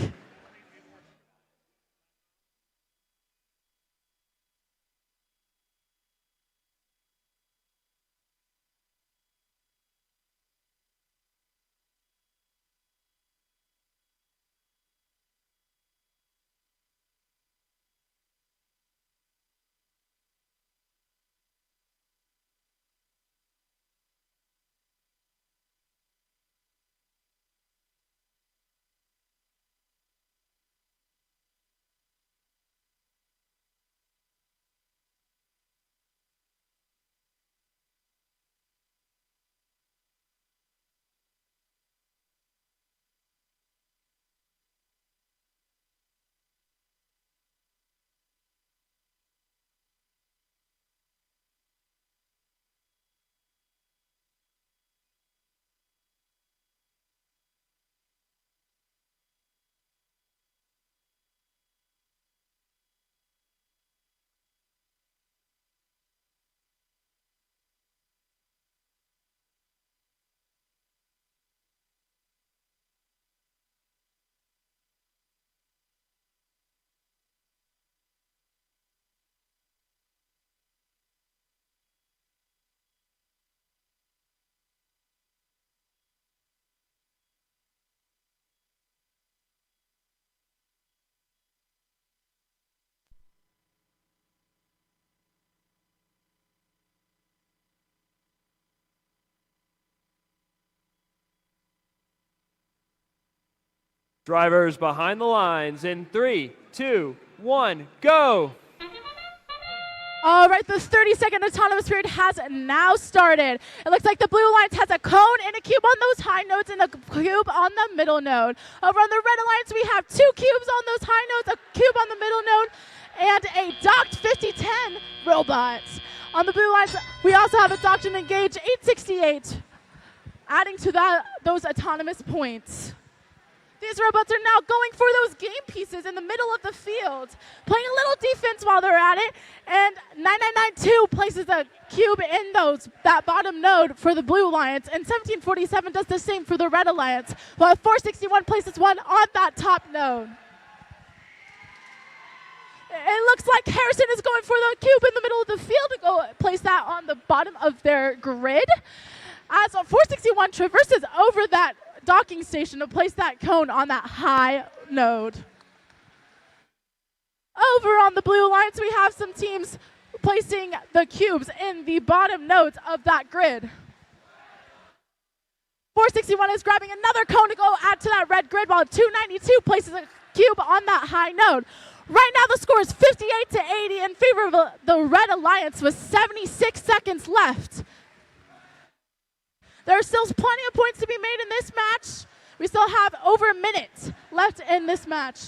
Drivers behind the lines in 3, 2, 1, go! All right, the 30-second autonomous period has now started. It looks like the blue alliance has a cone and a cube on those high nodes and a cube on the middle node. Over on the red alliance, we have 2 cubes on those high nodes, a cube on the middle node, and a docked 5010 robot. On the blue alliance, we also have a docked and engaged 868, adding to those autonomous points. These robots are now going for those game pieces in the middle of the field, playing a little defense while they're at it, and 9992 places a cube in that bottom node for the blue alliance, and 1747 does the same for the red alliance, while 461 places one on that top node. It looks like Harrison is going for the cube in the middle of the field to go place that on the bottom of their grid, as 461 traverses over that docking station to place that cone on that high node. Over on the blue alliance, we have some teams placing the cubes in the bottom nodes of that grid. 461 is grabbing another cone to go add to that red grid, while 292 places a cube on that high node. Right now the score is 58-80 in favor of the red alliance with 76 seconds left. There are still plenty of points to be made in this match. We still have over a minute left in this match.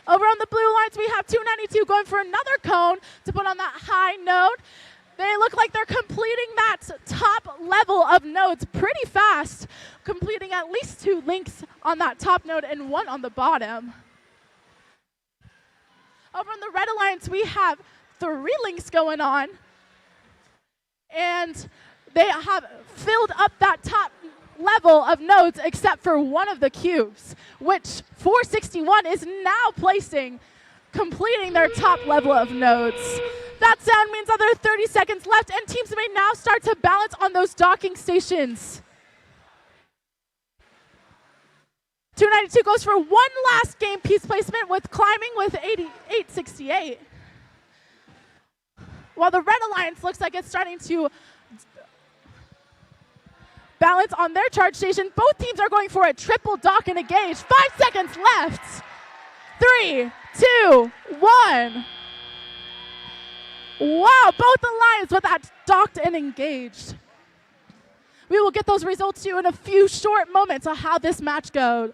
Over on the blue lines, we have 292 going for another cone to put on that high node. They look like they're completing that top level of nodes pretty fast, completing at least 2 links on that top node and 1 on the bottom. Over on the red alliance, we have 3 links going on, and they have filled up that top level of nodes except for one of the cubes, which 461 is now placing, completing their top level of nodes. That sound means that there are 30 seconds left, and teams may now start to balance on those docking stations. 292 goes for one last game piece placement with climbing with 868. While the Red Alliance looks like it's starting to balance on their charge station, both teams are going for a triple dock and engage. 5 seconds left. 3, 2, 1. Wow, both Alliance with that docked and engaged. We will get those results to you in a few short moments on how this match goes.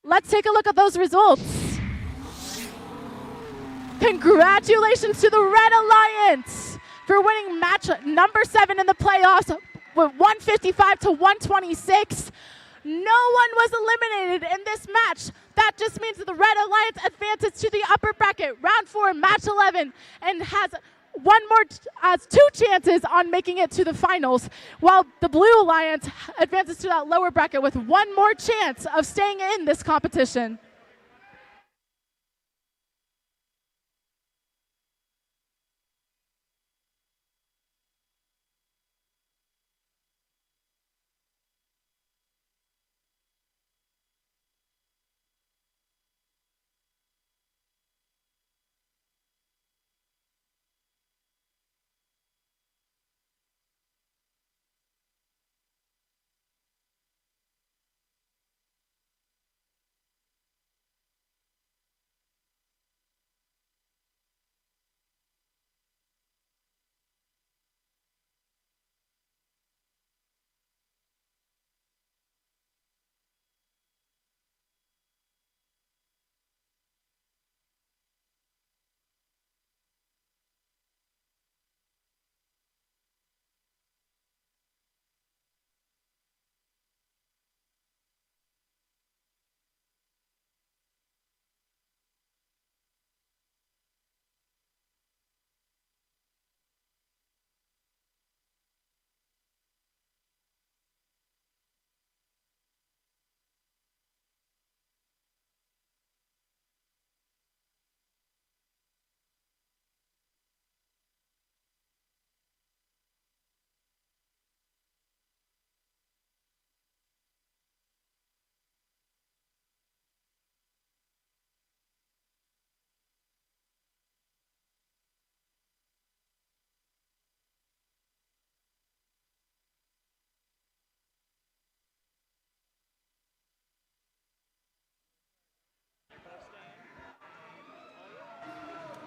Let's take a look at those results. Congratulations to the Red Alliance for winning match number 7 in the playoffs with 155 to 126. No one was eliminated in this match. That just means that the Red Alliance advances to the upper bracket, round 4, match 11, and has has 2 chances on making it to the finals, while the Blue Alliance advances to that lower bracket with 1 more chance of staying in this competition.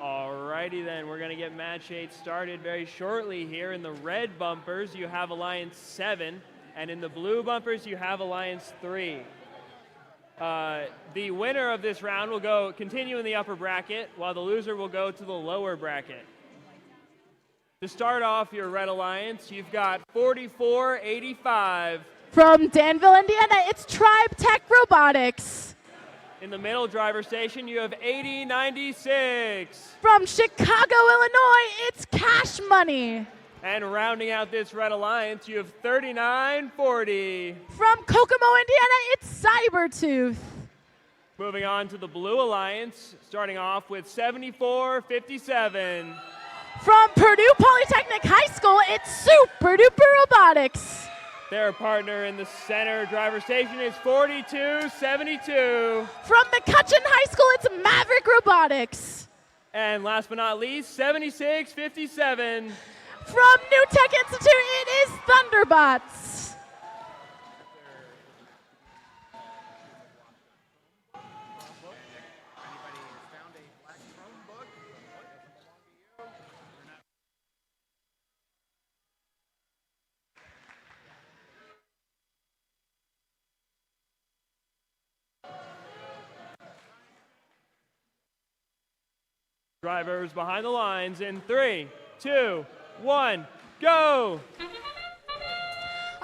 Alrighty then, we're going to get match 8 started very shortly here. In the red bumpers, you have Alliance 7, and in the blue bumpers, you have Alliance 3. The winner of this round will continue in the upper bracket, while the loser will go to the lower bracket. To start off your Red Alliance, you've got 4485. From Danville, Indiana, it's Tribe Tech Robotics. In the middle driver station, you have 8096. From Chicago, Illinois, it's Cash Money. And rounding out this Red Alliance, you have 3940. From Kokomo, Indiana, it's Cybertooth. Moving on to the Blue Alliance, starting off with 7457. From Purdue Polytechnic High School, it's Super Duper Robotics. Their partner in the center driver station is 4272. From McCutcheon High School, it's Maverick Robotics. And last but not least, 7657. From New Tech Institute, it is Thunderbots. Drivers behind the lines in 3, 2, 1, go!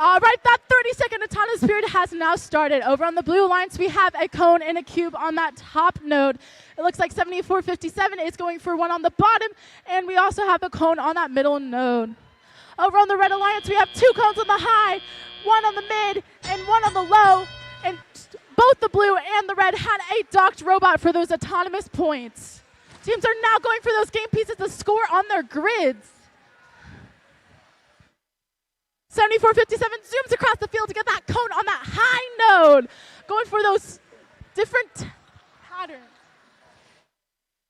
All right, that 30-second autonomous period has now started. Over on the blue alliance, we have a cone and a cube on that top node. It looks like 7457 is going for one on the bottom, and we also have a cone on that middle node. Over on the red alliance, we have 2 cones on the high, 1 on the mid, and 1 on the low. And both the blue and the red had a docked robot for those autonomous points. Teams are now going for those game pieces to score on their grids. 7457 zooms across the field to get that cone on that high node, going for those different patterns.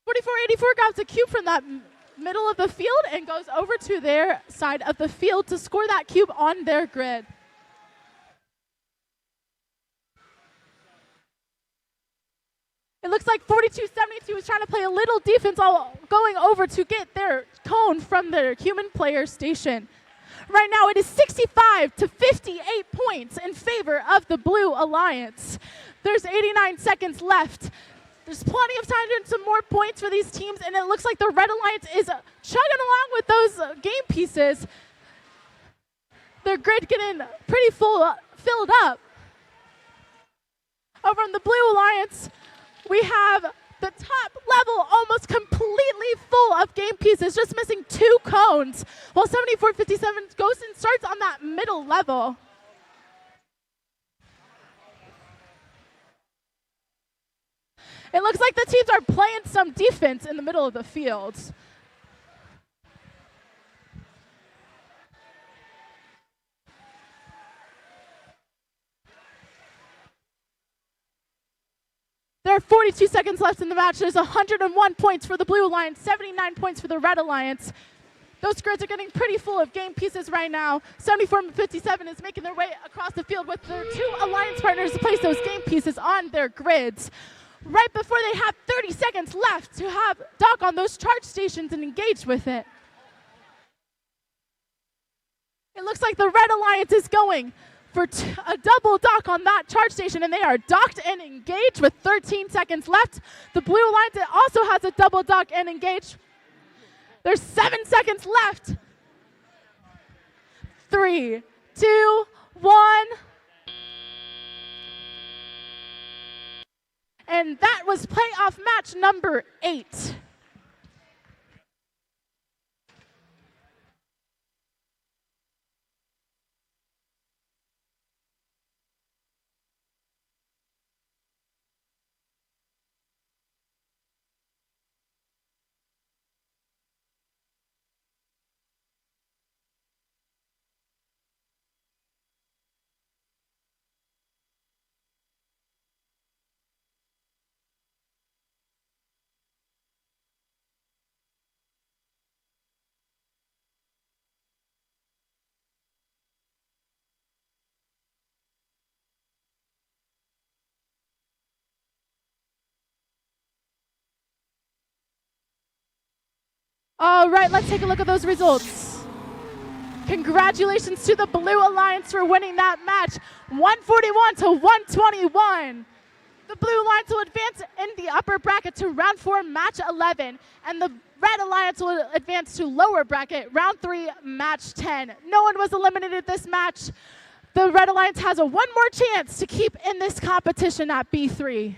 4484 grabs a cube from that middle of the field and goes over to their side of the field to score that cube on their grid. It looks like 4272 is trying to play a little defense, all going over to get their cone from their human player station. Right now it is 65 to 58 points in favor of the blue alliance. There's 89 seconds left. There's plenty of time to earn some more points for these teams, and it looks like the red alliance is chugging along with those game pieces. Their grid getting pretty filled up. Over on the blue alliance, we have the top level almost completely full of game pieces, just missing 2 cones, while 7457 goes and starts on that middle level. It looks like the teams are playing some defense in the middle of the field. There are 42 seconds left in the match. There's 101 points for the blue alliance, 79 points for the red alliance. Those grids are getting pretty full of game pieces right now. 7457 is making their way across the field with their 2 alliance partners to place those game pieces on their grids. Right before they have 30 seconds left to have dock on those charge stations and engage with it. It looks like the red alliance is going for a double dock on that charge station, and they are docked and engaged with 13 seconds left. The blue alliance also has a double dock and engage. There's 7 seconds left. 3, 2, 1. And that was playoff match number 8. All right, let's take a look at those results. Congratulations to the Blue Alliance for winning that match, 141 to 121. The Blue Alliance will advance in the upper bracket to round 4, match 11, and the Red Alliance will advance to lower bracket, round 3, match 10. No one was eliminated this match. The Red Alliance has one more chance to keep in this competition at B3.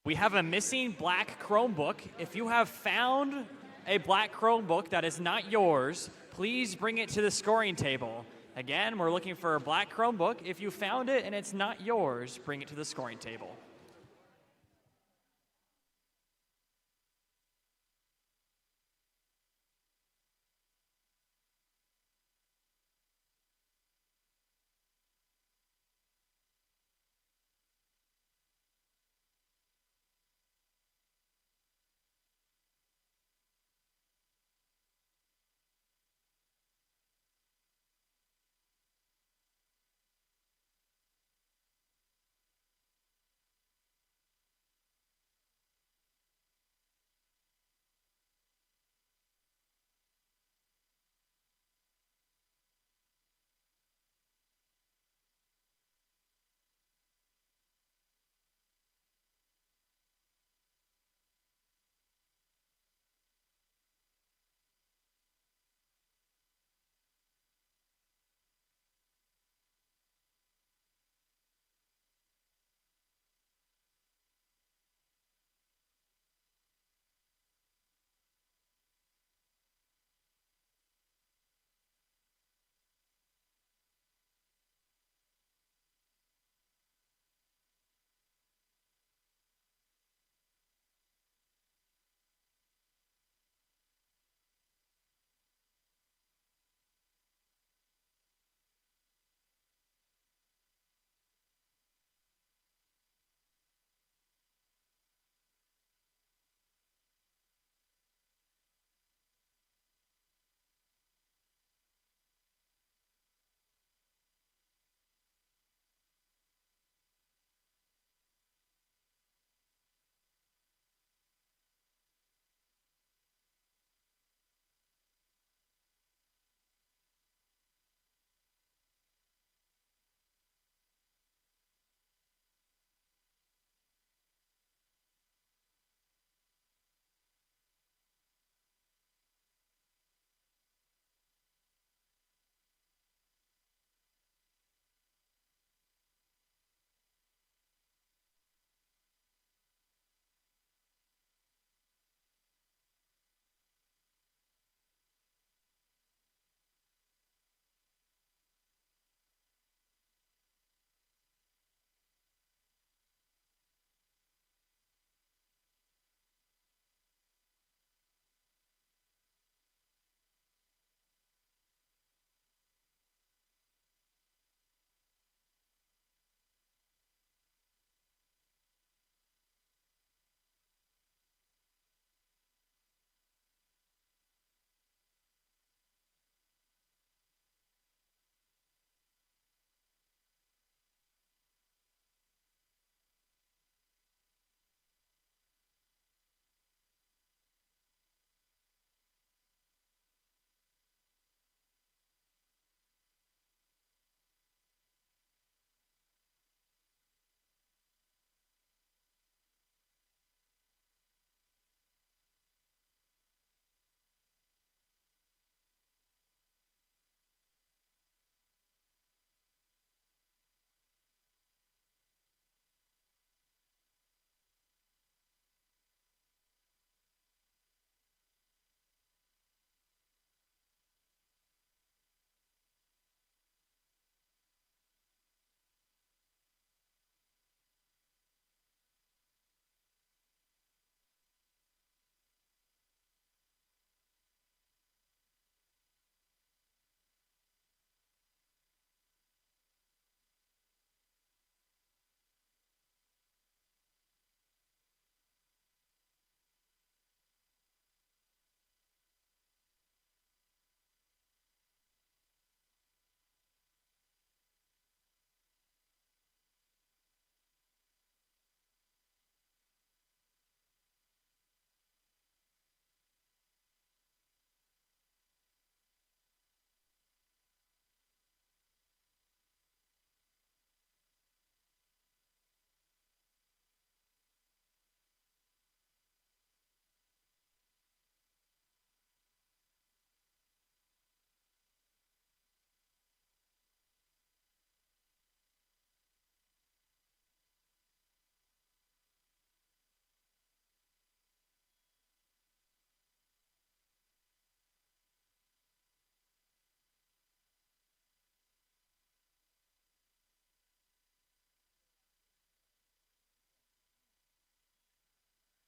We have a missing black Chromebook. If you have found a black Chromebook that is not yours, please bring it to the scoring table. Again, we're looking for a black Chromebook. If you found it and it's not yours, bring it to the scoring table.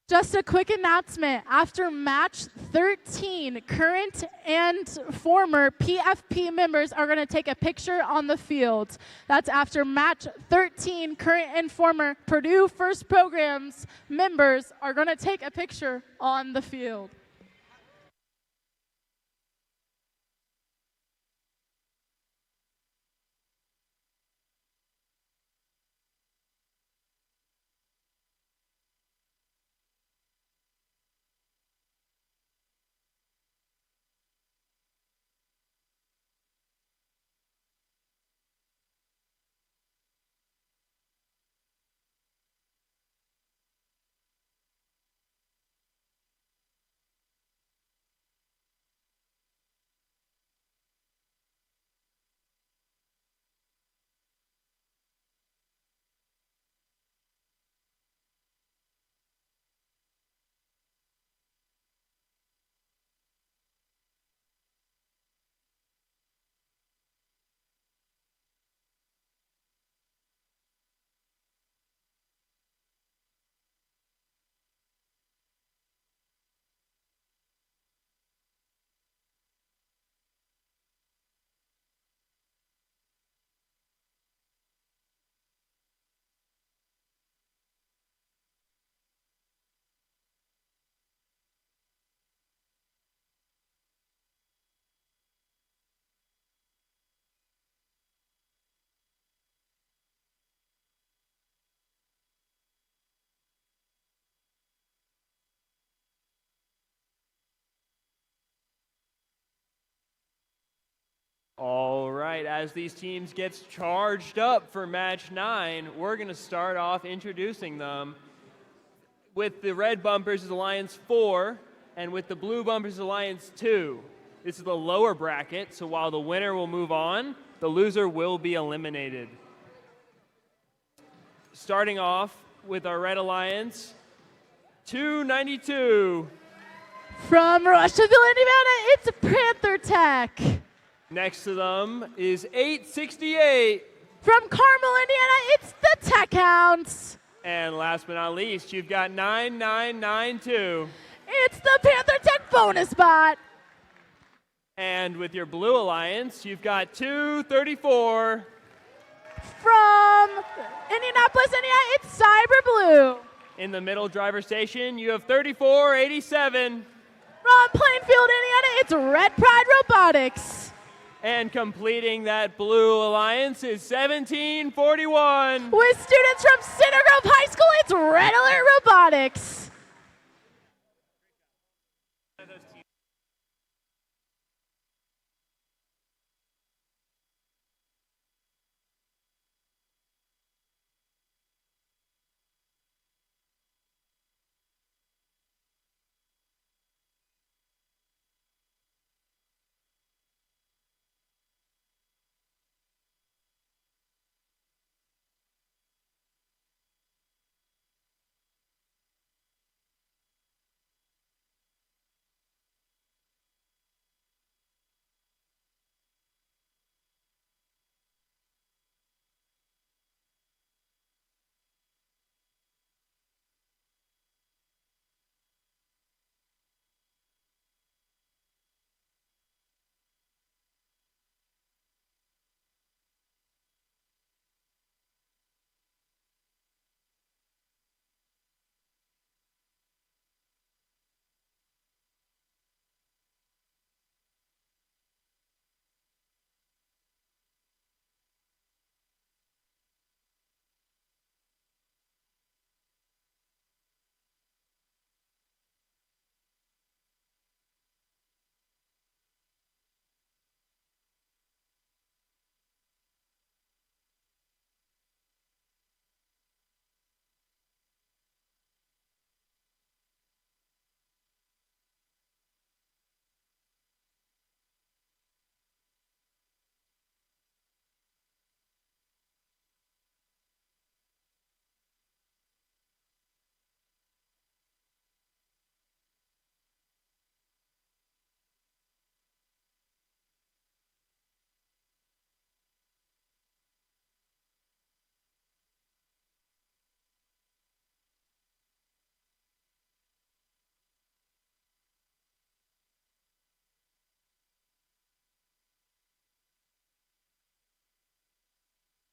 Just a quick announcement. After match 13, current and former PFP members are going to take a picture on the field. That's after match 13, current and former Purdue FIRST programs members are going to take a picture on the field. All right, as these teams get charged up for match 9, we're going to start off introducing them. With the red bumpers is Alliance 4, and with the blue bumpers is Alliance 2. This is the lower bracket, so while the winner will move on, the loser will be eliminated. Starting off with our red alliance, 292. From Rushville, Indiana, it's Panther Tech. Next to them is 868. From Carmel, Indiana, it's the Tech Hounds. And last but not least, you've got 9992. It's the Panther Tech bonus bot. And with your blue alliance, you've got 234. From Indianapolis, Indiana, it's Cyber Blue. In the middle driver station, you have 3487. From Plainfield, Indiana, it's Red Pride Robotics. And completing that blue alliance is 1741. With students from Center Grove High School, it's Red Alert Robotics.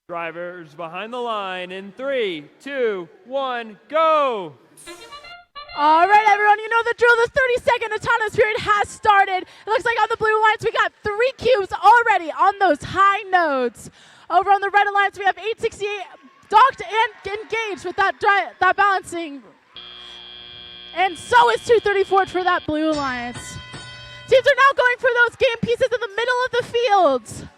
Drivers behind the line in 3, 2, 1, go! All right, everyone, you know the drill. The 30-second autonomous period has started. It looks like on the blue alliance, we got 3 cubes already on those high nodes. Over on the red alliance, we have 868 docked and engaged with that balancing. And so is 234 for that blue alliance. Teams are now going for those game pieces in the middle of the field.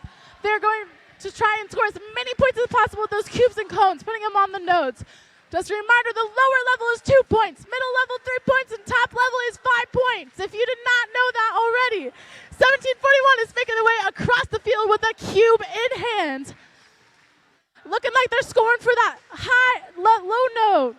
They're going to try and score as many points as possible with those cubes and cones, putting them on the nodes. Just a reminder, the lower level is 2 points, middle level 3 points, and top level is 5 points, if you did not know that already. 1741 is making their way across the field with a cube in hand. Looking like they're scoring for that low node.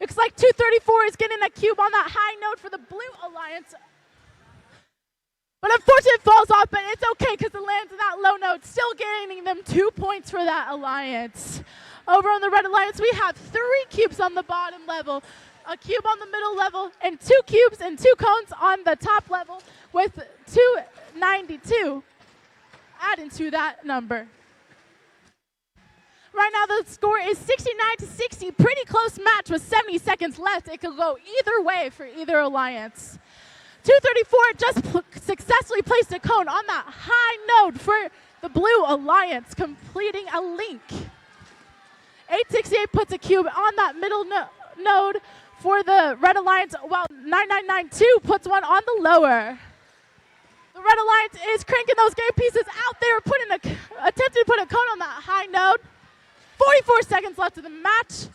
Looks like 234 is getting a cube on that high node for the blue alliance. But unfortunately it falls off, but it's okay because it lands in that low node, still gaining them 2 points for that alliance. Over on the red alliance, we have 3 cubes on the bottom level, a cube on the middle level, and 2 cubes and 2 cones on the top level with 292 adding to that number. Right now the score is 69-60, pretty close match with 70 seconds left. It could go either way for either alliance. 234 just successfully placed a cone on that high node for the blue alliance, completing a link. 868 puts a cube on that middle node for the red alliance, while 9992 puts one on the lower. The red alliance is cranking those game pieces out there, attempting to put a cone on that high node. 44 seconds left of the match.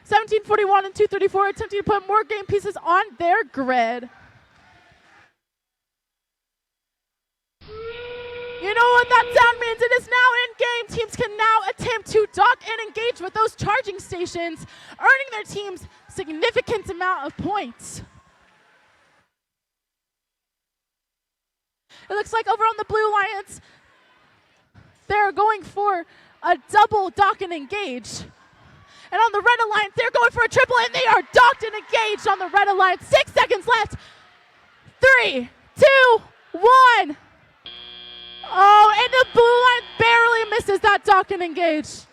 1741 and 234 attempting to put more game pieces on their grid. You know what that sound means? It is now in game. Teams can now attempt to dock and engage with those charging stations, earning their teams significant amount of points. It looks like over on the blue alliance, they're going for a double dock and engage. And on the red alliance, they're going for a triple, and they are docked and engaged on the red alliance. 6 seconds left. 3, 2, 1. Oh, and the blue line barely misses that dock and engage.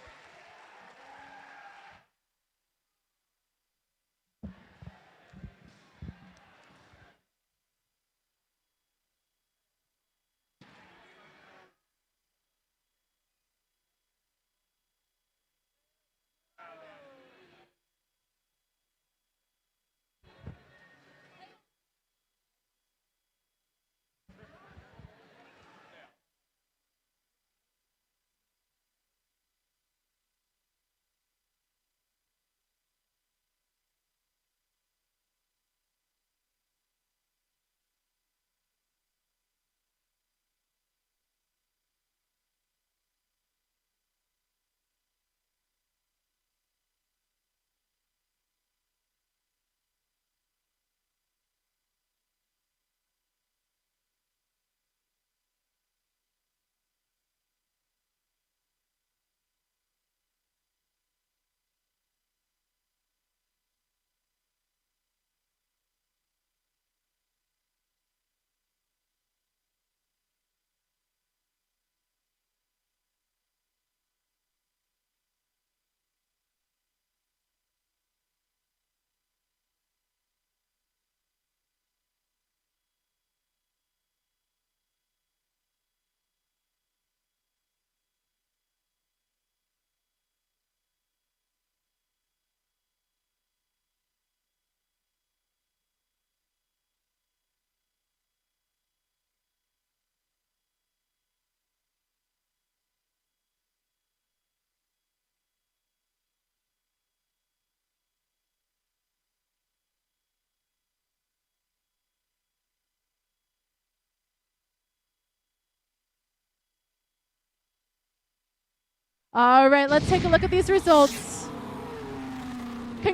All right, let's take a look at these results.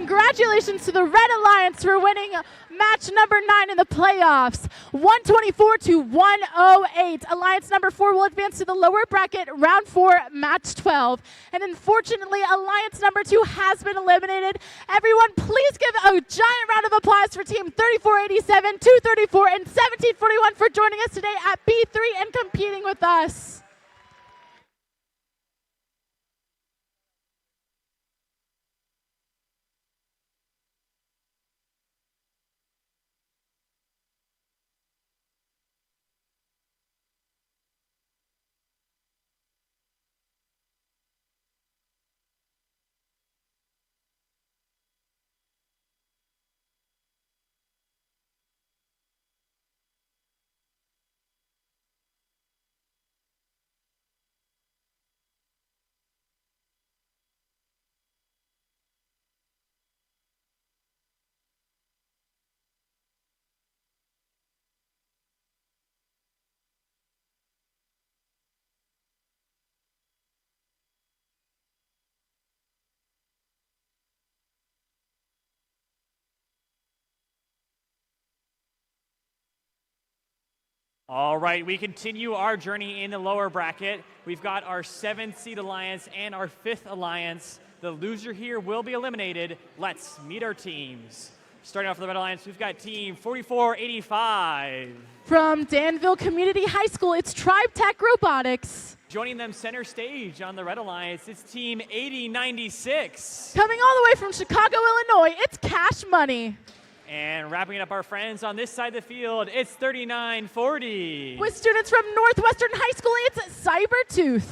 Congratulations to the Red Alliance for winning match number 9 in the playoffs, 124 to 108. Alliance number 4 will advance to the lower bracket, round 4, match 12. And unfortunately, Alliance number 2 has been eliminated. Everyone, please give a giant round of applause for Team 3487, 234, and 1741 for joining us today at B3 and competing with us. All right, we continue our journey in the lower bracket. We've got our 7th seed alliance and our 5th alliance. The loser here will be eliminated. Let's meet our teams. Starting off with the Red Alliance, we've got Team 4485. From Danville Community High School, it's Tribe Tech Robotics. Joining them center stage on the Red Alliance, it's Team 8096. Coming all the way from Chicago, Illinois, it's Cash Money. And wrapping up our friends on this side of the field, it's 3940. With students from Northwestern High School, it's Cybertooth.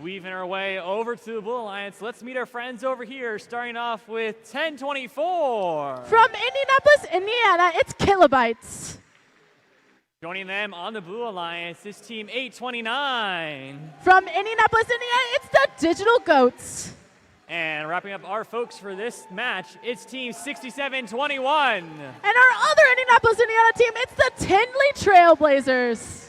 Weaving our way over to the Blue Alliance, let's meet our friends over here, starting off with 1024. From Indianapolis, Indiana, it's Kilobytes. Joining them on the Blue Alliance is Team 829. From Indianapolis, Indiana, it's the Digital Goats. And wrapping up our folks for this match, it's Team 6721. And our other Indianapolis, Indiana team, it's the Tinley Trailblazers.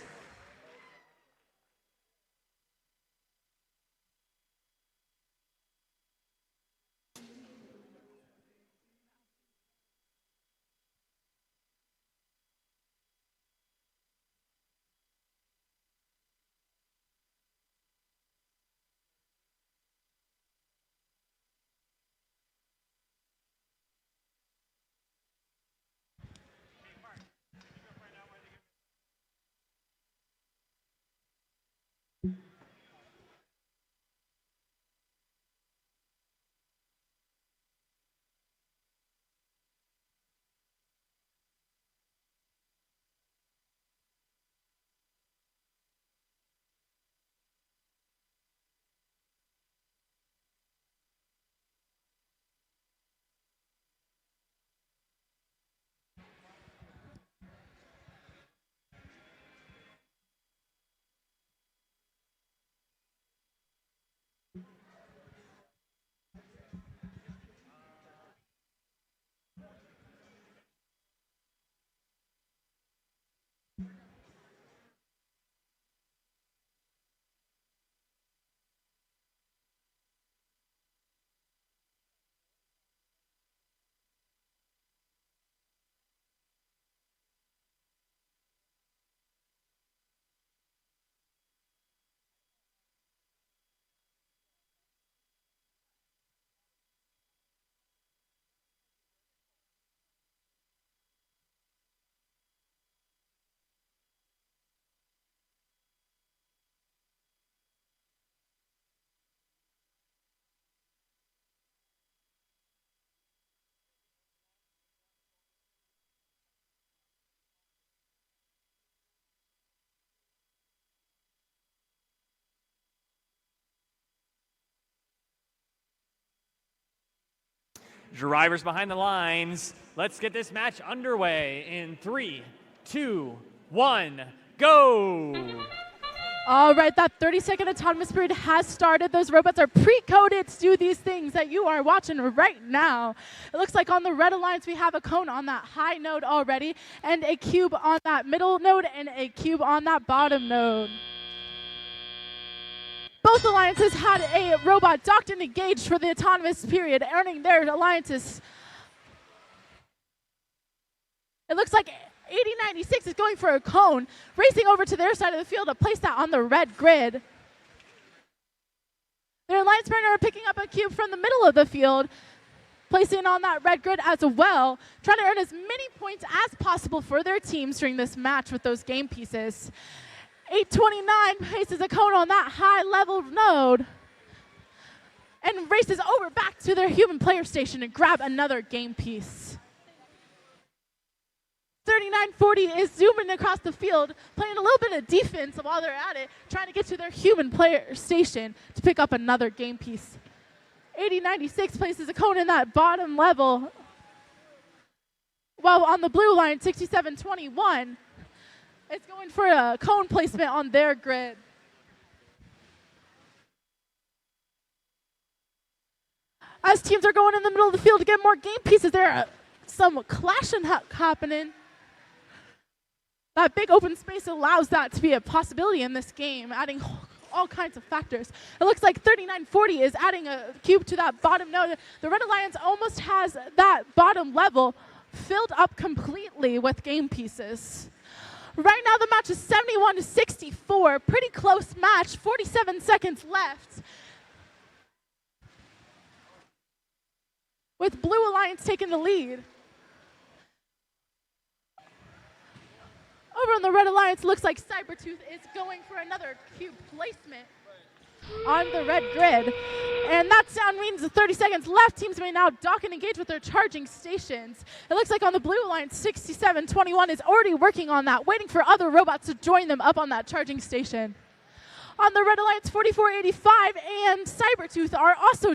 Drivers behind the lines. Let's get this match underway in 3, 2, 1, go! All right, that 30-second autonomous period has started. Those robots are pre-coded to do these things that you are watching right now. It looks like on the Red Alliance, we have a cone on that high node already, and a cube on that middle node, and a cube on that bottom node. Both alliances had a robot docked and engaged for the autonomous period, earning their alliances. It looks like 8096 is going for a cone, racing over to their side of the field to place that on the red grid. Their alliance partner are picking up a cube from the middle of the field, placing it on that red grid as well, trying to earn as many points as possible for their teams during this match with those game pieces. 829 places a cone on that high level node and races over back to their human player station and grab another game piece. 3940 is zooming across the field, playing a little bit of defense while they're at it, trying to get to their human player station to pick up another game piece. 8096 places a cone in that bottom level, while on the blue line, 6721 is going for a cone placement on their grid. As teams are going in the middle of the field to get more game pieces, there are some clashing happening. That big open space allows that to be a possibility in this game, adding all kinds of factors. It looks like 3940 is adding a cube to that bottom node. The Red Alliance almost has that bottom level filled up completely with game pieces. Right now the match is 71-64, pretty close match, 47 seconds left. With Blue Alliance taking the lead. Over on the Red Alliance, looks like Cybertooth is going for another cube placement on the red grid. And that sound means 30 seconds left. Teams may now dock and engage with their charging stations. It looks like on the Blue Alliance, 6721 is already working on that, waiting for other robots to join them up on that charging station. On the Red Alliance, 4485 and Cybertooth are also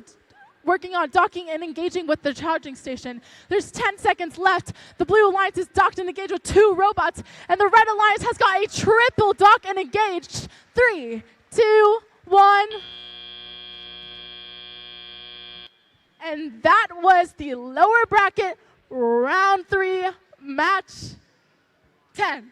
working on docking and engaging with the charging station. There's 10 seconds left. The Blue Alliance is docked and engaged with 2 robots, and the Red Alliance has got a triple dock and engaged. 3, 2, 1. And that was the lower bracket round 3 match 10.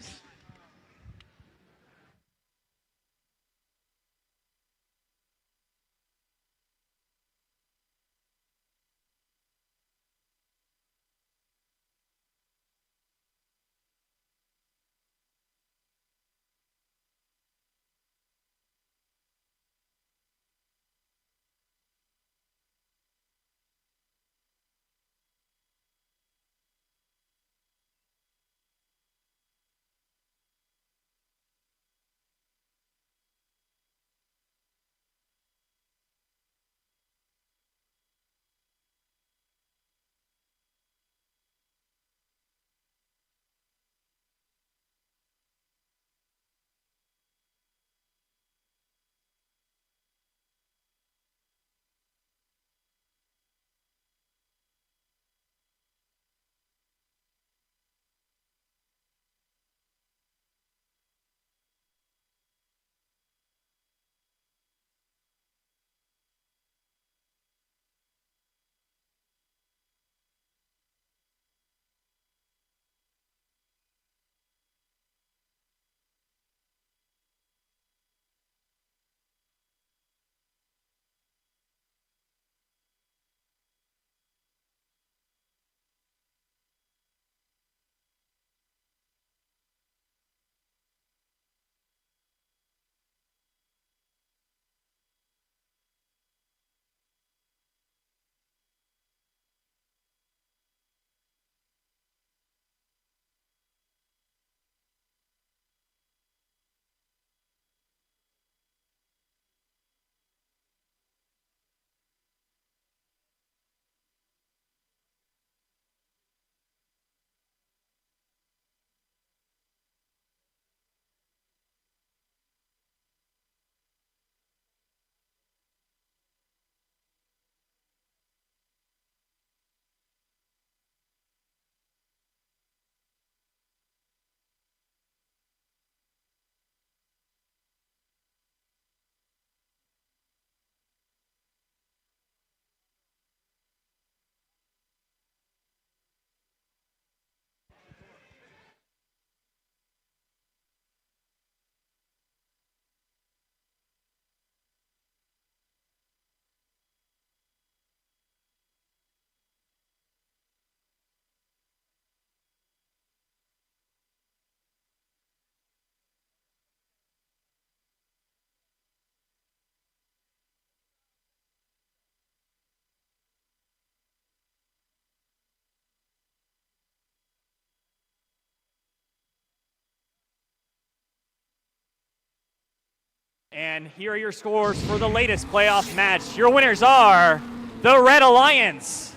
And here are your scores for the latest playoff match. Your winners are the Red Alliance.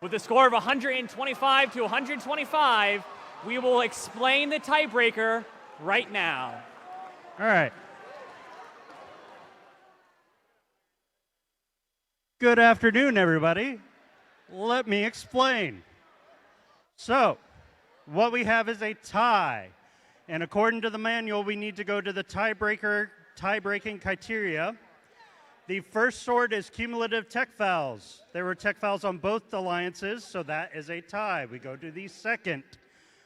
With a score of 125 to 125, we will explain the tiebreaker right now. All right. Good afternoon, everybody. Let me explain. So, what we have is a tie. And according to the manual, we need to go to the tie-breaking criteria. The first sort is cumulative tech fouls. There were tech fouls on both alliances, so that is a tie. We go to the second,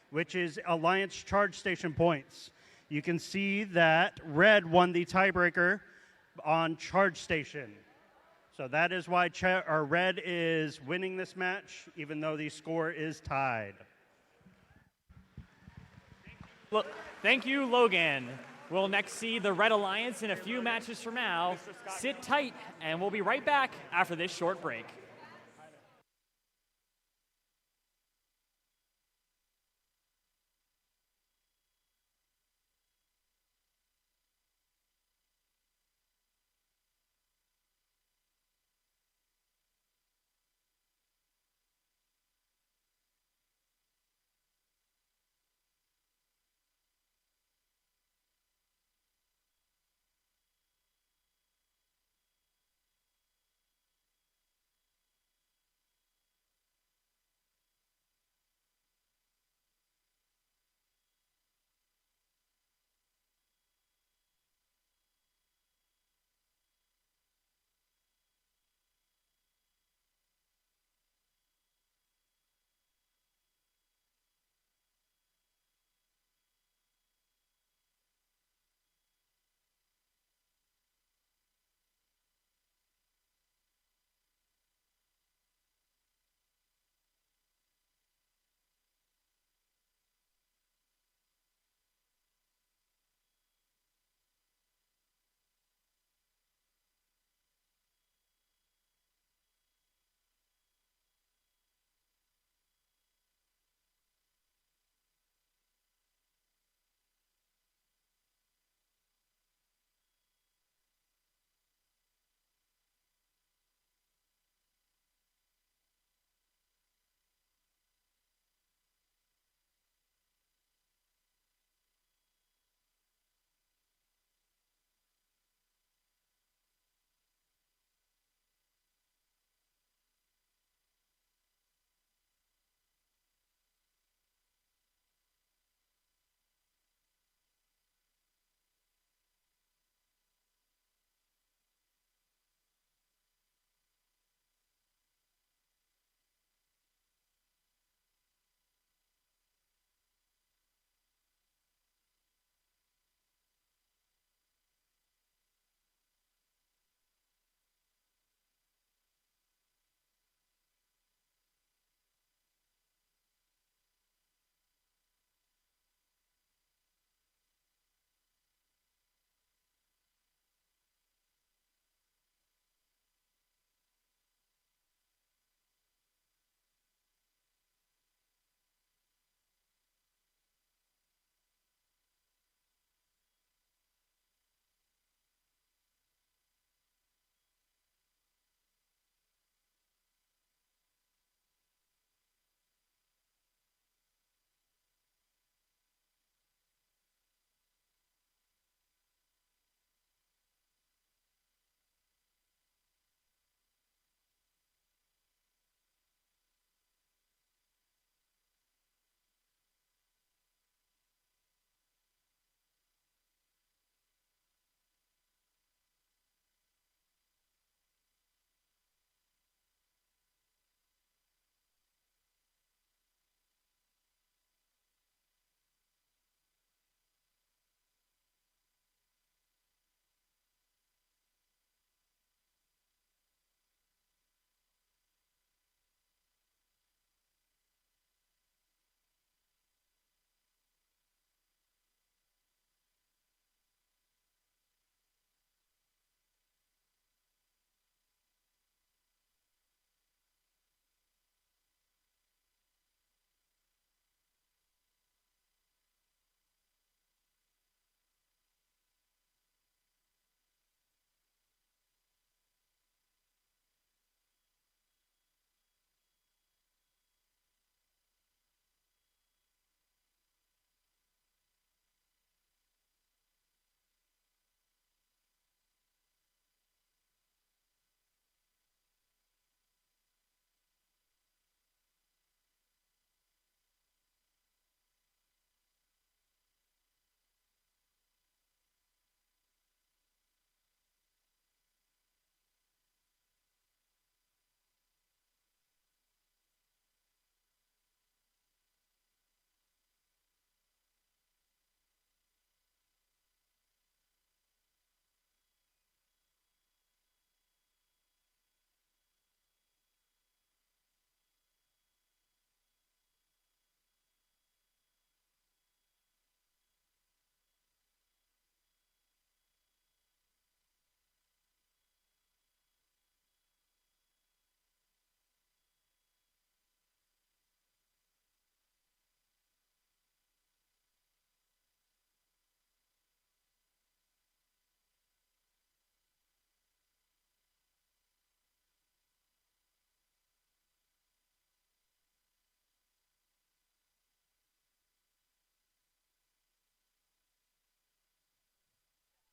which is alliance charge station points. You can see that red won the tiebreaker on charge station. So that is why red is winning this match, even though the score is tied. Thank you, Logan. We'll next see the Red Alliance in a few matches from now. Sit tight, and we'll be right back after this short break.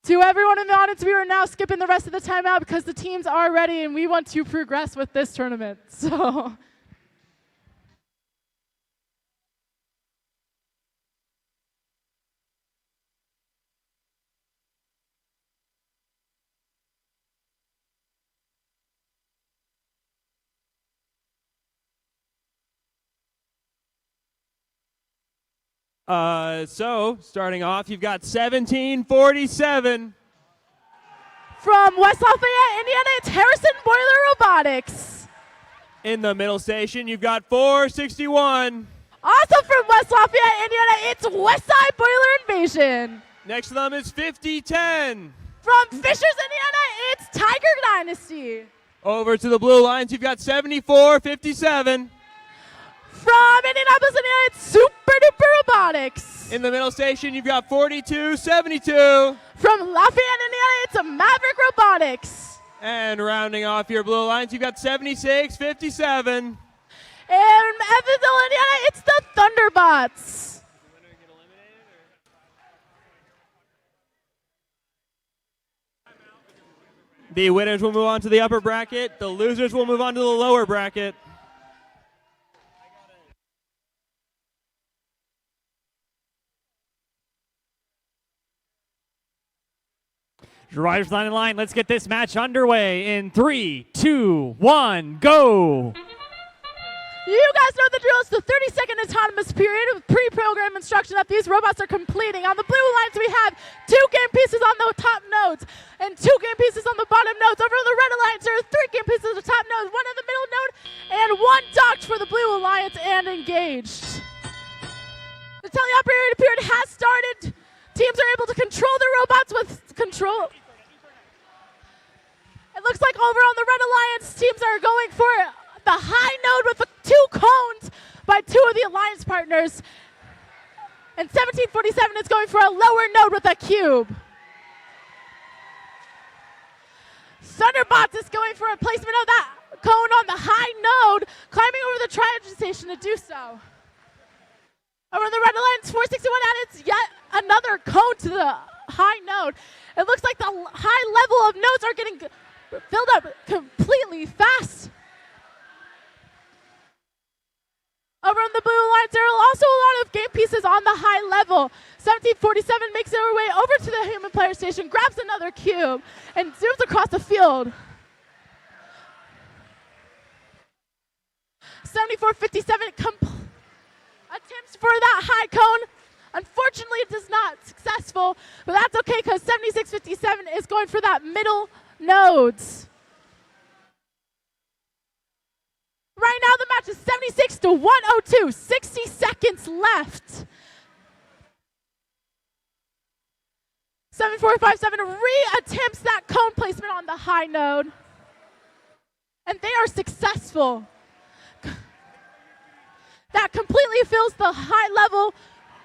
To everyone in the audience, we are now skipping the rest of the timeout because the teams are ready and we want to progress with this tournament. So. So, starting off, you've got 1747. From West Lafayette, Indiana, it's Harrison Boiler Robotics. In the middle station, you've got 461. Also from West Lafayette, Indiana, it's Westside Boiler Invasion. Next to them is 5010. From Fishers, Indiana, it's Tiger Dynasty. Over to the blue lines, you've got 7457. From Indianapolis, Indiana, it's Super Duper Robotics. In the middle station, you've got 4272. From Lafayette, Indiana, it's a Maverick Robotics. And rounding off your blue lines, you've got 7657. In Evansville, Indiana, it's the Thunderbots. The winners will move on to the upper bracket. The losers will move on to the lower bracket. Drivers line in line. Let's get this match underway in 3, 2, 1, go. You guys know the drill. It's the 30-second autonomous period of pre-programmed instruction that these robots are completing. On the blue lines, we have 2 game pieces on the top nodes and 2 game pieces on the bottom nodes. Over on the red alliance, there are 3 game pieces on the top node, 1 on the middle node, and 1 docked for the blue alliance and engaged. The teleoperated period has started. Teams are able to control their robots with control. It looks like over on the red alliance, teams are going for the high node with the 2 cones by 2 of the alliance partners. And 1747 is going for a lower node with a cube. Thunderbots is going for a placement of that cone on the high node, climbing over the triage station to do so. Over on the red alliance, 461 added yet another cone to the high node. It looks like the high level of nodes are getting filled up completely fast. Over on the blue lines, there are also a lot of game pieces on the high level. 1747 makes their way over to the human player station, grabs another cube, and zooms across the field. 7457 attempts for that high cone. Unfortunately, it is not successful, but that's okay because 7657 is going for that middle nodes. Right now, the match is 76 to 102. 60 seconds left. 7457 re-attempts that cone placement on the high node. And they are successful. That completely fills the high level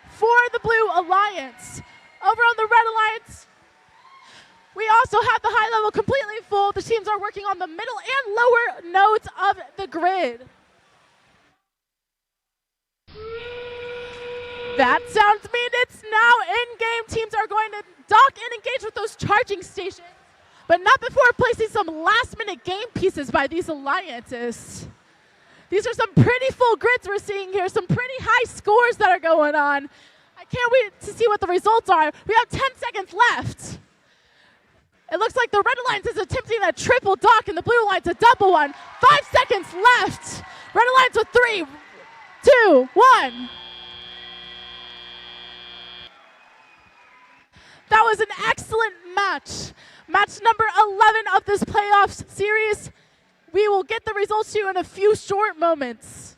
for the Blue Alliance. Over on the Red Alliance, we also have the high level completely full. The teams are working on the middle and lower nodes of the grid. That sounds mean it's now in-game. Teams are going to dock and engage with those charging stations, but not before placing some last-minute game pieces by these alliances. These are some pretty full grids we're seeing here, some pretty high scores that are going on. I can't wait to see what the results are. We have 10 seconds left. It looks like the Red Alliance is attempting a triple dock and the Blue Alliance a double one. 5 seconds left. Red Alliance with 3, 2, 1. That was an excellent match. Match number 11 of this playoff series. We will get the results to you in a few short moments.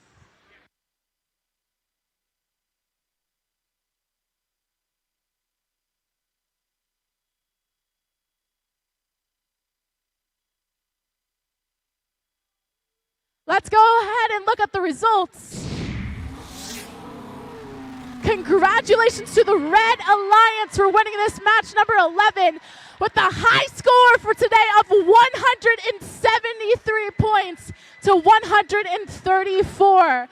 Let's go ahead and look at the results. Congratulations to the Red Alliance for winning this match number 11 with the high score for today of 173 points to 134.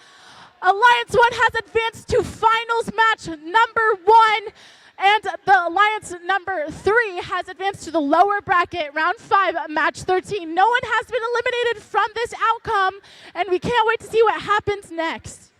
Alliance 1 has advanced to finals match number 1. And the alliance number 3 has advanced to the lower bracket, round 5, match 13. No one has been eliminated from this outcome, and we can't wait to see what happens next.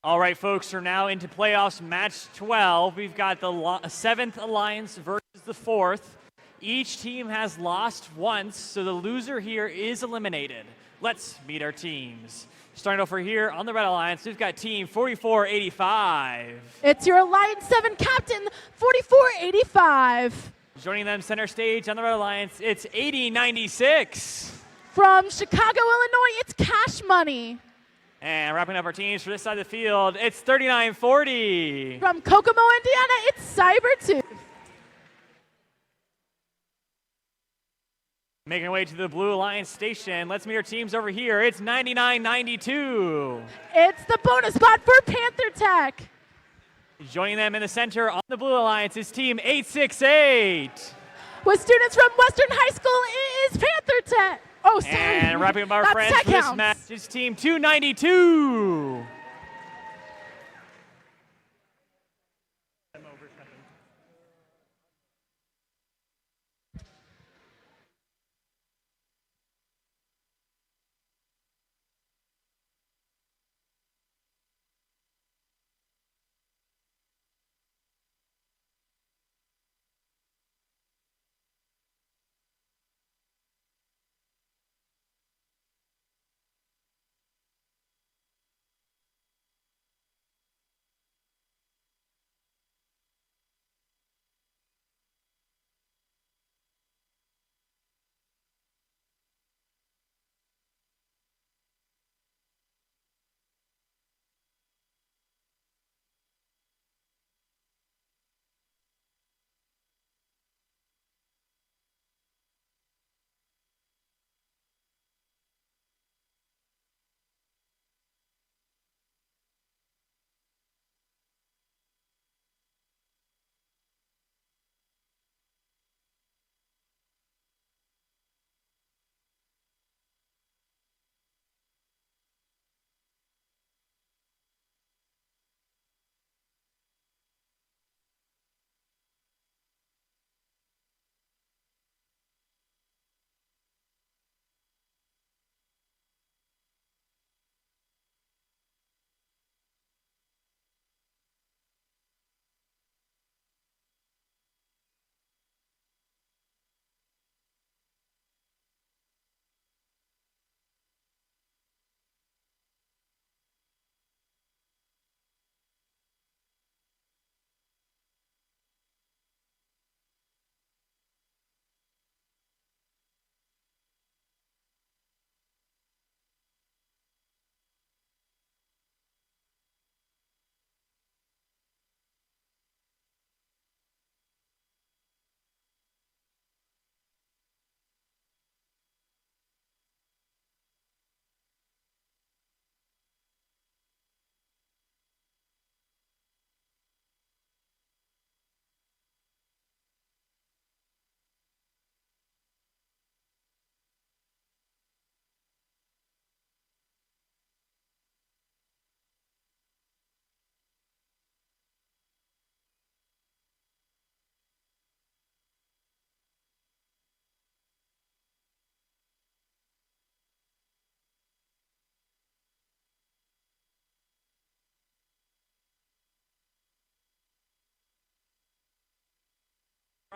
All right, folks, we're now into playoffs match 12. We've got the 7th alliance versus the 4th. Each team has lost once, so the loser here is eliminated. Let's meet our teams. Starting over here on the Red Alliance, we've got team 4485. It's your Alliance 7 captain, 4485. Joining them center stage on the Red Alliance, it's 8096. From Chicago, Illinois, it's Cash Money. And wrapping up our teams for this side of the field, it's 3940. From Kokomo, Indiana, it's Cybertooth. Making our way to the Blue Alliance station, let's meet our teams over here. It's 9992. It's the bonus spot for Panther Tech. Joining them in the center on the Blue Alliance is team 868. With students from Western High School, it is Panther Tech. Oh, sorry. And wrapping up our That's friends Tech for this Hounds. match is team 292.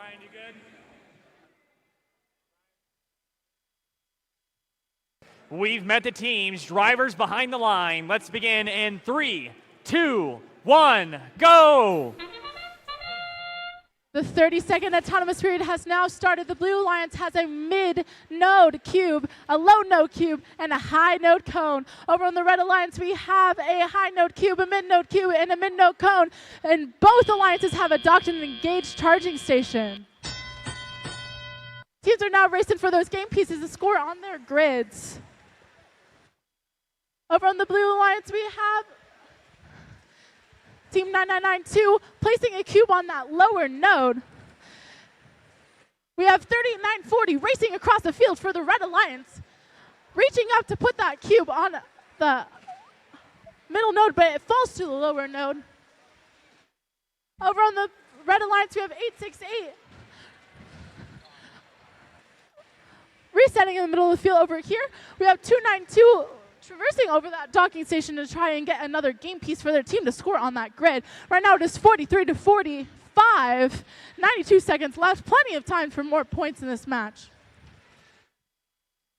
Ryan, you good? We've met the teams. Drivers behind the line. Let's begin in 3, 2, 1, go! The 30-second autonomous period has now started. The Blue Alliance has a mid-node cube, a low-node cube, and a high-node cone. Over on the Red Alliance, we have a high-node cube, a mid-node cube, and a mid-node cone. And both alliances have a docked and engaged charging station. Teams are now racing for those game pieces to score on their grids. Over on the Blue Alliance, we have Team 9992 placing a cube on that lower node. We have 3940 racing across the field for the Red Alliance, reaching up to put that cube on the middle node, but it falls to the lower node. Over on the Red Alliance, we have 868 resetting in the middle of the field. Over here, we have 292 traversing over that docking station to try and get another game piece for their team to score on that grid. Right now it is 43-45, 92 seconds left, plenty of time for more points in this match.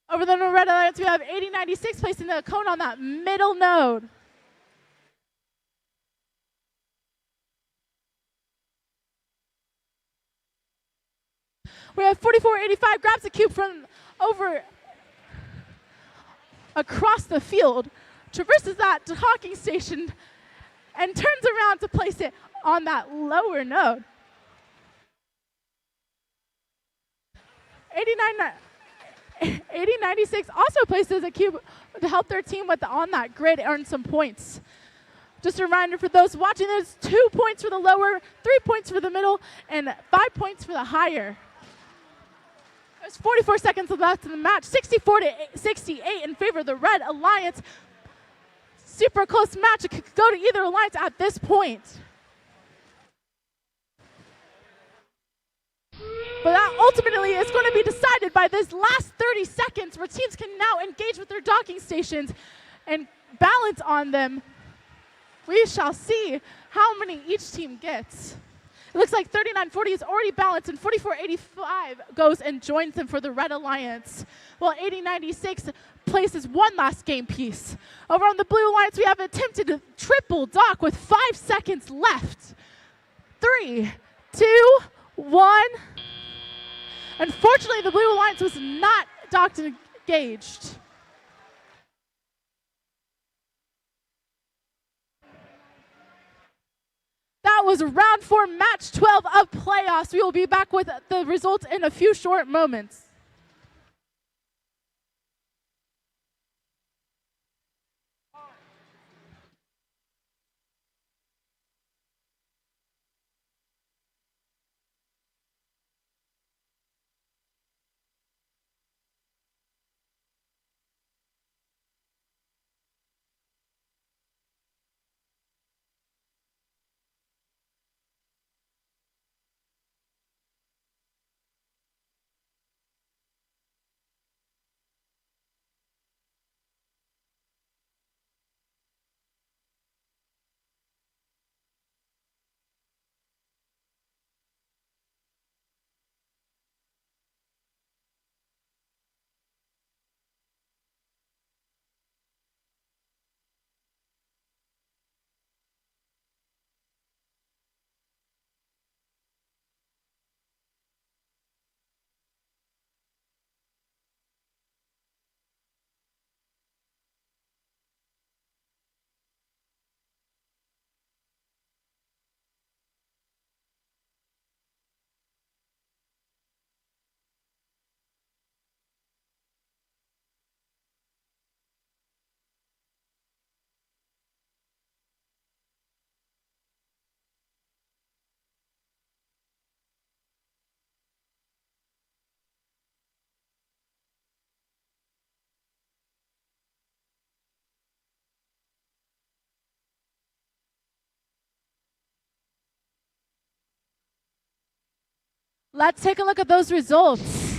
Over the Red Alliance, we have 8096 placing the cone on that middle node. We have 4485 grabs the cube from over across the field, traverses that docking station, and turns around to place it on that lower node. 8096 also places a cube to help their team on that grid earn some points. Just a reminder for those watching, there's 2 points for the lower, 3 points for the middle, and 5 points for the higher. There's 44 seconds left in the match, 64-68 in favor of the Red Alliance. Super close match. It could go to either alliance at this point. But that ultimately is going to be decided by this last 30 seconds where teams can now engage with their docking stations and balance on them. We shall see how many each team gets. It looks like 3940 is already balanced, and 4485 goes and joins them for the Red Alliance, while 8096 places one last game piece. Over on the Blue Alliance, we have attempted a triple dock with 5 seconds left. 3, 2, 1. Unfortunately, the Blue Alliance was not docked and engaged. That was round 4, match 12 of playoffs. We will be back with the results in a few short moments. Let's take a look at those results.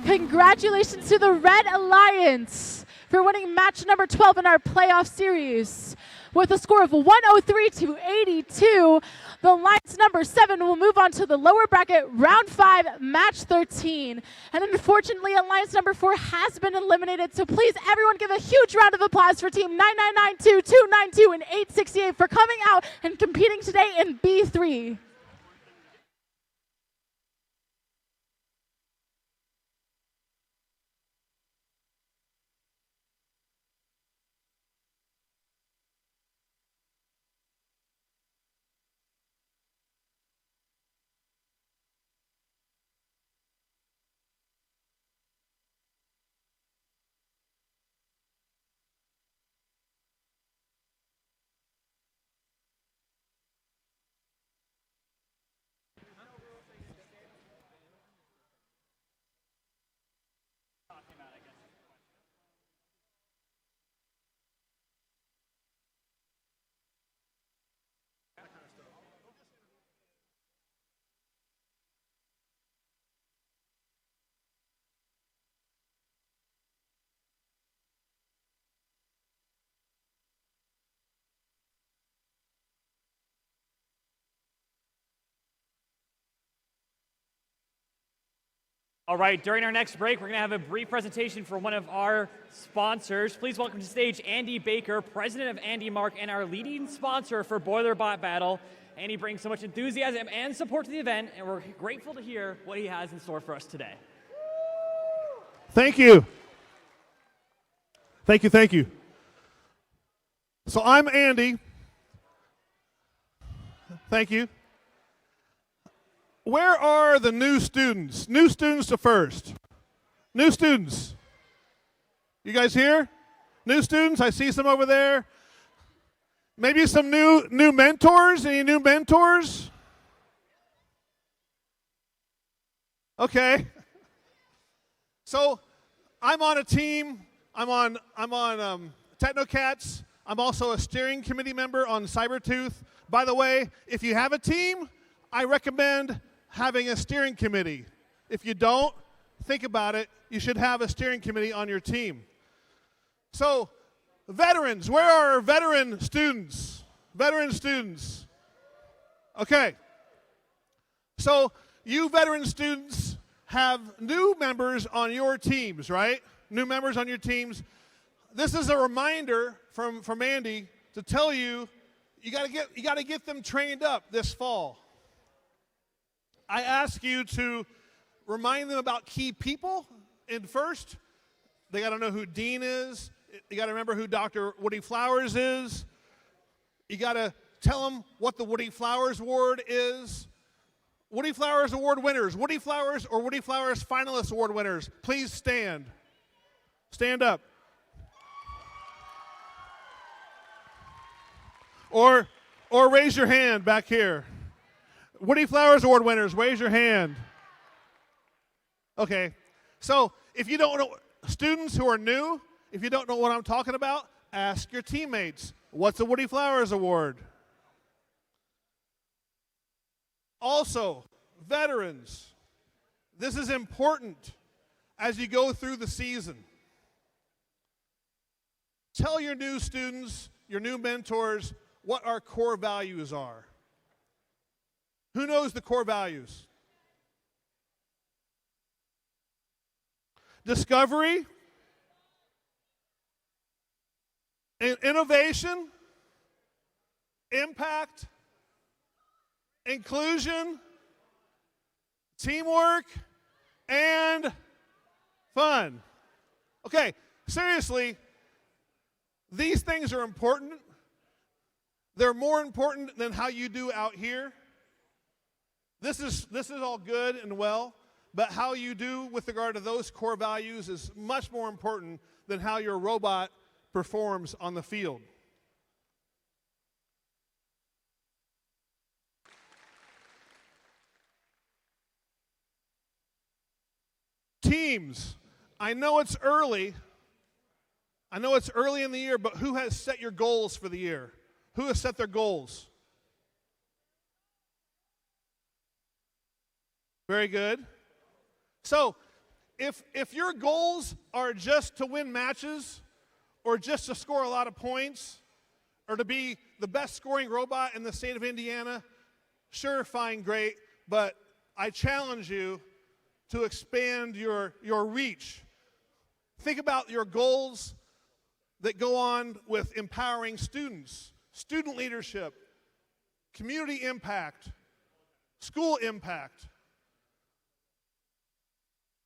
Congratulations to the Red Alliance for winning match number 12 in our playoff series. With a score of 103-82, The alliance number 7 will move on to the lower bracket, round 5, match 13. And unfortunately, alliance number 4 has been eliminated, so please everyone give a huge round of applause for team 9992, 292, and 868 for coming out and competing today in B3. All right, during our next break, we're going to have a brief presentation for one of our sponsors. Please welcome to stage Andy Baker, president of Andy Mark, and our leading sponsor for Boiler Bot Battle. Andy brings so much enthusiasm and support to the event, and we're grateful to hear what he has in store for us today. Thank you. Thank you, thank you. So I'm Andy. Thank you. Where are the new students? New students to first. New students. You guys here? New students? I see some over there. Maybe some new mentors? Any new mentors? Okay. So I'm on a team. I'm on Technocats. I'm also a steering committee member on Cybertooth. By the way, if you have a team, I recommend having a steering committee. If you don't, think about it. You should have a steering committee on your team. So, veterans, where are our veteran students? Veteran students. Okay. So, you veteran students have new members on your teams, right? New members on your teams. This is a reminder from Andy to tell you, you got to get them trained up this fall. I ask you to remind them about key people in FIRST. They got to know who Dean is. You got to remember who Dr. Woody Flowers is. You got to tell them what the Woody Flowers Award is. Woody Flowers Award winners, Woody Flowers or Woody Flowers Finalist Award winners, please stand. Stand up. Or raise your hand back here. Woody Flowers Award winners, raise your hand. Okay, so if you don't know, students who are new, if you don't know what I'm talking about, ask your teammates, what's a Woody Flowers Award? Also, veterans, this is important as you go through the season. Tell your new students, your new mentors, what our core values are. Who knows the core values? Discovery, innovation, impact, inclusion, teamwork, and fun. Okay, seriously, these things are important. They're more important than how you do out here. This is all good and well, but how you do with regard to those core values is much more important than how your robot performs on the field. Teams, I know it's early. I know it's early in the year, but who has set your goals for the year? Who has set their goals? Very good. So, if your goals are just to win matches, or just to score a lot of points, or to be the best scoring robot in the state of Indiana, sure, fine, great, but I challenge you to expand your reach. Think about your goals that go on with empowering students, student leadership, community impact, school impact.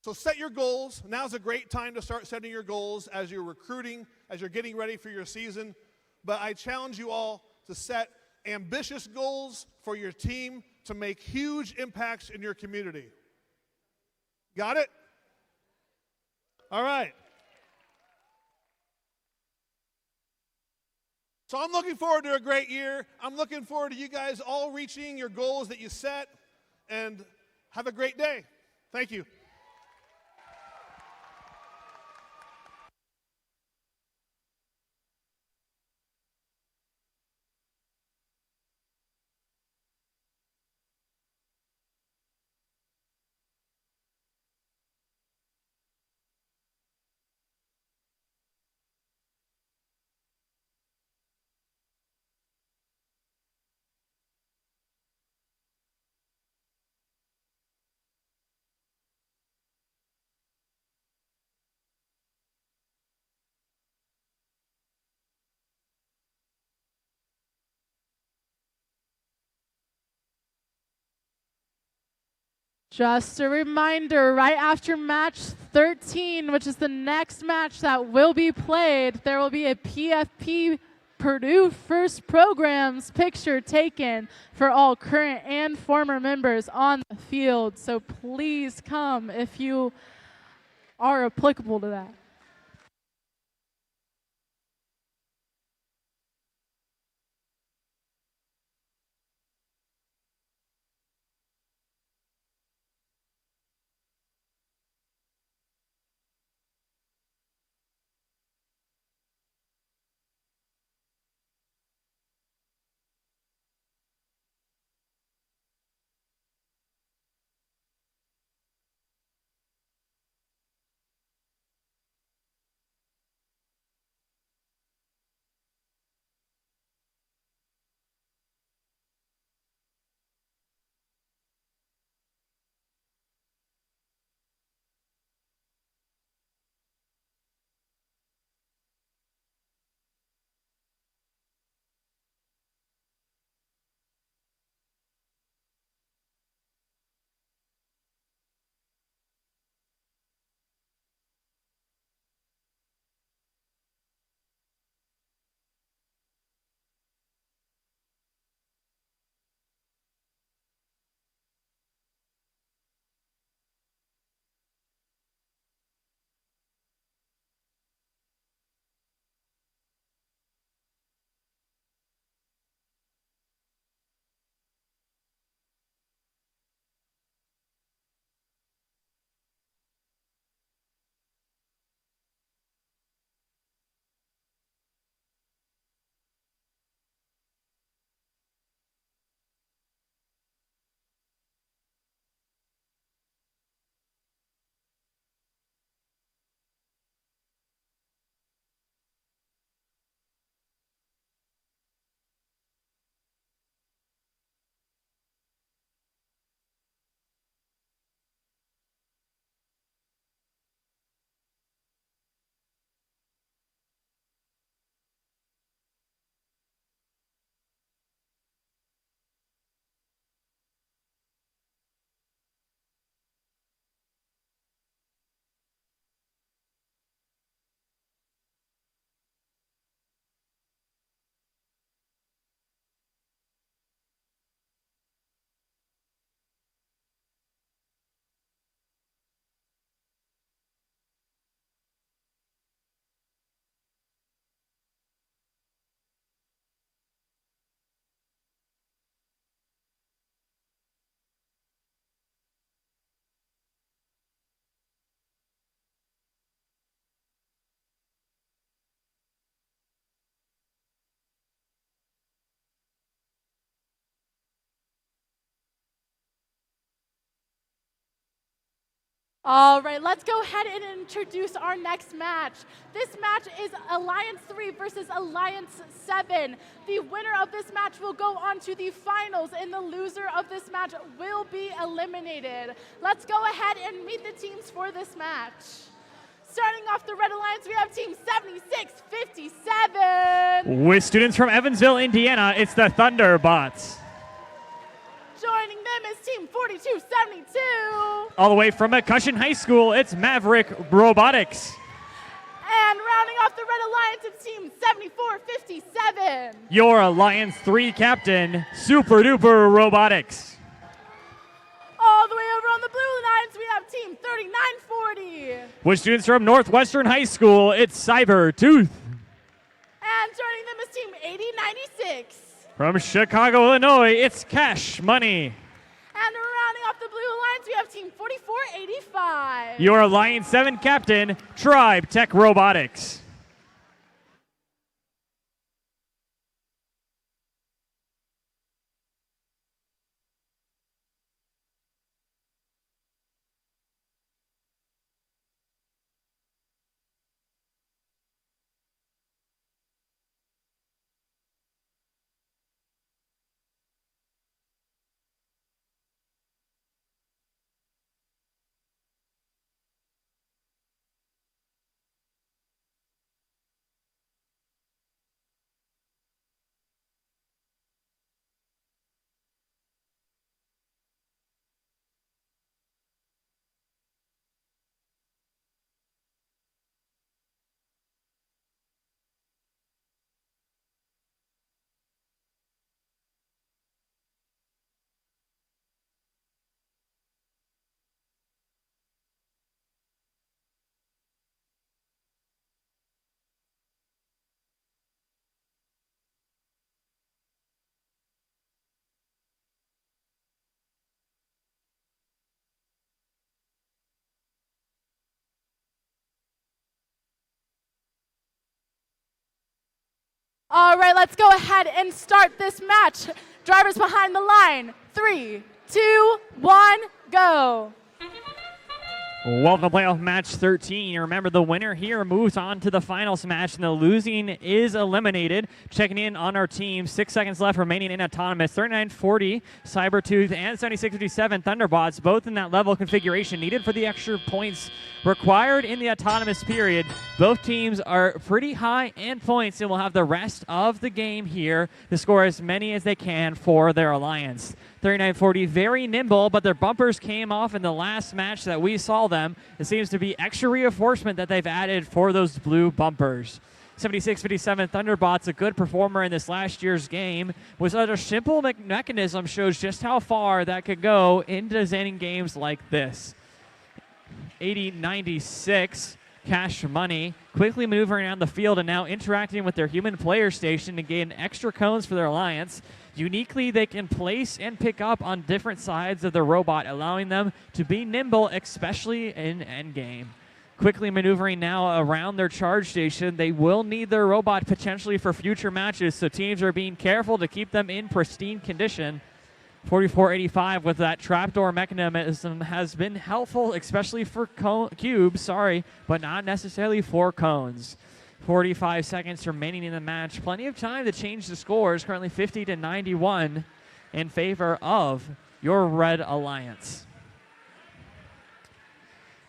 So set your goals. Now's a great time to start setting your goals as you're recruiting, as you're getting ready for your season. But I challenge you all to set ambitious goals for your team to make huge impacts in your community. Got it? All right. So I'm looking forward to a great year. I'm looking forward to you guys all reaching your goals that you set, and have a great day. Thank you. Just a reminder, right after match 13, which is the next match that will be played, there will be a PFP Purdue FIRST programs picture taken for all current and former members on the field. So please come if you are applicable to that. All right, let's go ahead and introduce our next match. This match is Alliance 3 versus Alliance 7. The winner of this match will go on to the finals, and the loser of this match will be eliminated. Let's go ahead and meet the teams for this match. Starting off the Red Alliance, we have Team 7657. With students from Evansville, Indiana, it's the Thunderbots. Joining them is Team 4272. All the way from McCussion High School, it's Maverick Robotics. And rounding off the Red Alliance, it's Team 7457. Your Alliance 3 captain, Super Duper Robotics. All the way over on the Blue Alliance, we have Team 3940. With students from Northwestern High School, it's Cybertooth. And joining them is Team 8096. From Chicago, Illinois, it's Cash Money. And rounding off the Blue Alliance, we have Team 4485. Your Alliance 7 captain, Tribe Tech Robotics. All right, let's go ahead and start this match. Drivers behind the line. 3, 2, 1, go. Welcome to playoff match 13. You remember the winner here moves on to the finals match, and the losing is eliminated. Checking in on our team, 6 seconds left remaining in autonomous. 3940, Cybertooth, and 7657 Thunderbots, both in that level configuration needed for the extra points required in the autonomous period. Both teams are pretty high in points and will have the rest of the game here to score as many as they can for their alliance. 3940 very nimble, but their bumpers came off in the last match that we saw them. It seems to be extra reinforcement that they've added for those blue bumpers. 7657 Thunderbots, a good performer in this last year's game, with such a simple mechanism, shows just how far that could go in designing games like this. 8096, Cash Money, quickly maneuvering around the field and now interacting with their human player station to gain extra cones for their alliance. Uniquely, they can place and pick up on different sides of the robot, allowing them to be nimble, especially in endgame. Quickly maneuvering now around their charge station. They will need their robot potentially for future matches, so teams are being careful to keep them in pristine condition. 4485 with that trapdoor mechanism has been helpful, especially for cubes, but not necessarily for cones. 45 seconds remaining in the match. Plenty of time to change the scores. Currently 50-91 in favor of your Red Alliance.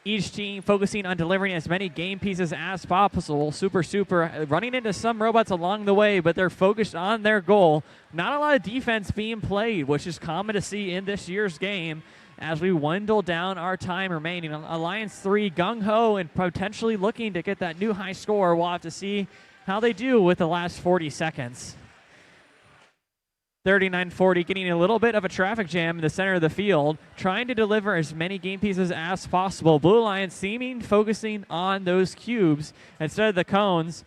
Each team focusing on delivering as many game pieces as possible. Super running into some robots along the way, but they're focused on their goal. Not a lot of defense being played, which is common to see in this year's game as we dwindle down our time remaining. Alliance 3 gung-ho and potentially looking to get that new high score. We'll have to see how they do with the last 40 seconds. 3940 getting a little bit of a traffic jam in the center of the field, trying to deliver as many game pieces as possible. Blue Alliance focusing on those cubes instead of the cones.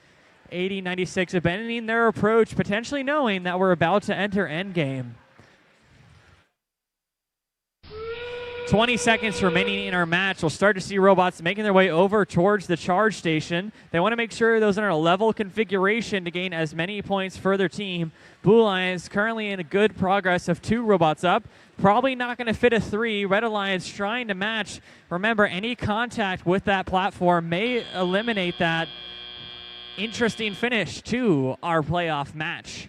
8096 abandoning their approach, potentially knowing that we're about to enter endgame. 20 seconds remaining in our match. We'll start to see robots making their way over towards the charge station. They want to make sure those are in a level configuration to gain as many points for their team. Blue Alliance currently in a good progress of 2 robots up. Probably not going to fit a 3. Red Alliance trying to match. Remember, any contact with that platform may eliminate that interesting finish to our playoff match.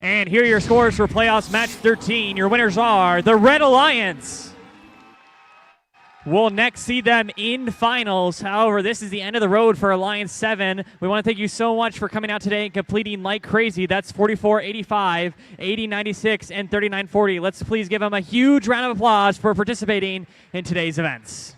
And here are your scores for playoffs match 13. Your winners are the Red Alliance. We'll next see them in finals. However, this is the end of the road for Alliance 7. We want to thank you so much for coming out today and completing like crazy. That's 44-85, 80-96, and 39-40. Let's please give them a huge round of applause for participating in today's events.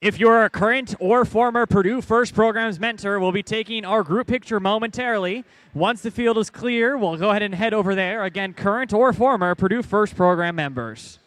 If you're a current or former Purdue FIRST Programs mentor, we'll be taking our group picture momentarily. Once the field is clear, we'll go ahead and head over there. Again, current or former Purdue FIRST Program members.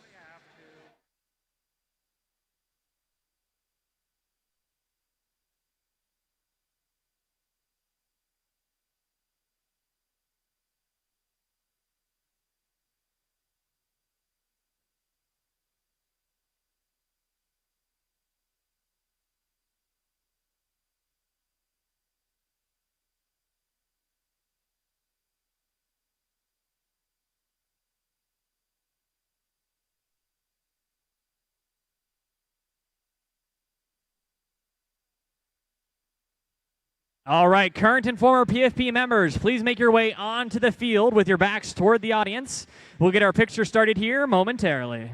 All right, current and former PFP members, please make your way onto the field with your backs toward the audience. We'll get our picture started here momentarily.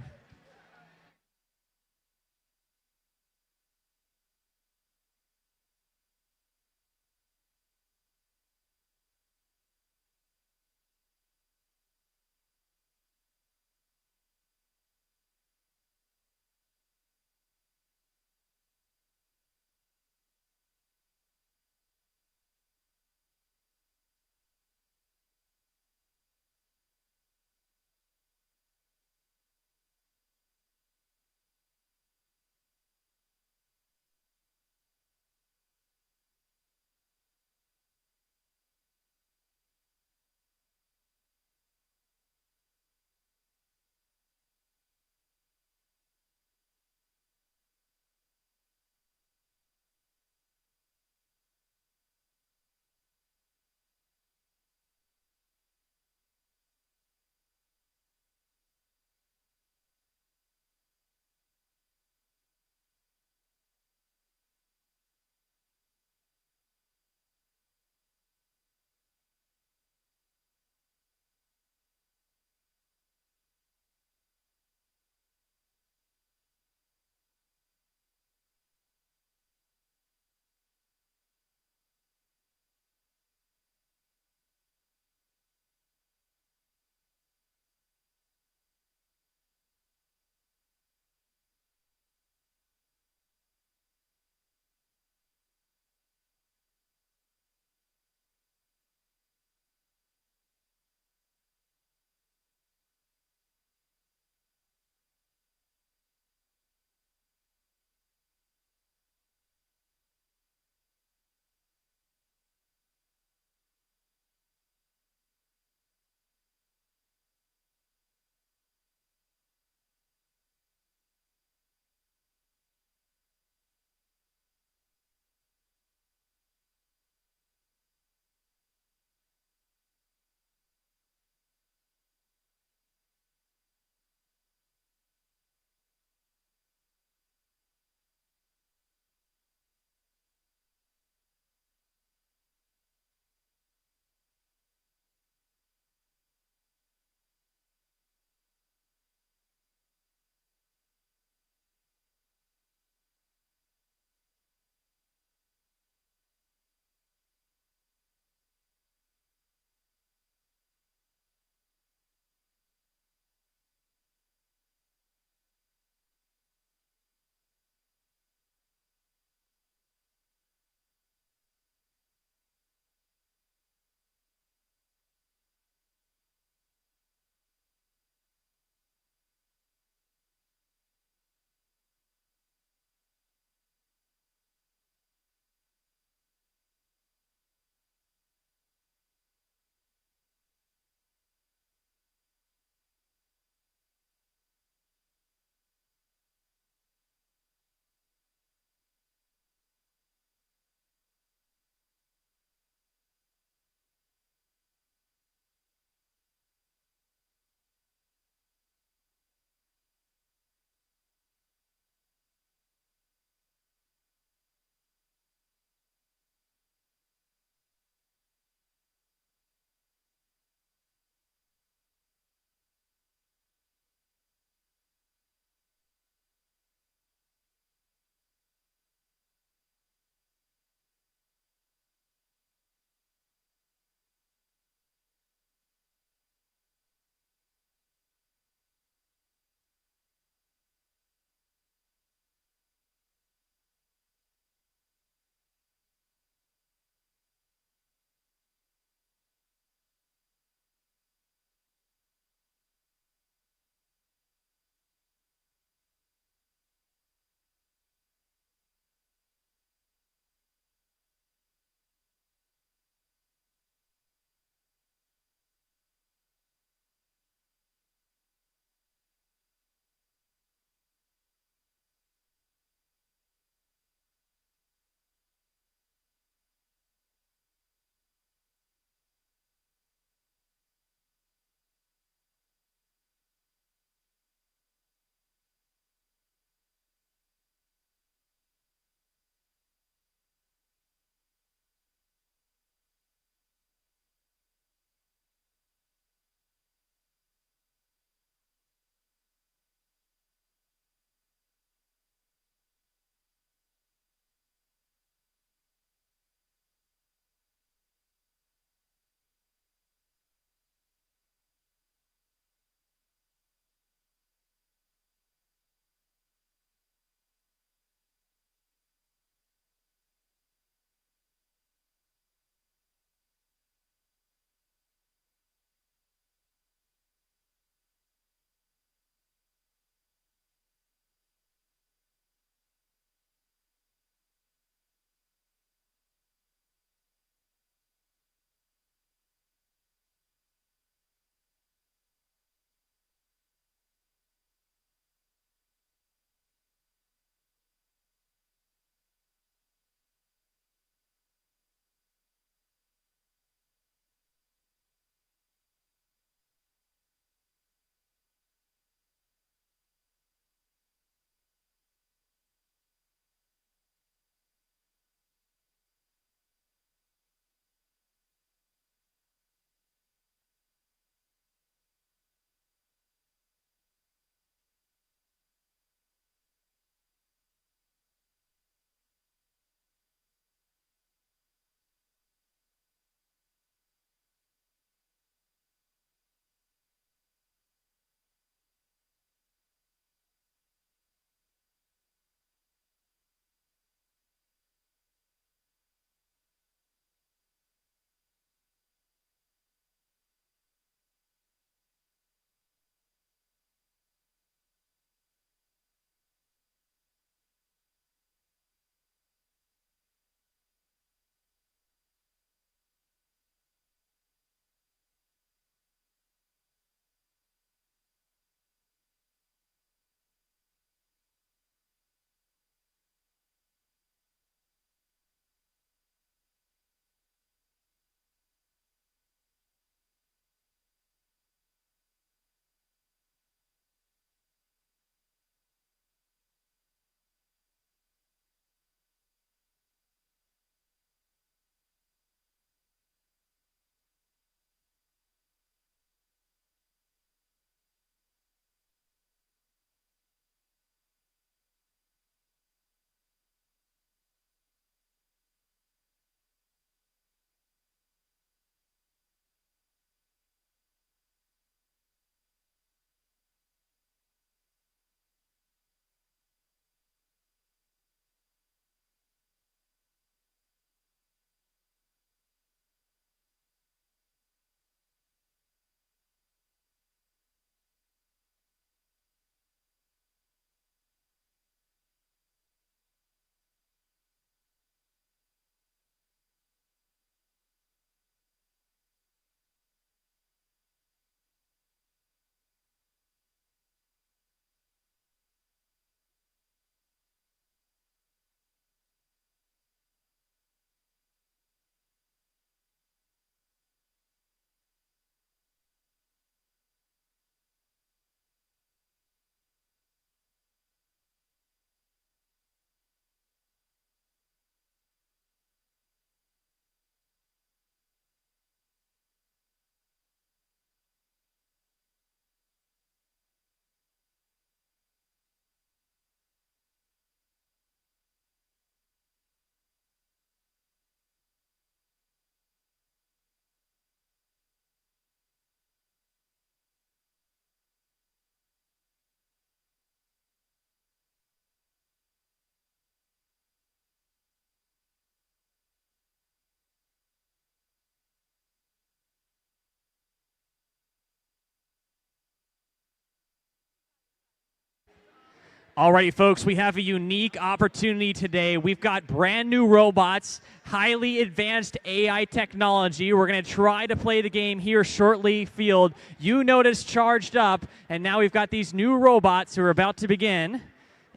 Alrighty, folks, we have a unique opportunity today. We've got brand new robots, highly advanced AI technology. We're going to try to play the game here shortly. Field, you notice charged up, and now we've got these new robots who are about to begin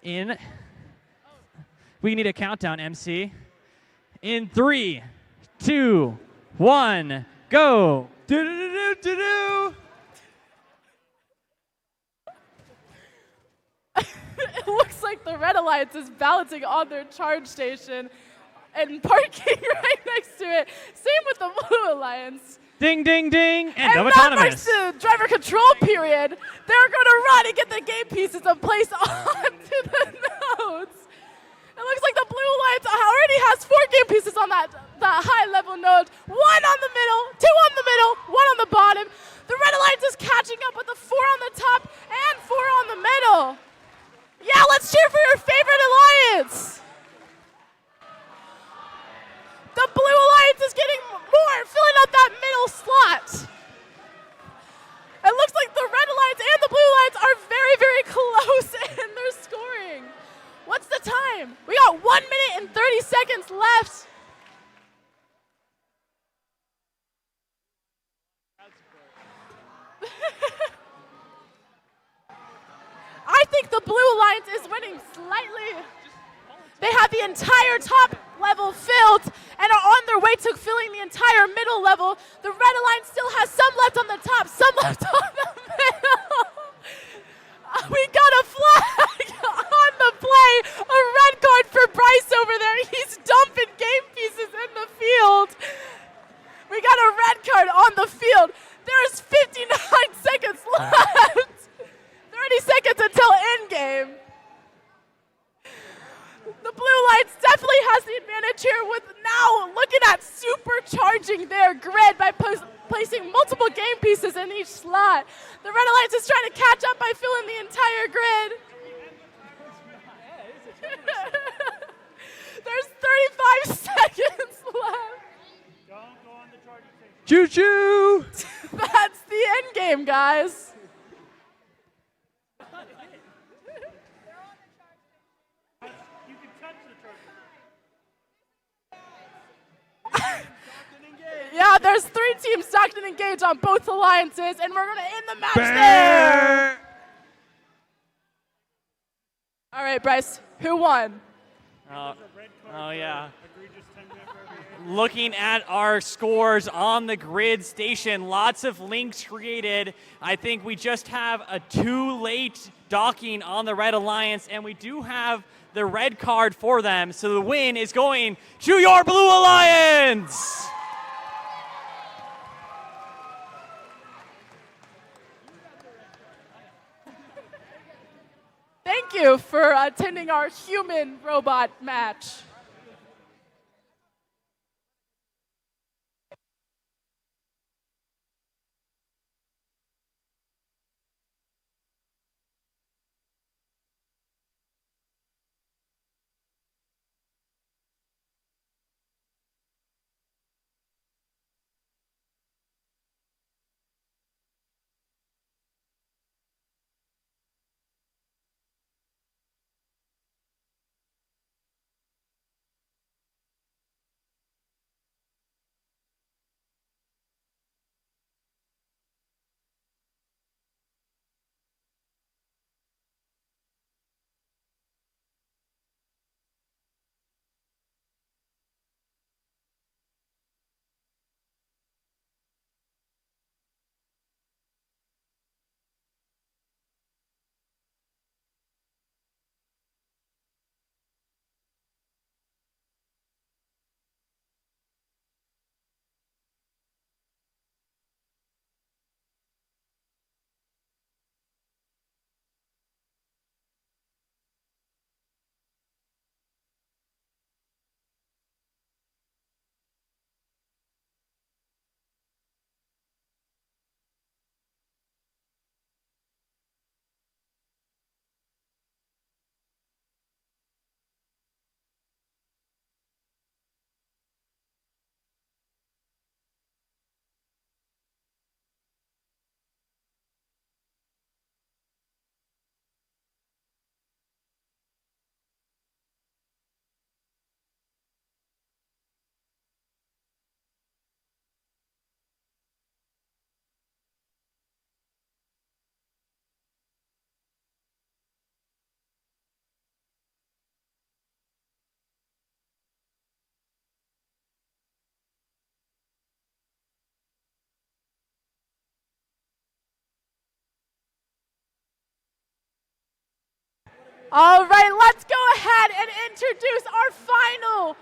in. We need a countdown, MC. In 3, 2, 1, go. Do-do-do-do-do-do. It looks like the Red Alliance is balancing on their charge station and parking right next to it. Same with the Blue Alliance. Ding, ding, ding, and that autonomous. marks the driver control period. They're going to run and get the game pieces and place onto the nodes. It looks like the Blue Alliance already has 4 game pieces on that high-level node. 1 on the middle, 2 on the middle, 1 on the bottom. The Red Alliance is catching up with the 4 on the top and 4 on the middle. Yeah, let's cheer for your favorite alliance. The Blue Alliance is getting more, filling up that middle slot. It looks like the Red Alliance and the Blue Alliance are very, very close in their scoring. What's the time? We got 1 minute and 30 seconds left. I think the Blue Alliance is winning slightly. They have the entire top level filled and are on their way to filling the entire middle level. The Red Alliance still has some left on the top, some left on the middle. We got a flag on the play, a red card for Bryce over there. He's dumping game pieces in the field. We got a red card on the field. There's 59 seconds left. 30 seconds until endgame. The Blue Alliance definitely has the advantage here with now looking at supercharging their grid by placing multiple game pieces in each slot. The Red Alliance is trying to catch up by filling the entire grid. There's 35 seconds left. Don't go on the charging station. Choo-choo! That's the end game, guys. You can touch the charging. Yeah, there's 3 teams docked and engaged on both alliances, and we're going to end the match there. All right, Bryce, who won? Oh yeah. Looking at our scores on the grid station, lots of links created. I think we just have a too late docking on the Red Alliance, and we do have the red card for them. So the win is going to your Blue Alliance. Thank you for attending our human-robot match. All right, let's go ahead and introduce our final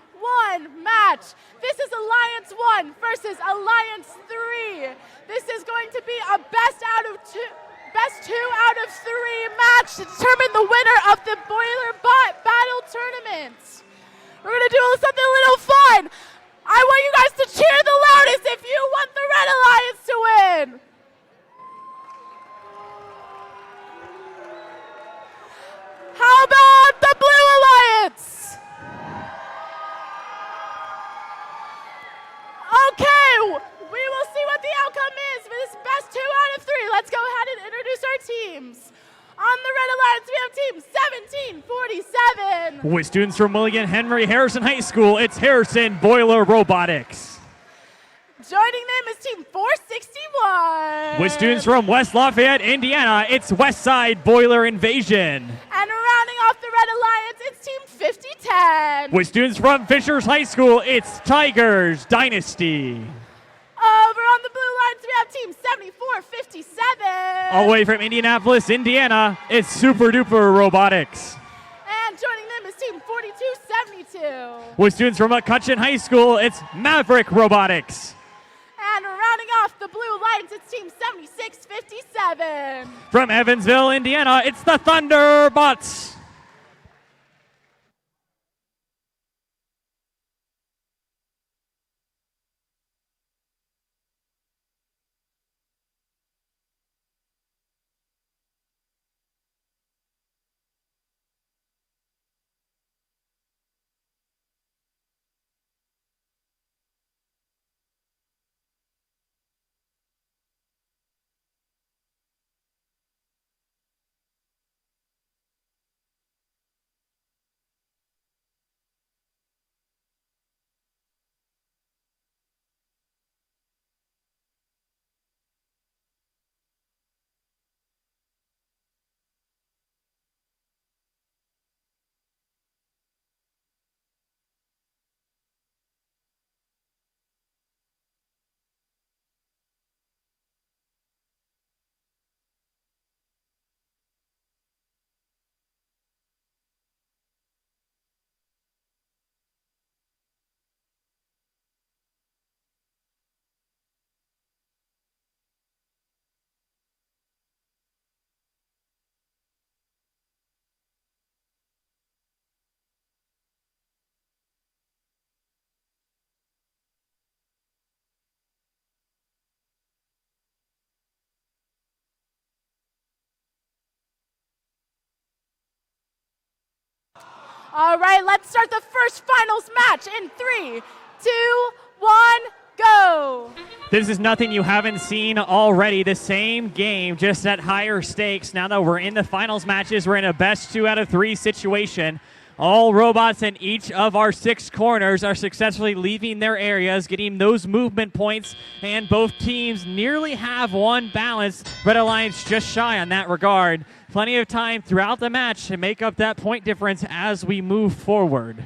match. This is Alliance 1 versus Alliance 3. This is going to be a best two out of three match to determine the winner of the Boiler Bot Battle Tournament. We're going to do something a little fun. I want you guys to cheer the loudest if you want the Red Alliance to win. How about the Blue Alliance? Okay, we will see what the outcome is for this best 2 out of 3. Let's go ahead and introduce our teams. On the Red Alliance, we have team 1747. With students from William Henry Harrison High School, it's Harrison Boiler Robotics. Joining them is team 461. With students from West Lafayette, Indiana, it's Westside Boiler Invasion. And rounding off the Red Alliance, it's team 5010. With students from Fishers High School, it's Tigers Dynasty. Over on the blue lines, we have team 7457. All the way from Indianapolis, Indiana, it's Super Duper Robotics. And joining them is team 4272. With students from McCutcheon High School, it's Maverick Robotics. And rounding off the blue lines, it's team 7657. From Evansville, Indiana, it's the Thunderbots. All right, let's start the first finals match in 3, 2, 1, go. This is nothing you haven't seen already. The same game, just at higher stakes. Now that we're in the finals matches, we're in a best 2 out of 3 situation. All robots in each of our 6 corners are successfully leaving their areas, getting those movement points, and both teams nearly have one balance. Red Alliance just shy on that regard. Plenty of time throughout the match to make up that point difference as we move forward.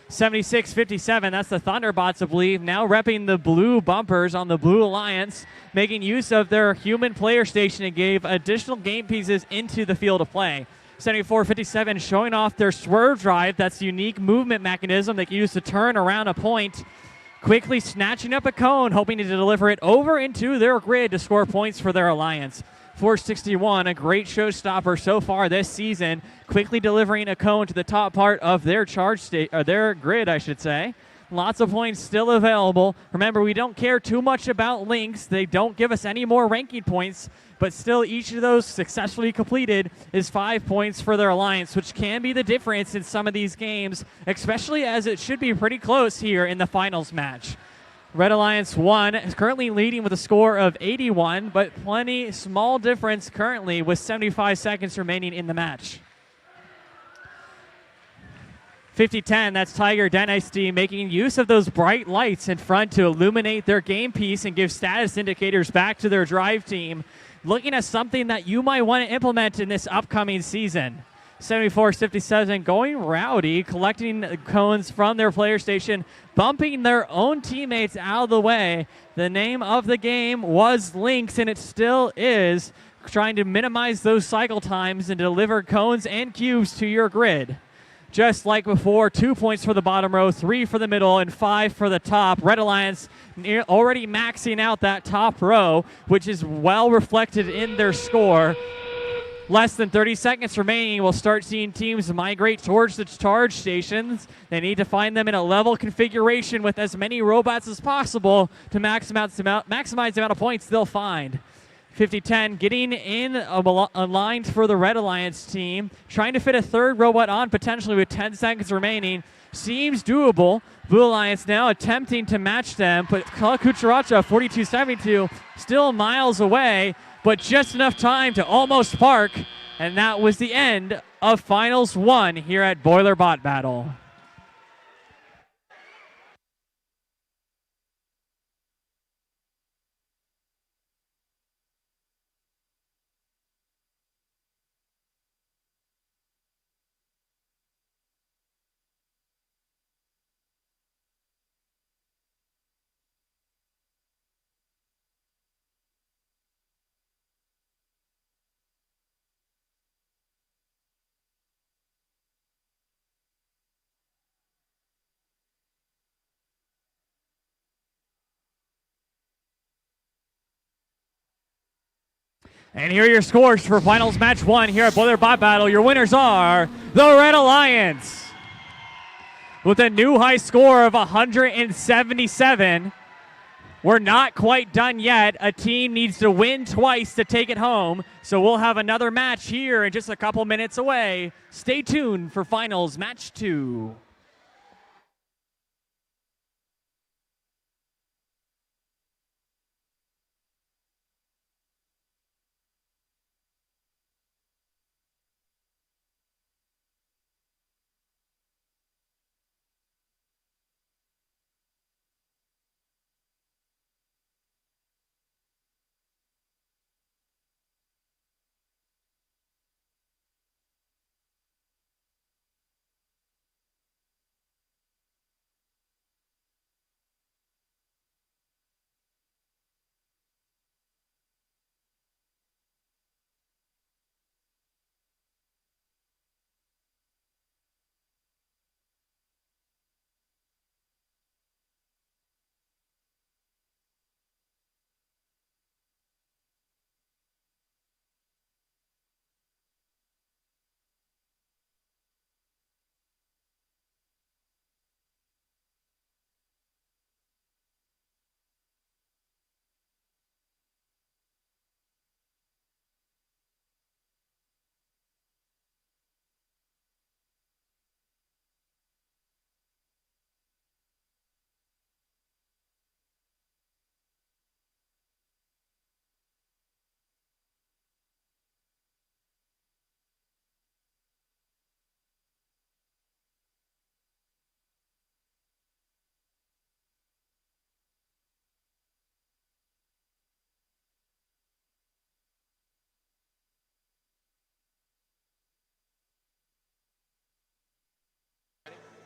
76-57, that's the Thunderbots, I believe, now repping the blue bumpers on the Blue Alliance, making use of their human player station and gave additional game pieces into the field of play. 74-57 showing off their swerve drive, that's the unique movement mechanism they can use to turn around a point, quickly snatching up a cone, hoping to deliver it over into their grid to score points for their alliance. 461, a great showstopper so far this season, quickly delivering a cone to the top part of their their grid, I should say. Lots of points still available. Remember, we don't care too much about links. They don't give us any more ranking points, but still each of those successfully completed is 5 points for their alliance, which can be the difference in some of these games, especially as it should be pretty close here in the finals match. Red Alliance 1 is currently leading with a score of 81, but plenty small difference currently with 75 seconds remaining in the match. 50-10, that's Tiger Dynasty making use of those bright lights in front to illuminate their game piece and give status indicators back to their drive team, looking at something that you might want to implement in this upcoming season. 74-57 going rowdy, collecting cones from their player station, bumping their own teammates out of the way. The name of the game was Lynx, and it still is, trying to minimize those cycle times and deliver cones and cubes to your grid. Just like before, 2 points for the bottom row, 3 for the middle, and 5 for the top. Red Alliance already maxing out that top row, which is well reflected in their score. Less than 30 seconds remaining. We'll start seeing teams migrate towards the charge stations. They need to find them in a level configuration with as many robots as possible to maximize the amount of points they'll find. 50-10 getting in aligned for the Red Alliance team. Trying to fit a third robot on potentially with 10 seconds remaining. Seems doable. Blue Alliance now attempting to match them, but Kucharacha 42-72 still miles away, but just enough time to almost park, and that was the end of Finals 1 here at Boiler Bot Battle. And here are your scores for Finals Match 1 here at Boiler Bot Battle. Your winners are the Red Alliance with a new high score of 177. We're not quite done yet. A team needs to win twice to take it home, so we'll have another match here in just a couple minutes away. Stay tuned for Finals Match 2.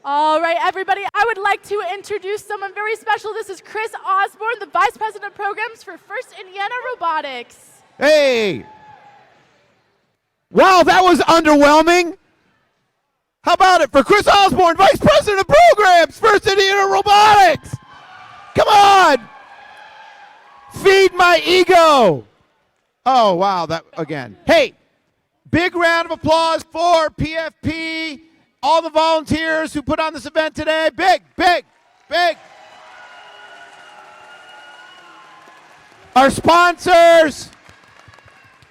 All right, everybody, I would like to introduce someone very special. This is Chris Osborne, the Vice President of Programs for First Indiana Robotics. Hey! Wow, that was underwhelming. How about it for Chris Osborne, Vice President of Programs, First Indiana Robotics? Come on! Feed my ego. Oh, wow, that again. Hey, big round of applause for PFP. All the volunteers who put on this event today, big, big, big. Our sponsors,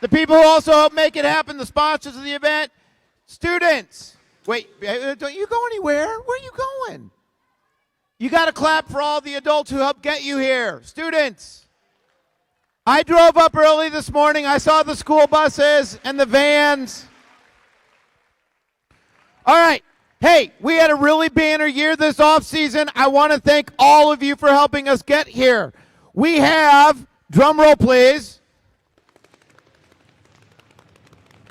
the people who also help make it happen, the sponsors of the event, students. Wait, don't you go anywhere? Where are you going? You got to clap for all the adults who helped get you here. Students, I drove up early this morning. I saw the school buses and the vans. All right. Hey, we had a really banner year this offseason. I want to thank all of you for helping us get here. We have, drum roll please,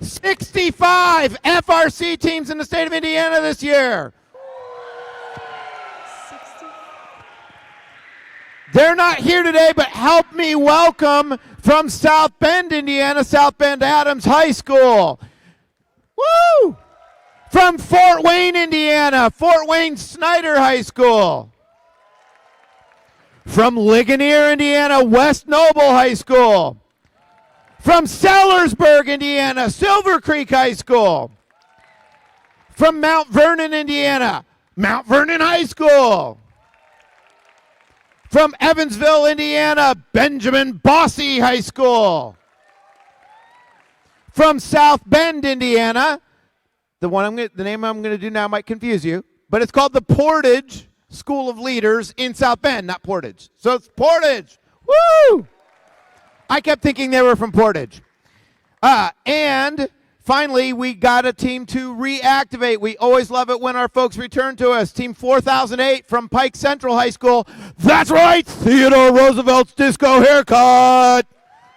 65 FRC teams in the state of Indiana this year. They're not here today, but help me welcome from South Bend, Indiana, South Bend Adams High School. Woo! From Fort Wayne, Indiana, Fort Wayne Snyder High School. From Ligonier, Indiana, West Noble High School. From Sellersburg, Indiana, Silver Creek High School. From Mount Vernon, Indiana, Mount Vernon High School. From Evansville, Indiana, Benjamin Bossy High School. From South Bend, Indiana, the name I'm going to do now might confuse you, but it's called the Portage School of Leaders in South Bend, not Portage. So it's Portage. Woo! I kept thinking they were from Portage. And finally, we got a team to reactivate. We always love it when our folks return to us. Team 4008 from Pike Central High School. That's right, Theodore Roosevelt's disco haircut.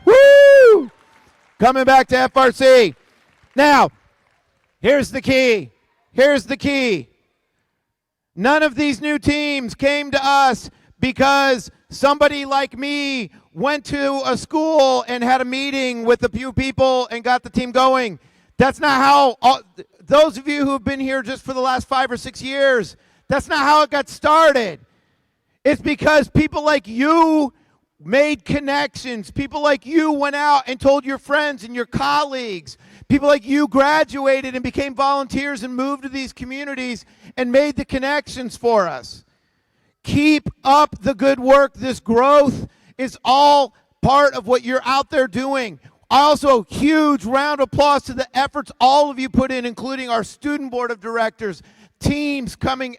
Woo! Coming back to FRC. Now, here's the key. Here's the key. None of these new teams came to us because somebody like me went to a school and had a meeting with a few people and got the team going. That's not how, those of you who have been here just for the last 5 or 6 years, that's not how it got started. It's because people like you made connections. People like you went out and told your friends and your colleagues. People like you graduated and became volunteers and moved to these communities and made the connections for us. Keep up the good work. This growth is all part of what you're out there doing. Also, huge round of applause to the efforts all of you put in, including our student board of directors, teams coming,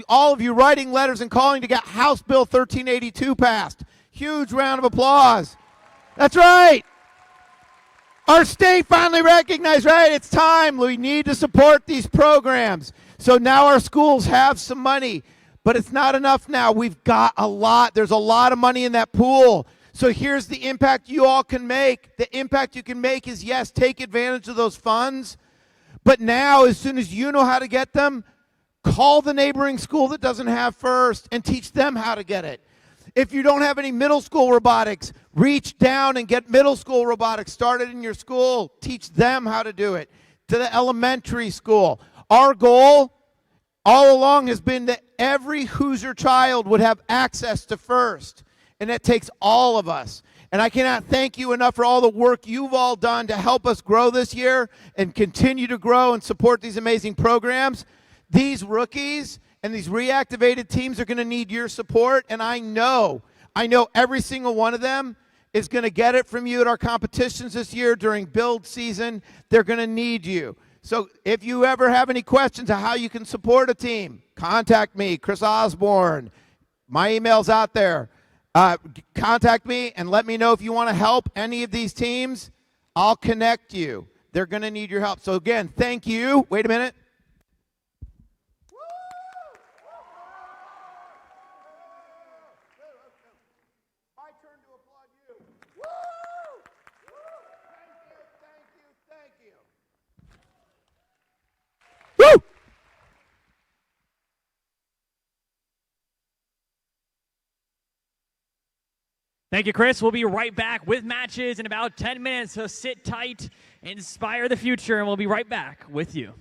all of you writing letters and calling to get House Bill 1382 passed. Huge round of applause. That's right. Our state finally recognized, right, it's time. We need to support these programs. So now our schools have some money, but it's not enough now. We've got a lot. There's a lot of money in that pool. So here's the impact you all can make. The impact you can make is, yes, take advantage of those funds. But now, as soon as you know how to get them, call the neighboring school that doesn't have FIRST and teach them how to get it. If you don't have any middle school robotics, reach down and get middle school robotics started in your school. Teach them how to do it. To the elementary school. Our goal all along has been that every Hoosier child would have access to FIRST. And it takes all of us. And I cannot thank you enough for all the work you've all done to help us grow this year and continue to grow and support these amazing programs. These rookies and these reactivated teams are going to need your support. And I know every single one of them is going to get it from you at our competitions this year during build season. They're going to need you. So if you ever have any questions on how you can support a team, contact me, Chris Osborne. My email's out there. Contact me and let me know if you want to help any of these teams. I'll connect you. They're going to need your help. So again, thank you. Wait a minute. My turn to applaud you. Thank you. Woo! Thank you, Chris. We'll be right back with matches in about 10 minutes, so sit tight, inspire the future, and we'll be right back with you.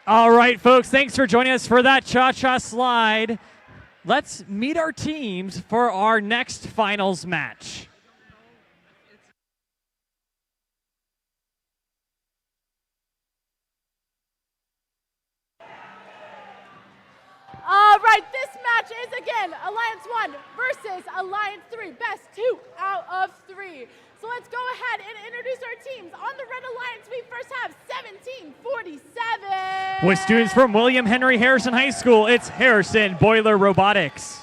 All right, folks, thanks for joining us for that cha-cha slide. Let's meet our teams for our next finals match. All right, this match is again Alliance 1 versus Alliance 3. Best 2 out of 3. So let's go ahead and introduce our teams. On the Red Alliance, we first have 1747. With students from William Henry Harrison High School, it's Harrison Boiler Robotics.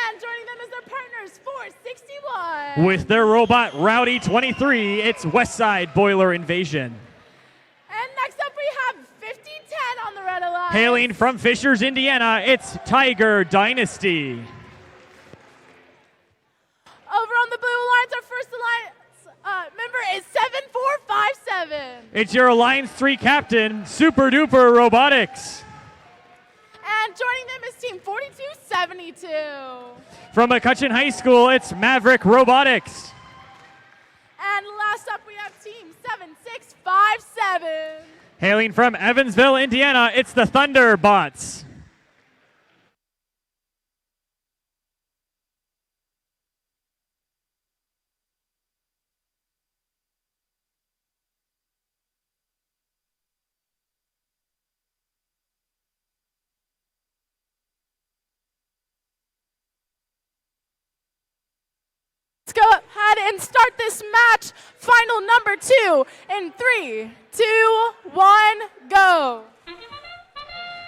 And joining them as their partners, 461. With their robot Rowdy 23, it's Westside Boiler Invasion. And next up, we have 5010 on the Red Alliance. Hailing from Fishers, Indiana, it's Tiger Dynasty. Over on the Blue Alliance, our first Alliance member is 7457. It's your Alliance 3 captain, Super Duper Robotics. And joining them is Team 4272. From McCutcheon High School, it's Maverick Robotics. And last up, we have Team 7657. Hailing from Evansville, Indiana, it's the Thunderbots. Let's go ahead and start this match. Final number 2 in 3, 2, 1, go.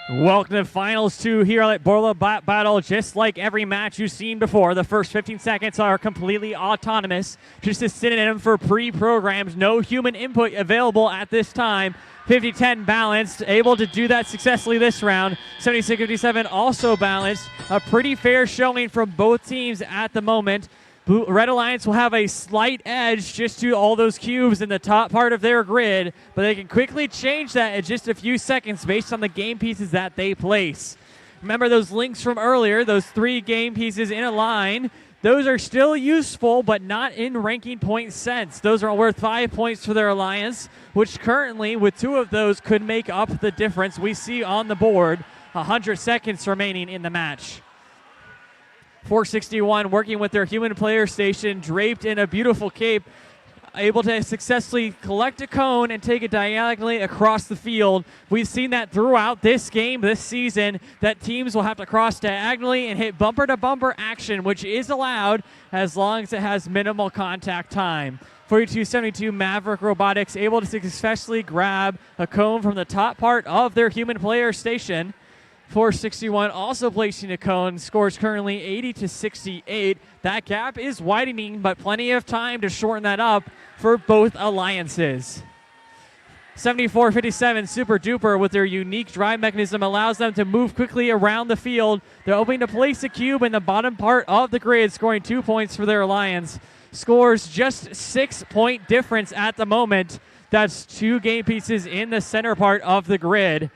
Welcome to Finals 2 here at Borla Battle. Just like every match you've seen before, the first 15 seconds are completely autonomous, just a synonym for pre-programmed, no human input available at this time. 50-10 balanced, able to do that successfully this round. 76-57 also balanced. A pretty fair showing from both teams at the moment. Red Alliance will have a slight edge just to all those cubes in the top part of their grid, but they can quickly change that in just a few seconds based on the game pieces that they place. Remember those links from earlier, those 3 game pieces in a line, those are still useful, but not in ranking point sense. Those are worth 5 points for their alliance, which currently, with 2 of those, could make up the difference we see on the board. 100 seconds remaining in the match. 461 working with their human player station draped in a beautiful cape, able to successfully collect a cone and take it diagonally across the field. We've seen that throughout this game, this season, that teams will have to cross diagonally and hit bumper-to-bumper action, which is allowed as long as it has minimal contact time. 4272 Maverick Robotics able to successfully grab a cone from the top part of their human player station. 461 also placing a cone, scores currently 80-68. That gap is widening, but plenty of time to shorten that up for both alliances. 74-57 Super Duper with their unique drive mechanism allows them to move quickly around the field. They're hoping to place a cube in the bottom part of the grid, scoring 2 points for their alliance. Scores just 6-point difference at the moment. That's 2 game pieces in the center part of the grid.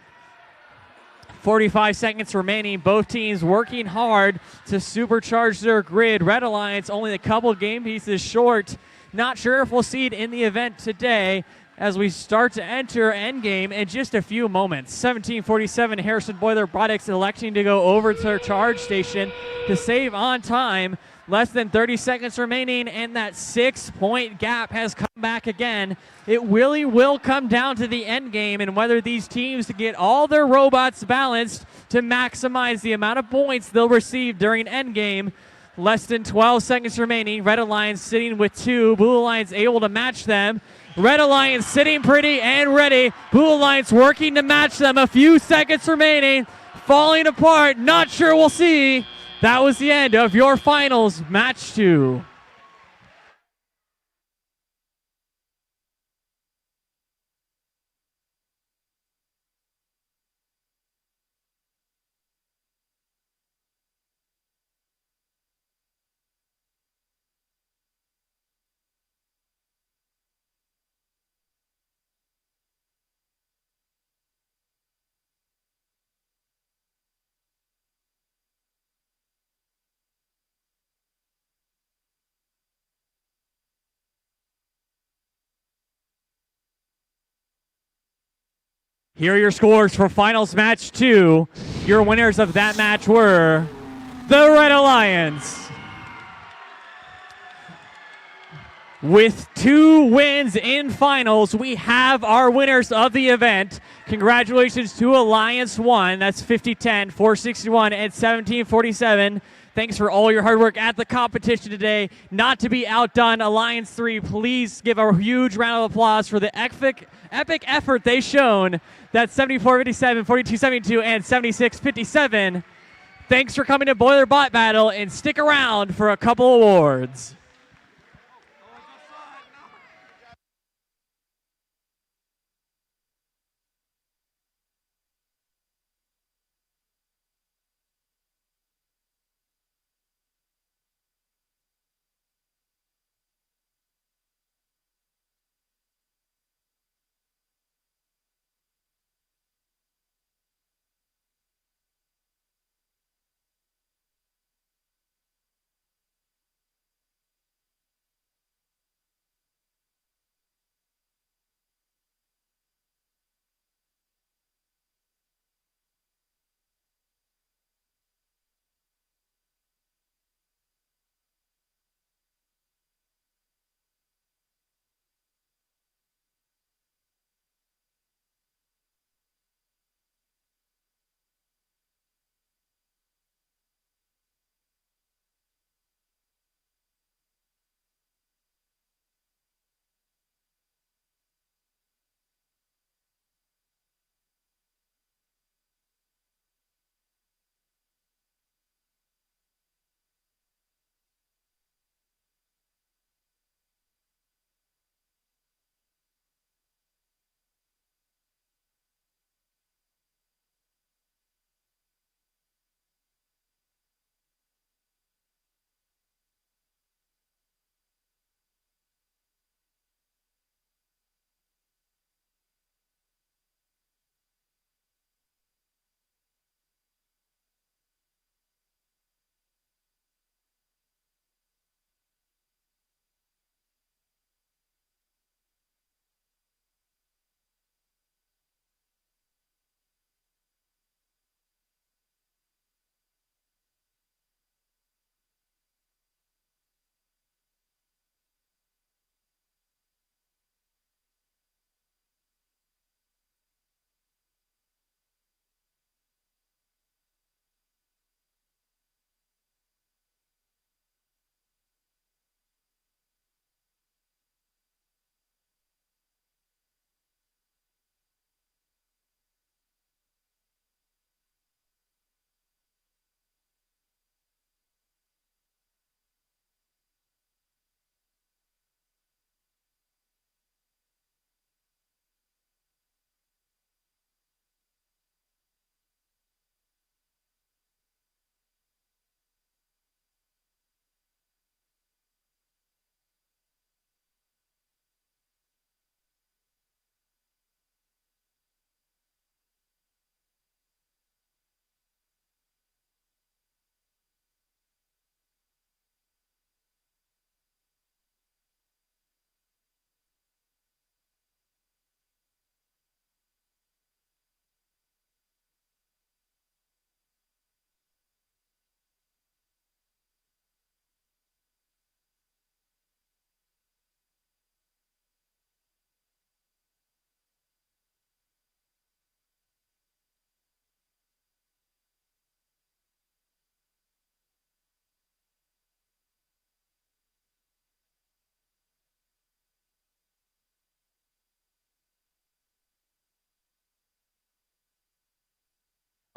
45 seconds remaining. Both teams working hard to supercharge their grid. Red Alliance only a couple game pieces short. Not sure if we'll see it in the event today as we start to enter endgame in just a few moments. 1747 Harrison Boiler Robotics electing to go over to their charge station to save on time. Less than 30 seconds remaining, and that 6-point gap has come back again. It really will come down to the end game and whether these teams get all their robots balanced to maximize the amount of points they'll receive during end game. Less than 12 seconds remaining. Red Alliance sitting with 2. Blue Alliance able to match them. Red Alliance sitting pretty and ready. Blue Alliance working to match them. A few seconds remaining. Falling apart. Not sure we'll see. That was the end of your finals, match 2. Here are your scores for finals match 2. Your winners of that match were the Red Alliance. With 2 wins in finals, we have our winners of the event. Congratulations to Alliance 1, that's 50-10, 461, and 1747. Thanks for all your hard work at the competition today. Not to be outdone, Alliance 3, please give a huge round of applause for the epic effort they've shown. That's 74-57, 42-72, and 76-57. Thanks for coming to Boiler Bot Battle, and stick around for a couple awards.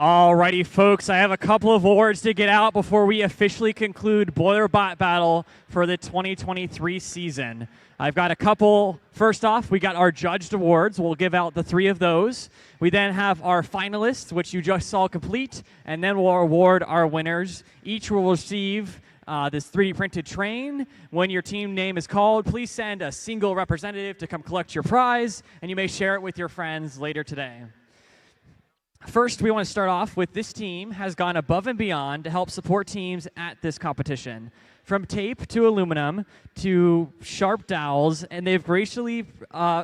Alrighty, folks, I have a couple of awards to get out before we officially conclude Boiler Bot Battle for the 2023 season. I've got a couple. First off, we got our judged awards. We'll give out the 3 of those. We then have our finalists, which you just saw complete, and then we'll award our winners. Each will receive this 3D printed train. When your team name is called, please send a single representative to come collect your prize, and you may share it with your friends later today. First, we want to start off with this team has gone above and beyond to help support teams at this competition. From tape to aluminum to sharp dowels, and they've graciously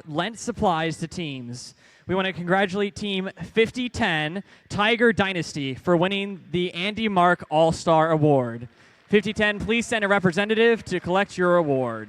lent supplies to teams. We want to congratulate Team 5010 Tiger Dynasty for winning the Andy Mark All-Star Award. 5010, please send a representative to collect your award.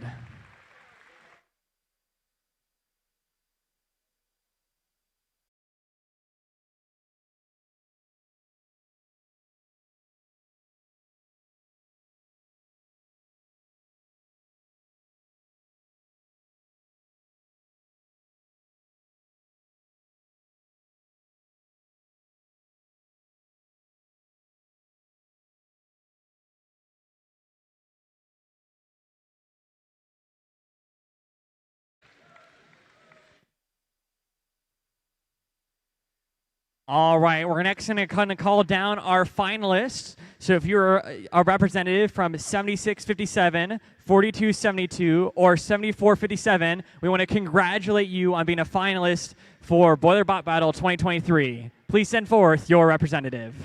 All right, we're next going to call down our finalists. So if you're a representative from 7657, 4272, or 7457, we want to congratulate you on being a finalist for Boiler Bot Battle 2023. Please send forth your representative.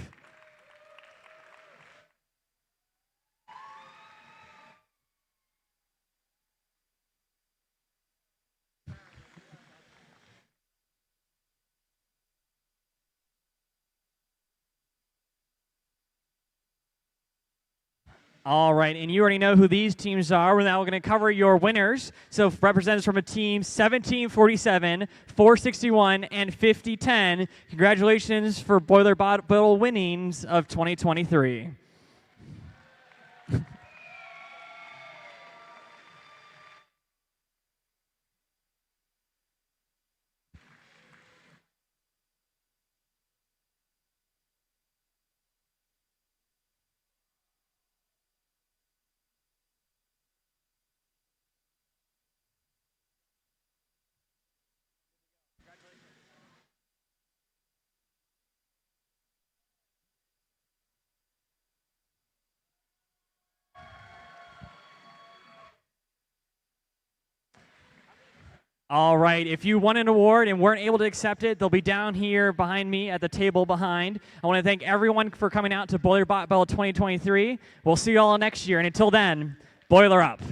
All right, and you already know who these teams are. We're now going to cover your winners. So representatives from a team 1747, 461, and 5010. Congratulations for Boiler Battle winnings of 2023. All right, if you won an award and weren't able to accept it, they'll be down here behind me at the table behind. I want to thank everyone for coming out to Boiler Bot Battle 2023. We'll see you all next year, and until then, Boiler up.